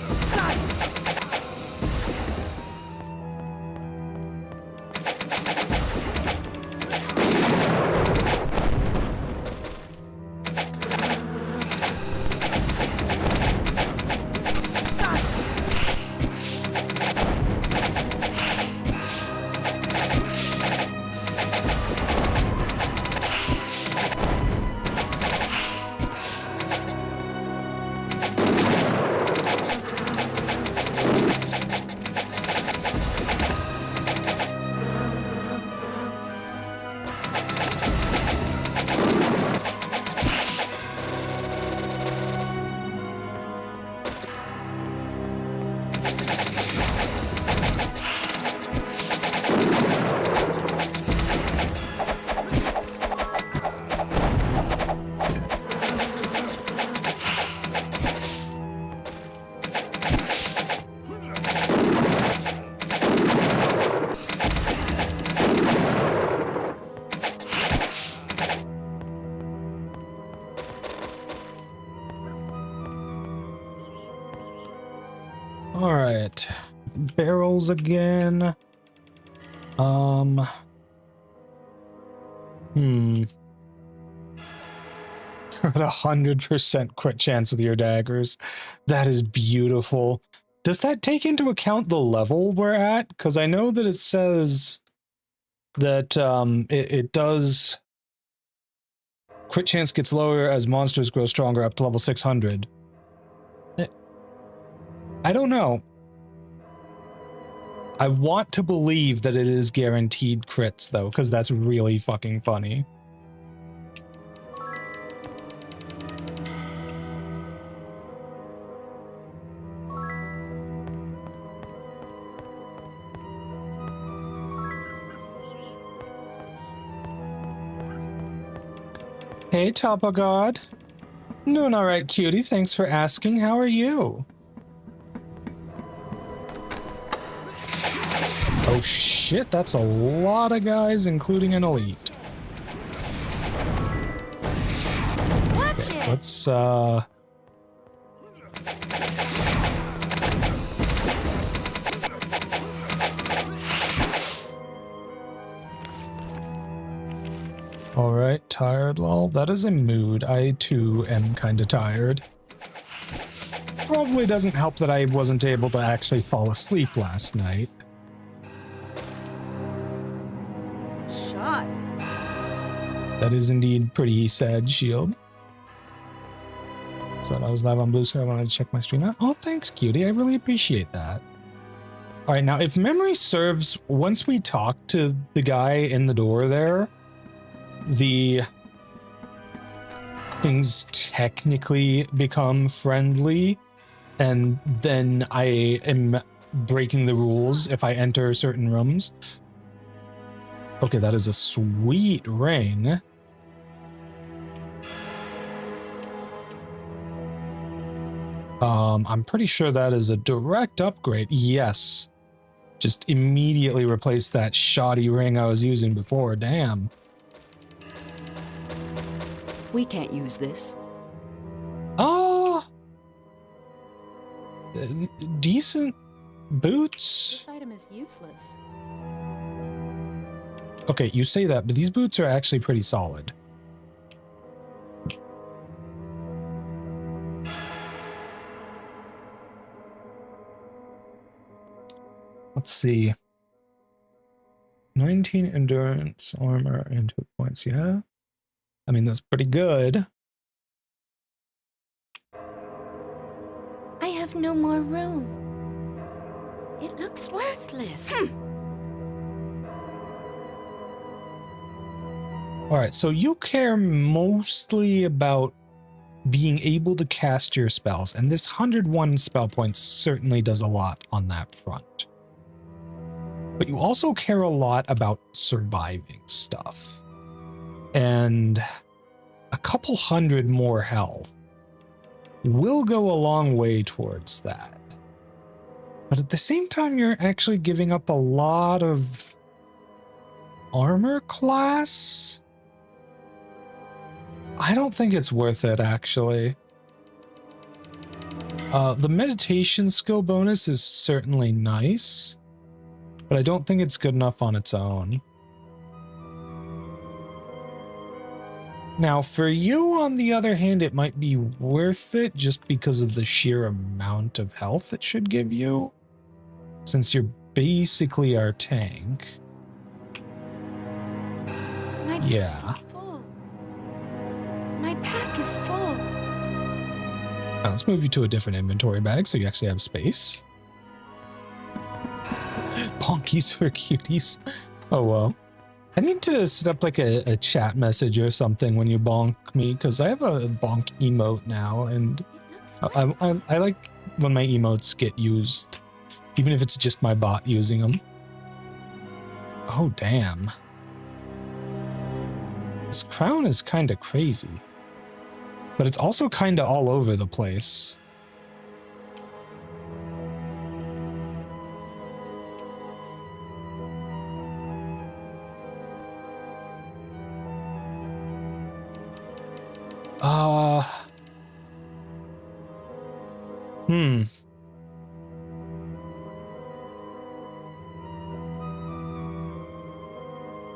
I: Alright. Barrels again.
A: At 100% crit chance with your daggers. That is beautiful. Does that take into account the level we're at? Because I know that it says that it does... Crit chance gets lower as monsters grow stronger up to level 600. I don't know. I want to believe that it is guaranteed crits, though, because that's really fucking funny. Hey, Topagod. Doing alright, cutie. Thanks for asking. How are you? Oh shit, that's a lot of guys, including an elite.
I: Watch it.
A: Let's, Alright, tired lol. That is a mood. I too am kinda tired. Probably doesn't help that I wasn't able to actually fall asleep last night.
I: Shot.
A: That is indeed pretty sad, Shield. So I was live on Blue Sky. I wanted to check my stream out. Oh, thanks, cutie. I really appreciate that. Alright, now if memory serves, once we talk to the guy in the door there, the things technically become friendly, and then I am breaking the rules if I enter certain rooms. Okay, that is a sweet ring. I'm pretty sure that is a direct upgrade. Yes. Just immediately replace that shoddy ring I was using before. Damn.
H: We can't use this.
A: Oh, decent boots.
I: This item is useless.
A: Okay, you say that, but these boots are actually pretty solid. Let's see. 19 endurance, armor, and 2 points, yeah? I mean, that's pretty good.
D: I have no more room. It looks worthless.
A: Alright, so you care mostly about being able to cast your spells, and this 101 spell points certainly does a lot on that front. But you also care a lot about surviving stuff. And a couple hundred more health will go a long way towards that. But at the same time, you're actually giving up a lot of armor class. I don't think it's worth it, actually. The meditation skill bonus is certainly nice, but I don't think it's good enough on its own. Now, for you, on the other hand, it might be worth it just because of the sheer amount of health it should give you, since you're basically our tank.
D: My
A: Yeah.
D: pack is full. My pack is full.
A: Now, let's move you to a different inventory bag so you actually have space. Bonkies for cuties. Oh, well. I need to set up like a chat message or something when you bonk me, because I have a bonk emote now, and I like when my emotes get used, even if it's just my bot using them. Oh, damn. This crown is kind of crazy, but it's also kind of all over the place.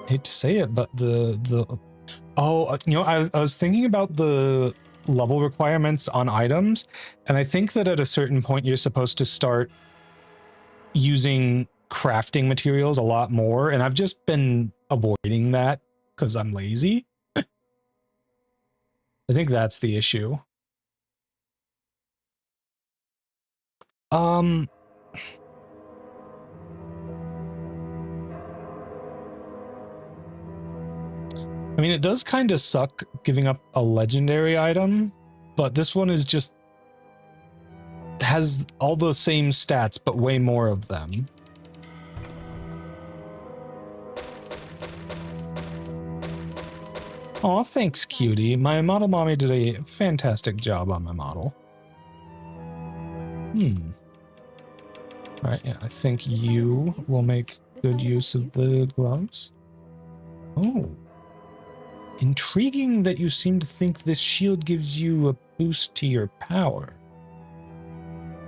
A: Hate to say it, but the I was thinking about the level requirements on items, and I think that at a certain point you're supposed to start using crafting materials a lot more, and I've just been avoiding that because I'm lazy. I think that's the issue. I mean, it does kind of suck giving up a legendary item, but this one is just has all the same stats, but way more of them. Aw, thanks, cutie. My model mommy did a fantastic job on my model. Alright, yeah, I think you will make good use of the gloves. Oh. Intriguing that you seem to think this shield gives you a boost to your power.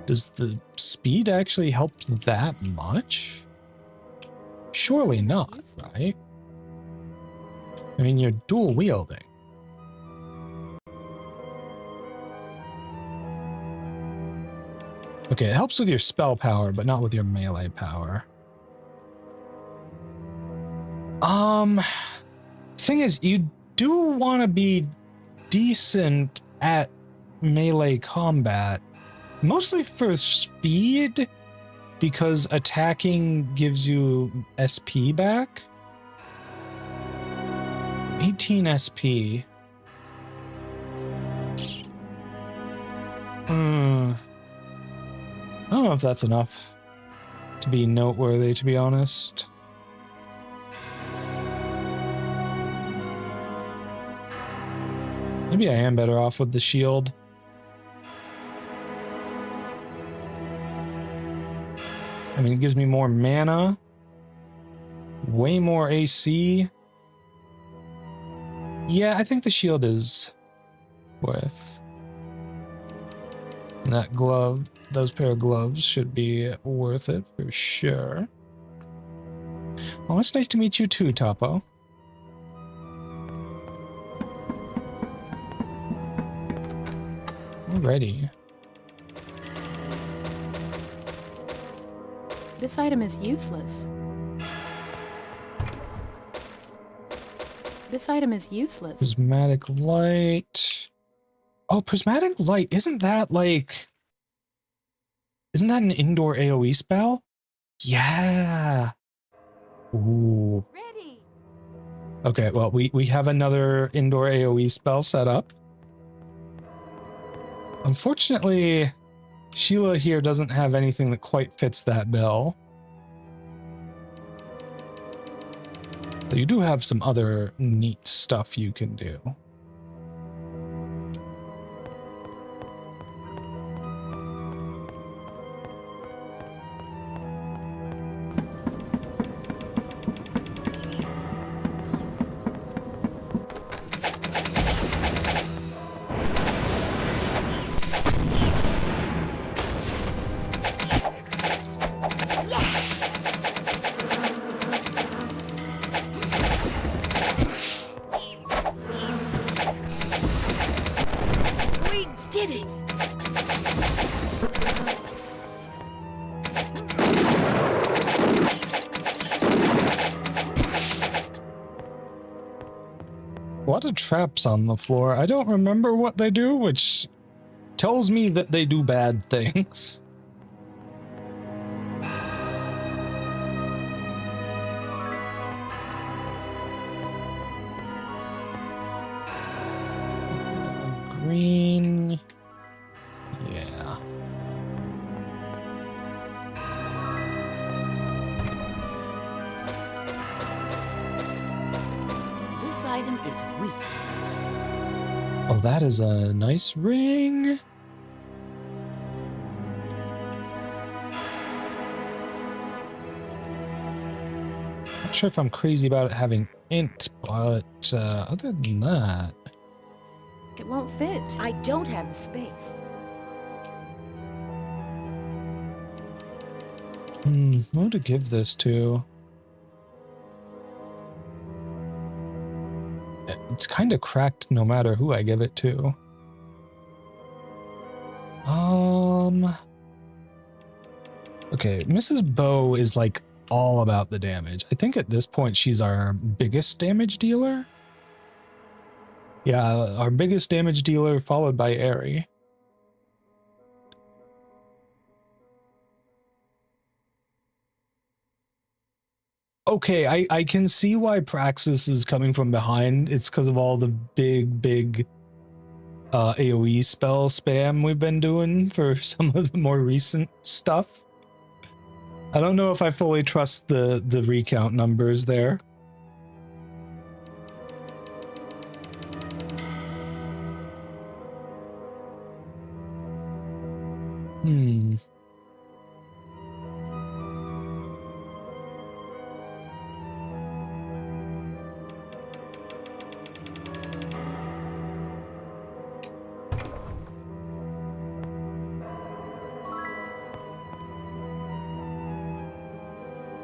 A: Does the speed actually help that much? Surely not, right? I mean, you're dual wielding. Okay, it helps with your spell power, but not with your melee power. Thing is, you do want to be decent at melee combat, mostly for speed, because attacking gives you SP back. 18 SP. I don't know if that's enough to be noteworthy, to be honest. Maybe I am better off with the shield. I mean, it gives me more mana, way more AC. Yeah, I think the shield is worth. And that glove, those pair of gloves should be worth it for sure. Well, it's nice to meet you too, Topo. Alrighty.
I: This item is useless. This item is useless.
A: Prismatic light. Oh, prismatic light. Isn't that like... Isn't that an indoor AoE spell? Yeah. Ooh.
D: Ready.
A: Okay, well, we have another indoor AoE spell set up. Unfortunately, Sheila here doesn't have anything that quite fits that bill. But you do have some other neat stuff you can do. A lot of traps on the floor. I don't remember what they do, which tells me that they do bad things. Green. Yeah.
D: This item is weak.
A: Oh, that is a nice ring. Not sure if I'm crazy about it having int, but other than that...
I: It won't fit.
D: I don't have the space.
A: Who to give this to? It's kind of cracked no matter who I give it to. Okay, Mrs. Bow is like all about the damage. I think at this point she's our biggest damage dealer. Yeah, our biggest damage dealer, followed by Airy. Okay, I can see why Praxis is coming from behind. It's because of all the big AoE spell spam we've been doing for some of the more recent stuff. I don't know if I fully trust the recount numbers there.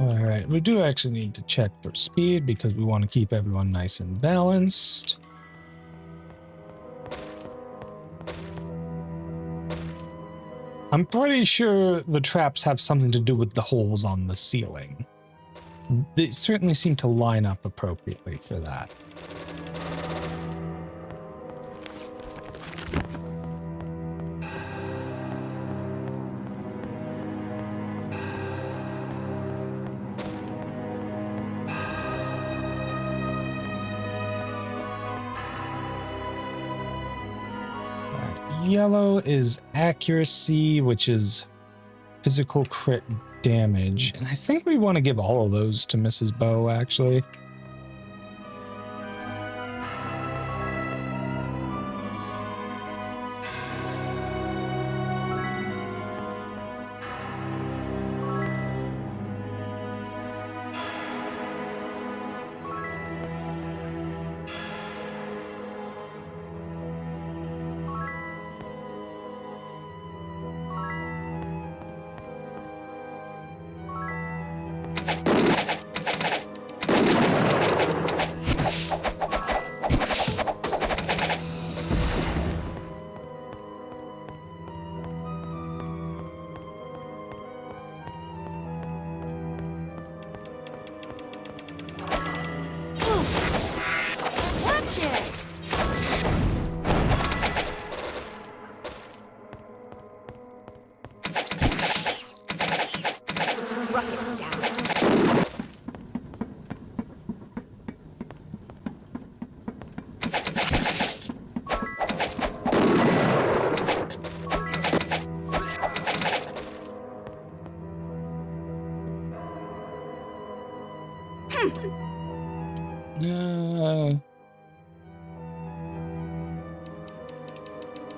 A: Alright, we do actually need to check for speed because we want to keep everyone nice and balanced. I'm pretty sure the traps have something to do with the holes on the ceiling. They certainly seem to line up appropriately for that. Yellow is accuracy, which is physical crit damage. And I think we want to give all of those to Mrs. Bow, actually.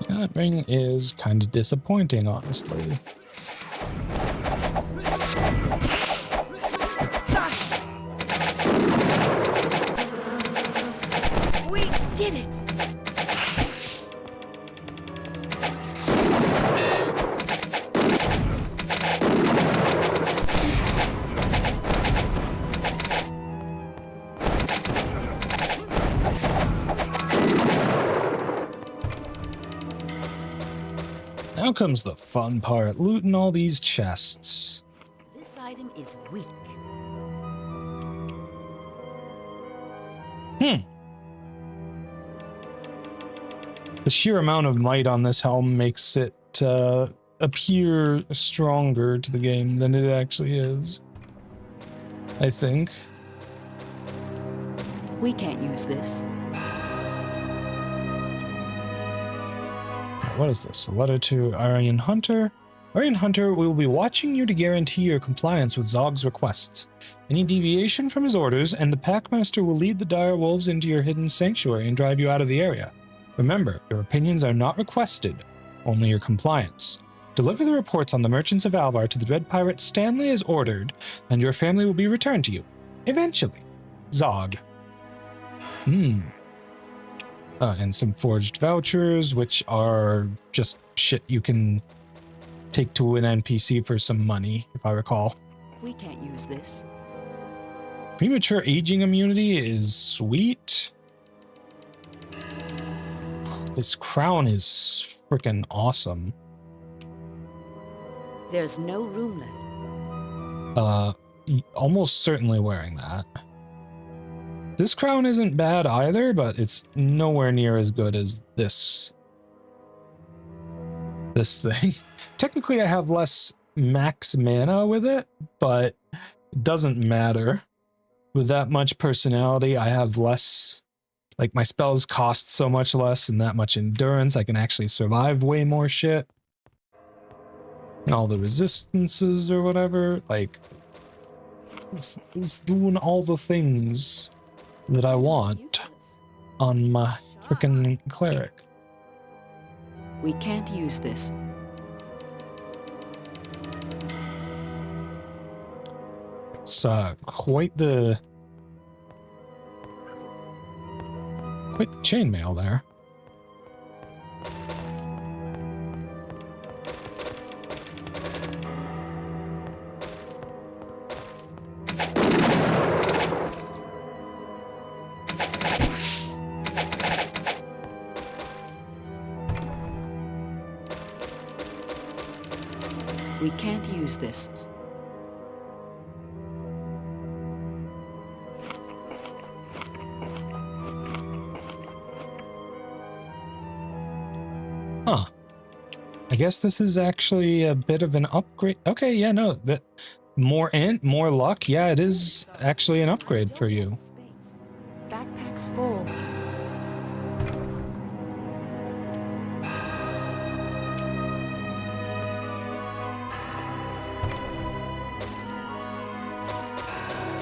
A: That ring is kind of disappointing, honestly.
D: We did it!
A: Now comes the fun part, looting all these chests.
H: This item is weak.
A: The sheer amount of might on this helm makes it appear stronger to the game than it actually is, I think.
H: We can't use this.
A: What is this? A letter to Aryan Hunter. Aryan Hunter, we will be watching you to guarantee your compliance with Zog's requests. Any deviation from his orders, and the Packmaster will lead the dire wolves into your hidden sanctuary and drive you out of the area. Remember, your opinions are not requested, only your compliance. Deliver the reports on the merchants of Alvar to the Dread Pirate Stanley as ordered, and your family will be returned to you. Eventually. Zog. And some forged vouchers, which are just shit you can take to an NPC for some money, if I recall.
H: We can't use this.
A: Premature aging immunity is sweet. This crown is freaking awesome.
H: There's no room left.
A: Almost certainly wearing that. This crown isn't bad either, but it's nowhere near as good as this thing. Technically, I have less max mana with it, but it doesn't matter. With that much personality, I have less, like, my spells cost so much less and that much endurance. I can actually survive way more shit. And all the resistances or whatever, like, it's doing all the things that I want on my frickin' cleric.
H: We can't use this.
A: It's quite the chainmail there.
H: We can't use this.
A: Huh. I guess this is actually a bit of an upgrade. Okay, yeah, no, that more luck. Yeah, it is actually an upgrade for you.
I: Backpack's full.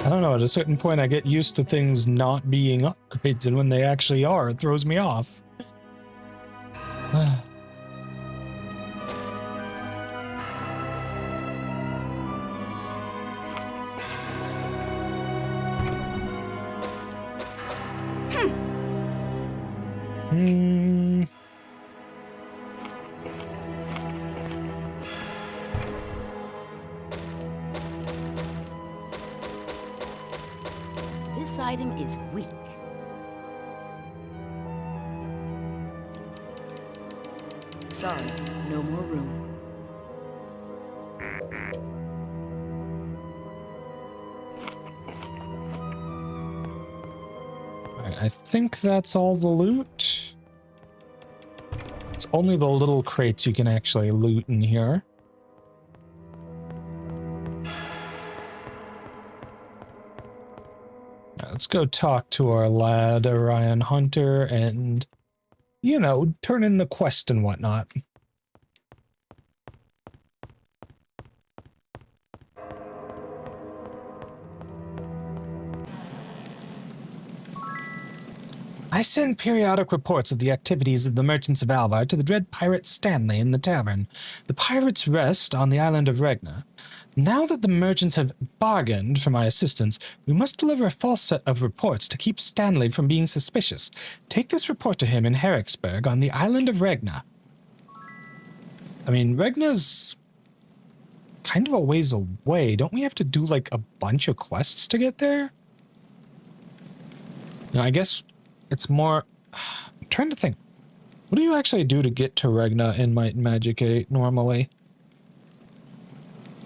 A: I don't know, at a certain point I get used to things not being upgrades, and when they actually are, it throws me off.
C: This item is weak.
H: Sorry, no more room.
A: Alright, I think that's all the loot. It's only the little crates you can actually loot in here. Let's go talk to our lad, Orion Hunter, and, you know, turn in the quest and whatnot. I send periodic reports of the activities of the merchants of Alvar to the dread pirate Stanley in the tavern. The pirates rest on the island of Regna. Now that the merchants have bargained for my assistance, we must deliver a false set of reports to keep Stanley from being suspicious. Take this report to him in Herricksburg on the island of Regna. I mean, Regna's kind of a ways away. Don't we have to do, like, a bunch of quests to get there? No, I guess it's more... I'm trying to think. What do you actually do to get to Regna in Might and Magic 8 normally?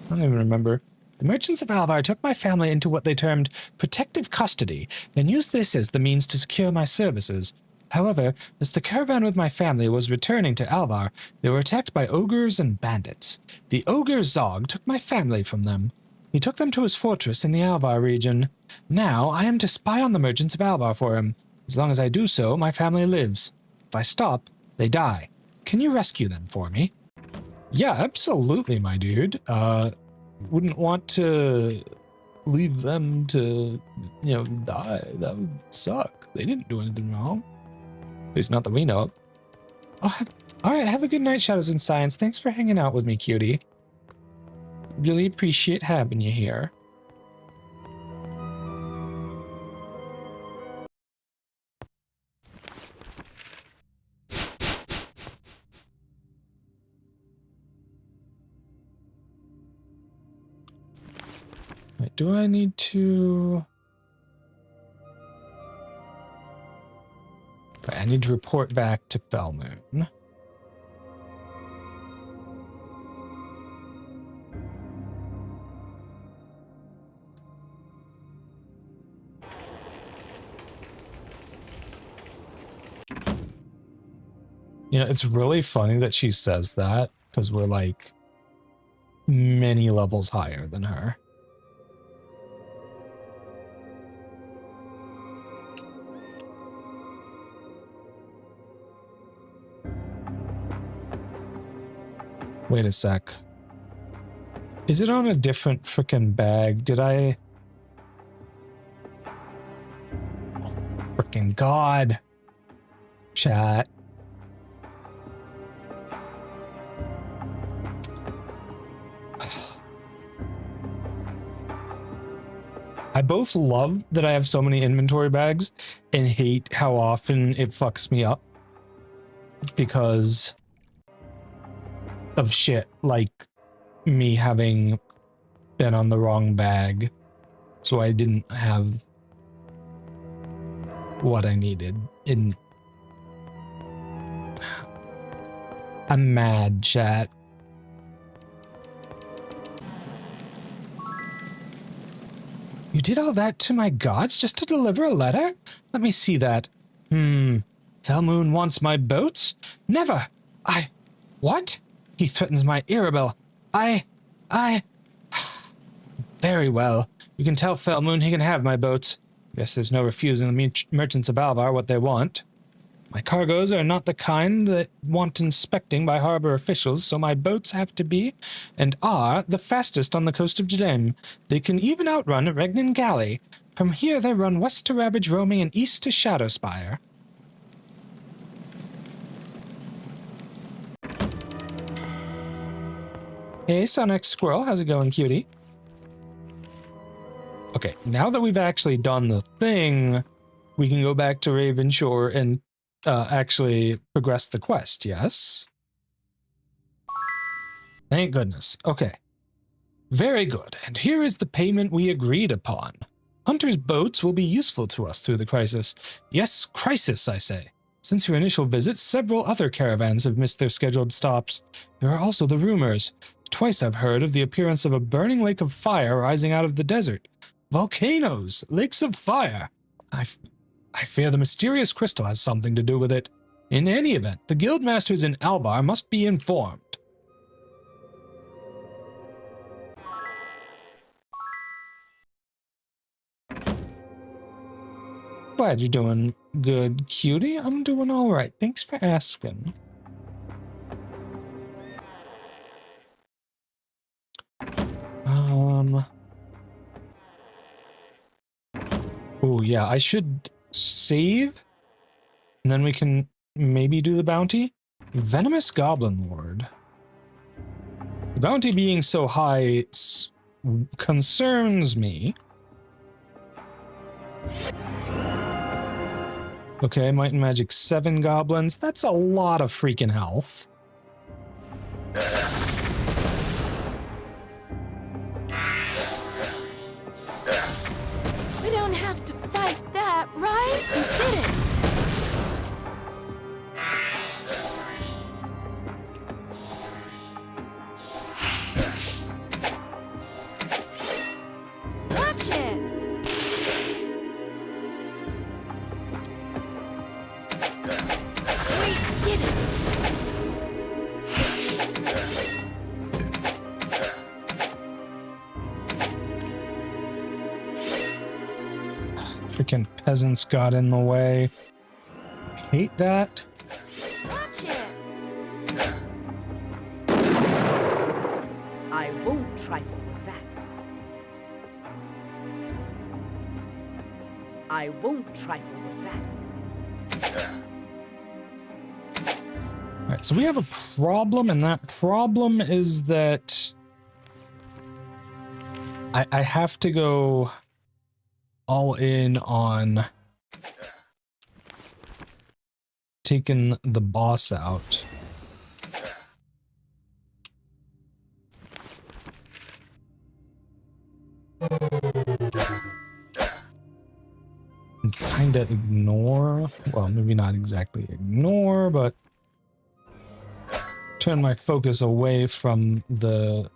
A: I don't even remember. The merchants of Alvar took my family into what they termed protective custody, and used this as the means to secure my services. However, as the caravan with my family was returning to Alvar, they were attacked by ogres and bandits. The ogre Zog took my family from them. He took them to his fortress in the Alvar region. Now, I am to spy on the merchants of Alvar for him. As long as I do so, my family lives. If I stop, they die. Can you rescue them for me? Yeah, absolutely, my dude. Wouldn't want to leave them to, you know, die. That would suck. They didn't do anything wrong. At least not that we know of. Oh, alright, have a good night, Shadows and Science. Thanks for hanging out with me, cutie. Really appreciate having you here. Wait, do I need to... I need to report back to Felmoon. You know, it's really funny that she says that because we're like many levels higher than her. Wait a sec. Is it on a different frickin' bag? Did I... Oh, frickin' God. Chat. I both love that I have so many inventory bags and hate how often it fucks me up because of shit like me having been on the wrong bag, so I didn't have what I needed. I'm mad, chat. You did all that to my gods just to deliver a letter? Let me see that. Felmoon wants my boats? Never! What? He threatens my Irabel. Very well. You can tell Felmoon he can have my boats. Guess there's no refusing the merchants of Alvar what they want. My cargoes are not the kind that want inspecting by harbor officials, so my boats have to be, and are, the fastest on the coast of Jedem. They can even outrun a Regnan galley. From here they run west to Ravage Roaming and east to Shadowspire. Hey, Sonic Squirrel, how's it going, cutie? Okay, now that we've actually done the thing, we can go back to Ravenshore and actually progress the quest, yes? Thank goodness. Okay. Very good, and here is the payment we agreed upon. Hunter's boats will be useful to us through the crisis. Yes, crisis, I say. Since your initial visit, several other caravans have missed their scheduled stops. There are also the rumors. Twice I've heard of the appearance of a burning lake of fire rising out of the desert. Volcanoes! Lakes of fire! I fear the mysterious crystal has something to do with it. In any event, the guildmasters in Alvar must be informed. Glad you're doing good, cutie. I'm doing all right. Thanks for asking. Oh, yeah, I should save, and then we can maybe do the bounty. Venomous Goblin Lord. The bounty being so high concerns me. Okay, Might and Magic 7 goblins. That's a lot of freaking health.
D: We don't have to fight that, right? We did it! Watch it! We did it!
A: Freaking peasants got in the way. I hate that.
D: Watch it!
C: I won't trifle with that. I won't trifle with that.
A: Alright, so we have a problem, and that problem is that I have to go all in on taking the boss out. And kind of ignore, well, maybe not exactly ignore, but turn my focus away from the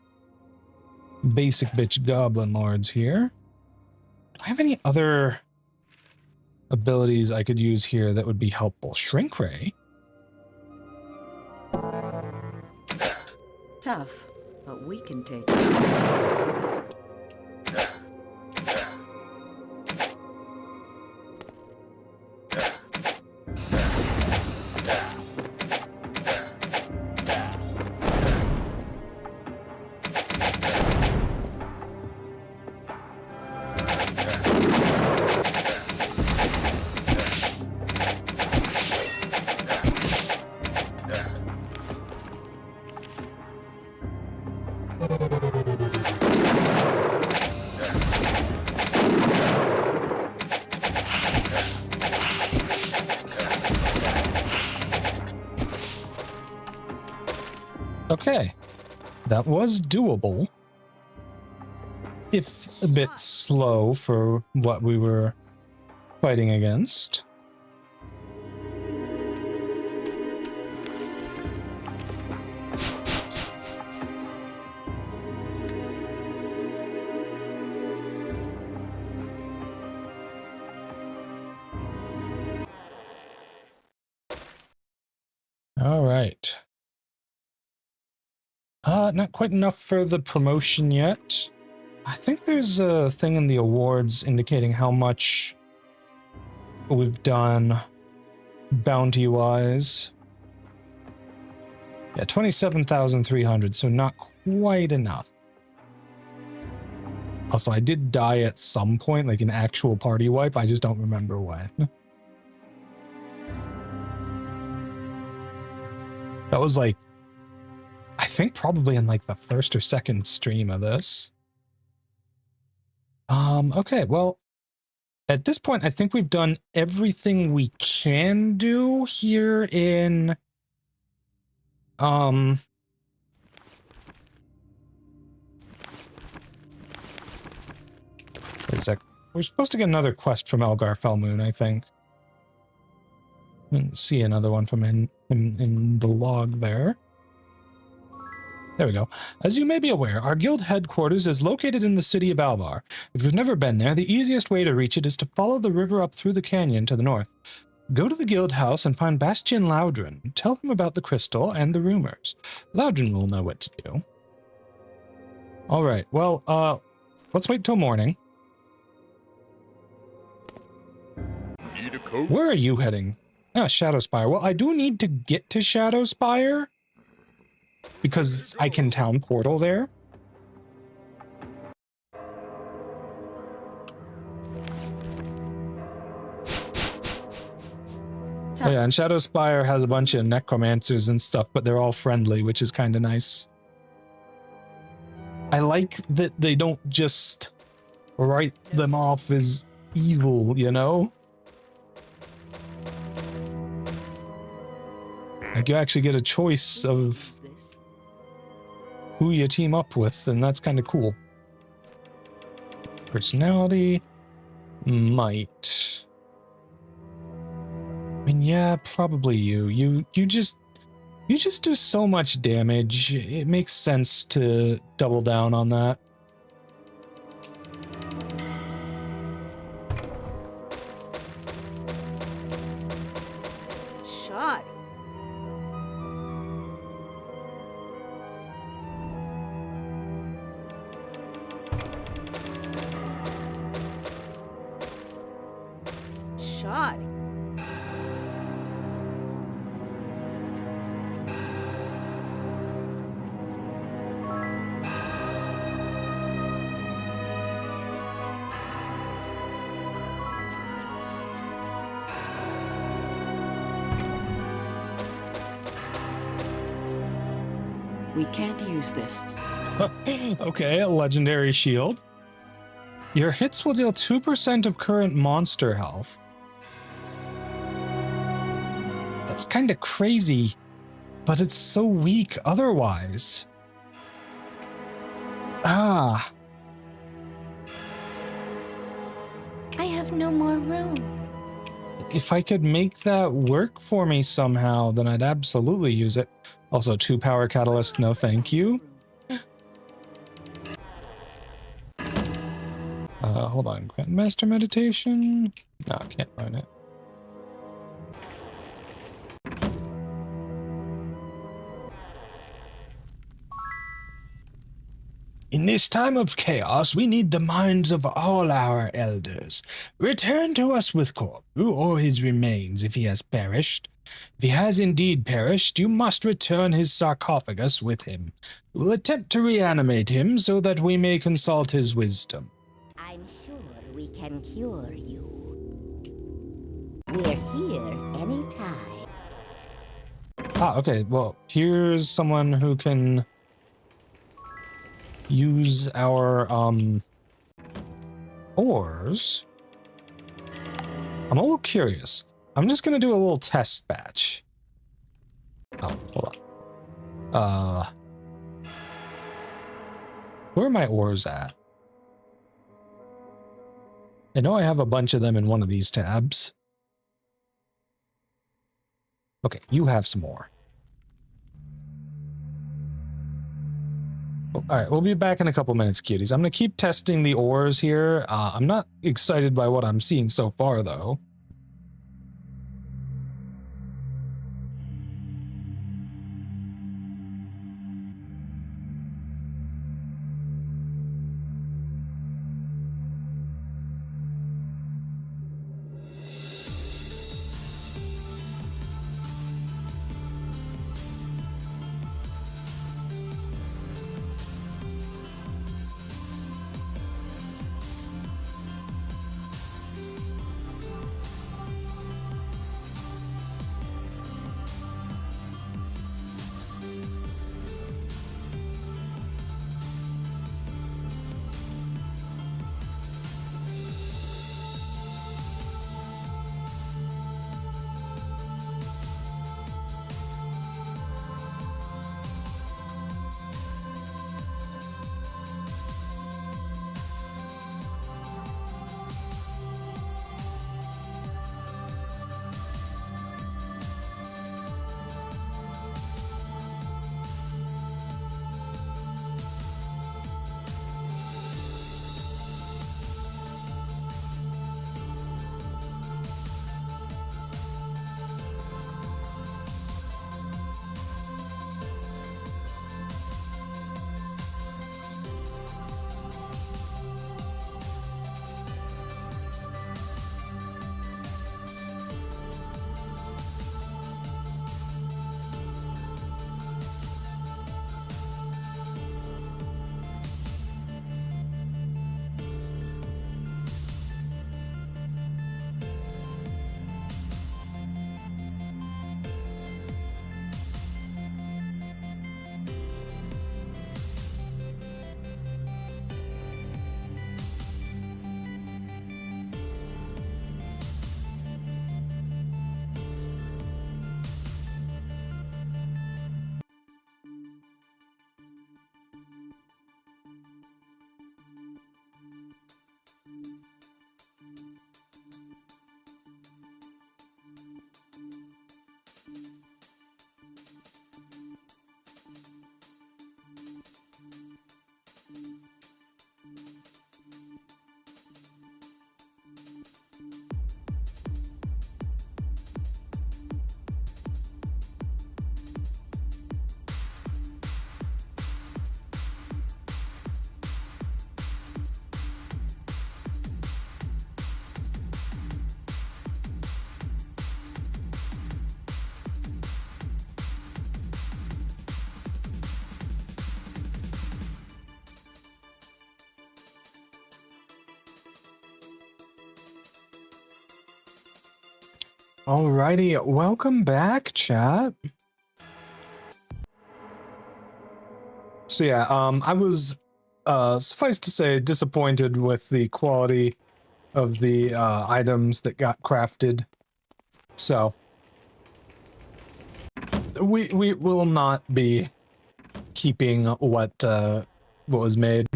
A: basic bitch goblin lords here. Do I have any other abilities I could use here that would be helpful? Shrink Ray.
H: tough, but we can take it.
A: Okay, that was doable. If a bit slow for what we were fighting against. All right. Not quite enough for the promotion yet. I think there's a thing in the awards indicating how much we've done bounty-wise. Yeah, 27,300, so not quite enough. Also, I did die at some point, like an actual party wipe. I just don't remember when. That was like, I think probably in like the first or second stream of this. Okay, well, at this point, I think we've done everything we can do here in, wait a sec. We're supposed to get another quest from Elgar Felmoon, I think. Didn't see another one from in the log there. There we go. As you may be aware, our guild headquarters is located in the city of Alvar. If you've never been there, the easiest way to reach it is to follow the river up through the canyon to the north. Go to the guild house and find Bastian Laudren. Tell him about the crystal and the rumors. Laudren will know what to do. Alright, well, let's wait till morning.
E: Need a coat?
A: Where are you heading? Ah, Shadowspire. Well, I do need to get to Shadowspire, because I can town portal there. Oh yeah, and Shadowspire has a bunch of necromancers and stuff, but they're all friendly, which is kind of nice. I like that they don't just write them off as evil, you know? Like, you actually get a choice of who you team up with, and that's kind of cool. Personality, might. I mean, yeah, probably you. You just do so much damage. It makes sense to double down on that.
C: Shot. Shot.
H: We can't use this.
A: Okay, a legendary shield. Your hits will deal 2% of current monster health. That's kind of crazy, but it's so weak otherwise. Ah.
D: I have no more room.
A: If I could make that work for me somehow, then I'd absolutely use it. Also, 2 power catalyst, no thank you. Hold on, Grandmaster Meditation? No, I can't learn it.
J: In this time of chaos, we need the minds of all our elders. Return to us with Corbu, or his remains, if he has perished. If he has indeed perished, you must return his sarcophagus with him. We will attempt to reanimate him so that we may consult his wisdom.
K: I'm sure we can cure you. We're here anytime.
A: Ah, okay, well, here's someone who can use our, ores. I'm a little curious. I'm just gonna do a little test batch. Oh, hold on. Where are my ores at? I know I have a bunch of them in one of these tabs. Okay, you have some more. Alright, we'll be back in a couple minutes, cuties. I'm gonna keep testing the ores here. I'm not excited by what I'm seeing so far, though. Alrighty, welcome back, chat. So yeah, I was, suffice to say, disappointed with the quality of the items that got crafted. So we will not be keeping what was made.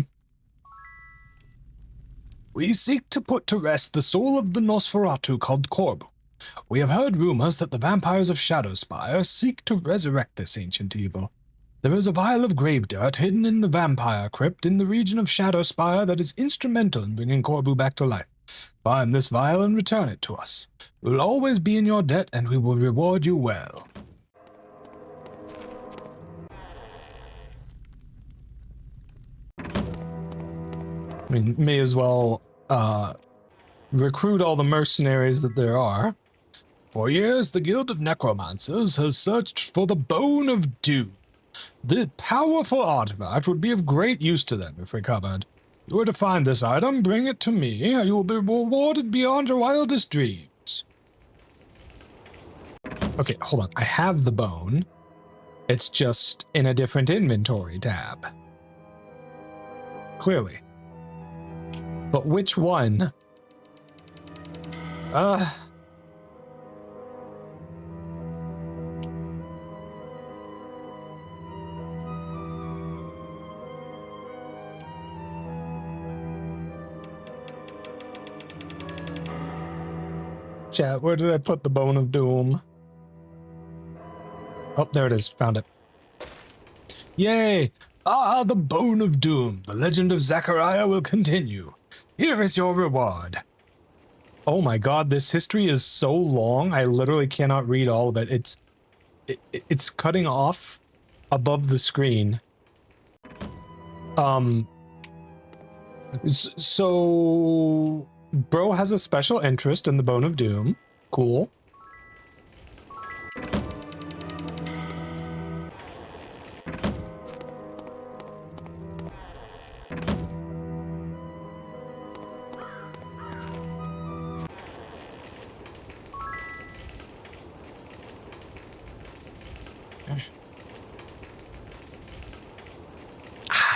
A: We seek to put to rest the soul of the Nosferatu called Corbu. We have heard rumors that the vampires of Shadowspire seek to resurrect this ancient evil. There is a vial of grave dirt hidden in the vampire crypt in the region of Shadowspire that is instrumental in bringing Corbu back to life. Find this vial and return it to us. We will always be in your debt, and we will reward you well.
J: mean, may as well recruit all the mercenaries that there are. For years, the Guild of Necromancers has searched for the Bone of Doom. The powerful artifact would be of great use to them if recovered. If you were to find this item, bring it to me. You will be rewarded beyond your wildest dreams. Okay, hold on. I have the bone. It's just in a different inventory tab. Clearly. But which one? Chat, where did I put the Bone of Doom? Oh, there it is. Found it. Yay! Ah, the Bone of Doom. The legend of Zachariah will continue. Here is your reward. Oh my god, this history is so long, I literally cannot read all of it. It's cutting off above the screen. So bro has a special interest in the Bone of Doom. Cool.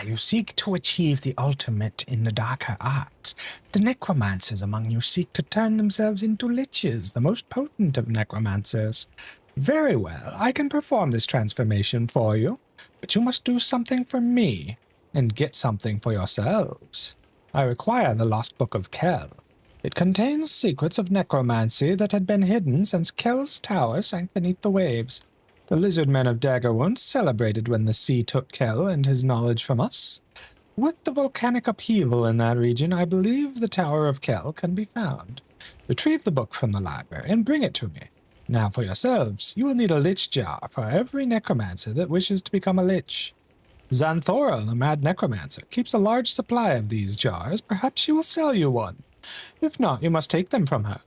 J: You seek to achieve the ultimate in the darker art. The necromancers among you seek to turn themselves into liches, the most potent of necromancers. Very well, I can perform this transformation for you, but you must do something for me, and get something for yourselves. I require the Lost Book of Kel. It contains secrets of necromancy that had been hidden since Kel's tower sank beneath the waves. The lizard men of Daggerwood celebrated when the sea took Kel and his knowledge from us. With the volcanic upheaval in that region, I believe the Tower of Kel can be found. Retrieve the book from the library and bring it to me. Now for yourselves, you will need a lich jar for every necromancer that wishes to become a lich. Xanthora, the mad necromancer, keeps a large supply of these jars. Perhaps she will sell you one. If not, you must take them from her.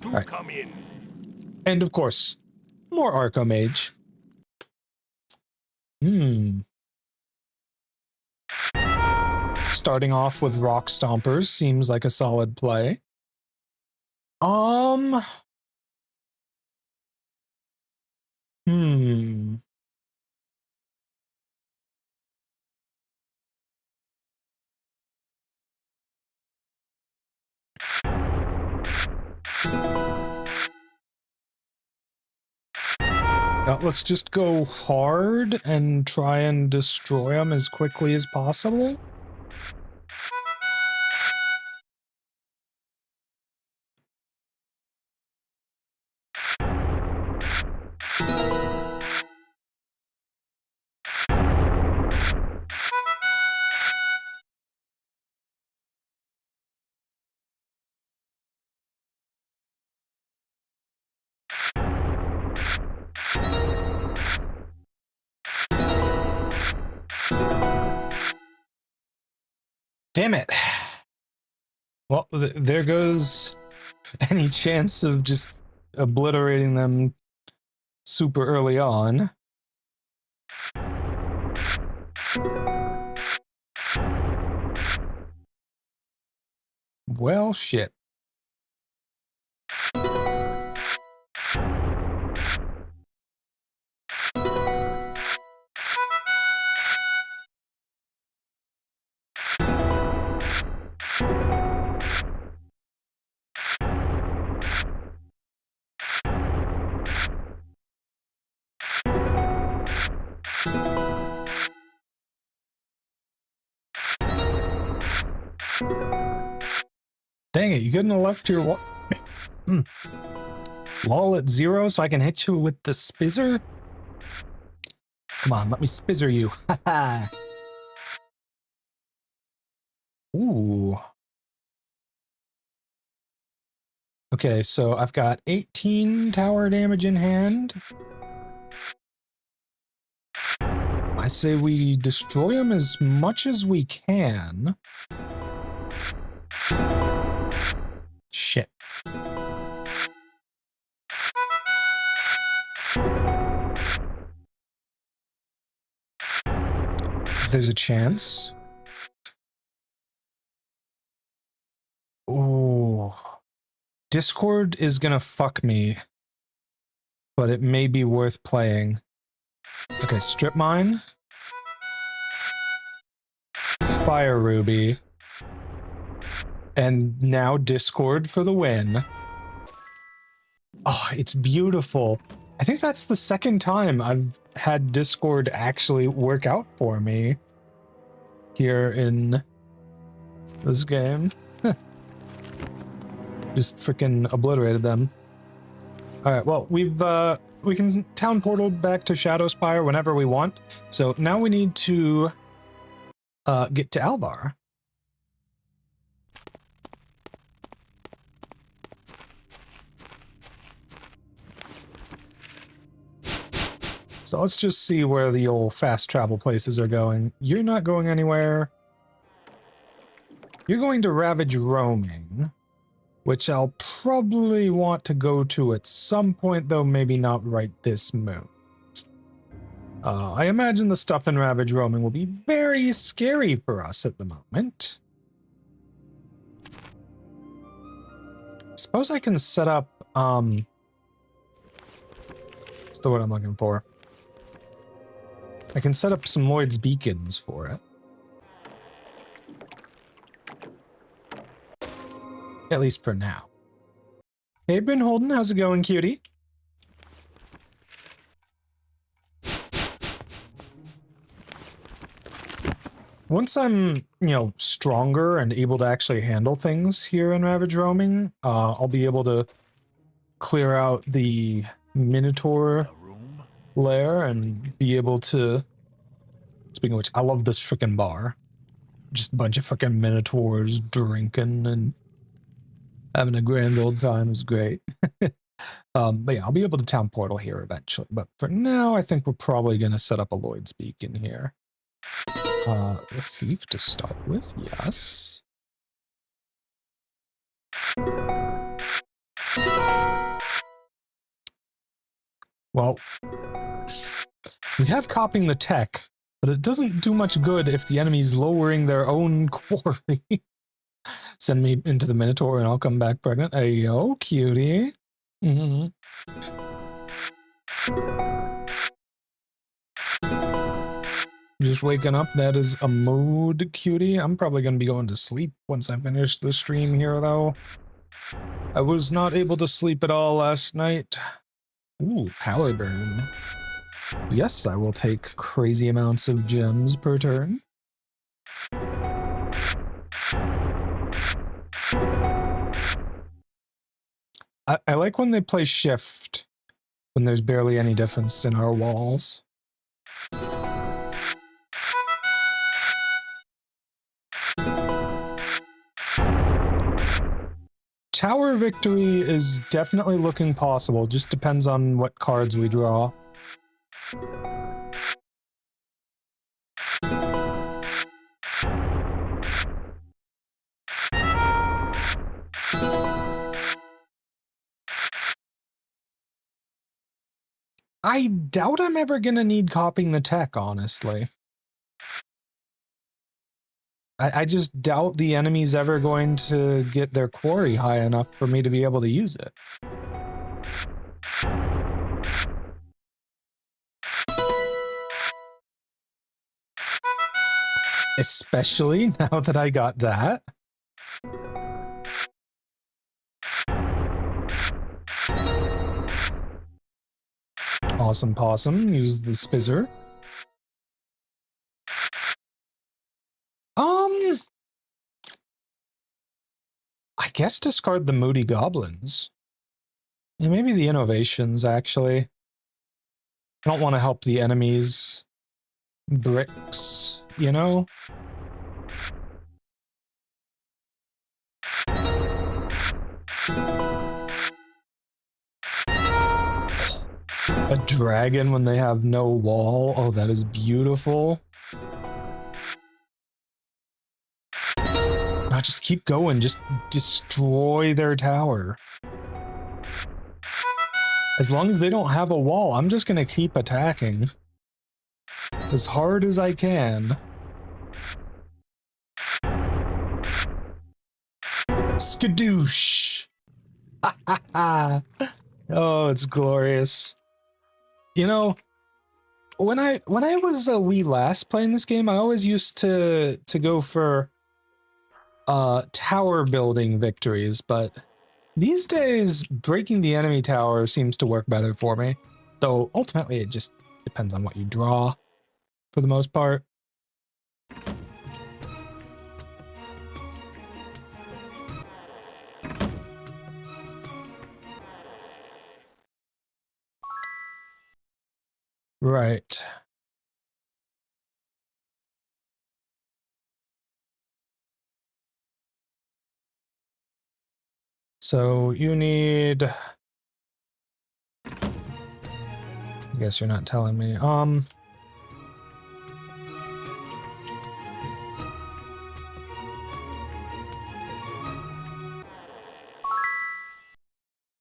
J: Right.
E: Come in.
J: And of course, more Archomage. Starting off with Rock Stompers seems like a solid play. Now, let's just go hard and try and destroy them as quickly as possible. Damn it. Well, there goes any chance of just obliterating them super early on. Well, shit. Dang it, you couldn't have left your wall at 0 so I can hit you with the spizzer? Come on, let me spizzer you. Haha. Ooh. Okay, so I've got 18 tower damage in hand.
A: I say we destroy them as much as we can. Shit. There's a chance. Oh. Discord is gonna fuck me, but it may be worth playing. Okay, strip mine. Fire ruby. And now Discord for the win. Oh, it's beautiful. I think that's the second time I've had Discord actually work out for me here in this game. Just freaking obliterated them. Alright, well, we can town portal back to Shadowspire whenever we want. So now we need to get to Alvar. So let's just see where the old fast travel places are going. You're not going anywhere. You're going to Ravage Roaming, which I'll probably want to go to at some point, though maybe not right this moment. I imagine the stuff in Ravage Roaming will be very scary for us at the moment. Suppose I can set up, what's the word I'm looking for? I can set up some Lloyd's beacons for it. At least for now. Hey, Ben Holden, how's it going, cutie? Once I'm, you know, stronger and able to actually handle things here in Ravage Roaming, I'll be able to clear out the Minotaur lair and be able to... Speaking of which, I love this freaking bar. Just a bunch of freaking Minotaurs drinking and having a grand old time. Is great. But yeah, I'll be able to town portal here eventually. But for now, I think we're probably going to set up a Lloyd's Beacon here. The thief to start with, yes. Well, we have copying the tech, but it doesn't do much good if the enemy's lowering their own quarry. Send me into the Minotaur and I'll come back pregnant. Ayo, cutie. Mm-hmm. Just waking up, that is a mood, cutie. I'm probably going to be going to sleep once I finish the stream here, though. I was not able to sleep at all last night. Ooh, power burn. Yes, I will take crazy amounts of gems per turn. I like when they play shift, when there's barely any difference in our walls. Tower victory is definitely looking possible, just depends on what cards we draw. I doubt I'm ever gonna need copying the tech, honestly. I just doubt the enemy's ever going to get their quarry high enough for me to be able to use it. Especially now that I got that. Awesome Possum, use the Spizzer. I guess discard the Moody Goblins. Yeah, maybe the Innovations, actually. I don't want to help the enemies. Bricks, you know? A dragon when they have no wall. Oh, that is beautiful. Now just keep going. Just destroy their tower. As long as they don't have a wall, I'm just gonna keep attacking. As hard as I can. Skadoosh! Ha ha ha! Oh, it's glorious. You know, when I was a wee lass playing this game, I always used to go for tower building victories, but these days breaking the enemy tower seems to work better for me. Though ultimately it just depends on what you draw for the most part. Right. So you need... I guess you're not telling me.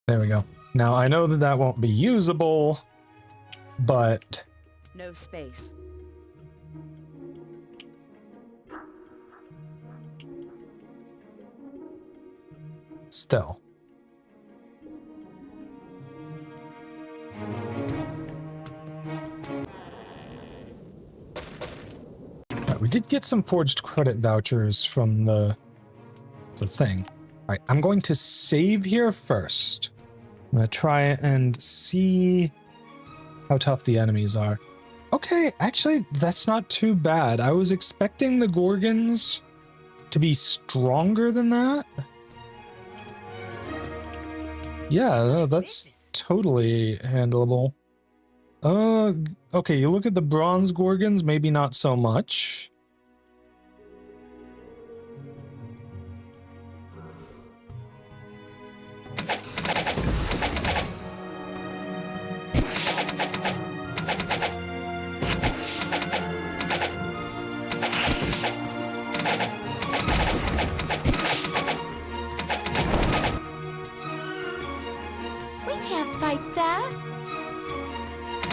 A: There we go. Now I know that that won't be usable, but...
H: No space.
A: Still. Right, we did get some forged credit vouchers from the thing. All right, I'm going to save here first. I'm going to try and see how tough the enemies are. Okay, actually, that's not too bad. I was expecting the Gorgons to be stronger than that. Yeah, no, that's totally handleable. Okay, you look at the bronze Gorgons, maybe not so much.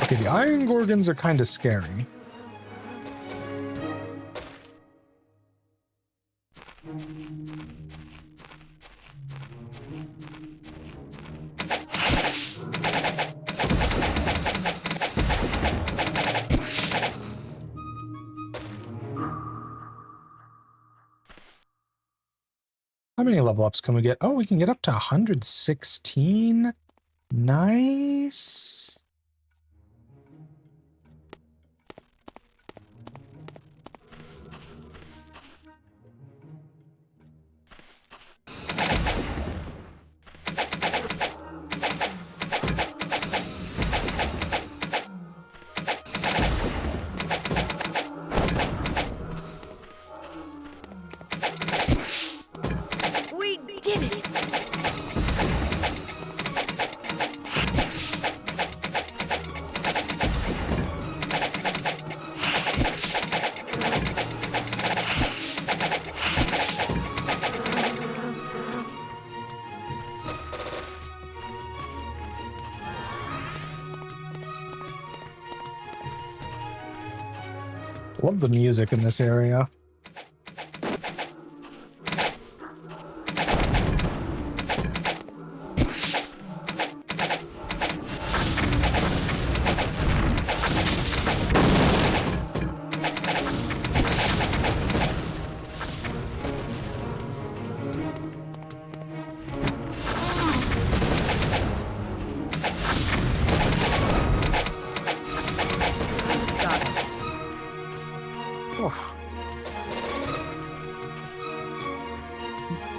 A: Okay, the Iron Gorgons are kind of scary. How many level ups can we get? Oh, we can get up to 116. Nice. Love the music in this area.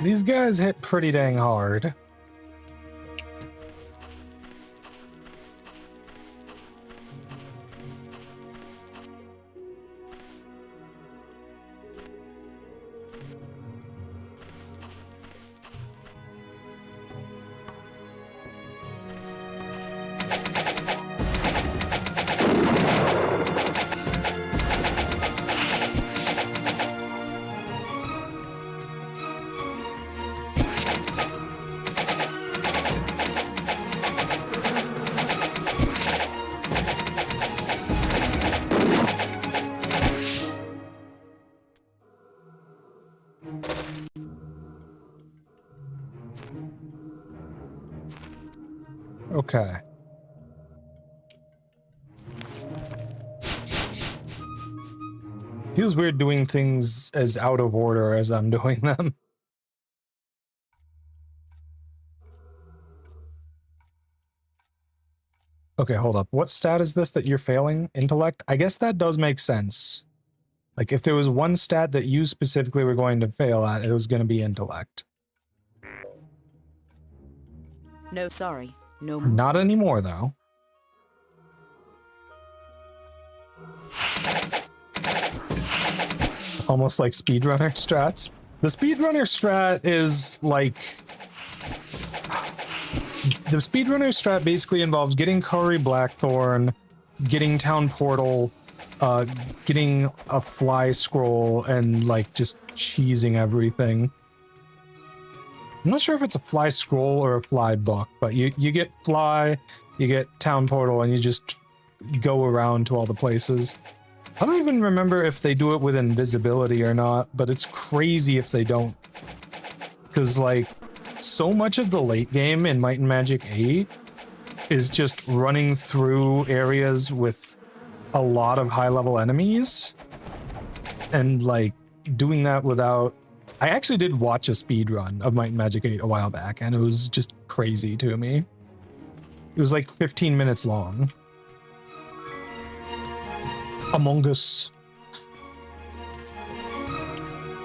A: These guys hit pretty dang hard. Okay. Feels weird doing things as out of order as I'm doing them. Okay, hold up. What stat is this that you're failing? Intellect? I guess that does make sense. Like, if there was one stat that you specifically were going to fail at, it was going to be intellect.
H: No, sorry. No more.
A: Not anymore, though. Almost like speedrunner strats. The speedrunner strat is like... The speedrunner strat basically involves getting Curry Blackthorn, getting Town Portal, getting a fly scroll, and like just cheesing everything. I'm not sure if it's a fly scroll or a fly book, but you get fly, you get Town Portal, and you just go around to all the places. I don't even remember if they do it with invisibility or not, but it's crazy if they don't. Because, like, so much of the late game in Might and Magic 8 is just running through areas with a lot of high-level enemies. And, like, doing that without... I actually did watch a speedrun of Might and Magic 8 a while back, and it was just crazy to me. It was like 15 minutes long. Among Us.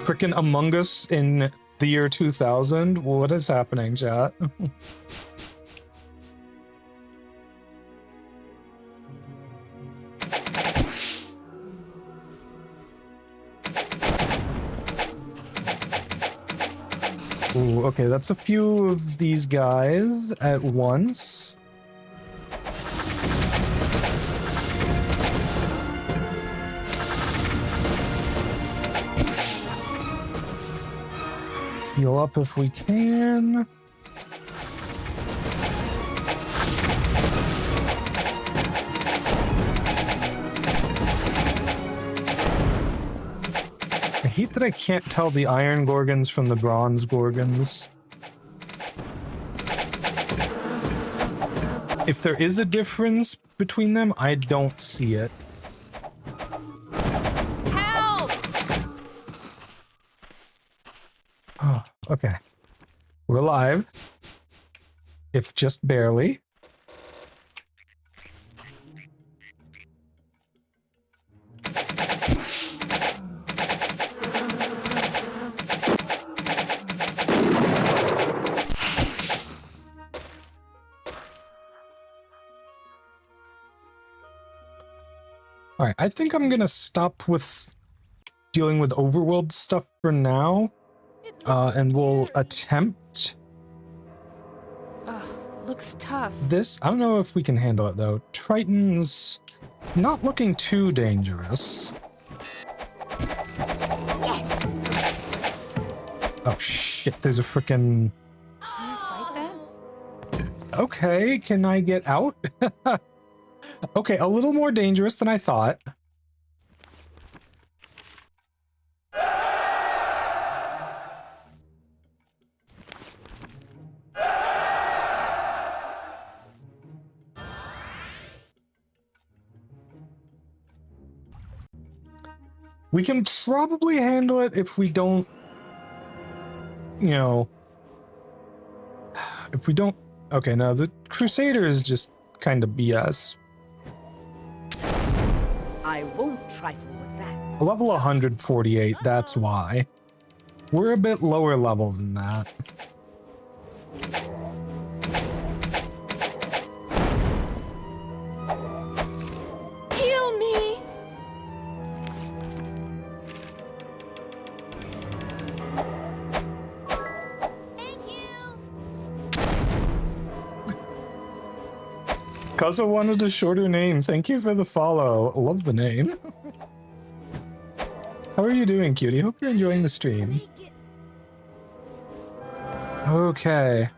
A: Frickin' Among Us in the year 2000? What is happening, chat? Ooh, okay, that's a few of these guys at once. Heal up if we can. I hate that I can't tell the Iron Gorgons from the Bronze Gorgons. If there is a difference between them, I don't see it. Oh, okay. We're alive. If just barely. Alright, I think I'm gonna stop with dealing with overworld stuff for now. And we'll attempt...
I: Ugh, looks tough.
A: This. I don't know if we can handle it, though. Triton's not looking too dangerous.
D: Yes.
A: Oh, shit. There's a frickin'...
I: Can you fight that?
A: Okay, can I get out? Okay, a little more dangerous than I thought. We can probably handle it if we don't, you know, if we don't... Okay, no, the Crusader is just kind of BS.
H: I won't trifle with that.
A: Level 148, that's why. We're a bit lower level than that.
D: Heal me.
A: Kaza wanted a shorter name. Thank you for the follow. Love the name. How are you doing, cutie? Hope you're enjoying the stream. Okay.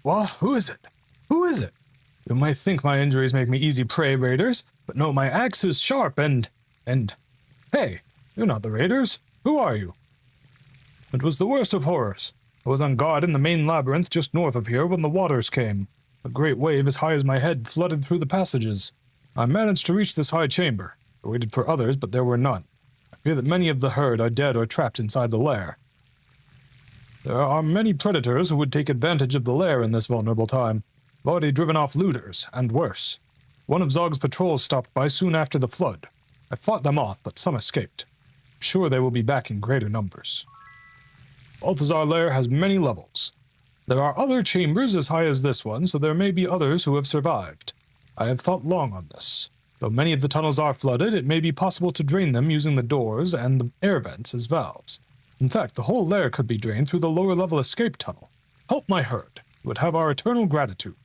A: Well, who is it? Who is it? You might think my injuries make me easy prey, raiders, but no, my axe is sharp and... Hey, you're not the raiders. Who are you?
J: It was the worst of horrors. I was on guard in the main labyrinth just north of here when the waters came. A great wave as high as my head flooded through the passages. I managed to reach this high chamber. I waited for others, but there were none. I fear that many of the herd are dead or trapped inside the lair. There are many predators who would take advantage of the lair in this vulnerable time. I've already driven off looters, and worse. One of Zog's patrols stopped by soon after the flood. I fought them off, but some escaped. I'm sure they will be back in greater numbers. Balthazar Lair has many levels. There are other chambers as high as this one, so there may be others who have survived. I have thought long on this. Though many of the tunnels are flooded, it may be possible to drain them using the doors and the air vents as valves. In fact, the whole lair could be drained through the lower level escape tunnel. Help my herd. You would have our eternal gratitude.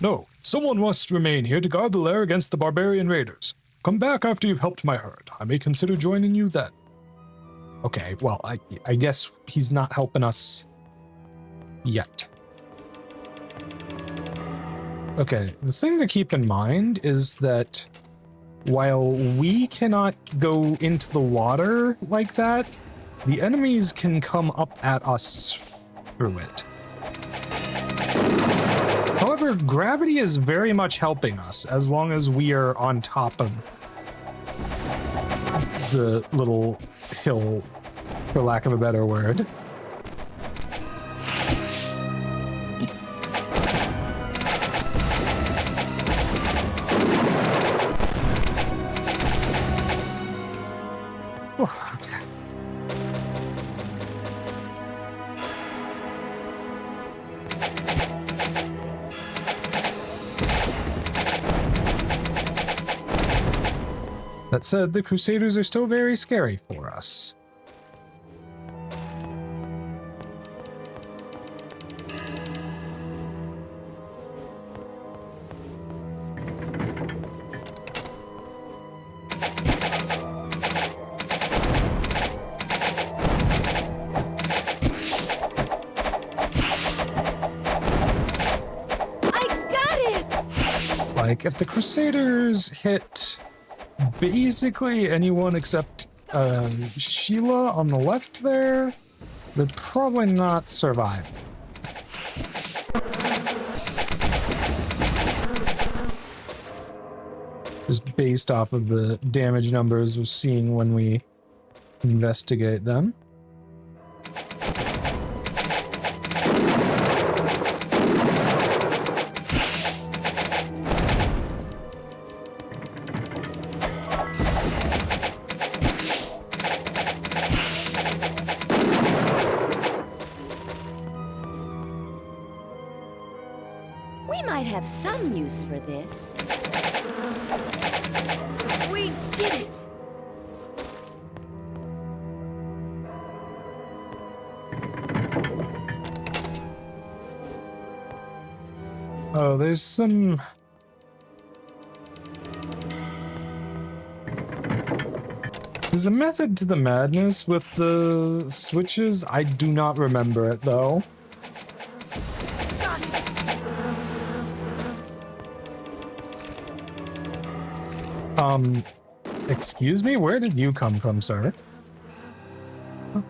J: No, someone must remain here to guard the lair against the barbarian raiders. Come back after you've helped my herd. I may consider joining you then. Okay, well, I guess he's not helping us yet. Okay, the thing to keep in mind is that while we cannot go into the water like that, the enemies can come up at us through it. However, gravity is very much helping us as long as we are on top of the little hill, for lack of a better word. Oh, okay. That said, the Crusaders are still very scary for us. Like, if the Crusaders hit basically anyone except Sheila on the left there, they're probably not surviving. Just based off of the damage numbers we're seeing when we investigate them.
K: We might have some use for this.
D: We did it!
J: Oh, there's some... There's a method to the madness with the switches. I do not remember it, though. Excuse me? Where did you come from, sir? Huh.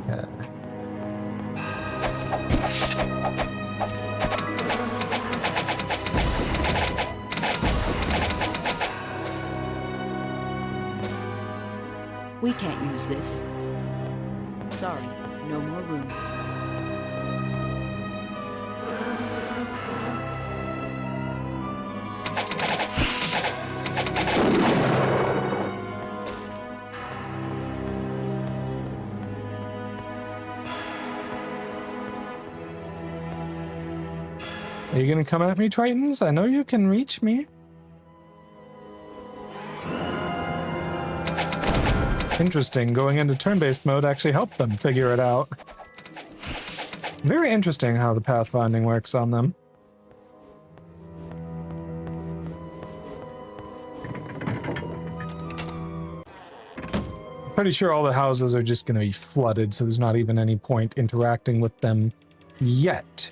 J: Yeah.
H: We can't use this. Sorry, no more room.
J: Are you gonna come at me, Tritons? I know you can reach me. Interesting, going into turn-based mode actually helped them figure it out. Very interesting how the pathfinding works on them. Pretty sure all the houses are just gonna be flooded, so there's not even any point interacting with them yet.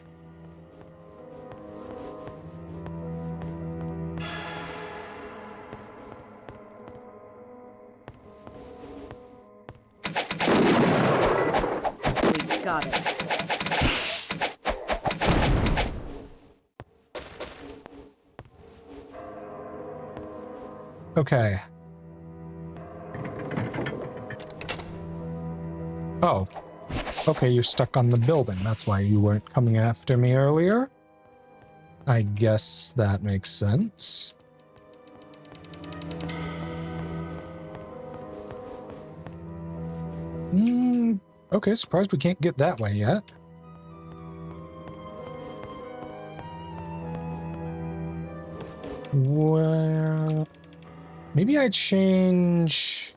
H: Got it.
J: Okay. Oh. Okay, you're stuck on the building. That's why you weren't coming after me earlier. I guess that makes sense. Okay, surprised we can't get that way yet. Well, maybe I change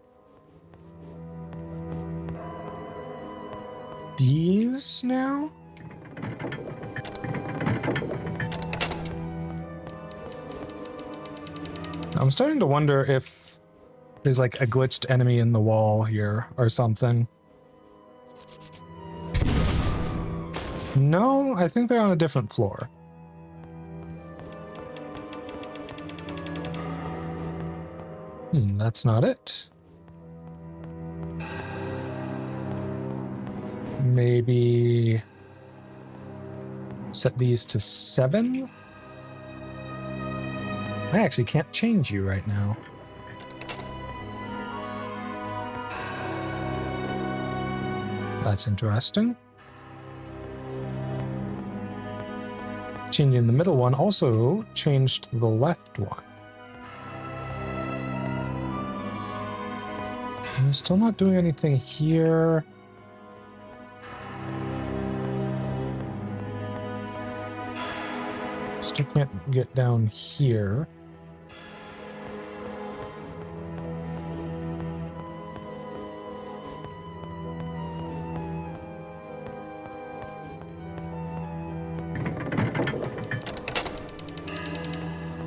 J: these now? I'm starting to wonder if there's like a glitched enemy in the wall here or something. No, I think they're on a different floor. That's not it. Maybe set these to 7? I actually can't change you right now. That's interesting. Changing the middle one also changed the left one. I'm still not doing anything here. Still can't get down here.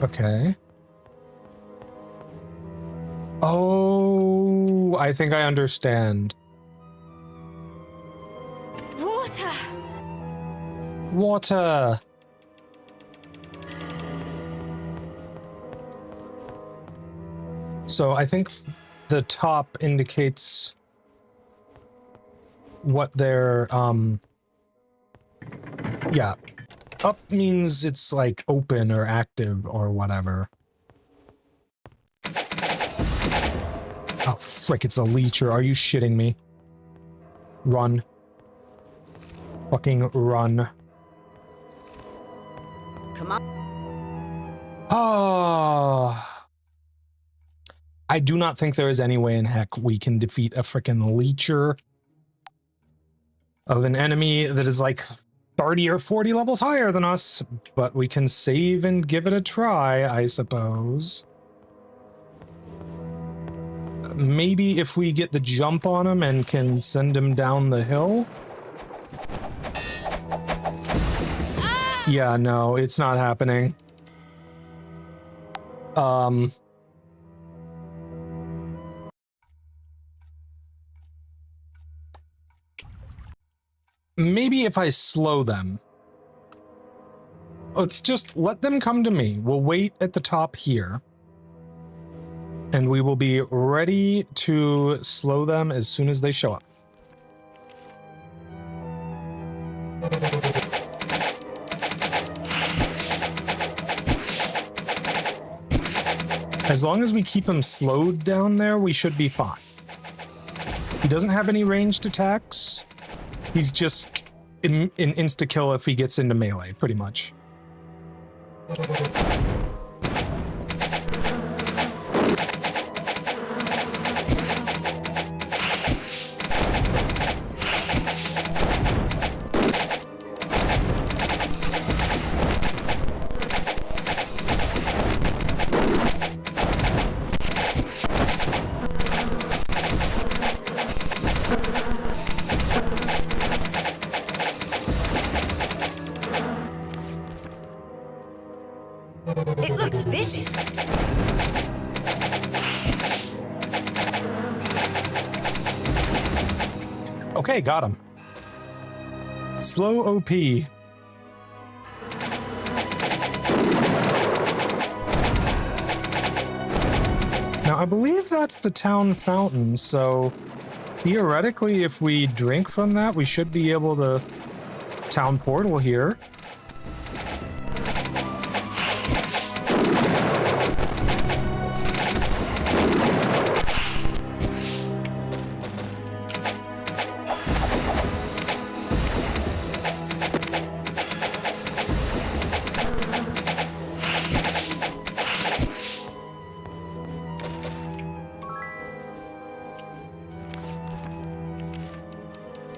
J: Okay. Oh, I think I understand.
D: Water!
J: Water! So I think the top indicates what their, yeah. Up means it's like open or active or whatever. Oh, frick, it's a leecher. Are you shitting me? Run. Fucking run.
H: Come on.
J: Ah. I do not think there is any way in heck we can defeat a frickin' leecher of an enemy that is like 30 or 40 levels higher than us, but we can save and give it a try, I suppose. Maybe if we get the jump on him and can send him down the hill. Yeah, no, it's not happening. Maybe if I slow them. Let's just let them come to me. We'll wait at the top here. And we will be ready to slow them as soon as they show up. As long as we keep him slowed down there, we should be fine. He doesn't have any ranged attacks. He's just an insta-kill if he gets into melee, pretty much.
K: It looks vicious.
J: Okay, got him. Slow OP. Now, I believe that's the town fountain, so theoretically, if we drink from that, we should be able to town portal here.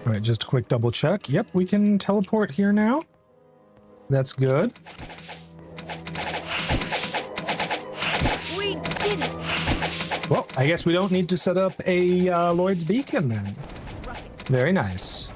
J: All right, just a quick double check. Yep, we can teleport here now. That's good.
D: We did it!
J: Well, I guess we don't need to set up a Lloyd's Beacon then. Very nice.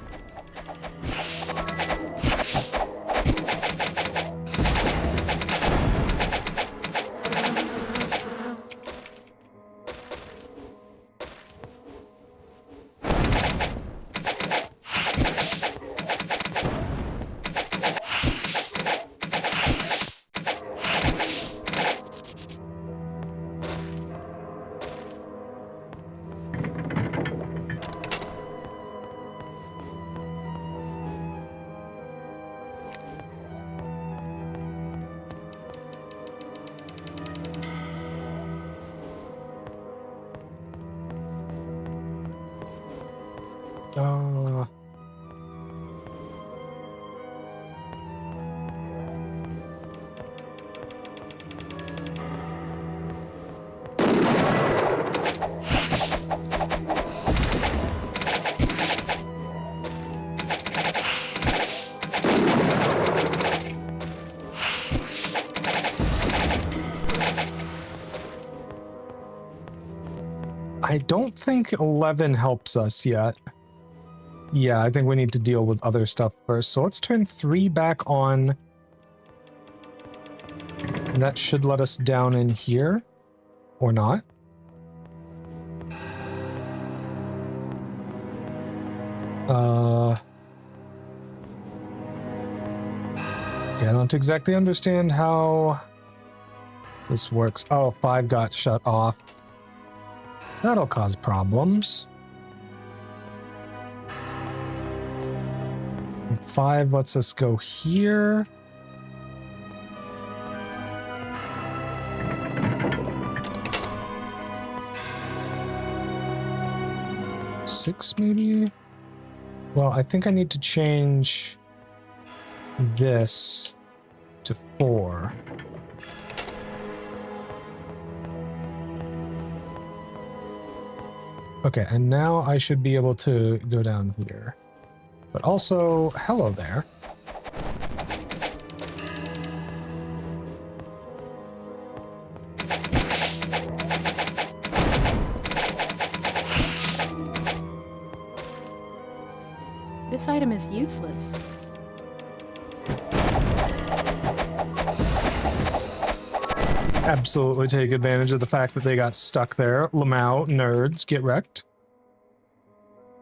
J: I don't think 11 helps us yet. Yeah, I think we need to deal with other stuff first. So let's turn 3 back on. That should let us down in here. Or not. Yeah, I don't exactly understand how this works. Oh, 5 got shut off. That'll cause problems. 5 lets us go here. Six, maybe? Well, I think I need to change this to 4. Okay, and now I should be able to go down here. But also, hello there.
I: This item is useless.
J: Absolutely take advantage of the fact that they got stuck there. Lamau, nerds, get wrecked.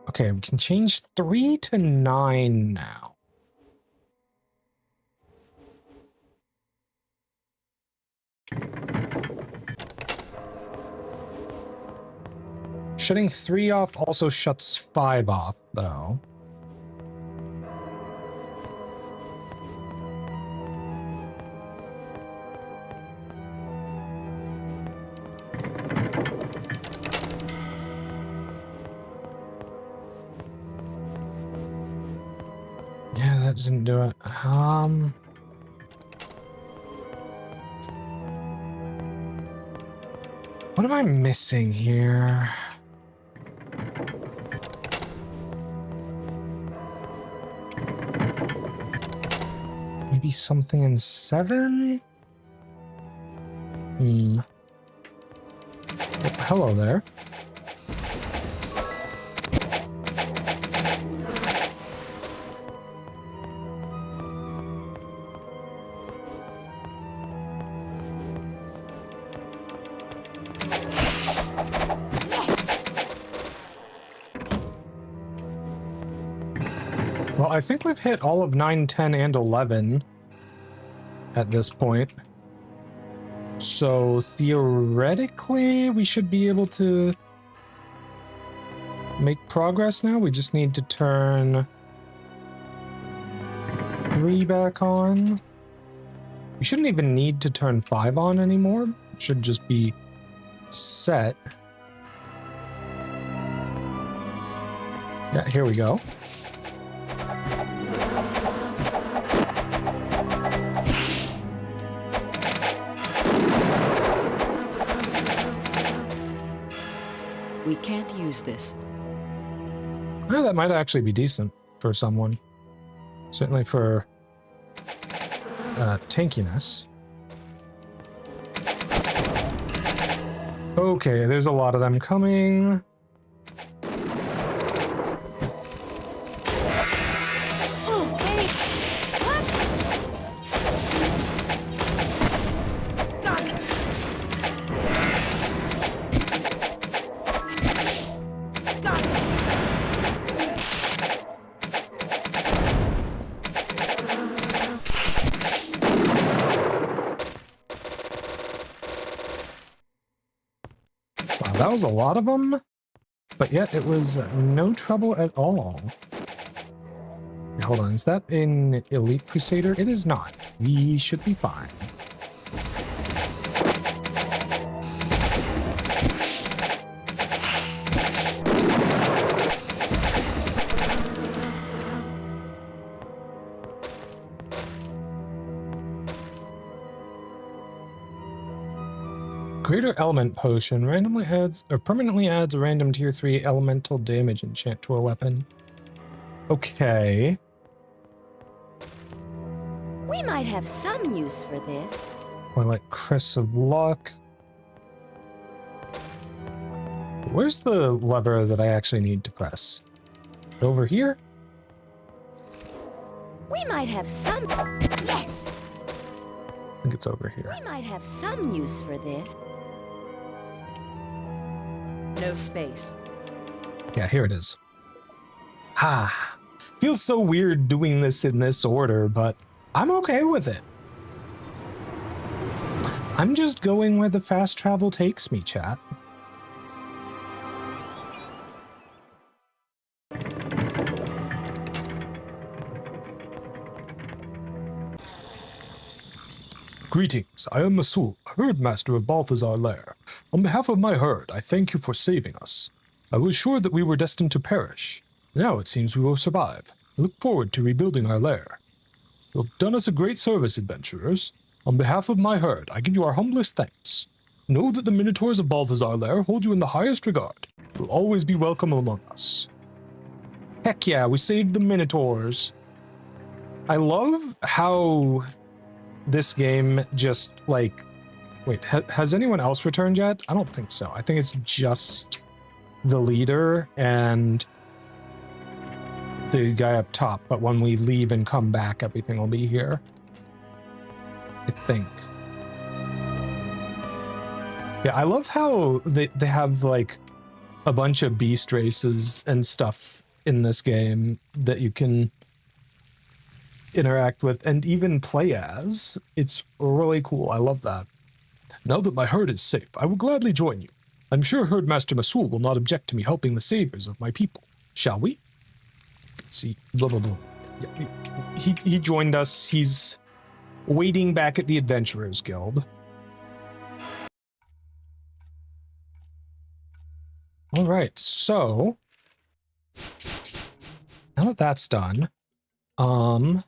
J: Okay, we can change 3 to 9 now. Shutting 3 off also shuts 5 off, though. Yeah, that didn't do it. What am I missing here? Maybe something in 7? Oh, hello there. Well, I think we've hit all of 9, 10, and 11 at this point. So theoretically, we should be able to
A: make progress now. We just need to turn 3 back on. We shouldn't even need to turn 5 on anymore. It should just be set. Yeah, here we go.
H: We can't use this.
A: Oh, that might actually be decent for someone. Certainly for tankiness. Okay, there's a lot of them coming.
D: Oh, hey! What? Got it! Got it!
A: Wow, that was a lot of them, but yet it was no trouble at all. Wait, hold on, is that an Elite Crusader? It is not. We should be fine. Greater Element Potion randomly adds or permanently adds a random tier 3 elemental damage enchant to a weapon. Okay.
K: We might have some use for this.
A: Or like Chris of Luck. Where's the lever that I actually need to press? Over here?
K: We might have some... Yes!
A: I think it's over here.
K: We might have some use for this.
H: No space.
A: Yeah, here it is. Ah, feels so weird doing this in this order, but I'm okay with it. I'm just going where the fast travel takes me, chat. Greetings, I am Masul, herdmaster of Balthazar Lair. On behalf of my herd, I thank you for saving us. I was sure that we were destined to perish. Now it seems we will survive. I look forward to rebuilding our lair. You have done us a great service, adventurers. On behalf of my herd, I give you our humblest thanks. Know that the Minotaurs of Balthazar Lair hold you in the highest regard. You will always be welcome among us. Heck yeah, we saved the Minotaurs. I love how this game just, like... Wait, has anyone else returned yet? I don't think so. I think it's just the leader and the guy up top. But when we leave and come back, everything will be here. I think. Yeah, I love how they have, like, a bunch of beast races and stuff in this game that you can interact with and even play as. It's really cool. I love that. Now that my herd is safe, I will gladly join you. I'm sure Herdmaster Masul will not object to me helping the saviors of my people. Shall we? Let's see. Blah, blah, blah. Yeah, he joined us. He's waiting back at the Adventurers Guild. All right, so now that that's done, what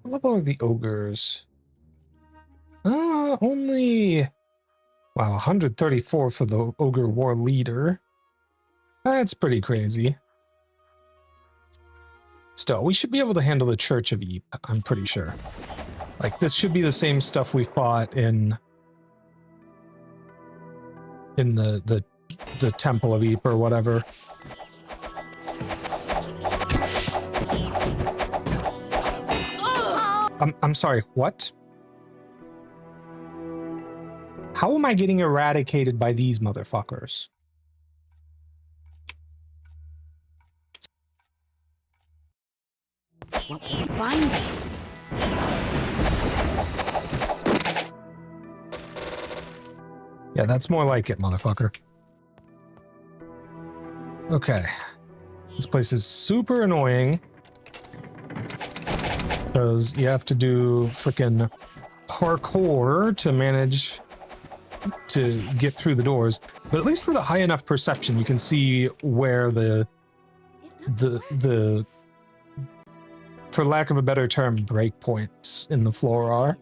A: level are the ogres? Only, wow, 134 for the ogre war leader. That's pretty crazy. Still, we should be able to handle the Church of Ype, I'm pretty sure. Like, this should be the same stuff we fought in the Temple of Ype or whatever. I'm sorry, what? How am I getting eradicated by these motherfuckers?
H: What will we find?
J: Yeah, that's more like it, motherfucker. Okay. This place is super annoying. Because you have to do frickin' parkour to manage to get through the doors. But at least with a high enough perception, you can see where the for lack of a better term, breakpoints in the floor are.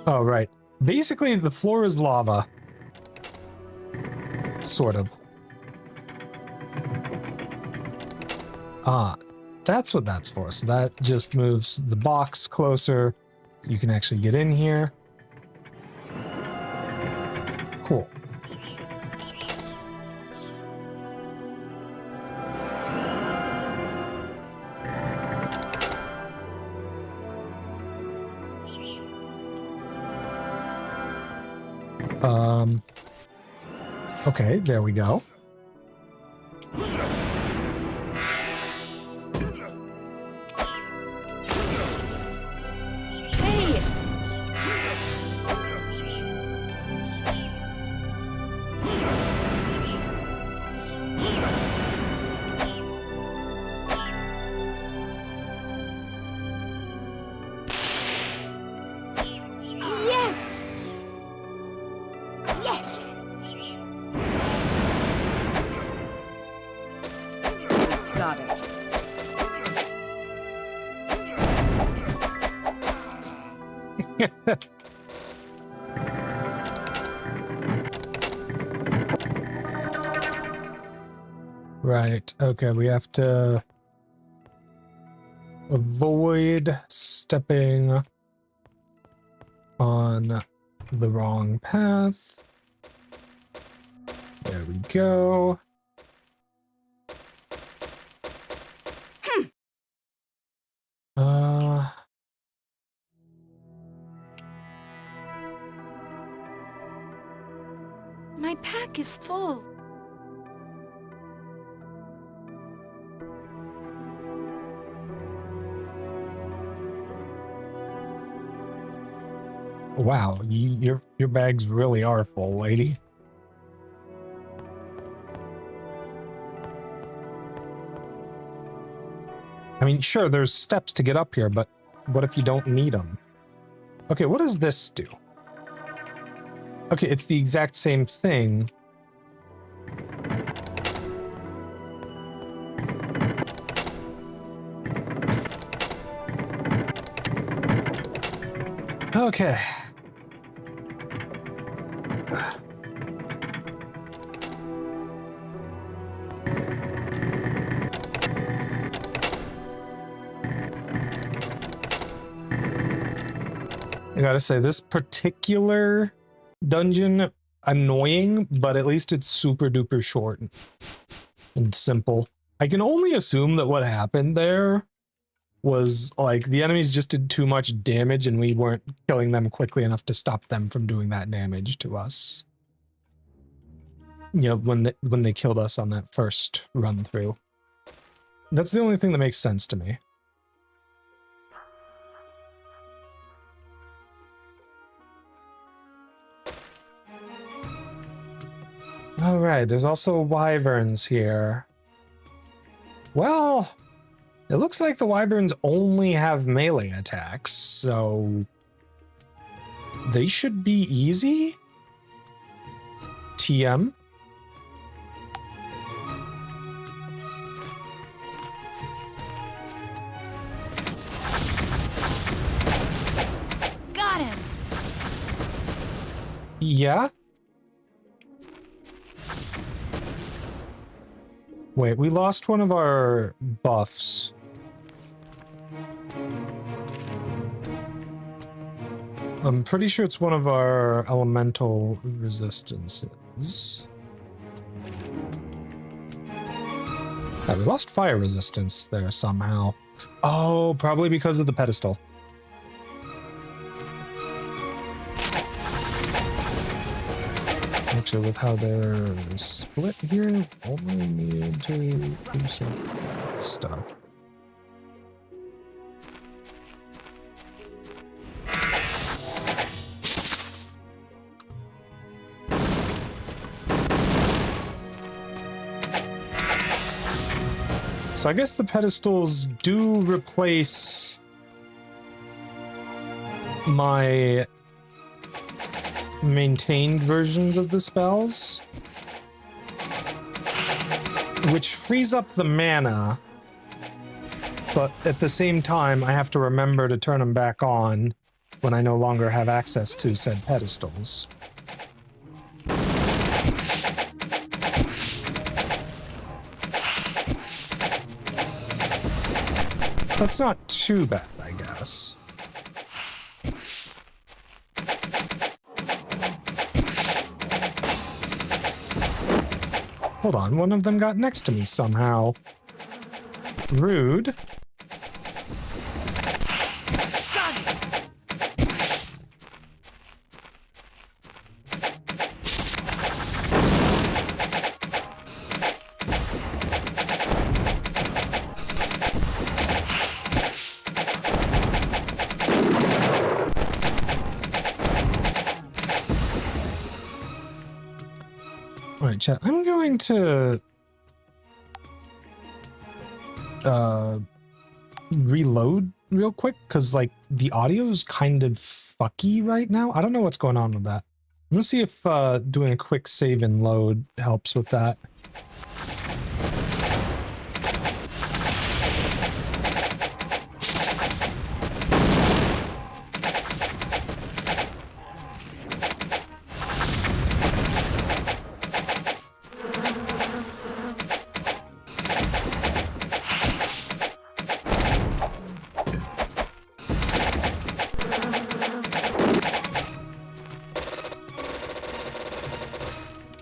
J: Oh, right. Basically, the floor is lava. Sort of. Ah, that's what that's for. So that just moves the box closer. So you can actually get in here. Cool. Okay, there we go.
D: Hey! Yes! Yes!
H: Got it.
J: Right, okay, we have to avoid stepping on the wrong path. There we go.
D: My pack is full.
J: Wow, your bags really are full, lady. I mean, sure, there's steps to get up here, but what if you don't need them? Okay, what does this do? Okay, it's the exact same thing. Okay. I gotta say, this particular dungeon, annoying, but at least it's super duper short and simple. I can only assume that what happened there was like the enemies just did too much damage and we weren't killing them quickly enough to stop them from doing that damage to us. You know, when they killed us on that first run through. That's the only thing that makes sense to me. Alright, there's also wyverns here. Well, it looks like the wyverns only have melee attacks, so they should be easy. TM.
D: Got him!
J: Yeah? Wait, we lost one of our buffs. I'm pretty sure it's one of our elemental resistances. Yeah, we lost fire resistance there somehow. Oh, probably because of the pedestal. So with how they're split here, only need to do some stuff. So I guess the pedestals do replace my maintained versions of the spells, which frees up the mana, but at the same time I have to remember to turn them back on when I no longer have access to said pedestals. That's not too bad, I guess. Hold on, one of them got next to me somehow. Rude. Alright, chat, I'm going to reload real quick, because like the audio's kind of fucky right now. I don't know what's going on with that. I'm gonna see if doing a quick save and load helps with that.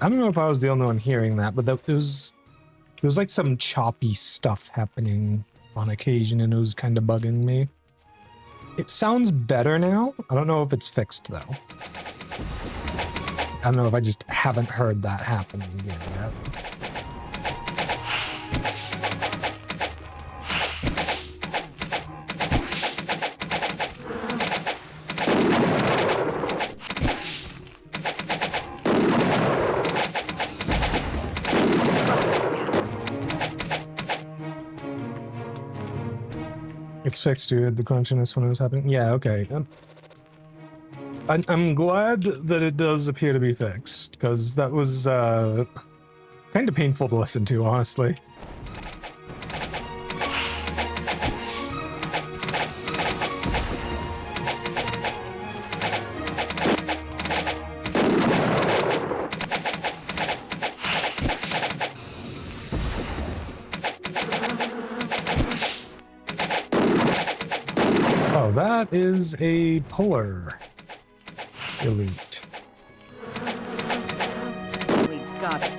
J: I don't know if I was the only one hearing that, but there was like some choppy stuff happening on occasion, and it was kind of bugging me. It sounds better now. I don't know if it's fixed, though. I don't know if I just haven't heard that happen again yet. It's fixed, dude. The crunchiness when it was happening. Yeah, okay. I'm glad that it does appear to be fixed, because that was kind of painful to listen to, honestly. That is a puller elite.
H: We got it.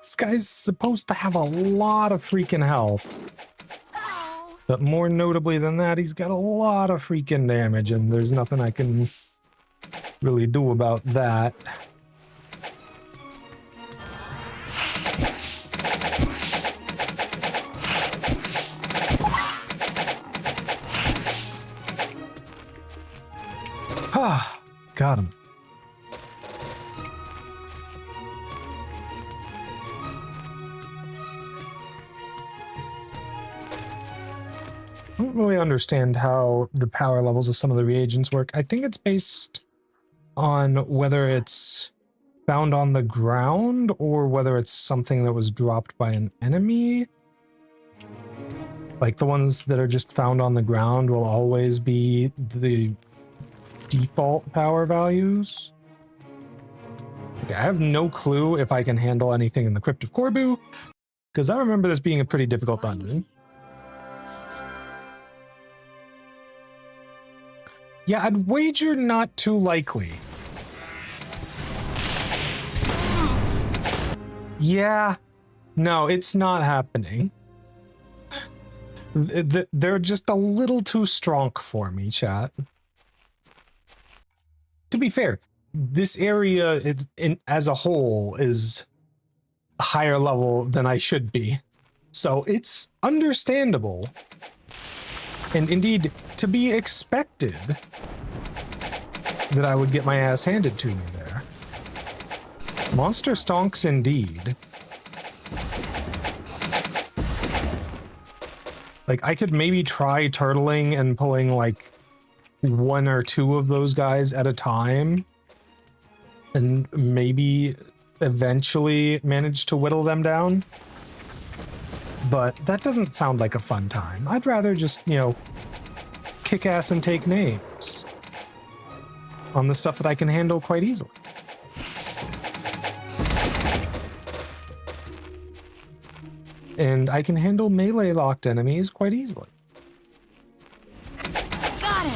H: This guy's supposed to have a lot of freaking health. But more notably than that, he's got a lot of freaking damage, and there's nothing I can really do about that. Ah, got him. don't really understand how the power levels of some of the reagents work. I think it's based on whether it's found on the ground or whether it's something that was dropped by an enemy. Like the ones that are just found on the ground will always be the default power values. Okay, I have no clue if I can handle anything in the Crypt of Corbu, because I remember this being a pretty difficult dungeon. Yeah, I'd wager not too likely. Yeah, no, it's not happening. They're just a little too strong for me, chat. To be fair, this area as a whole is higher level than I should be. So it's understandable. And indeed, to be expected that I would get my ass handed to me there. Monster stonks indeed. Like, I could maybe try turtling and pulling, like, 1 or 2 of those guys at a time. And maybe eventually manage to whittle them down. But that doesn't sound like a fun time. I'd rather just, you know, kick ass and take names on the stuff that I can handle quite easily. And I can handle melee locked enemies quite easily.
D: Got it.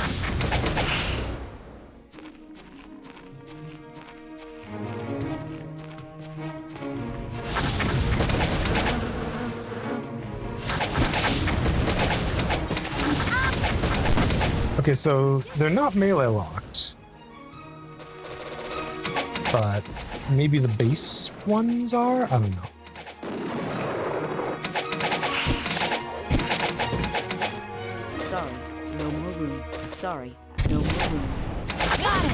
H: Okay, so they're not melee locked. But maybe the base ones are? I don't know.
C: Sorry, no more room. Sorry, no more room.
D: Got it.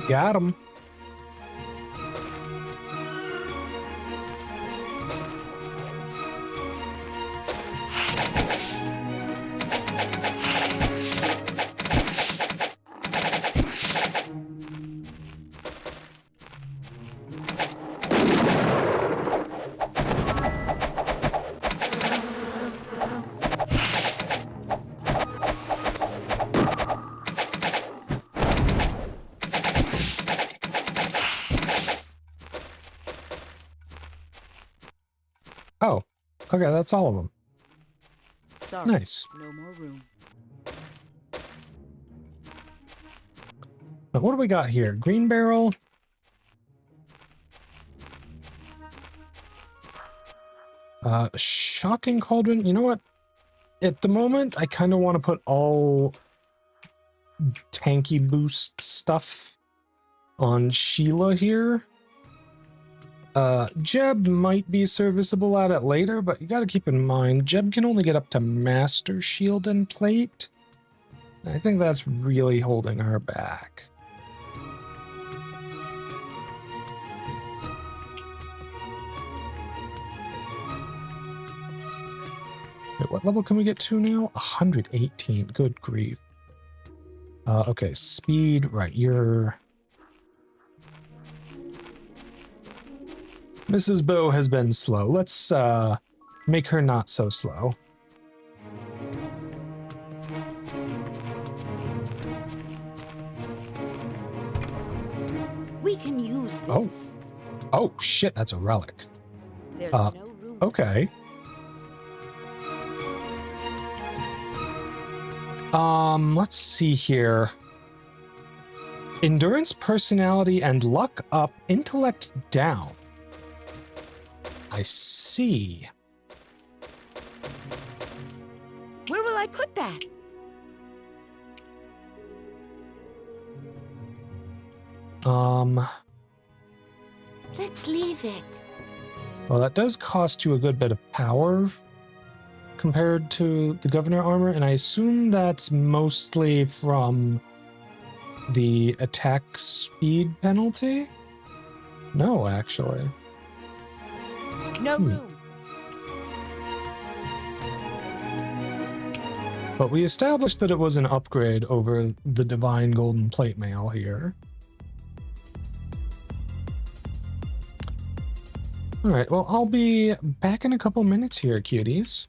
H: Got him. Oh, okay, that's all of them.
C: Sorry,
H: Nice.
C: no more room.
H: Now, what do we got here? Green barrel. Shocking cauldron. You know what? At the moment, I kind of want to put all tanky boost stuff on Sheila here. Jeb might be serviceable at it later, but you got to keep in mind, Jeb can only get up to Master Shield and Plate. And I think that's really holding her back. Wait, what level can we get to now? 118. Good grief. Okay, speed. Right, you're... Mrs. Bow has been slow. Let's make her not so slow.
K: We can use this.
H: Oh. Oh, shit, that's a relic.
K: There's no room.
H: Okay. Let's see here. Endurance, personality, and luck up, intellect down. I see.
K: Where will I put that?
D: Let's leave it.
H: Well, that does cost you a good bit of power compared to the governor armor, and I assume that's mostly from the attack speed penalty? No, actually.
C: No room.
H: But we established that it was an upgrade over the Divine Golden Plate Mail here. Alright, well, I'll be back in a couple minutes here, cuties.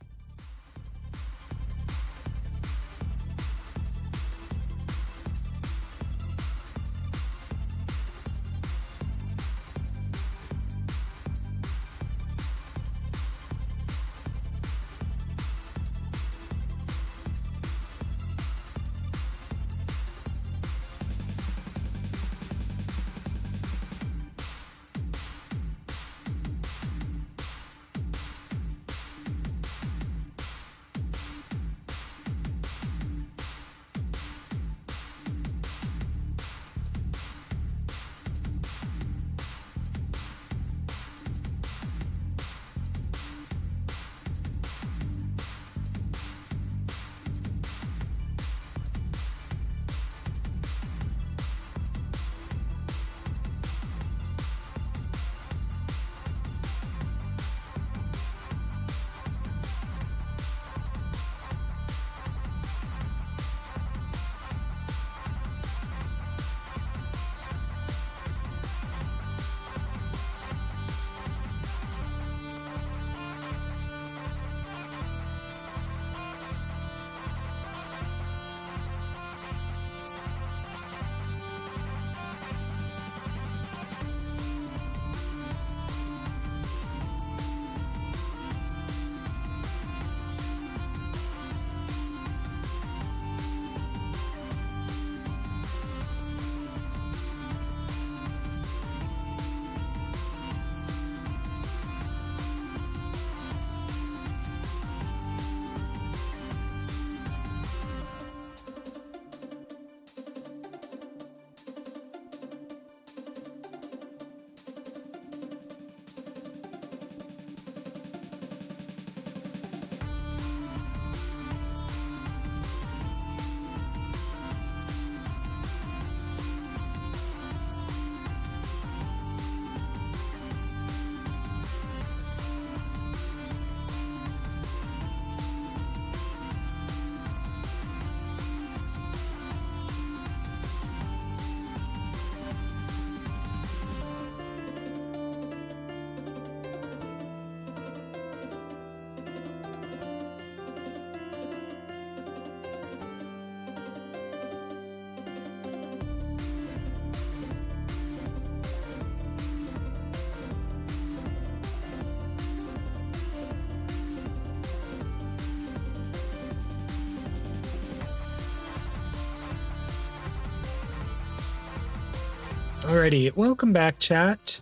H: Alrighty, welcome back, chat.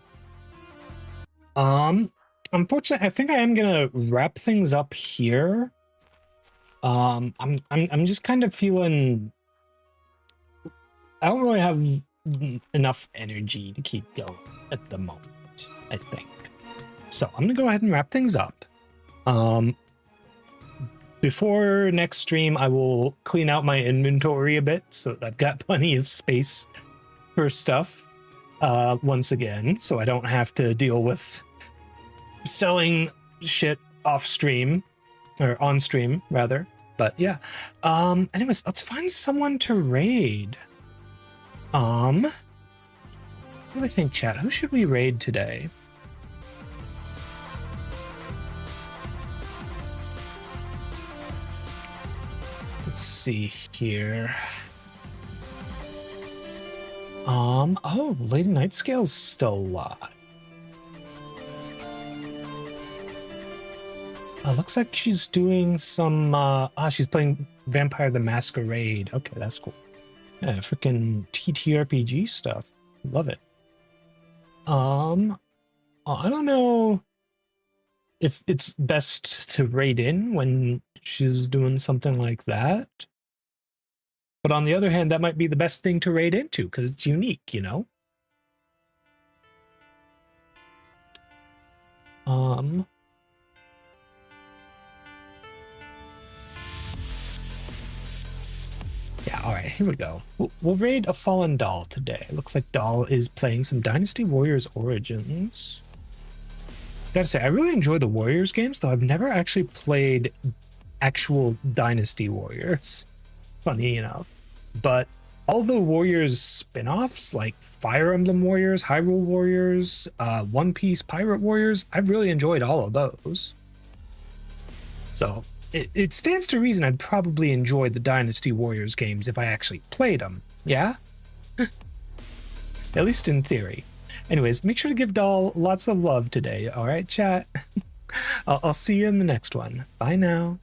H: Unfortunately, I think I am gonna wrap things up here. I'm just kind of feeling I don't really have enough energy to keep going at the moment, I think. So I'm gonna go ahead and wrap things up. Before next stream, I will clean out my inventory a bit so that I've got plenty of space for stuff once again, so I don't have to deal with selling shit off stream or on stream rather. But yeah, anyways, let's find someone to raid. What do I think, chat? Who should we raid today? Let's see here. Oh, Lady Nightscale's still alive. Looks like she's doing some, she's playing Vampire the Masquerade. Okay, that's cool. Yeah, freaking TTRPG stuff. Love it. I don't know if it's best to raid in when she's doing something like that. But on the other hand, that might be the best thing to raid into because it's unique, you know? Yeah, alright, here we go. We'll raid a fallen doll today. Looks like Doll is playing some Dynasty Warriors Origins. Gotta say, I really enjoy the Warriors games, though I've never actually played actual Dynasty Warriors. Funny enough. But all the Warriors spin-offs, like Fire Emblem Warriors, Hyrule Warriors, One Piece Pirate Warriors, I've really enjoyed all of those. So it stands to reason I'd probably enjoy the Dynasty Warriors games if I actually played them. Yeah? At least in theory. Anyways, make sure to give Doll lots of love today, alright, chat? I'll see you in the next one. Bye now.